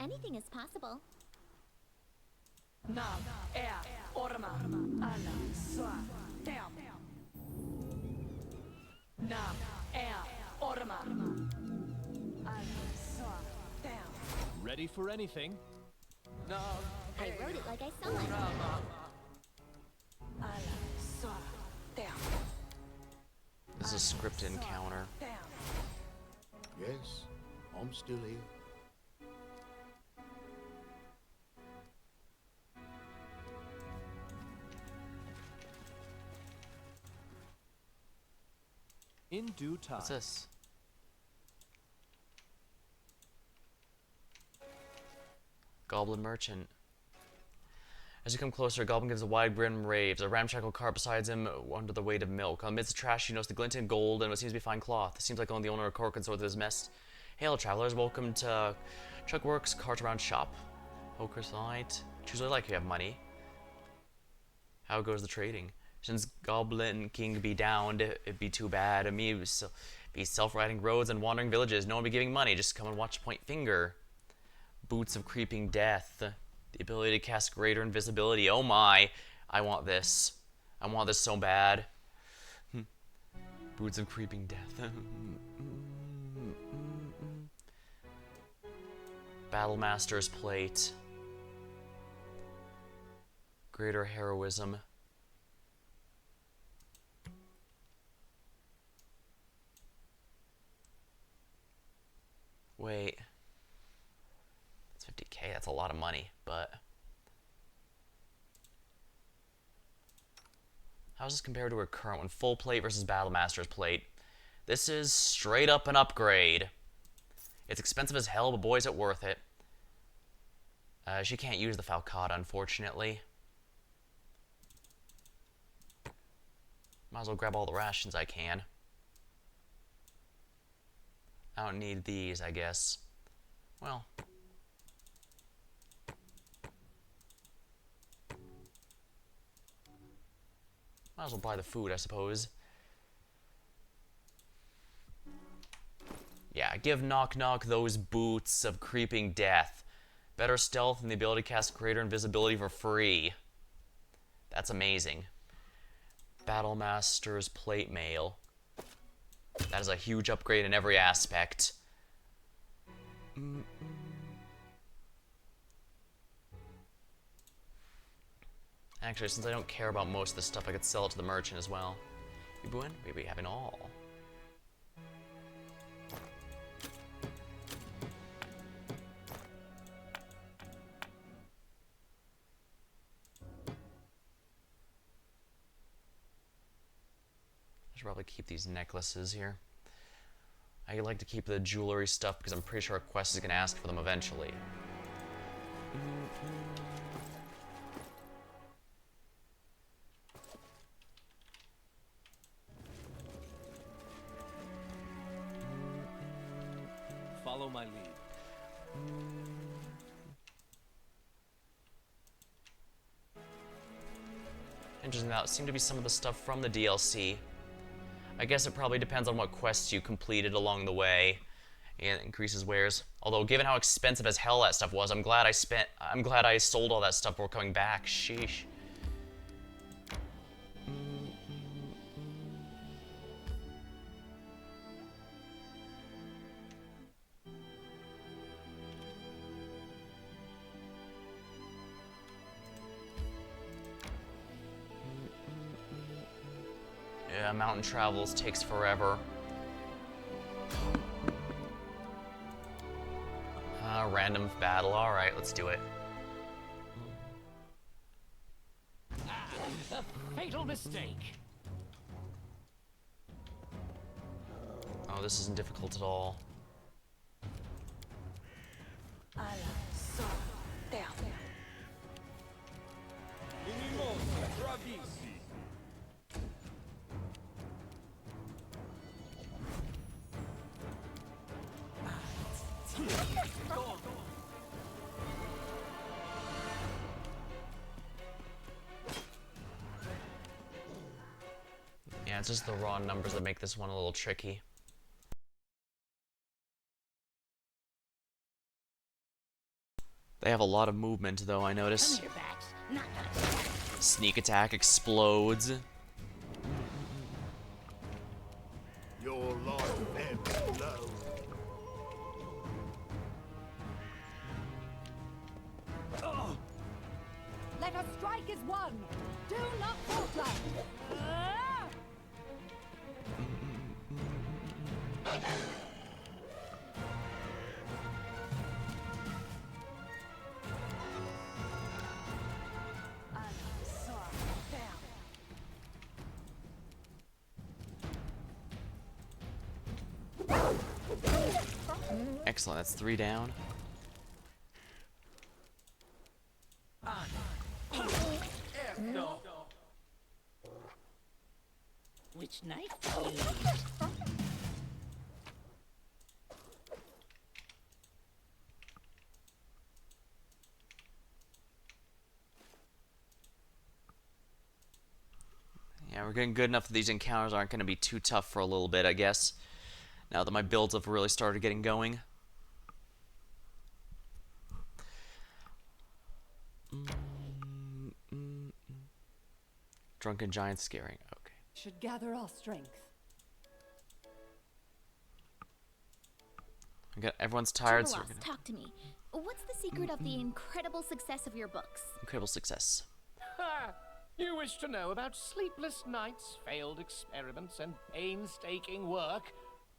Anything is possible. Nam, er, orma, alla, swa, down. Nam, er, orma, alla, swa, down. Ready for anything? Nam, I wrote it like I saw it. alla, swa, down. This is a scripted encounter. Yes, I'm still here. In due time. What's this? Goblin Merchant. As you come closer, a goblin gives a wide grin and raves. A ramshackle cart beside him under the weight of milk. Amidst the trash, you notice the glint of gold and what seems to be fine cloth. It seems like only the owner of Cork can sort through his mess. Hail, travelers. Welcome to Chuckworks Cart Around Shop. Poker's Light. Choose what you like if you have money. How goes the trading? Since Goblin King be downed, it'd be too bad. Me be self-riding roads and wandering villages. No one be giving money. Just come and watch point finger. Boots of creeping death. The ability to cast greater invisibility. Oh my. I want this. I want this so bad. Boots of creeping death. Battlemaster's plate. Greater heroism. Wait. That's 50k, that's a lot of money, but... How does this compare to her current one? Full plate versus Battlemaster's plate. This is straight up an upgrade. It's expensive as hell, but boy is it worth it. She can't use the Falcata, unfortunately. Might as well grab all the rations I can. I don't need these, I guess. Well. Might as well buy the food, I suppose. Yeah, give Knock Knock those boots of creeping death. Better stealth and the ability to cast greater invisibility for free. That's amazing. Battlemaster's plate mail. That is a huge upgrade in every aspect. Actually, since I don't care about most of this stuff, I could sell it to the merchant as well. You buin? We have it all. I should probably keep these necklaces here. I like to keep the jewelry stuff because I'm pretty sure a quest is going to ask for them eventually. Follow my lead. Interesting, that seemed to be some of the stuff from the DLC. I guess it probably depends on what quests you completed along the way. It increases wares. Although, given how expensive as hell that stuff was, I'm glad I sold all that stuff before coming back. Sheesh. Yeah, mountain travels takes forever. Random battle. Alright, let's do it. A fatal mistake. Oh, this isn't difficult at all. Yeah, it's just the raw numbers that make this one a little tricky. They have a lot of movement, though, I notice. Sneak attack explodes. Your life very low. Let us strike as one. Do not falter. Excellent, that's 3 down. Which knife do you use? Yeah, we're getting good enough that these encounters aren't going to be too tough for a little bit, I guess. Now that my builds have really started getting going. Drunken giant scaring. Okay. Should gather our strength. I got everyone's tired, so we're Jubilos, gonna... talk to me. What's the secret of the incredible success of your books? Incredible success. Ha! You wish to know about sleepless nights, failed experiments, and painstaking work?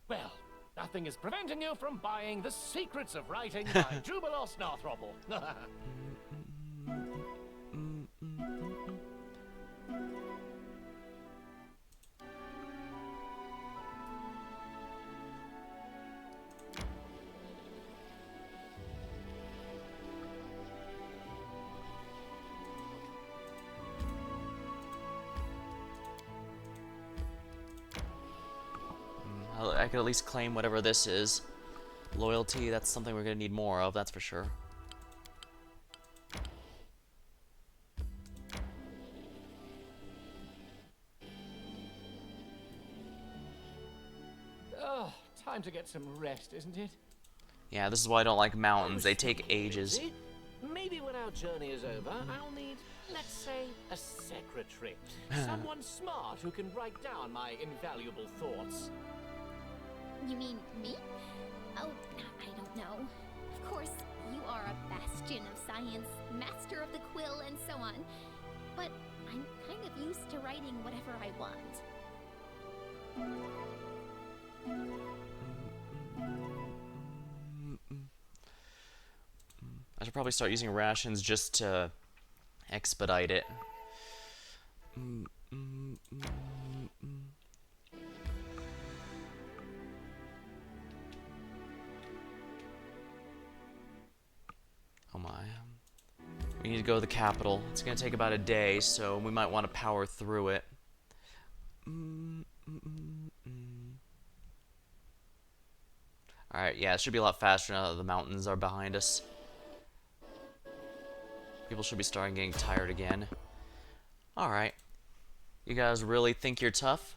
Well, nothing is preventing you from buying The Secrets of Writing by Jubilos Northropple. I could at least claim whatever this is. Loyalty, that's something we're going to need more of, that's for sure. Oh, time to get some rest, isn't it? Yeah, this is why I don't like mountains. They take ages. Maybe when our journey is over, I'll need, let's say, a secretary. Someone smart who can write down my invaluable thoughts. You mean me? Oh, I don't know. Of course, you are a bastion of science, master of the quill, and so on. But I'm kind of used to writing whatever I want. I should probably start using rations just to expedite it. Oh my. We need to go to the capital. It's going to take about a day, so we might want to power through it. Alright, yeah, it should be a lot faster now that the mountains are behind us. People should be starting getting tired again. Alright. You guys really think you're tough?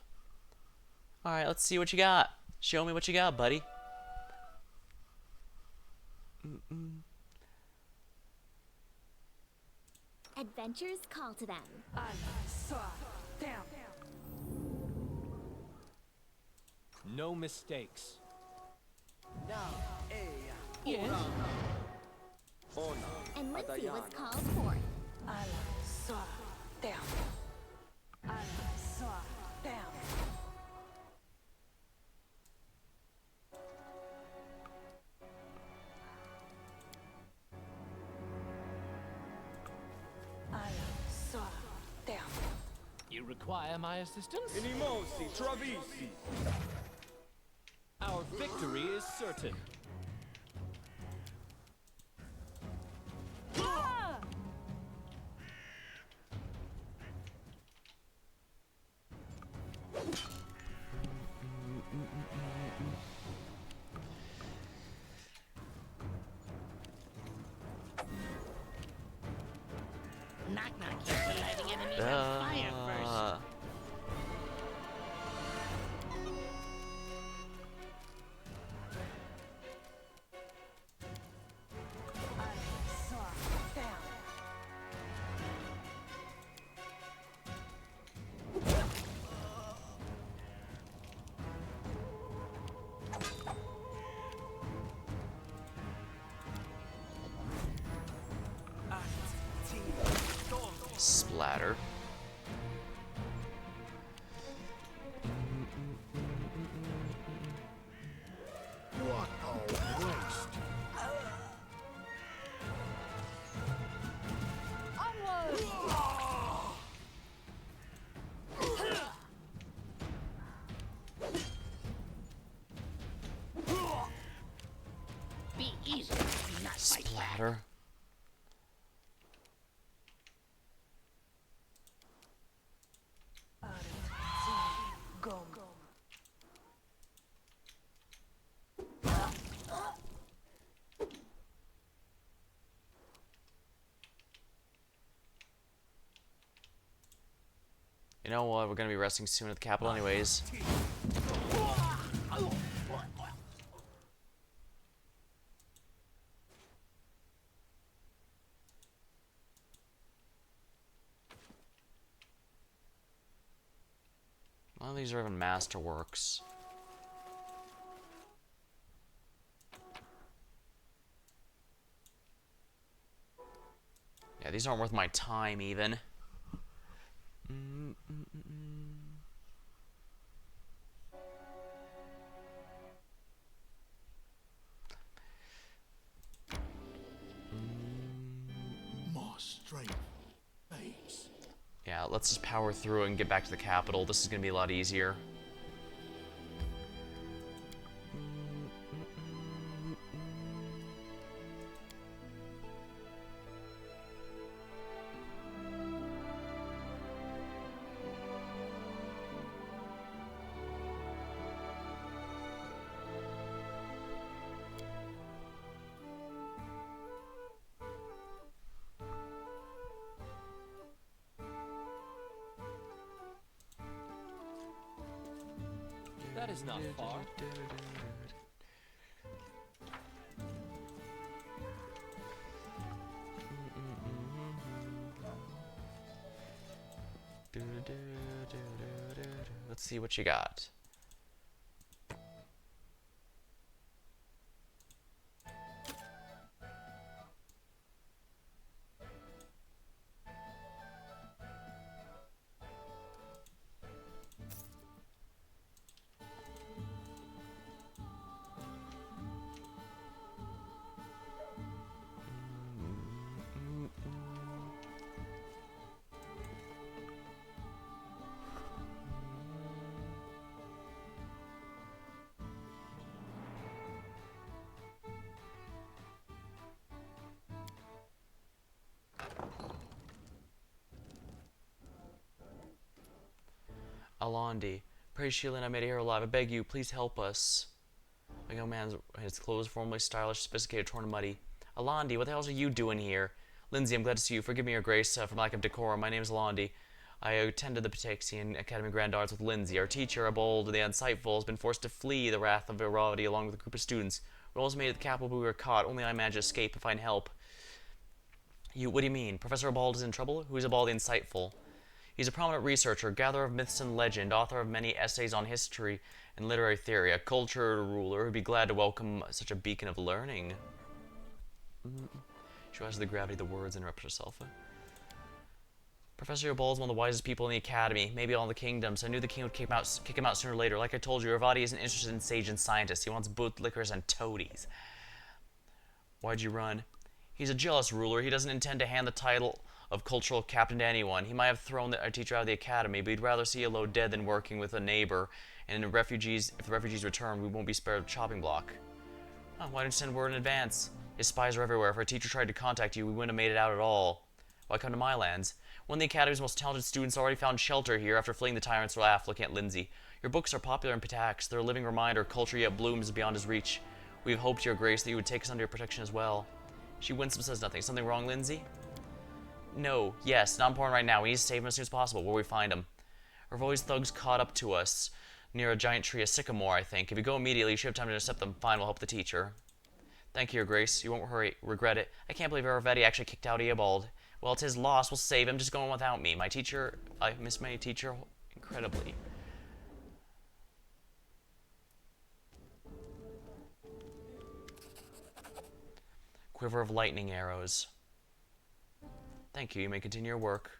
Alright, let's see what you got. Show me what you got, buddy. Adventures call to them. No mistakes. Yes? And Lindsay was called forth. You require my assistance? Inimosi, Travisi. Our victory is certain. Knock knock, here's the lighting enemies on fire first. Splatter. What a waste! Be easy, do not fight back. Splatter. You know what? We're gonna be resting soon at the capital anyways. None of these are even masterworks. Yeah, these aren't worth my time even. More strength, babes. Yeah, let's just power through and get back to the capital. This is gonna be a lot easier. That is not far. Let's see what you got. Alandi, pray Sheila and I made it here alive. I beg you, please help us. A young man, his clothes formally stylish, sophisticated, torn and muddy. Alandi, what the hell are you doing here? Lindsay, I'm glad to see you. Forgive me, your grace, for lack of decorum. My name is Alandi. I attended the Pataxian Academy Grand Arts with Lindsay. Our teacher, a bold and the insightful, has been forced to flee the wrath of Virality along with a group of students. We almost made it to the capital, but we were caught. Only I managed to escape and find help. What do you mean? Professor Abald is in trouble? Who is Abald the Insightful? He's a prominent researcher, gatherer of myths and legend, author of many essays on history and literary theory, a cultured ruler who'd be glad to welcome such a beacon of learning. She realizes the gravity of the words and interrupts herself. Professor Abald is one of the wisest people in the academy, maybe all in the kingdom, so I knew the king would kick him out sooner or later. Like I told you, Ravati isn't interested in sage and scientists. He wants bootlickers and toadies. Why'd you run? He's a jealous ruler. He doesn't intend to hand the title of cultural captain to anyone. He might have thrown our teacher out of the academy, but he'd rather see a load dead than working with a neighbor. And if the refugees return, we won't be spared a chopping block. Oh, why didn't you send word in advance? His spies are everywhere. If our teacher tried to contact you, we wouldn't have made it out at all. Why come to my lands? One of the academy's most talented students already found shelter here after fleeing the tyrant's wrath, looking at Lindsay. Your books are popular in Patax. They're a living reminder culture yet blooms beyond his reach. We have hoped, Your Grace, that you would take us under your protection as well. She winces but says nothing. Something wrong, Lindsay? No, yes, not important right now. We need to save him as soon as possible. Where we find him? Or have all these thugs caught up to us near a giant tree, a sycamore, I think. If you go immediately, you should have time to intercept them. Fine, we'll help the teacher. Thank you, Your Grace. You won't regret it. I can't believe Aravetti actually kicked out Eobald. Well, it's his loss. We'll save him. Just go on without me. My teacher... I miss my teacher incredibly. Quiver of lightning arrows. Thank you. You may continue your work.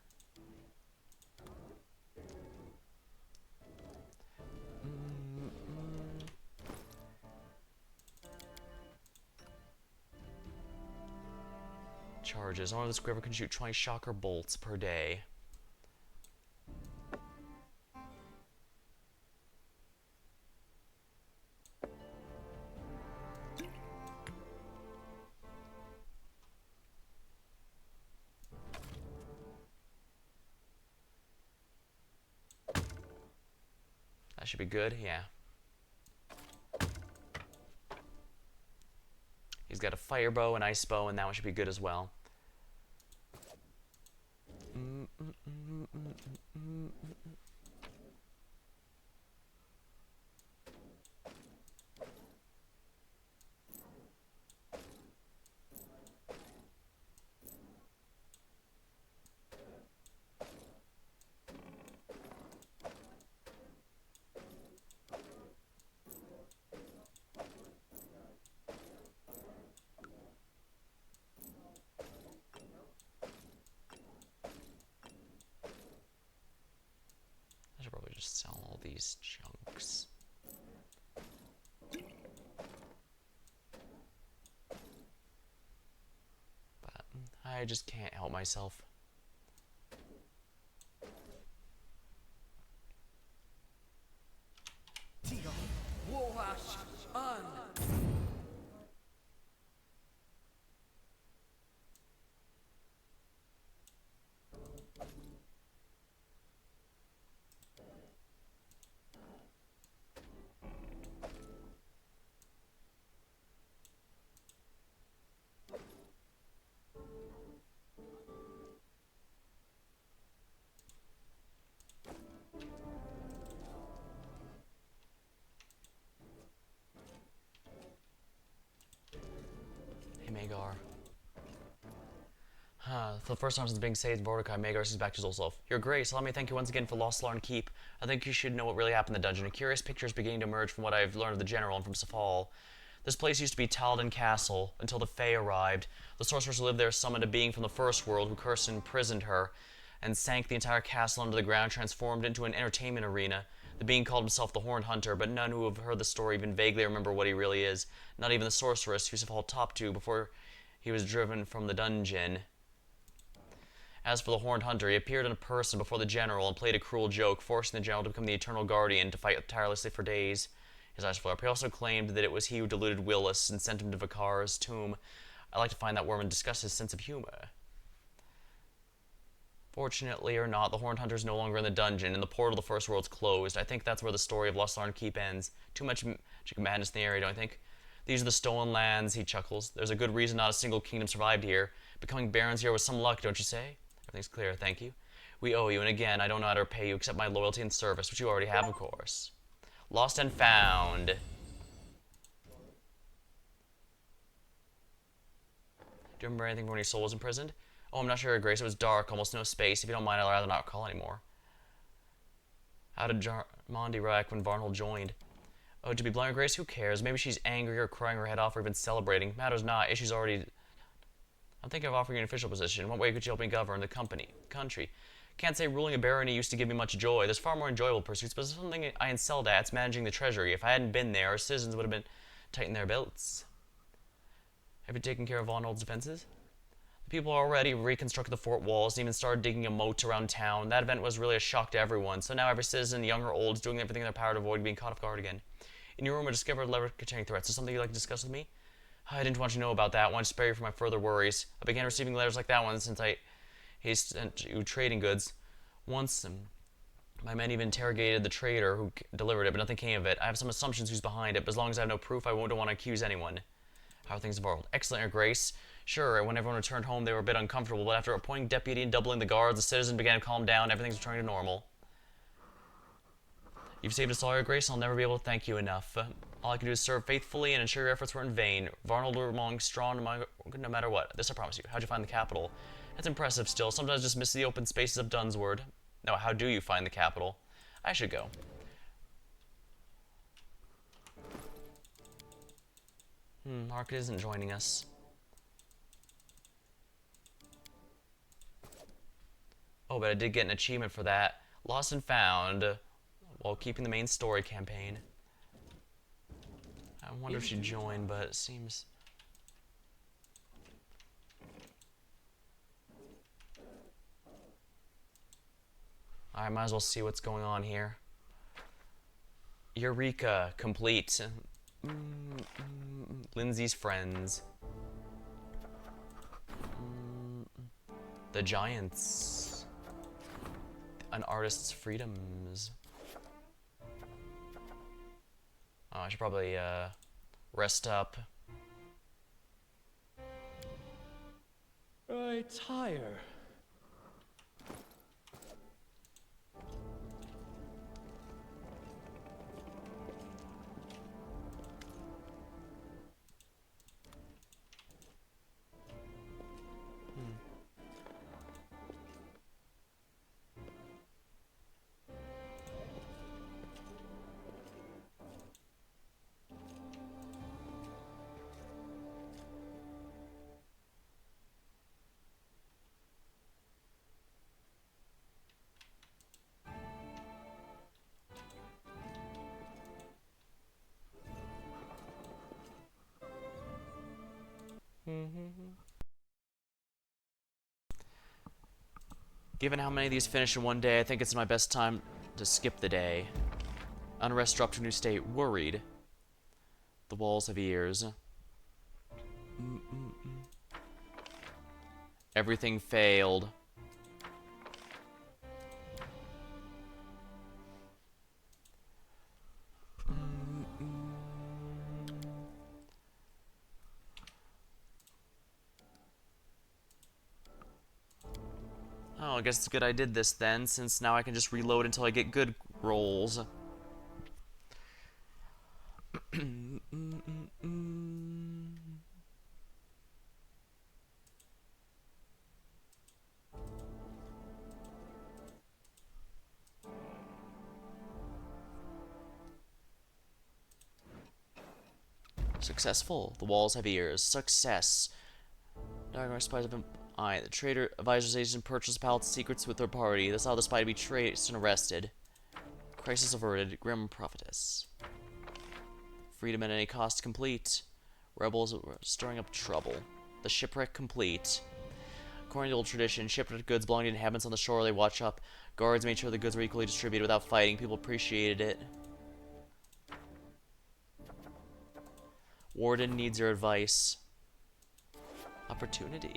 Charges. Only this quiver can shoot 20 shocker bolts per day. That should be good, yeah. He's got a fire bow, an ice bow, and that one should be good as well. I should probably just sell all these chunks. But I just can't help myself. Magar. For the first time since being saved in Mordecai, Magar sees back to his old self. Your Grace, allow me to thank you once again for Lost Larn Keep. I think you should know what really happened in the dungeon. A curious picture is beginning to emerge from what I've learned of the General and from Safal. This place used to be Talden Castle until the Fae arrived. The sorcerers who lived there summoned a being from the First World who cursed and imprisoned her, and sank the entire castle under the ground, transformed into an entertainment arena. The being called himself the Horned Hunter, but none who have heard the story even vaguely remember what he really is. Not even the sorceress who Safal talked to before he was driven from the dungeon. As for the Horned Hunter, he appeared in person before the General and played a cruel joke, forcing the General to become the Eternal Guardian to fight tirelessly for days. His eyes flared up. He also claimed that it was he who deluded Willis and sent him to Vikar's tomb. I like to find that worm and discuss his sense of humor. Fortunately or not, the Horned Hunter is no longer in the dungeon, and the portal to the First World's closed. I think that's where the story of Lost Larn Keep ends. Too much magic madness in the area, don't you think? These are the stolen lands, he chuckles. There's a good reason not a single kingdom survived here. Becoming barons here was some luck, don't you say? Everything's clear, thank you. We owe you, and again, I don't know how to repay you except my loyalty and service, which you already have, of course. Lost and found. Do you remember anything from when your soul was imprisoned? Oh, I'm not sure, Your Grace. It was dark, almost no space. If you don't mind, I'd rather not recall anymore. How did Mondi react when Varnhold joined? Oh, to be blunt, Your Grace, who cares? Maybe she's angry or crying her head off or even celebrating. Matters not. Issues already... I'm thinking of offering you an official position. In what way could you help me govern the country? Can't say ruling a barony used to give me much joy. There's far more enjoyable pursuits, but there's something I excelled at. It's managing the treasury. If I hadn't been there, our citizens would have been tightening their belts. Have you taken care of Varnhold's defenses? The people already reconstructed the fort walls and even started digging a moat around town. That event was really a shock to everyone, so now every citizen, young or old, is doing everything in their power to avoid being caught off guard again. In your room, I discovered a letter containing threats. Is something you'd like to discuss with me? I didn't want you to know about that. I wanted to spare you from my further worries. I began receiving letters like that one since I sent you trading goods. Once, my men even interrogated the trader who delivered it, but nothing came of it. I have some assumptions who's behind it, but as long as I have no proof, I won't want to accuse anyone. How are things in Varnhold? Excellent, Your Grace. Sure, when everyone returned home, they were a bit uncomfortable, but after appointing deputy and doubling the guards, the citizens began to calm down. Everything's returning to normal. You've saved us all, Your Grace, and I'll never be able to thank you enough. All I can do is serve faithfully and ensure your efforts were in vain. Varnhold will remain strong no matter what. This I promise you. How'd you find the capital? That's impressive still. Sometimes I just miss the open spaces of Dunsword. Now, how do you find the capital? I should go. Market isn't joining us. Oh, but I did get an achievement for that. Lost and found while keeping the main story campaign. I wonder if she'd join, but it seems... I might as well see what's going on here. Eureka, complete. Lindsay's friends. The Giants. An artist's freedoms. Oh, I should probably rest up. I tire. Given how many of these finish in one day, I think it's my best time to skip the day. Unrest dropped to a new state. Worried. The walls have ears. Everything failed. Oh, I guess it's good I did this then, since now I can just reload until I get good rolls. Successful. The walls have ears. Success. Dark spies have been... The traitor advisors agent purchased the palace secrets with their party. This allowed the spy to be traced and arrested. Crisis averted. Grim prophetess. Freedom at any cost complete. Rebels were stirring up trouble. The shipwreck complete. According to old tradition, shipwrecked goods belonging to inhabitants on the shore. They watch up. Guards made sure the goods were equally distributed without fighting. People appreciated it. Warden needs your advice. Opportunity.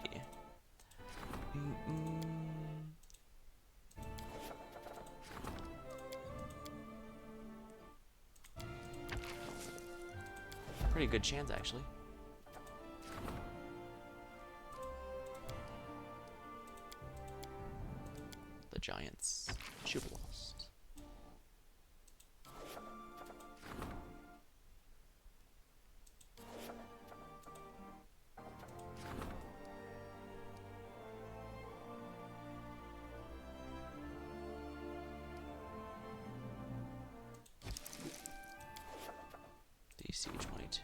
Pretty good chance, actually. The Giants. Should have lost. DC 22.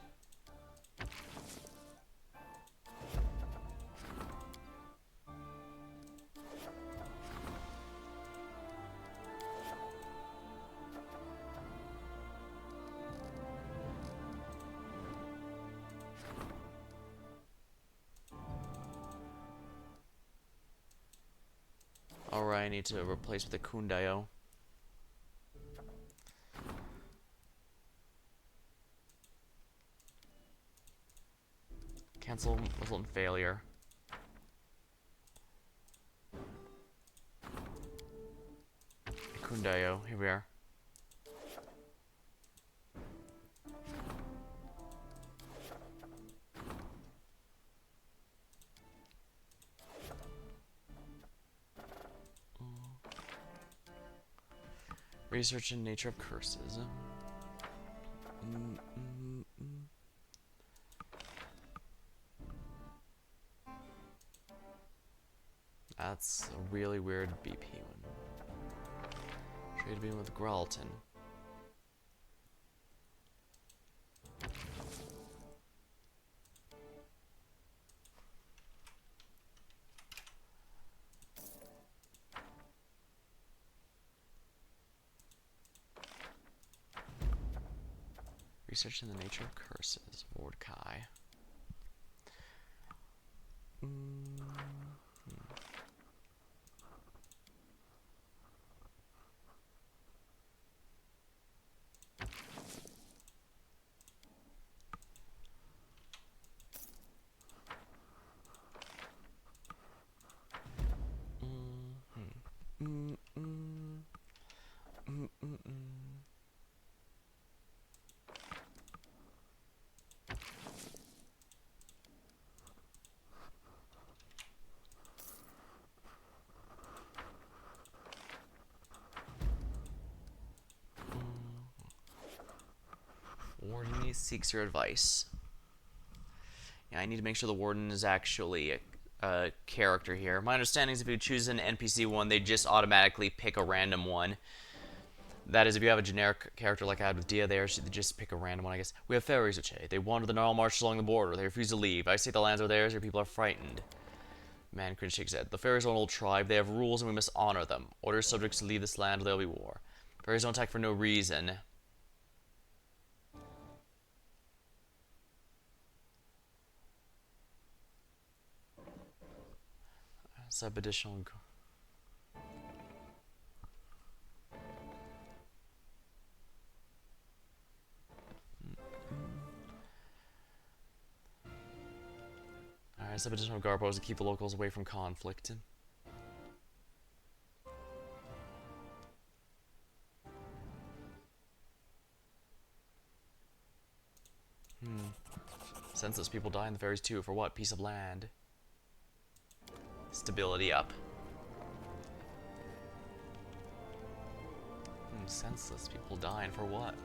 Alright, I need to replace with a Kundayo. Cancel result in failure. Kundayo, here we are. Research in nature of curses. That's a really weird BP one. Trade beam with Gralton. Research in the nature of curses. Mordecai. Warden seeks your advice. Yeah, I need to make sure the Warden is actually a character here. My understanding is if you choose an NPC one, they just automatically pick a random one. That is, if you have a generic character like I had with Dia there, they just pick a random one, I guess. We have fairies, Uche. They wander the gnarled marches along the border. They refuse to leave. I say the lands are theirs, your people are frightened. Man cringe shakes his head. The fairies are an old tribe. They have rules and we must honor them. Order subjects to leave this land or there will be war. Fairies don't attack for no reason. Sub additional. Alright, sub additional garbos to keep the locals away from conflict. Senseless people die in the fairies too. For what? Piece of land. Stability up. Senseless people dying for what?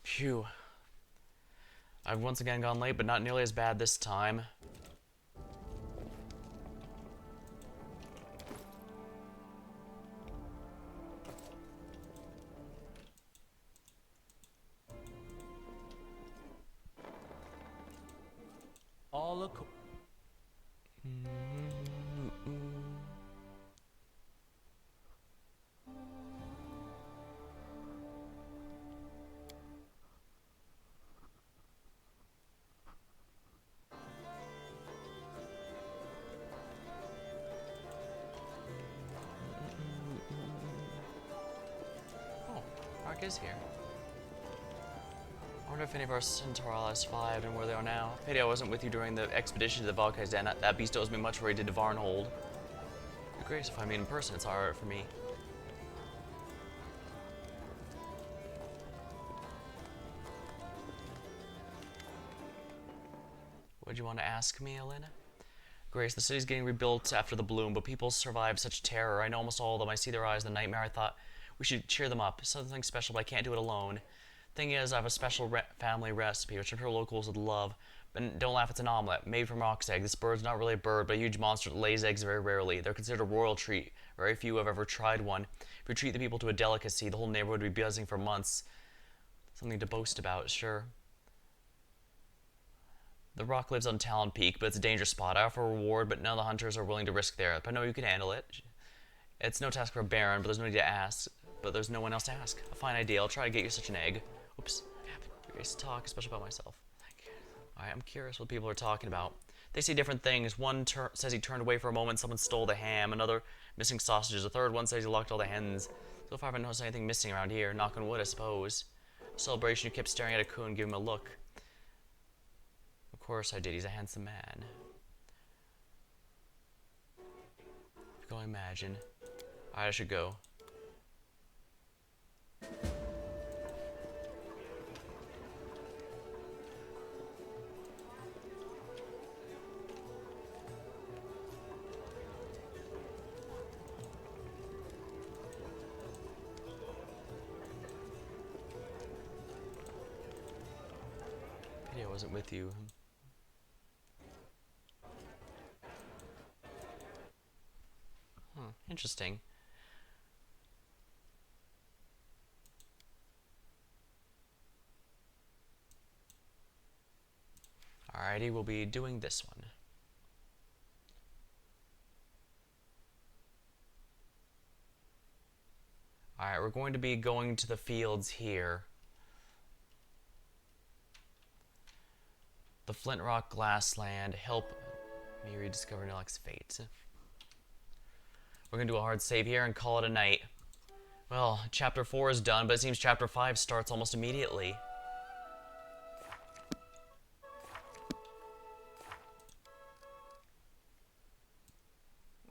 Phew. I've once again gone late, but not nearly as bad this time. All a Mark is here. I wonder if any of our Centaur allies survived and where they are now. Pity I wasn't with you during the expedition to the Valkai's Den. That beast owes me much for what he did to Varnhold. It'd be great if I meet in person. It's alright for me. What'd you want to ask me, Elena? Grace, the city's getting rebuilt after the bloom, but people survive such terror. I know almost all of them. I see their eyes in the nightmare. I thought we should cheer them up. Something special, but I can't do it alone. Thing is, I have a special family recipe, which I'm sure locals would love. But don't laugh, it's an omelet, made from ox egg. This bird's not really a bird, but a huge monster that lays eggs very rarely. They're considered a royal treat. Very few have ever tried one. If you treat the people to a delicacy, the whole neighborhood would be buzzing for months. Something to boast about, sure. The rock lives on Talon Peak, but it's a dangerous spot. I offer a reward, but none of the hunters are willing to risk there. But I know you can handle it. It's no task for a baron, but there's no need to ask. But there's no one else to ask. A fine idea. I'll try to get you such an egg. Oops. I to talk, especially about myself. Alright, I'm curious what people are talking about. They say different things. One says he turned away for a moment, someone stole the ham. Another, missing sausages. A third one says he locked all the hens. So far I haven't noticed anything missing around here. Knock on wood, I suppose. Celebration, you kept staring at a coon, give him a look. Of course I did. He's a handsome man. I imagine. Alright, I should go. Pity I wasn't with you. Interesting. Alrighty, we'll be doing this one. Alright, we're going to be going to the fields here. The Flint Rock Glassland. Help me rediscover Nilek's fate. We're going to do a hard save here and call it a night. Well, Chapter 4 is done, but it seems Chapter 5 starts almost immediately.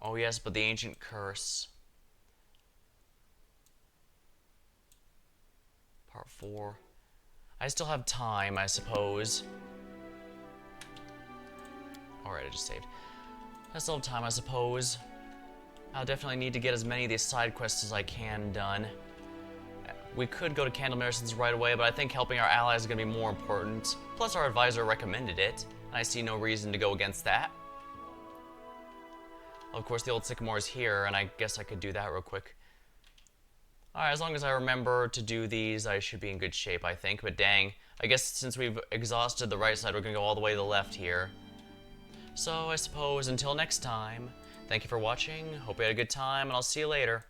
Oh yes, but the ancient curse. Part 4. I still have time, I suppose. Alright, I just saved. I still have time, I suppose. I'll definitely need to get as many of these side quests as I can done. We could go to Candlemason's right away, but I think helping our allies is going to be more important. Plus, our advisor recommended it, and I see no reason to go against that. Of course, the old sycamore is here, and I guess I could do that real quick. Alright, as long as I remember to do these, I should be in good shape, I think. But dang, I guess since we've exhausted the right side, we're going to go all the way to the left here. So, I suppose, until next time, thank you for watching, hope you had a good time, and I'll see you later.